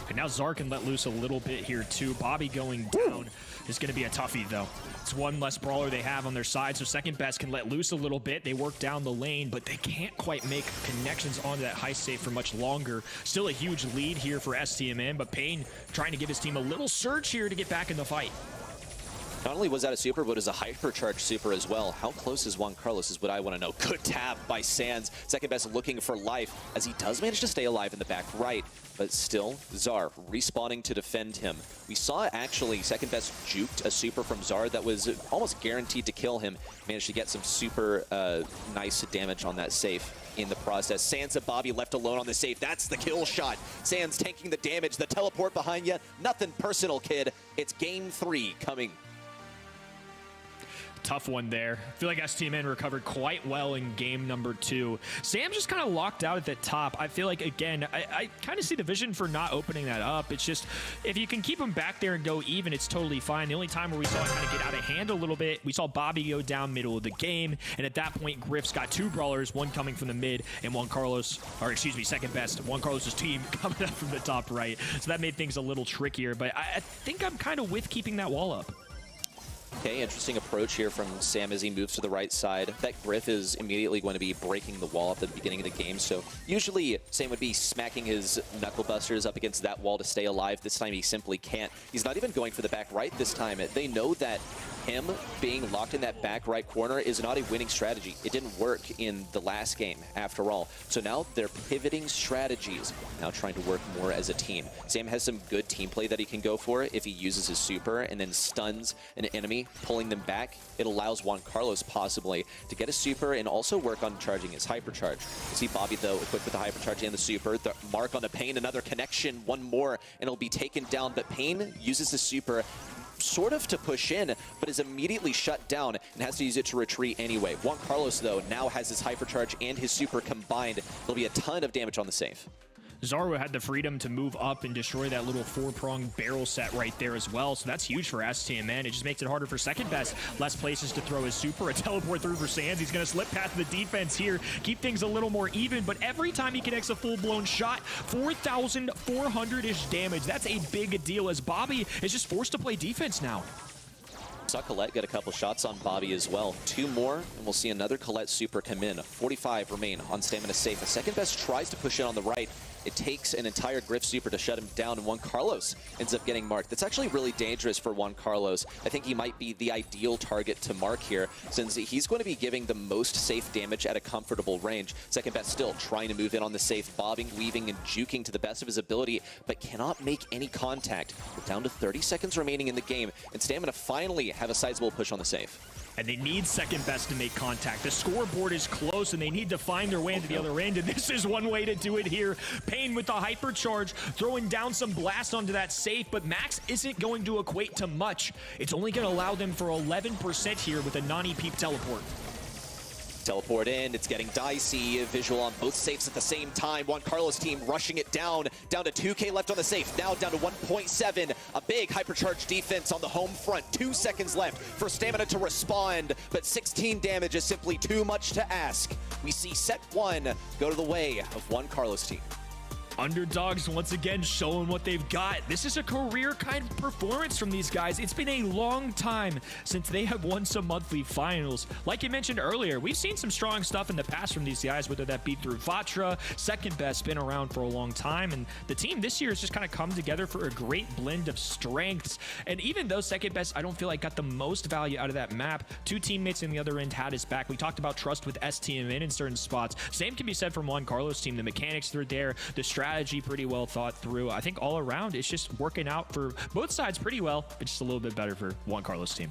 And now Zar can let loose a little bit here too. Bobby going down is going to be a toughie though. It's one less brawler they have on their side, so second best can let loose a little bit. They work down the lane, but they can't quite make connections onto that high safe for much longer. Still a huge lead here for STMN, but Pain trying to give his team a little surge here to get back in the fight. Not only was that a super, but it was a hypercharged super as well. How close is Juan Carlos is what I want to know. Good tap by Sans. Second best looking for life as he does manage to stay alive in the back right. But still, Zar respawning to defend him. We saw actually second best juked a super from Zar that was almost guaranteed to kill him. Managed to get some super nice damage on that safe in the process. Sans and Bobby left alone on the safe. That's the kill shot. Sans tanking the damage. The teleport behind you. Nothing personal, kid. It's game 3 coming. Tough one there. I feel like STMN recovered quite well in game number 2. Sam just kind of locked out at the top. I feel like, again, I kind of see the vision for not opening that up. It's just, if you can keep him back there and go even, it's totally fine. The only time where we saw it kind of get out of hand a little bit, we saw Bobby go down middle of the game, and at that point, Griff's got 2 brawlers, one coming from the mid, and Juan Carlos, or excuse me, second best, Juan Carlos' team coming up from the top right. So that made things a little trickier, but I think I'm kind of with keeping that wall up. Okay, interesting approach here from Sam as he moves to the right side. That Griff is immediately going to be breaking the wall at the beginning of the game, so usually Sam would be smacking his knuckle busters up against that wall to stay alive. This time he simply can't. He's not even going for the back right this time. They know that him being locked in that back right corner is not a winning strategy. It didn't work in the last game, after all. So now they're pivoting strategies, now trying to work more as a team. Sam has some good team play that he can go for if he uses his super and then stuns an enemy, pulling them back. It allows Juan Carlos possibly to get a super and also work on charging his hypercharge. You see Bobby, though, equipped with the hypercharge and the super. The mark on the Pain, another connection, one more, and it'll be taken down. But Pain uses the super sort of to push in, but is immediately shut down and has to use it to retreat anyway. Juan Carlos, though, now has his hypercharge and his super combined. There'll be a ton of damage on the safe. Zaro had the freedom to move up and destroy that little 4-prong barrel set right there as well, so that's huge for STMN. It just makes it harder for second best. Less places to throw his super. A teleport through for Sands. He's going to slip past the defense here, keep things a little more even, but every time he connects a full-blown shot, 4,400-ish damage. That's a big deal as Bobby is just forced to play defense now. Saw Colette get a couple shots on Bobby as well. 2 more, and we'll see another Colette super come in. 45 remain on Stamina safe. The second best tries to push in on the right. It takes an entire Griff super to shut him down, and Juan Carlos ends up getting marked. That's actually really dangerous for Juan Carlos. I think he might be the ideal target to mark here, since he's going to be giving the most safe damage at a comfortable range. Second best still trying to move in on the safe, bobbing, weaving, and juking to the best of his ability, but cannot make any contact. We're down to 30 seconds remaining in the game, and Stamina finally have a sizable push on the safe. And they need second best to make contact. The scoreboard is close, and they need to find their way into the other end, and this is one way to do it here. Pain with the hypercharge, throwing down some blast onto that safe, but Max isn't going to equate to much. It's only going to allow them for 11% here with a Nani Peep teleport. Teleport in, it's getting dicey. Visual on both safes at the same time. Juan Carlos team rushing it down to 2K left on the safe, now down to 1.7. A big hypercharge defense on the home front. 2 seconds left for Stamina to respond, but 16 damage is simply too much to ask. We see set 1 go to the way of Juan Carlos team. Underdogs once again showing what they've got. This is a career kind of performance from these guys. It's been a long time since they have won some monthly finals. Like you mentioned earlier, we've seen some strong stuff in the past from these guys, whether that be through Vatra, second best, been around for a long time, and the team this year has just kind of come together for a great blend of strengths. And even though second best, I don't feel like got the most value out of that map, 2 teammates in the other end had his back. We talked about trust with STMN in certain spots. Same can be said from Juan Carlos team. The mechanics are there, the strategy pretty well thought through. I think all around it's just working out for both sides pretty well, but just a little bit better for Juan Carlos team.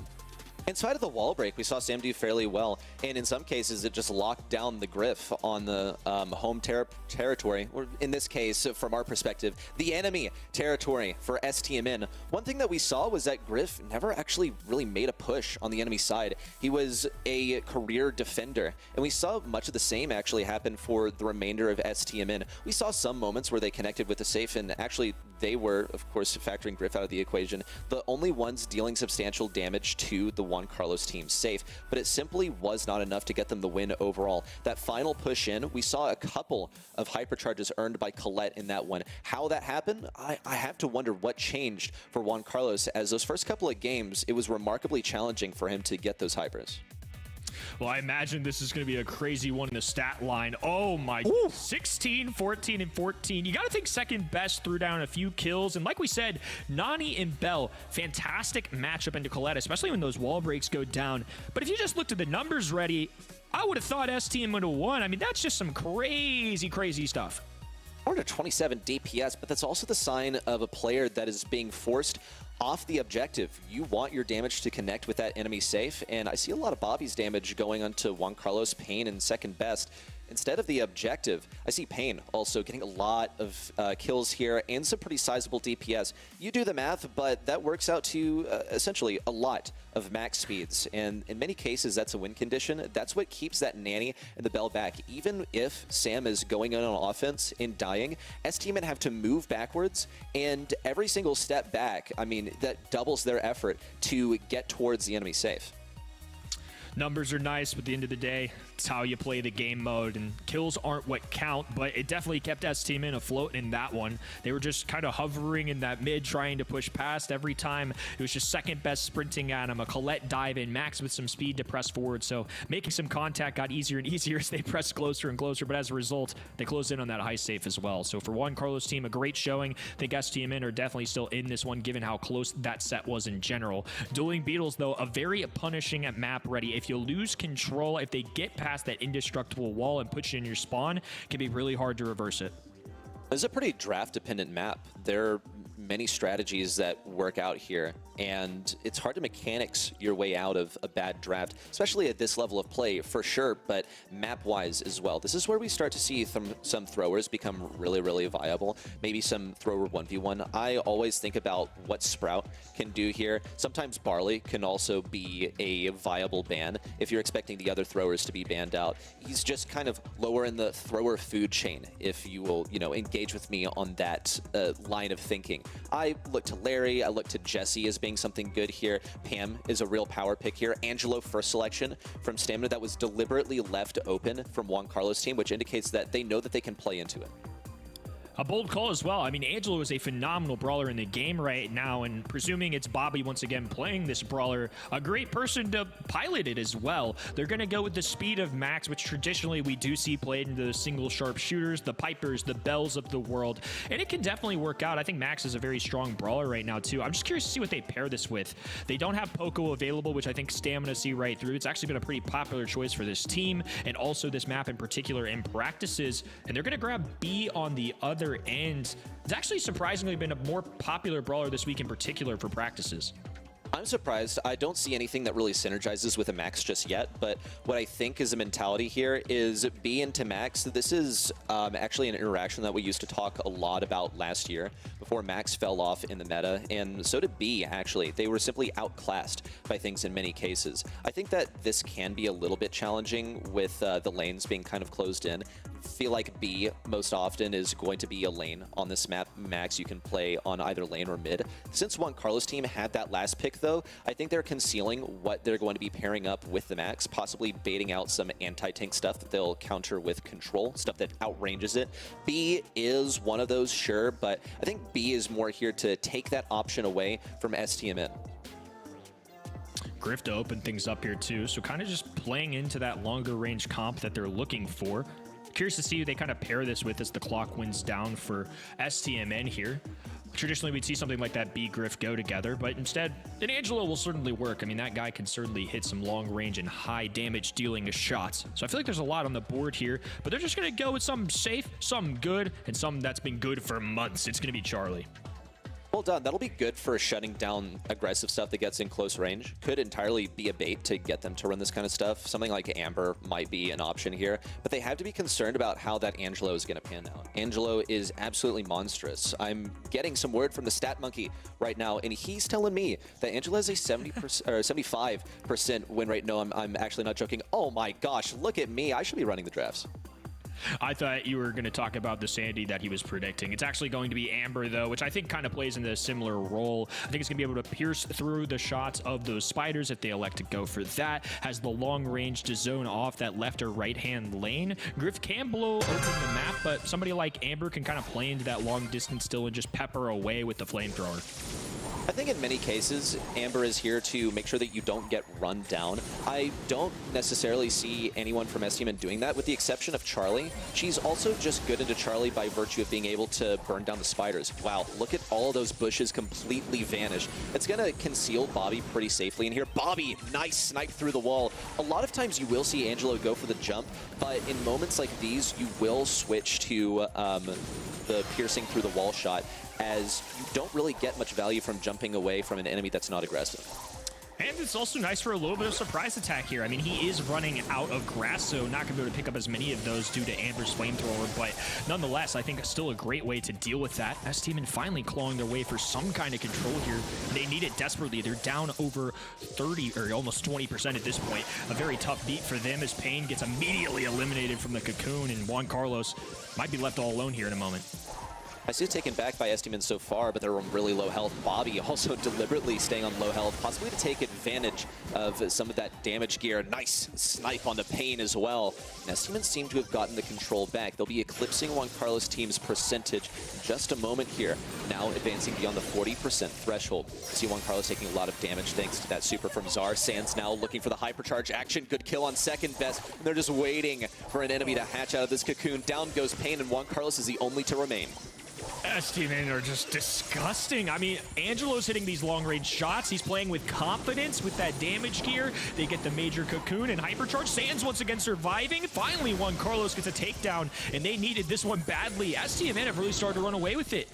Inside of the wall break, we saw Sam do fairly well, and in some cases it just locked down the Griff on the home territory, or in this case, from our perspective, the enemy territory for STMN. One thing that we saw was that Griff never actually really made a push on the enemy side. He was a career defender, and we saw much of the same actually happen for the remainder of STMN. We saw some moments where they connected with the safe, and actually they were, of course, factoring Griff out of the equation, the only ones dealing substantial damage to the Juan Carlos team safe, but it simply was not enough to get them the win overall. That final push in, we saw a couple of hypercharges earned by Colette in that one. How that happened, I have to wonder what changed for Juan Carlos, as those first couple of games, it was remarkably challenging for him to get those hypers. Well, I imagine this is going to be a crazy one in the stat line. Oh my, 16, 14, and 14. You got to think second best threw down a few kills. And like we said, Nani and Bell, fantastic matchup into Colette, especially when those wall breaks go down. But if you just looked at the numbers ready, I would have thought STM would have won. I mean, that's just some crazy, crazy stuff. 427 DPS, but that's also the sign of a player that is being forced off the objective. You want your damage to connect with that enemy safe, and I see a lot of Bobby's damage going onto Juan Carlos, Pain, and second best. Instead of the objective, I see Pain also getting a lot of kills here and some pretty sizable DPS. You do the math, but that works out to essentially a lot of max speeds. And in many cases, that's a win condition. That's what keeps that Nanny and the Bell back. Even if Sam is going in on offense and dying, STMN have to move backwards, and every single step back, I mean, that doubles their effort to get towards the enemy safe. Numbers are nice, but at the end of the day, it's how you play the game mode, and kills aren't what count, but it definitely kept stmn afloat in that one. They were just kind of hovering in that mid, trying to push past every time. It was just second best sprinting at him, a Colette dive in, Max with some speed to press forward, so making some contact got easier and easier as they pressed closer and closer, but as a result, they closed in on that high safe as well. So for Juan Carlos team, a great showing. I think stmn are definitely still in this one, given how close that set was in general. Dueling Beetles, though, a very punishing map ready. If you lose control, if they get past that indestructible wall and put you in your spawn, it can be really hard to reverse it. It's a pretty draft-dependent map. There are many strategies that work out here, and it's hard to mechanics your way out of a bad draft, especially at this level of play, for sure, but map-wise as well. This is where we start to see some throwers become really, really viable. Maybe some thrower 1v1. I always think about what Sprout can do here. Sometimes Barley can also be a viable ban if you're expecting the other throwers to be banned out. He's just kind of lower in the thrower food chain, if you will, engage with me on that line of thinking. I look to Larry, I look to Jesse as being something good here. Pam is a real power pick here. Angelo first selection from Stamina that was deliberately left open from Juan Carlos' team, which indicates that they know that they can play into it. A bold call as well. I mean, Angelo is a phenomenal brawler in the game right now, and presuming it's Bobby once again playing this brawler, a great person to pilot it as well. They're going to go with the speed of Max, which traditionally we do see played into the single sharpshooters, the Pipers, the Bells of the world, and it can definitely work out. I think Max is a very strong brawler right now, too. I'm just curious to see what they pair this with. They don't have Poco available, which I think Stamina see right through. It's actually been a pretty popular choice for this team, and also this map in particular in practices, and they're going to grab B on the other end. It's actually surprisingly been a more popular brawler this week in particular for practices. I'm surprised. I don't see anything that really synergizes with a Max just yet, but what I think is a mentality here is B into Max. This is actually an interaction that we used to talk a lot about last year before Max fell off in the meta, and so did B, actually. They were simply outclassed by things in many cases. I think that this can be a little bit challenging with the lanes being kind of closed in. Feel like B most often is going to be a lane on this map. Max, you can play on either lane or mid. Since Juan Carlos' team had that last pick, though, I think they're concealing what they're going to be pairing up with the Max, possibly baiting out some anti-tank stuff that they'll counter with control, stuff that outranges it. B is one of those, sure, but I think B is more here to take that option away from stmn. Griff to open things up here too, so kind of just playing into that longer range comp that they're looking for. Curious to see who they kind of pair this with as the clock winds down for stmn here. Traditionally, we'd see something like that B Griff go together, but instead, an Angelo will certainly work. I mean, that guy can certainly hit some long range and high damage dealing shots. So I feel like there's a lot on the board here, but they're just going to go with something safe, something good, and something that's been good for months. It's going to be Charlie. Well done. That'll be good for shutting down aggressive stuff that gets in close range. Could entirely be a bait to get them to run this kind of stuff. Something like Amber might be an option here, but they have to be concerned about how that Angelo is going to pan out. Angelo is absolutely monstrous. I'm getting some word from the stat monkey right now, and he's telling me that Angelo has a 70% or 75% win rate. No, I'm actually not joking. Oh my gosh, look at me. I should be running the drafts. I thought you were going to talk about the Sandy that he was predicting. It's actually going to be Amber, though, which I think kind of plays into a similar role. I think it's going to be able to pierce through the shots of those spiders if they elect to go for that. Has the long range to zone off that left or right-hand lane. Griff can blow open the map, but somebody like Amber can kind of play into that long distance still and just pepper away with the flamethrower. I think in many cases, Amber is here to make sure that you don't get run down. I don't necessarily see anyone from stmn doing that, with the exception of Charlie. She's also just good into Charlie by virtue of being able to burn down the spiders. Wow, look at all those bushes completely vanish. It's going to conceal Bobby pretty safely in here. Bobby, nice snipe through the wall. A lot of times you will see Angelo go for the jump, but in moments like these, you will switch to the piercing through the wall shot, as you don't really get much value from jumping away from an enemy that's not aggressive. And it's also nice for a little bit of surprise attack here. I mean, he is running out of grass, so not going to be able to pick up as many of those due to Amber's flamethrower, but nonetheless, I think it's still a great way to deal with that. stmn finally clawing their way for some kind of control here. They need it desperately. They're down over 30 or almost 20% at this point. A very tough beat for them as Payne gets immediately eliminated from the cocoon, and Juan Carlos might be left all alone here in a moment. I see it taken back by stmn so far, but they're on really low health. Bobby also deliberately staying on low health, possibly to take advantage of some of that damage gear. Nice snipe on the Pain as well. And stmn seem to have gotten the control back. They'll be eclipsing Juan Carlos' team's percentage in just a moment here. Now advancing beyond the 40% threshold. You see Juan Carlos taking a lot of damage thanks to that super from Zar. Sands now looking for the hypercharge action. Good kill on second best. And they're just waiting for an enemy to hatch out of this cocoon. Down goes Pain, and Juan Carlos is the only to remain. stmn are just disgusting. I mean, Angelo's hitting these long-range shots. He's playing with confidence with that damage gear. They get the major cocoon and hypercharge. Sands once again surviving. Finally, Juan Carlos gets a takedown, and they needed this one badly. stmn have really started to run away with it.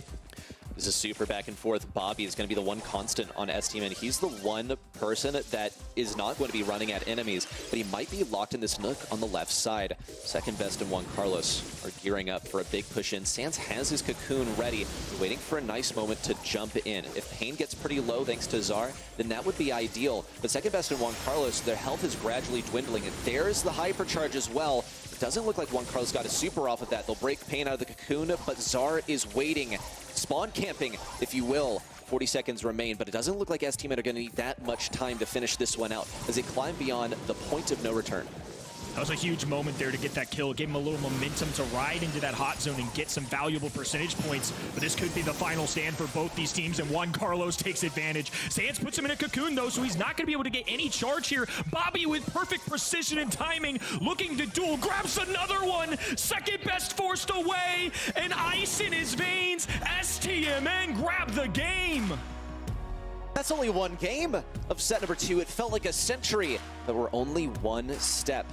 This is super back and forth. Bobby is going to be the one constant on stmn. He's the one person that is not going to be running at enemies, but he might be locked in this nook on the left side. Second best and Juan Carlos are gearing up for a big push in. Sands has his cocoon ready, waiting for a nice moment to jump in. If Pain gets pretty low thanks to Zar, then that would be ideal. But second best and Juan Carlos, their health is gradually dwindling, and there's the hypercharge as well. It doesn't look like Juan Carlos got a super off of that. They'll break Pain out of the cocoon, but Zar is waiting. Spawn camping, if you will. 40 seconds remain, but it doesn't look like stmn are going to need that much time to finish this one out as they climb beyond the point of no return. That was a huge moment there to get that kill. Gave him a little momentum to ride into that hot zone and get some valuable percentage points. But this could be the final stand for both these teams, and Juan Carlos takes advantage. Sands puts him in a cocoon, though, so he's not going to be able to get any charge here. Bobby with perfect precision and timing, looking to duel, grabs another one. Second best forced away, and ice in his veins. stmn grab the game. That's only one game of set number 2. It felt like a century, but we're only one step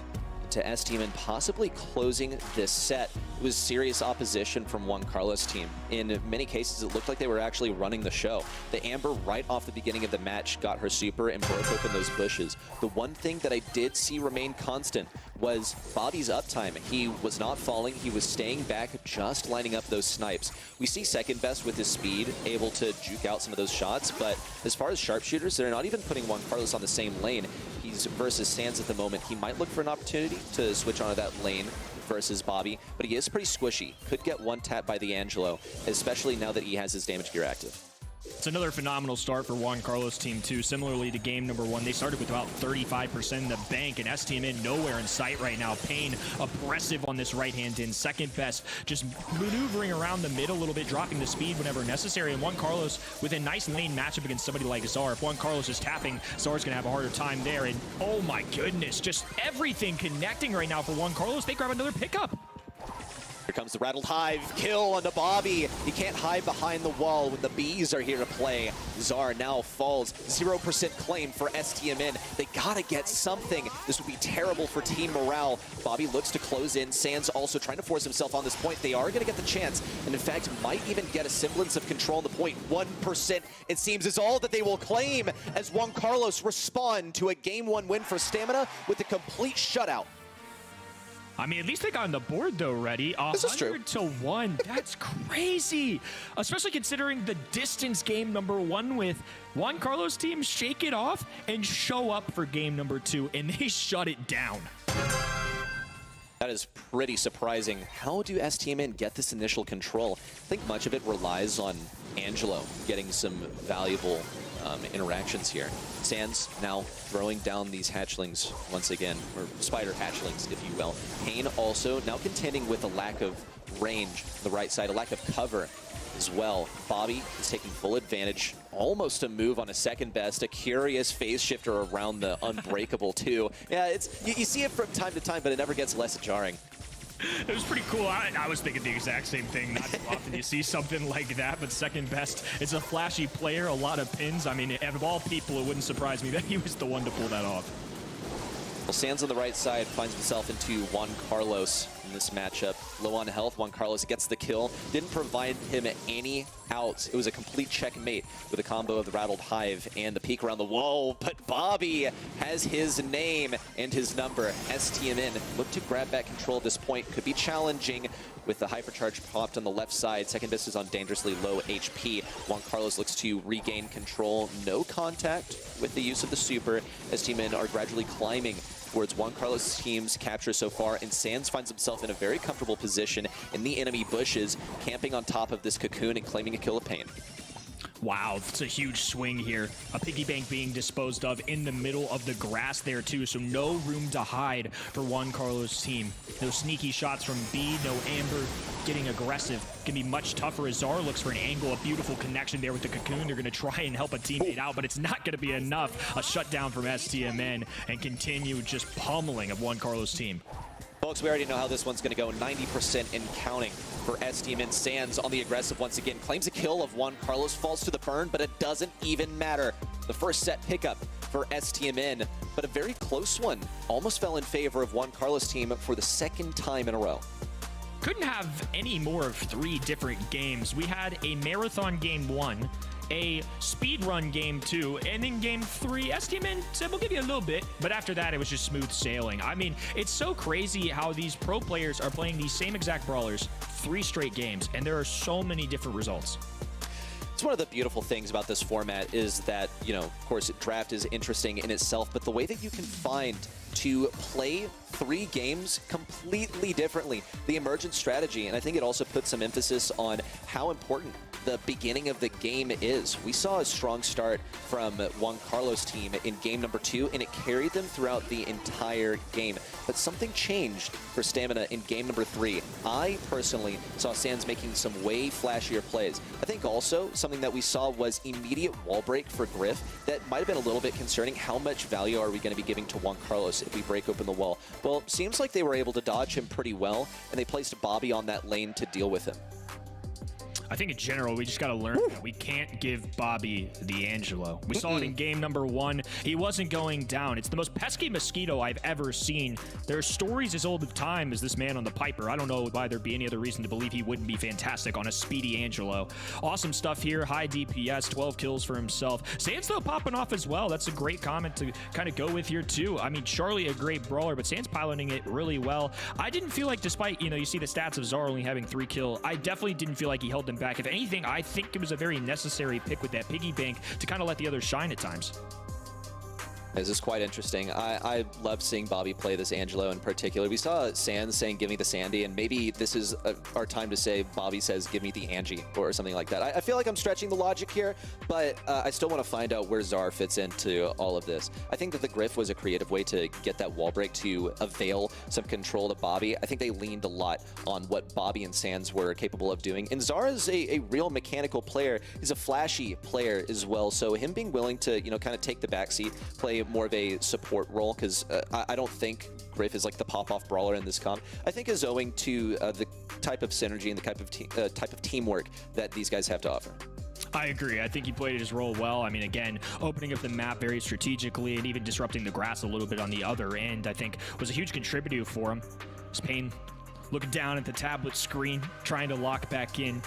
to stmn possibly closing this set. It was serious opposition from Juan Carlos' team. In many cases, it looked like they were actually running the show. The Amber right off the beginning of the match got her super and broke open those bushes. The one thing that I did see remain constant was Bobby's uptime. He was not falling, he was staying back, just lining up those snipes. We see second best with his speed, able to juke out some of those shots, but as far as sharpshooters, they're not even putting Juan Carlos on the same lane. He's versus Sands at the moment. He might look for an opportunity to switch onto that lane versus Bobby, but he is pretty squishy. Could get one tap by the Angelo, especially now that he has his damage gear active. It's another phenomenal start for Juan Carlos' team, too. Similarly to game number 1, they started with about 35% in the bank, and stmn nowhere in sight right now. Pain oppressive on this right-hand in. Second best, just maneuvering around the mid a little bit, dropping the speed whenever necessary. And Juan Carlos with a nice lane matchup against somebody like Zar. If Juan Carlos is tapping, Zar's going to have a harder time there. And oh my goodness, just everything connecting right now for Juan Carlos. They grab another pickup. Here comes the Rattled Hive, kill onto Bobby. He can't hide behind the wall when the bees are here to play. Zar now falls, 0% claim for stmn. They gotta get something. This would be terrible for team morale. Bobby looks to close in. Sands also trying to force himself on this point. They are gonna get the chance, and in fact, might even get a semblance of control on the point. 1%, it seems, is all that they will claim as Juan Carlos respond to a Game 1 win for Stamina with a complete shutout. I mean, at least they got on the board, though, ready. 100 to 1. That's crazy. Especially considering the distance game number 1 with Juan Carlos' team shake it off and show up for game number 2, and they shut it down. That is pretty surprising. How do stmn get this initial control? I think much of it relies on Angelo getting some valuable interactions here. Sands now throwing down these hatchlings once again, or spider hatchlings, if you will. Pain also now contending with a lack of range on the right side, a lack of cover as well. Bobby is taking full advantage, almost a move on a second best, a curious phase shifter around the unbreakable too. Yeah, it's you see it from time to time, but it never gets less jarring. It was pretty cool. I was thinking the exact same thing. Not too often you see something like that, but second best, it's a flashy player, a lot of pins. I mean, of all people, it wouldn't surprise me that he was the one to pull that off. Well, Sands on the right side finds himself into Juan Carlos in this matchup. Low on health, Juan Carlos gets the kill. Didn't provide him any outs. It was a complete checkmate with a combo of the Rattled Hive and the peek around the wall. But Bobby has his name and his number. stmn look to grab back control at this point. Could be challenging with the hypercharge popped on the left side. Second best is on dangerously low HP. Juan Carlos looks to regain control. No contact with the use of the super. stmn are gradually climbing for its Juan Carlos team's capture so far, and Sands finds himself in a very comfortable position in the enemy bushes, camping on top of this cocoon and claiming a kill of pain. Wow, it's a huge swing here. A piggy bank being disposed of in the middle of the grass there too, so no room to hide for Juan Carlos' team. No sneaky shots from B, no Amber getting aggressive. Can be much tougher as Zara looks for an angle, a beautiful connection there with the cocoon. They're going to try and help a teammate out, but it's not going to be enough. A shutdown from STMN and continue just pummeling of Juan Carlos' team. Folks, we already know how this one's going to go. 90% and counting for STMN. Sands on the aggressive once again. Claims a kill of Juan Carlos, falls to the burn, but it doesn't even matter. The first set pickup for STMN, but a very close one. Almost fell in favor of Juan Carlos' team for the second time in a row. Couldn't have any more of 3 different games. We had a marathon game 1, a speed run game 2, and in game 3, STMN said we'll give you a little bit, but after that it was just smooth sailing. I mean, it's so crazy how these pro players are playing these same exact brawlers 3 straight games, and there are so many different results. It's one of the beautiful things about this format is that, you know, of course, draft is interesting in itself, but the way that you can find to play 3 games completely differently, the emergent strategy, and I think it also puts some emphasis on how important the beginning of the game is. We saw a strong start from Juan Carlos' team in game number 2, and it carried them throughout the entire game. But something changed for Stamina in game number 3. I personally saw Sands making some way flashier plays. I think also something that we saw was immediate wall break for Griff that might have been a little bit concerning. How much value are we going to be giving to Juan Carlos if we break open the wall? Well, seems like they were able to dodge him pretty well, and they placed Bobby on that lane to deal with him. I think in general, we just got to learn that we can't give Bobby the Angelo. We saw it in game number 1. He wasn't going down. It's the most pesky mosquito I've ever seen. There are stories as old as time as this man on the Piper. I don't know why there'd be any other reason to believe he wouldn't be fantastic on a speedy Angelo. Awesome stuff here. High DPS, 12 kills for himself. Sands though popping off as well. That's a great comment to kind of go with here too. I mean, Charlie, a great brawler, but Sands piloting it really well. I didn't feel like, despite, you know, you see the stats of Zara only having 3 kills, I definitely didn't feel like he held them back. If anything, I think it was a very necessary pick with that piggy bank to kind of let the others shine at times. This is quite interesting. I love seeing Bobby play this Angelo in particular. We saw Sands saying, give me the Sandy, and maybe this is our time to say Bobby says, give me the Angie, or something like that. I feel like I'm stretching the logic here, but I still want to find out where Zara fits into all of this. I think that the Griff was a creative way to get that wall break to avail some control to Bobby. I think they leaned a lot on what Bobby and Sands were capable of doing. And Zara's a real mechanical player. He's a flashy player as well, so him being willing to, you know, kind of take the backseat, play more of a support role, because I don't think Griff is like the pop-off brawler in this comp. I think is owing to the type of synergy and the type of teamwork that these guys have to offer. I agree. I think he played his role well. I mean, again, opening up the map very strategically and even disrupting the grass a little bit on the other end, I think was a huge contributor for him. Spain looking down at the tablet screen, trying to lock back in.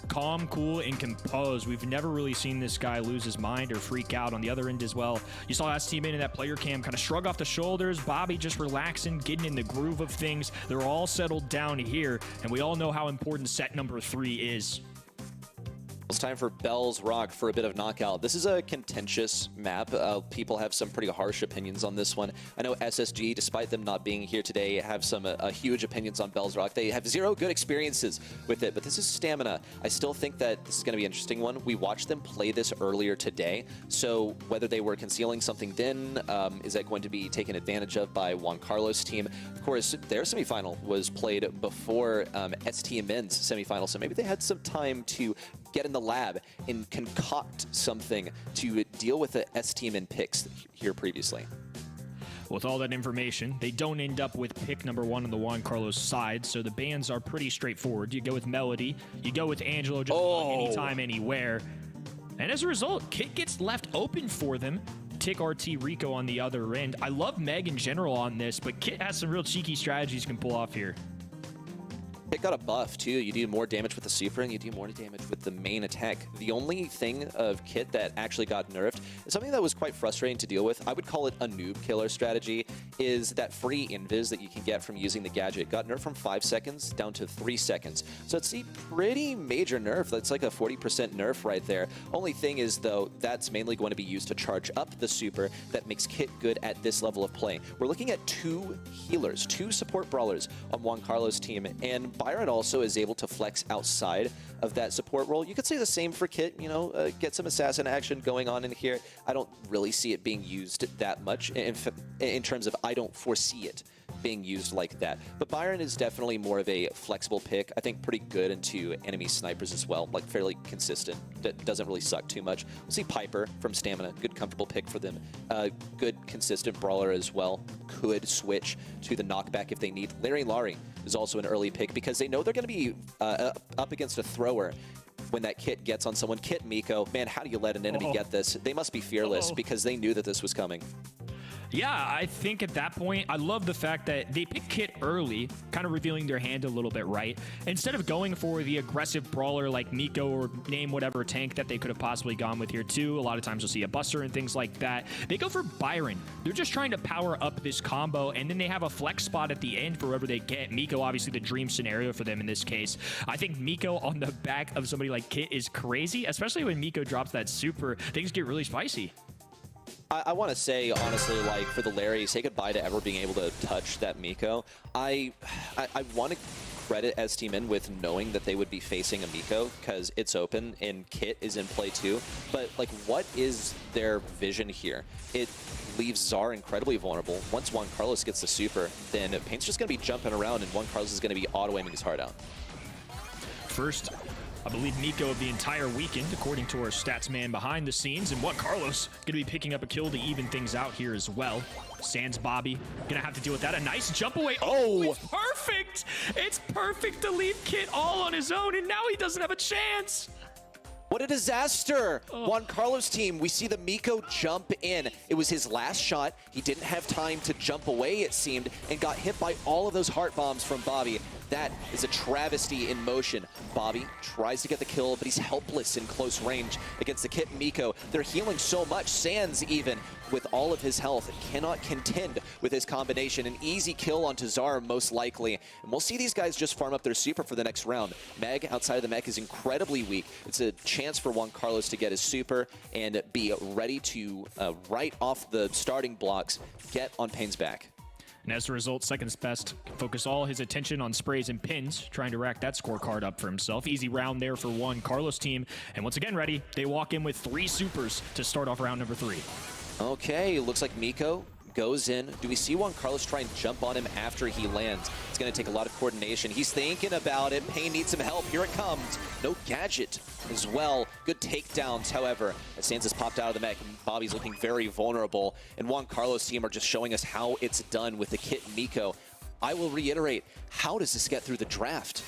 Calm, cool, and composed. We've never really seen this guy lose his mind or freak out on the other end as well. You saw his teammate in that player cam kind of shrug off the shoulders. Bobby just relaxing, getting in the groove of things. They're all settled down here, and we all know how important set number 3 is. It's time for Bell's Rock for a bit of knockout. This is a contentious map. People have some pretty harsh opinions on this one. I know SSG, despite them not being here today, have some huge opinions on Bell's Rock. They have 0 good experiences with it, but this is Stamina. I still think that this is going to be an interesting one. We watched them play this earlier today, so whether they were concealing something then, is that going to be taken advantage of by Juan Carlos' team? Of course, their semifinal was played before STMN's semifinal, so maybe they had some time to get in the lab and concoct something to deal with the STMN picks here previously. With all that information, they don't end up with pick number 1 on the Juan Carlos side, so the bans are pretty straightforward. You go with Melody, you go with Angelo just anytime, anywhere. And as a result, Kit gets left open for them. Tick RT Rico on the other end. I love Meg in general on this, but Kit has some real cheeky strategies you can pull off here. It got a buff too. You do more damage with the super and you do more damage with the main attack. The only thing of Kit that actually got nerfed is something that was quite frustrating to deal with. I would call it a noob killer strategy, is that free invis that you can get from using the gadget. Got nerfed from 5 seconds down to 3 seconds. So it's a pretty major nerf. That's like a 40% nerf right there. Only thing is though, that's mainly going to be used to charge up the super that makes Kit good at this level of play. We're looking at 2 healers, 2 support brawlers on Juan Carlos' team, and Byron also is able to flex outside of that support role. You could say the same for Kit, you know, get some assassin action going on in here. I don't really see it being used that much in terms of I don't foresee it being used like that. But Byron is definitely more of a flexible pick. I think pretty good into enemy snipers as well, like fairly consistent. That doesn't really suck too much. We'll see Piper from Stamina, good comfortable pick for them. Good consistent brawler as well. Could switch to the knockback if they need. Larry is also an early pick because they know they're going to be up against a thrower when that Kit gets on someone. Kit, Miko, man, how do you let an enemy get this? They must be fearless because they knew that this was coming. Yeah, I think at that point, I love the fact that they pick Kit early, kind of revealing their hand a little bit, right? Instead of going for the aggressive brawler like Miko or name whatever tank that they could have possibly gone with here too. A lot of times you'll see a Buster and things like that. They go for Byron. They're just trying to power up this combo, and then they have a flex spot at the end for whoever they get. Miko, obviously the dream scenario for them in this case. I think Miko on the back of somebody like Kit is crazy, especially when Miko drops that super. Things get really spicy. I want to say, honestly, like, for the Larry, say goodbye to ever being able to touch that Miko. I want to credit stmn with knowing that they would be facing a Miko because it's open and Kit is in play too. But, like, what is their vision here? It leaves Czar incredibly vulnerable. Once Juan Carlos gets the super, then Pain's just going to be jumping around and Juan Carlos is going to be auto-aiming his heart out. First, I believe Miko of the entire weekend, according to our stats man behind the scenes, and Juan Carlos going to be picking up a kill to even things out here as well. Sans Bobby going to have to deal with that. A nice jump away. Oh, it's perfect. It's perfect to leave Kit all on his own, and now he doesn't have a chance. What a disaster! Juan Carlos' team, we see the Miko jump in. It was his last shot. He didn't have time to jump away, it seemed, and got hit by all of those heart bombs from Bobby. That is a travesty in motion. Bobby tries to get the kill, but he's helpless in close range against the Kit and Miko. They're healing so much. Sans, even with all of his health, cannot contend with his combination. An easy kill onto Czar, most likely. And we'll see these guys just farm up their super for the next round. Meg, outside of the mech, is incredibly weak. It's a chance for Juan Carlos to get his super and be ready to, right off the starting blocks, get on Pain's back. And as a result, Second's Best can focus all his attention on sprays and pins, trying to rack that scorecard up for himself. Easy round there for Juan Carlos' team. And once again, ready, they walk in with 3 supers to start off round number 3. Okay, looks like Miko goes in. Do we see Juan Carlos try and jump on him after he lands? It's going to take a lot of coordination. He's thinking about it. Pain needs some help. Here it comes. No gadget as well. Good takedowns, however, as Sans has popped out of the mech. Bobby's looking very vulnerable. And Juan Carlos' team are just showing us how it's done with the Kit Miko. I will reiterate, how does this get through the draft?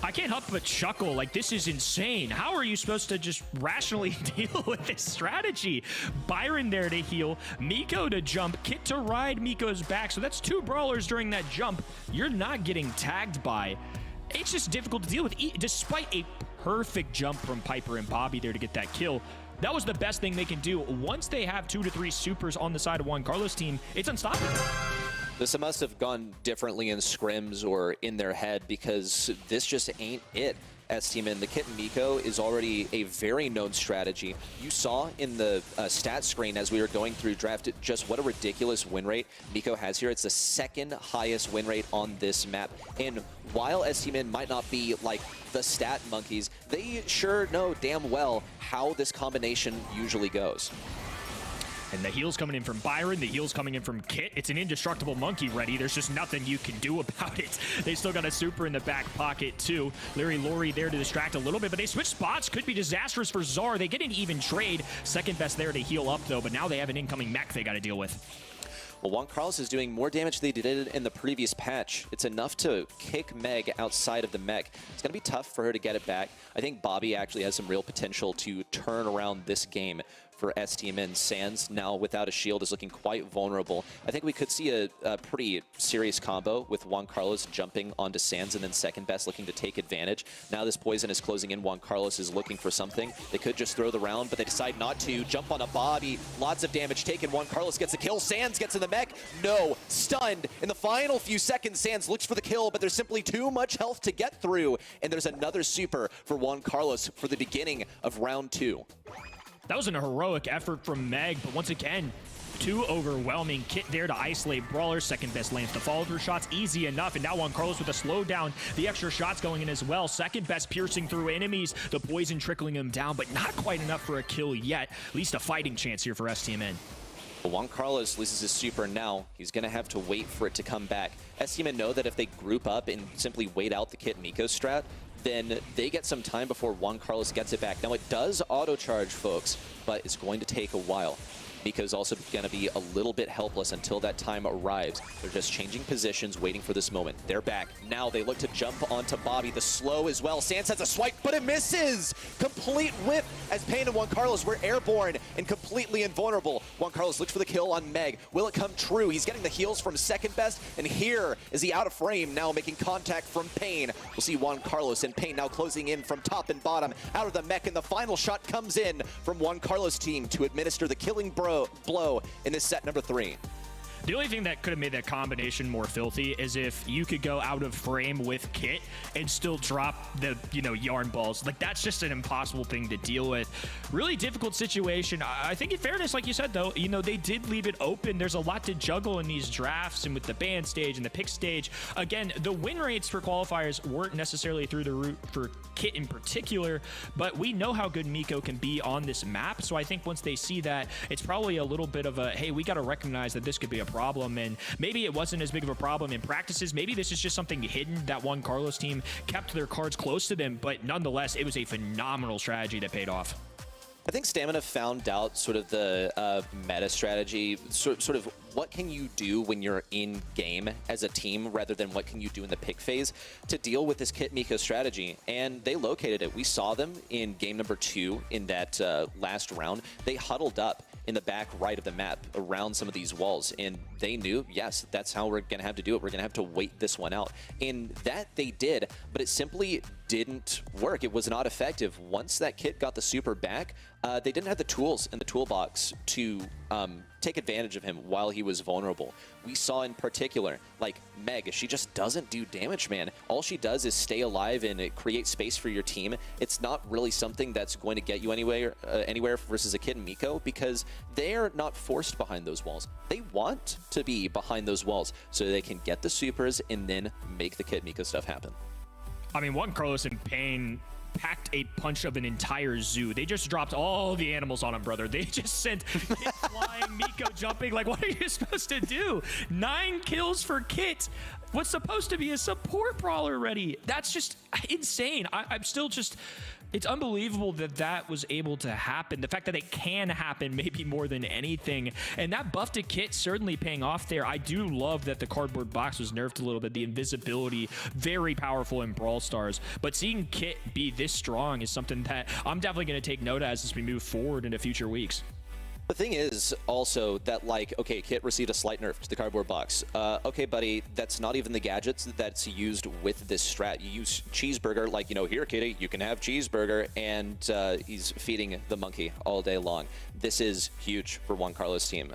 I can't help but chuckle. Like, this is insane. How are you supposed to just rationally deal with this strategy? Byron there to heal, Miko to jump, Kit to ride Miko's back. So that's 2 brawlers during that jump. You're not getting tagged by. It's just difficult to deal with, despite a perfect jump from Piper and Bobby there to get that kill. That was the best thing they can do. Once they have 2 to 3 supers on the side of Juan Carlos' team, it's unstoppable. This must have gone differently in scrims or in their head because this just ain't it. stmn, the Kit and Miko is already a very known strategy. You saw in the stat screen as we were going through draft just what a ridiculous win rate Miko has here. It's the 2nd highest win rate on this map. And while stmn might not be like the stat monkeys, they sure know damn well how this combination usually goes. And the heal's coming in from Byron, the heal's coming in from Kit. It's an indestructible monkey ready. There's just nothing you can do about it. They still got a super in the back pocket too. Larry there to distract a little bit, but they switch spots. Could be disastrous for Czar. They get an even trade. Second Best there to heal up though, but now they have an incoming mech they got to deal with. Well, Juan Carlos is doing more damage than they did in the previous patch. It's enough to kick Meg outside of the mech. It's going to be tough for her to get it back. I think Bobby actually has some real potential to turn around this game for stmn. Sands now without a shield is looking quite vulnerable. I think we could see a pretty serious combo with Juan Carlos jumping onto Sands and then second best looking to take advantage. Now this poison is closing in. Juan Carlos is looking for something. They could just throw the round, but they decide not to. Jump on a Bobby. Lots of damage taken. Juan Carlos gets a kill. Sands gets in the mech. No. Stunned. In the final few seconds, Sands looks for the kill, but there's simply too much health to get through. And there's another super for Juan Carlos for the beginning of round 2. That was an heroic effort from Meg, but once again, too overwhelming. Kit there to isolate Brawler. Second best lands the follow-through shots easy enough, and now Juan Carlos with a slowdown. The extra shots going in as well. Second best piercing through enemies. The poison trickling him down, but not quite enough for a kill yet. At least a fighting chance here for stmn. Juan Carlos loses his super now. He's going to have to wait for it to come back. stmn know that if they group up and simply wait out the Kit Miko strat, then they get some time before Juan Carlos gets it back. Now it does auto-charge, folks, but it's going to take a while. Miko's also going to be a little bit helpless until that time arrives. They're just changing positions, waiting for this moment. They're back. Now they look to jump onto Bobby. The slow as well. Sands has a swipe, but it misses! Complete whip as Pain and Juan Carlos were airborne and completely invulnerable. Juan Carlos looks for the kill on Meg. Will it come true? He's getting the heals from second best, and here is he out of frame, now making contact from Pain. We'll see Juan Carlos and Pain now closing in from top and bottom out of the mech, and the final shot comes in from Juan Carlos' team to administer the killing blow in this set number 3. The only thing that could have made that combination more filthy is if you could go out of frame with Kit and still drop the, yarn balls. Like, that's just an impossible thing to deal with. Really difficult situation. I think in fairness, like you said, though, they did leave it open. There's a lot to juggle in these drafts and with the ban stage and the pick stage. Again, the win rates for qualifiers weren't necessarily through the route for Kit in particular, but we know how good Miko can be on this map. So I think once they see that, it's probably a little bit of a, hey, we got to recognize that this could be a problem, and maybe it wasn't as big of a problem in practices. Maybe this is just something hidden that Juan Carlos team kept their cards close to them, but nonetheless, it was a phenomenal strategy that paid off. I think Stamina found out sort of the meta strategy, sort of what can you do when you're in game as a team rather than what can you do in the pick phase to deal with this Kit Miko strategy, and they located it. We saw them in game number 2 in that last round. They huddled up in the back right of the map around some of these walls, and they knew, yes, that's how we're gonna have to do it. We're gonna have to wait this one out, and that they did, but it simply didn't work. It was not effective. Once that Kit got the super back, they didn't have the tools in the toolbox to take advantage of him while he was vulnerable. We saw in particular, like Meg, she just doesn't do damage, man. All she does is stay alive and create space for your team. It's not really something that's going to get you anywhere versus a Kid and Miko, because they're not forced behind those walls. They want to be behind those walls so they can get the supers and then make the Kid Miko stuff happen. I mean, Juan Carlos and Pain packed a punch of an entire zoo. They just dropped all the animals on him, brother. They just sent Kit flying, Miko jumping. Like, what are you supposed to do? 9 kills for Kit. What's supposed to be a support brawler ready? That's just insane. I'm still just... It's unbelievable that that was able to happen. The fact that it can happen maybe more than anything. And that buff to Kit certainly paying off there. I do love that the cardboard box was nerfed a little bit. The invisibility, very powerful in Brawl Stars. But seeing Kit be this strong is something that I'm definitely going to take note as we move forward into future weeks. The thing is also that, like, okay, Kit received a slight nerf to the cardboard box. Okay, buddy, that's not even the gadgets that's used with this strat. You use Cheeseburger, like, here, kitty, you can have Cheeseburger, and he's feeding the monkey all day long. This is huge for Juan Carlos' team.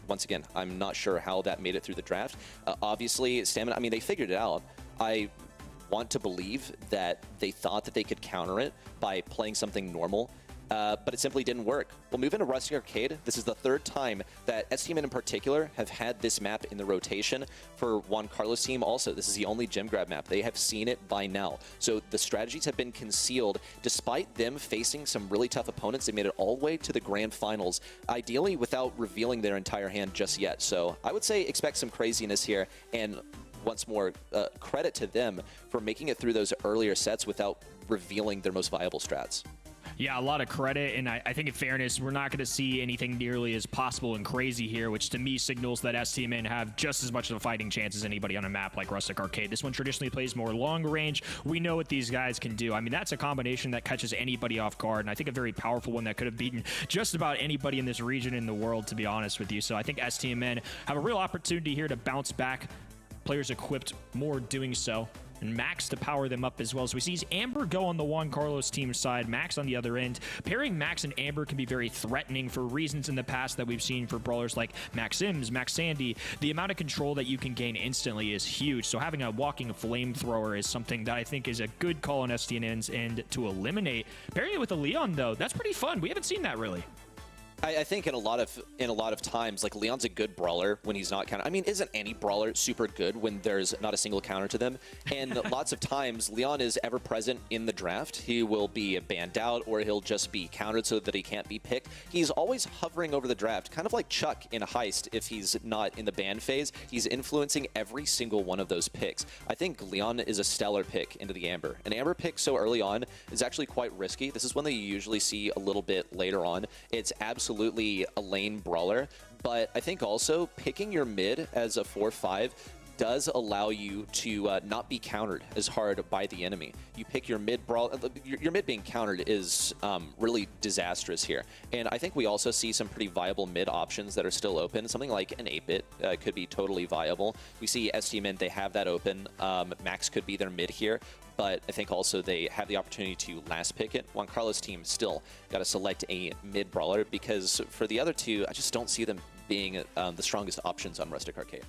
Once again, I'm not sure how that made it through the draft. Obviously, Stamina, I mean, they figured it out. I want to believe that they thought that they could counter it by playing something normal. But it simply didn't work. We'll move into Rustic Arcade. This is the 3rd time that stmn in particular have had this map in the rotation. For Juan Carlos' team also, this is the only gem grab map. They have seen it by now. So the strategies have been concealed. Despite them facing some really tough opponents, they made it all the way to the grand finals, ideally without revealing their entire hand just yet. So I would say expect some craziness here, and once more, credit to them for making it through those earlier sets without revealing their most viable strats. Yeah, a lot of credit, and I think in fairness, we're not going to see anything nearly as possible and crazy here, which to me signals that stmn have just as much of a fighting chance as anybody on a map like Rustic Arcade. This one traditionally plays more long range. We know what these guys can do. I mean, that's a combination that catches anybody off guard, and I think a very powerful one that could have beaten just about anybody in this region in the world, to be honest with you. So I think stmn have a real opportunity here to bounce back. Players equipped more doing so, and Max to power them up as well. So we see Amber go on the Juan Carlos team side, Max on the other end. Pairing Max and Amber can be very threatening for reasons in the past that we've seen for brawlers like Max Sims, Max Sandy. The amount of control that you can gain instantly is huge. So having a walking flamethrower is something that I think is a good call on stmn's end to eliminate. Pairing it with a Leon, though, that's pretty fun. We haven't seen that really. I think in a lot of times, like, Leon's a good brawler when he's not counter. I mean, isn't any brawler super good when there's not a single counter to them? And lots of times, Leon is ever present in the draft. He will be banned out, or he'll just be countered so that he can't be picked. He's always hovering over the draft, kind of like Chuck in a Heist. If he's not in the ban phase, he's influencing every single one of those picks. I think Leon is a stellar pick into the Amber. An Amber pick so early on is actually quite risky. This is one that you usually see a little bit later on. It's absolutely a lane brawler, but I think also picking your mid as a 4-5 does allow you to not be countered as hard by the enemy. You pick your mid brawl, your mid being countered is really disastrous here. And I think we also see some pretty viable mid options that are still open. Something like an 8-bit could be totally viable. We see stmn, they have that open. Max could be their mid here, but I think also they have the opportunity to last pick it. Juan Carlos team still got to select a mid brawler, because for the other two, I just don't see them being the strongest options on Rustic Arcade.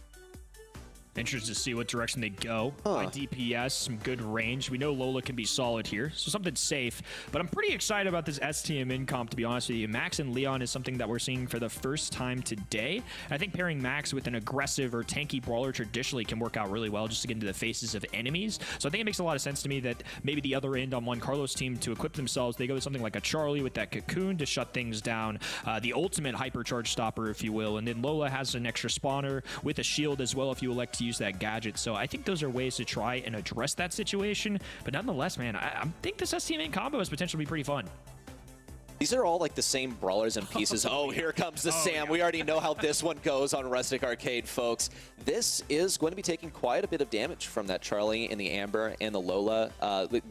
Interested to see what direction they go. By DPS, some good range. We know Lola can be solid here, so something safe. But I'm pretty excited about this stmn comp, to be honest with you. Max and Leon is something that we're seeing for the first time today. I think pairing Max with an aggressive or tanky brawler traditionally can work out really well just to get into the faces of enemies. So I think it makes a lot of sense to me that maybe the other end on Juan Carlos team, to equip themselves, they go with something like a Charlie with that cocoon to shut things down. The ultimate hypercharge stopper, if you will. And then Lola has an extra spawner with a shield as well if you elect to use that gadget. So I think those are ways to try and address that situation. But nonetheless, man, I think this stmn combo is potentially pretty fun. These are all like the same brawlers and pieces. Oh, here comes the Sam. We already know how this one goes on Rustic Arcade, folks. This is going to be taking quite a bit of damage from that Charlie and the Amber and the Lola,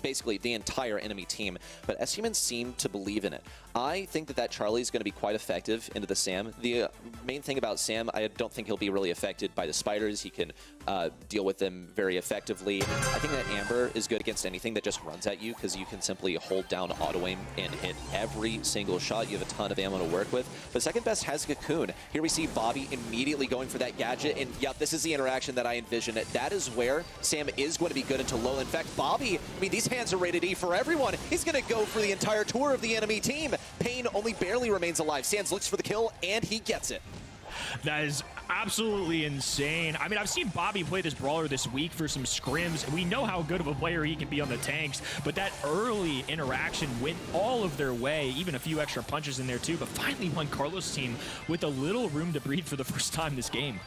basically the entire enemy team. But stmn seem to believe in it. I think that Charlie is going to be quite effective into the Sam. The main thing about Sam, I don't think he'll be really affected by the spiders. He can deal with them very effectively. I think that Amber is good against anything that just runs at you, because you can simply hold down auto aim and hit every single shot. You have a ton of ammo to work with. But second best has Cocoon. Here we see Bobby immediately going for that gadget, and yeah, this is the interaction that I envision. That is where Sam is going to be good into Lola. In fact, Bobby, I mean, these hands are rated E for everyone. He's going to go for the entire tour of the enemy team. Payne only barely remains alive. Sands looks for the kill, and he gets it. That is absolutely insane. I mean, I've seen Bobby play this brawler this week for some scrims. We know how good of a player he can be on the tanks, but that early interaction went all of their way, even a few extra punches in there too. But finally, Juan Carlos team with a little room to breathe for the first time this game.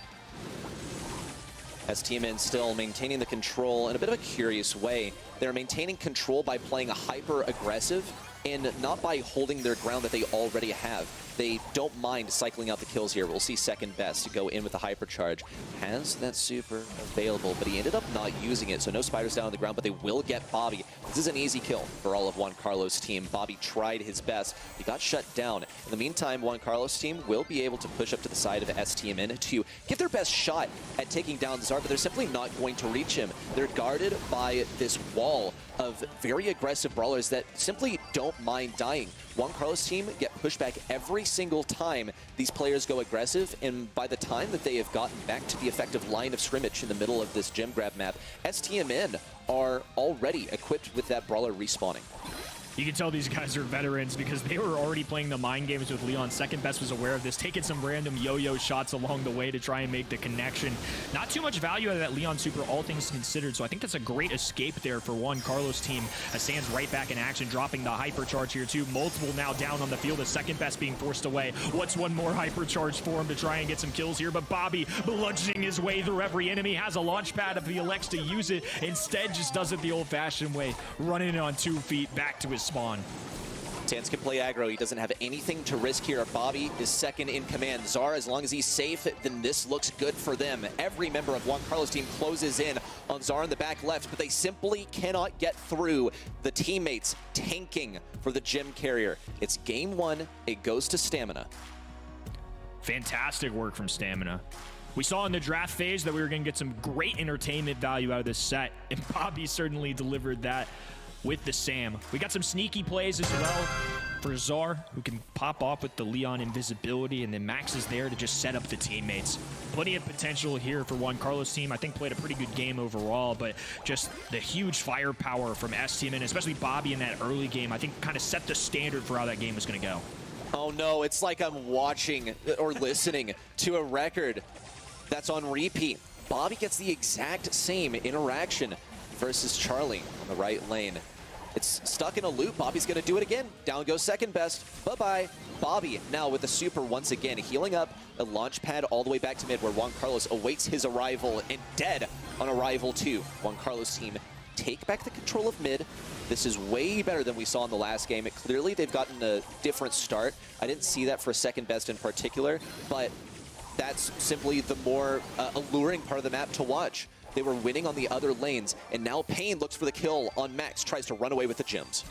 stmn still maintaining the control in a bit of a curious way. They're maintaining control by playing a hyper-aggressive and not by holding their ground that they already have. They don't mind cycling out the kills here. We'll see second best to go in with the hypercharge. Has that super available, but he ended up not using it, so no spiders down on the ground, but they will get Bobby. This is an easy kill for all of Juan Carlos' team. Bobby tried his best. He got shut down. In the meantime, Juan Carlos' team will be able to push up to the side of stmn to give their best shot at taking down Zard, but they're simply not going to reach him. They're guarded by this wall of very aggressive brawlers that simply don't mind dying. Juan Carlos' team get pushed back every single time these players go aggressive, and by the time that they have gotten back to the effective line of scrimmage in the middle of this gem grab map, stmn are already equipped with that brawler respawning. You can tell these guys are veterans because they were already playing the mind games with Leon. Second best was aware of this, taking some random yo-yo shots along the way to try and make the connection. Not too much value out of that Leon super, all things considered, so I think that's a great escape there for Juan Carlos' team. As Sands right back in action, dropping the hypercharge here too. Multiple now down on the field, the second best being forced away. What's one more hypercharge for him to try and get some kills here? But Bobby bludgeoning his way through every enemy, has a launch pad if he elects to use it. Instead, just does it the old-fashioned way, running on 2 feet back to his spawn. Sans can play aggro. He doesn't have anything to risk here. Bobby is second in command. Zar, as long as he's safe, then this looks good for them. Every member of Juan Carlos' team closes in on Zar in the back left, but they simply cannot get through. The teammates tanking for the gem carrier. It's game one. It goes to Stamina. Fantastic work from Stamina. We saw in the draft phase that we were going to get some great entertainment value out of this set, and Bobby certainly delivered that with the Sam. We got some sneaky plays as well for Zar, who can pop off with the Leon invisibility, and then Max is there to just set up the teammates. Plenty of potential here for Juan Carlos' team. I think played a pretty good game overall, but just the huge firepower from STMN, especially Bobby in that early game, I think kind of set the standard for how that game was going to go. Oh no, it's like I'm watching or listening to a record that's on repeat. Bobby gets the exact same interaction versus Charlie on the right lane. It's stuck in a loop. Bobby's going to do it again. Down goes second best. Bye-bye. Bobby now with the super once again, healing up a launch pad all the way back to mid where Juan Carlos awaits his arrival, and dead on arrival too. Juan Carlos' team take back the control of mid. This is way better than we saw in the last game. Clearly, they've gotten a different start. I didn't see that for second best in particular, but that's simply the more alluring part of the map to watch. They were winning on the other lanes, and now Pain looks for the kill on Max, tries to run away with the gems.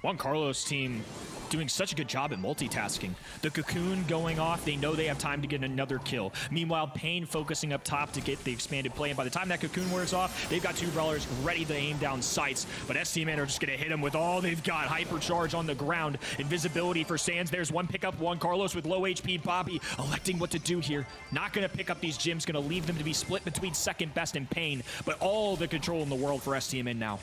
Juan Carlos' team doing such a good job at multitasking. The cocoon going off, they know they have time to get another kill. Meanwhile, Pain focusing up top to get the expanded play, and by the time that cocoon wears off, they've got two brawlers ready to aim down sights, but STMN are just gonna hit him with all they've got. Hypercharge on the ground, invisibility for Sans. There's one pickup. Juan Carlos with low HP. Bobby electing what to do here. Not gonna pick up these gems, gonna leave them to be split between second best and Pain, but all the control in the world for STMN now.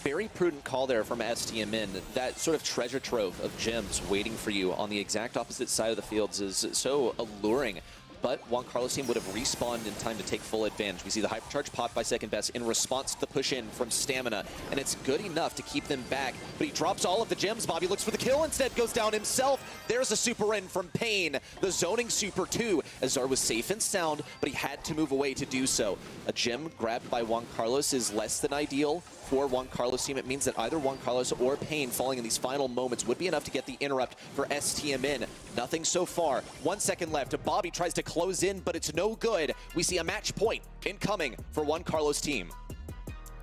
Very prudent call there from STMN. That sort of treasure trove of gems waiting for you on the exact opposite side of the fields is so alluring. But Juan Carlos' team would have respawned in time to take full advantage. We see the hypercharge pop by second best in response to the push in from Stamina, and it's good enough to keep them back. But he drops all of the gems. Bobby looks for the kill, instead goes down himself. There's a super in from Pain, the zoning super too. Azar was safe and sound, but he had to move away to do so. A gem grabbed by Juan Carlos is less than ideal for Juan Carlos' team. It means that either Juan Carlos or Pain falling in these final moments would be enough to get the interrupt for STMN. Nothing so far. 1 second left. Bobby tries to close in, but it's no good. We see a match point incoming for Juan Carlos' team.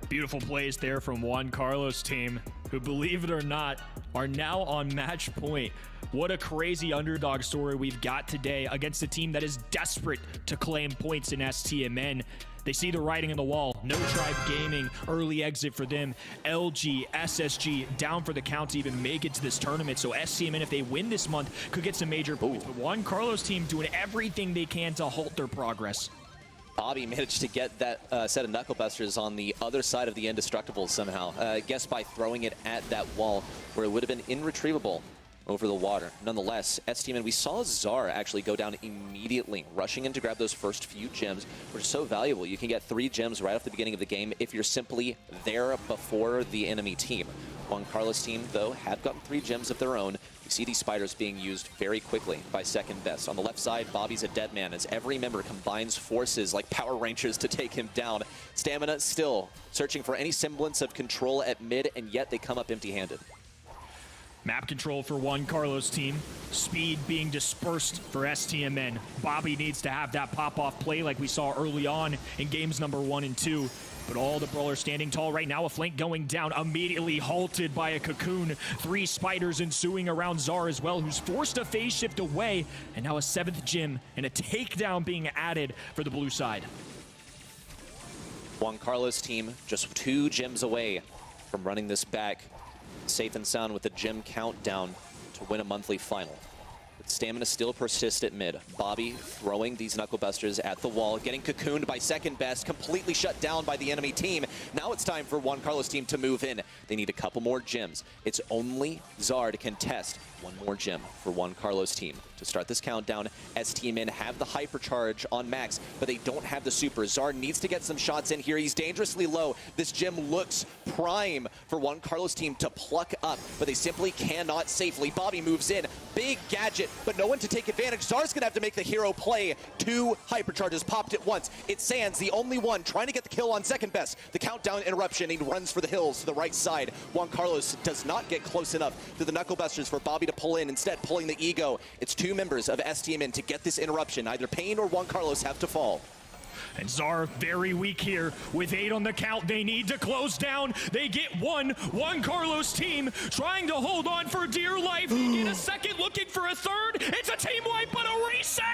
Beautiful plays there from Juan Carlos' team, who, believe it or not, are now on match point. What a crazy underdog story we've got today against a team that is desperate to claim points in STMN. They see the writing on the wall. No Tribe Gaming, early exit for them. LG, SSG, down for the count to even make it to this tournament. So STMN, if they win this month, could get some major points. But Juan Carlos' team doing everything they can to halt their progress. Bobby managed to get that set of Knuckle Busters on the other side of the Indestructible somehow. I guess by throwing it at that wall where it would have been irretrievable over the water. Nonetheless, STMN, we saw Zar actually go down immediately, rushing in to grab those first few gems, which are so valuable. You can get 3 gems right off the beginning of the game if you're simply there before the enemy team. Juan Carlos' team, though, have gotten 3 gems of their own. You see these spiders being used very quickly by second best. On the left side, Bobby's a dead man as every member combines forces like Power Rangers to take him down. Stamina still searching for any semblance of control at mid, and yet they come up empty-handed. Map control for Juan Carlos' team. Speed being dispersed for STMN. Bobby needs to have that pop-off play like we saw early on in games number 1 and 2. But all the brawlers standing tall right now. A flank going down, immediately halted by a cocoon. 3 spiders ensuing around Zar as well, who's forced a phase shift away. And now a 7th gem and a takedown being added for the blue side. Juan Carlos' team just 2 gems away from running this back safe and sound with a gem countdown to win a monthly final. But Stamina still persists at mid. Bobby throwing these Knuckle Busters at the wall, getting cocooned by second best, completely shut down by the enemy team. Now it's time for Juan Carlos' team to move in. They need a couple more gems. It's only Zar to contest 1 more gem for Juan Carlos' team. To start this countdown, STMN have the hypercharge on Max, but they don't have the super. Zar needs to get some shots in here. He's dangerously low. This gem looks prime for Juan Carlos team to pluck up, but they simply cannot safely. Bobby moves in, big gadget, but no one to take advantage. Zar's gonna have to make the hero play. 2 hypercharges popped at once. It's Sands, the only one trying to get the kill on second best. The countdown interruption, he runs for the hills to the right side. Juan Carlos does not get close enough to the Knucklebusters for Bobby to pull in, instead pulling the ego. It's 2 members of STMN to get this interruption. Either Pain or Juan Carlos have to fall. And Zar very weak here with 8 on the count. They need to close down. They get one. Juan Carlos team trying to hold on for dear life. They get a second, looking for a third. It's a team wipe, but a reset.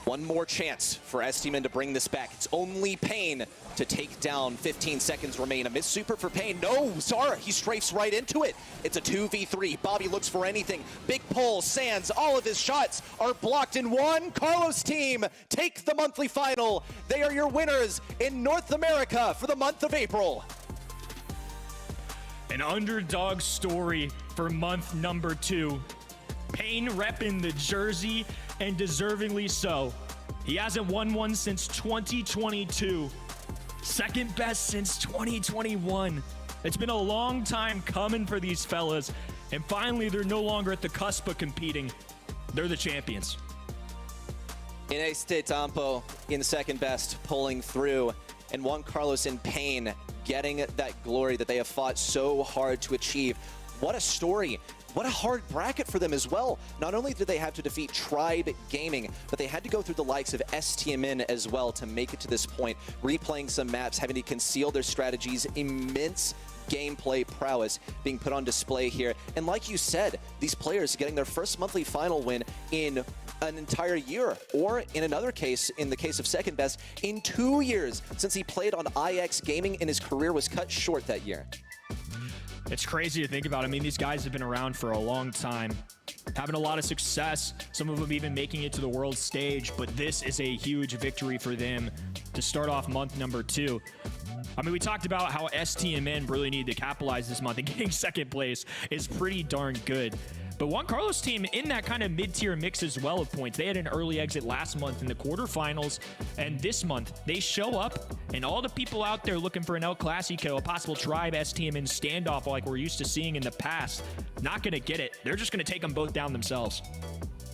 One more chance for STMN to bring this back. It's only Pain to take down. 15 seconds remain. A missed super for Pain. No, Zara, he strafes right into it. It's a 2v3. Bobby looks for anything. Big pull, Sands, all of his shots are blocked in Juan Carlos team. Take the monthly final. They are your winners in North America for the month of April. An underdog story for month number 2. Pain repping the jersey, and deservingly so. He hasn't won one since 2022. Second best since 2021. It's been a long time coming for these fellas, and finally they're no longer at the cusp of competing. They're the champions. In este tempo, in second best, pulling through, and Juan Carlos in Pain getting that glory that they have fought so hard to achieve. What a story. What a hard bracket for them as well. Not only did they have to defeat Tribe Gaming, but they had to go through the likes of STMN as well to make it to this point, replaying some maps, having to conceal their strategies, immense gameplay prowess being put on display here. And like you said, these players getting their first monthly final win in an entire year, or in another case, in the case of second best, in 2 years since he played on IX Gaming and his career was cut short that year. It's crazy to think about. I mean, these guys have been around for a long time, having a lot of success, some of them even making it to the world stage, but this is a huge victory for them to start off month number 2. I mean, we talked about how STMN really needed to capitalize this month, and getting second place is pretty darn good. But Juan Carlos team in that kind of mid-tier mix as well of points. They had an early exit last month in the quarterfinals, and this month they show up, and all the people out there looking for an El Clasico, a possible Tribe STMN standoff like we're used to seeing in the past, not going to get it. They're just going to take them both down themselves.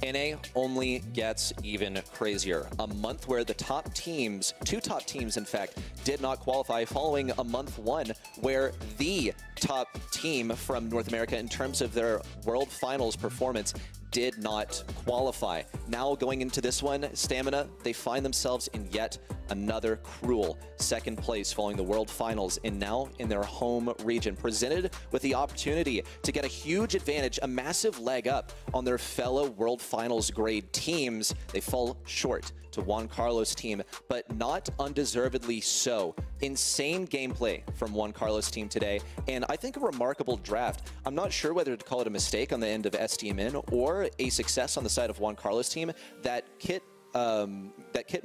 NA only gets even crazier. A month where the top teams, 2 top teams in fact, did not qualify, following a month 1 where the top team from North America in terms of their World Finals performance did not qualify. Now going into this one, Stamina, they find themselves in yet another cruel second place following the World Finals, and now in their home region, presented with the opportunity to get a huge advantage, a massive leg up on their fellow World Finals grade teams. They fall short to Juan Carlos team, but not undeservedly so. Insane gameplay from Juan Carlos team today, and I think a remarkable draft. I'm not sure whether to call it a mistake on the end of STMN or a success on the side of Juan Carlos team that Kit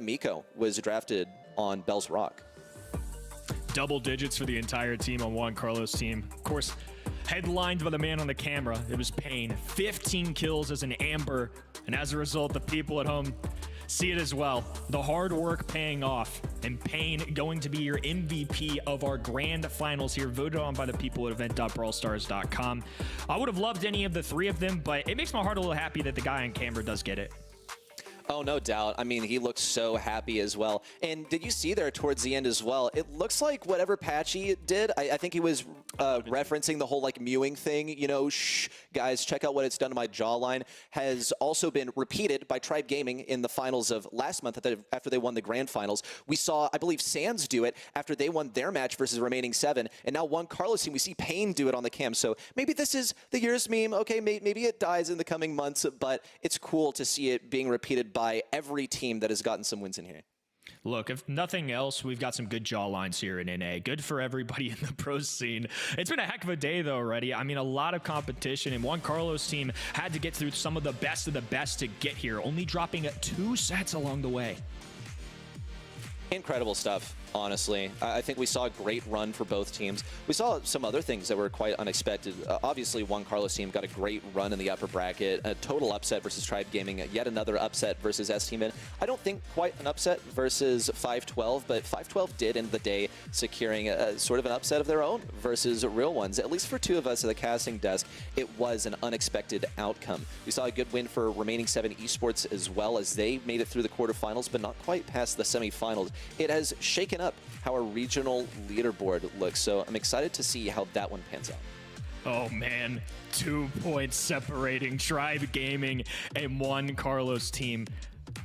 Miko was drafted on Bell's Rock. Double digits for the entire team on Juan Carlos team. Of course, headlined by the man on the camera, it was Pain. 15 kills as an Amber, and as a result, the people at home see it as well. The hard work paying off, and Pain going to be your MVP of our grand finals here, voted on by the people at event.brawlstars.com. I would have loved any of the 3 of them, but it makes my heart a little happy that the guy on camera does get it. Oh, no doubt. I mean, he looks so happy as well. And did you see there towards the end as well? It looks like whatever Patchy did, I think he was referencing the whole like mewing thing, you know, shh, guys, check out what it's done to my jawline, has also been repeated by Tribe Gaming in the finals of last month after they won the grand finals. We saw, I believe, Sands do it after they won their match versus the remaining 7. And now Juan Carlos team, we see Pain do it on the cam. So maybe this is the year's meme. Okay, maybe it dies in the coming months, but it's cool to see it being repeated by every team that has gotten some wins in here. Look, if nothing else, we've got some good jawlines here in NA. Good for everybody in the pro scene. It's been a heck of a day, though, already. I mean, a lot of competition, and Juan Carlos team had to get through some of the best to get here, only dropping 2 sets along the way. Incredible stuff. honestly. I think we saw a great run for both teams. We saw some other things that were quite unexpected. Obviously, Juan Carlos' team got a great run in the upper bracket. A total upset versus Tribe Gaming. Yet another upset versus stmn. I don't think quite an upset versus 512, but 512 did end the day securing sort of an upset of their own versus real ones. At least for two of us at the casting desk, it was an unexpected outcome. We saw a good win for Remaining 7 Esports as well, as they made it through the quarterfinals, but not quite past the semifinals. It has shaken up how our regional leaderboard looks, so I'm excited to see how that one pans out. Oh man, 2 points separating Tribe Gaming and Juan Carlos team.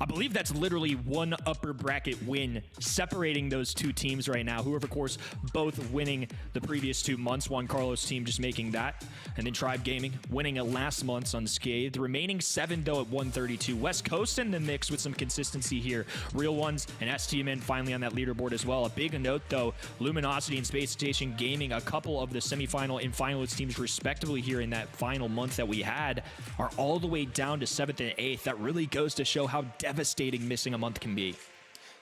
I believe that's literally one upper bracket win separating those two teams right now, who are, of course, both winning the previous 2 months. Juan Carlos team just making that. And then Tribe Gaming winning it last month's unscathed. The remaining 7, though, at 132. West Coast in the mix with some consistency here. Real Ones and stmn finally on that leaderboard as well. A big note, though, Luminosity and Space Station Gaming, a couple of the semifinal and finalist teams respectively here in that final month that we had, are all the way down to 7th and 8th. That really goes to show how devastating missing a month can be.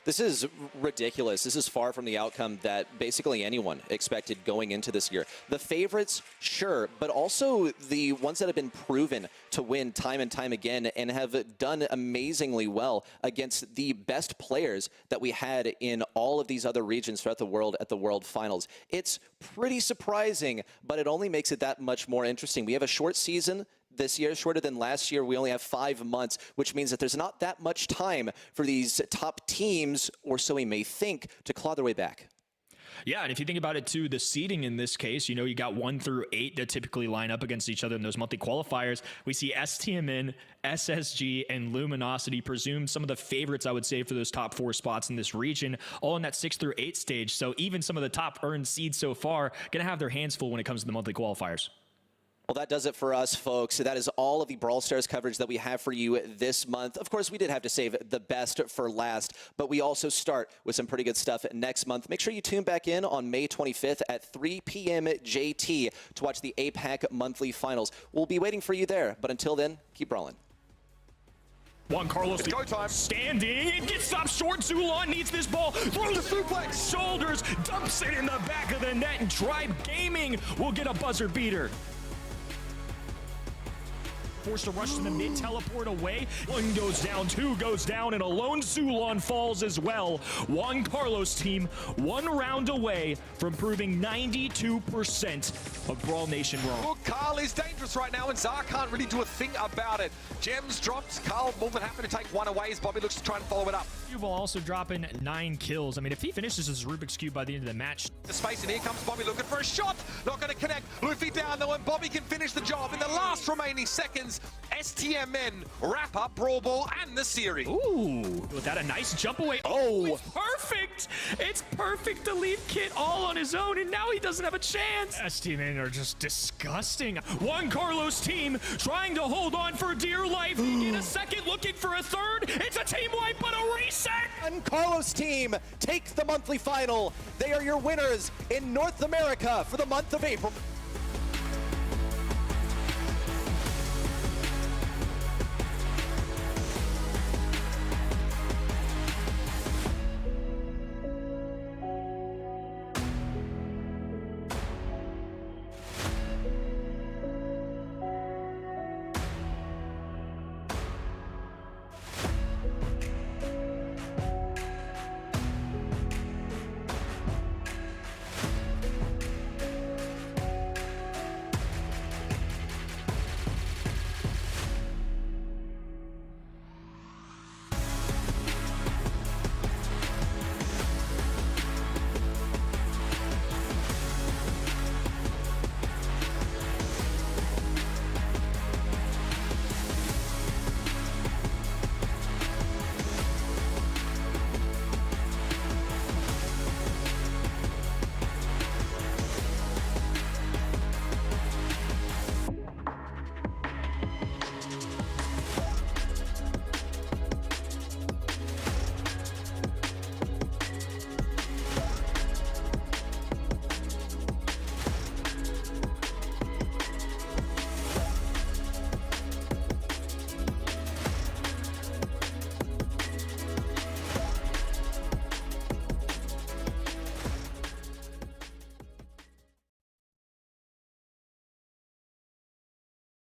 This is ridiculous. This is far from the outcome that basically anyone expected going into this year. The favorites, sure, but also the ones that have been proven to win time and time again and have done amazingly well against the best players that we had in all of these other regions throughout the world at the World Finals. It's pretty surprising, but it only makes it that much more interesting. We have a short season this year, shorter than last year. We only have 5 months, which means that there's not that much time for these top teams, or so we may think, to claw their way back. Yeah, and if you think about it too, the seeding in this case, you know, you got 1 through 8 that typically line up against each other in those monthly qualifiers. We see stmn, SSG, and Luminosity presumed some of the favorites, I would say, for those top 4 spots in this region, all in that 6 through 8 stage. So even some of the top earned seeds so far going to have their hands full when it comes to the monthly qualifiers. Well, that does it for us, folks. That is all of the Brawl Stars coverage that we have for you this month. Of course, we did have to save the best for last, but we also start with some pretty good stuff next month. Make sure you tune back in on May 25th at 3 p.m. JT to watch the APAC monthly finals. We'll be waiting for you there, but until then, keep brawling. Juan Carlos it's go time. Standing, it gets stopped short. Zulon needs this ball, throws the suplex, shoulders, dumps it in the back of the net, and Tribe Gaming will get a buzzer beater. Forced to rush to the mid, teleport away. 1 goes down, 2 goes down, and a lone Zulon falls as well. Juan Carlos team 1 round away from proving 92% of Brawl Nation wrong. Look, Carl is dangerous right now, and Zar can't really do a thing about it. Gems dropped. Carl more than happy to take 1 away as Bobby looks to try and follow it up. Yuval also dropping 9 kills. I mean, if he finishes his Rubik's Cube by the end of the match. The space, and here comes Bobby looking for a shot. Not going to connect. Luffy down though, and Bobby can finish the job in the last remaining seconds. stmn wrap up Brawl Ball and the series. Ooh, with that a nice jump away. Oh, it's perfect. It's perfect to leave Kit all on his own, and now he doesn't have a chance. stmn are just disgusting. Juan Carlos team trying to hold on for dear life. They get a second, looking for a third. It's a team wipe, but a reset. Juan Carlos team take the monthly final. They are your winners in North America for the month of April.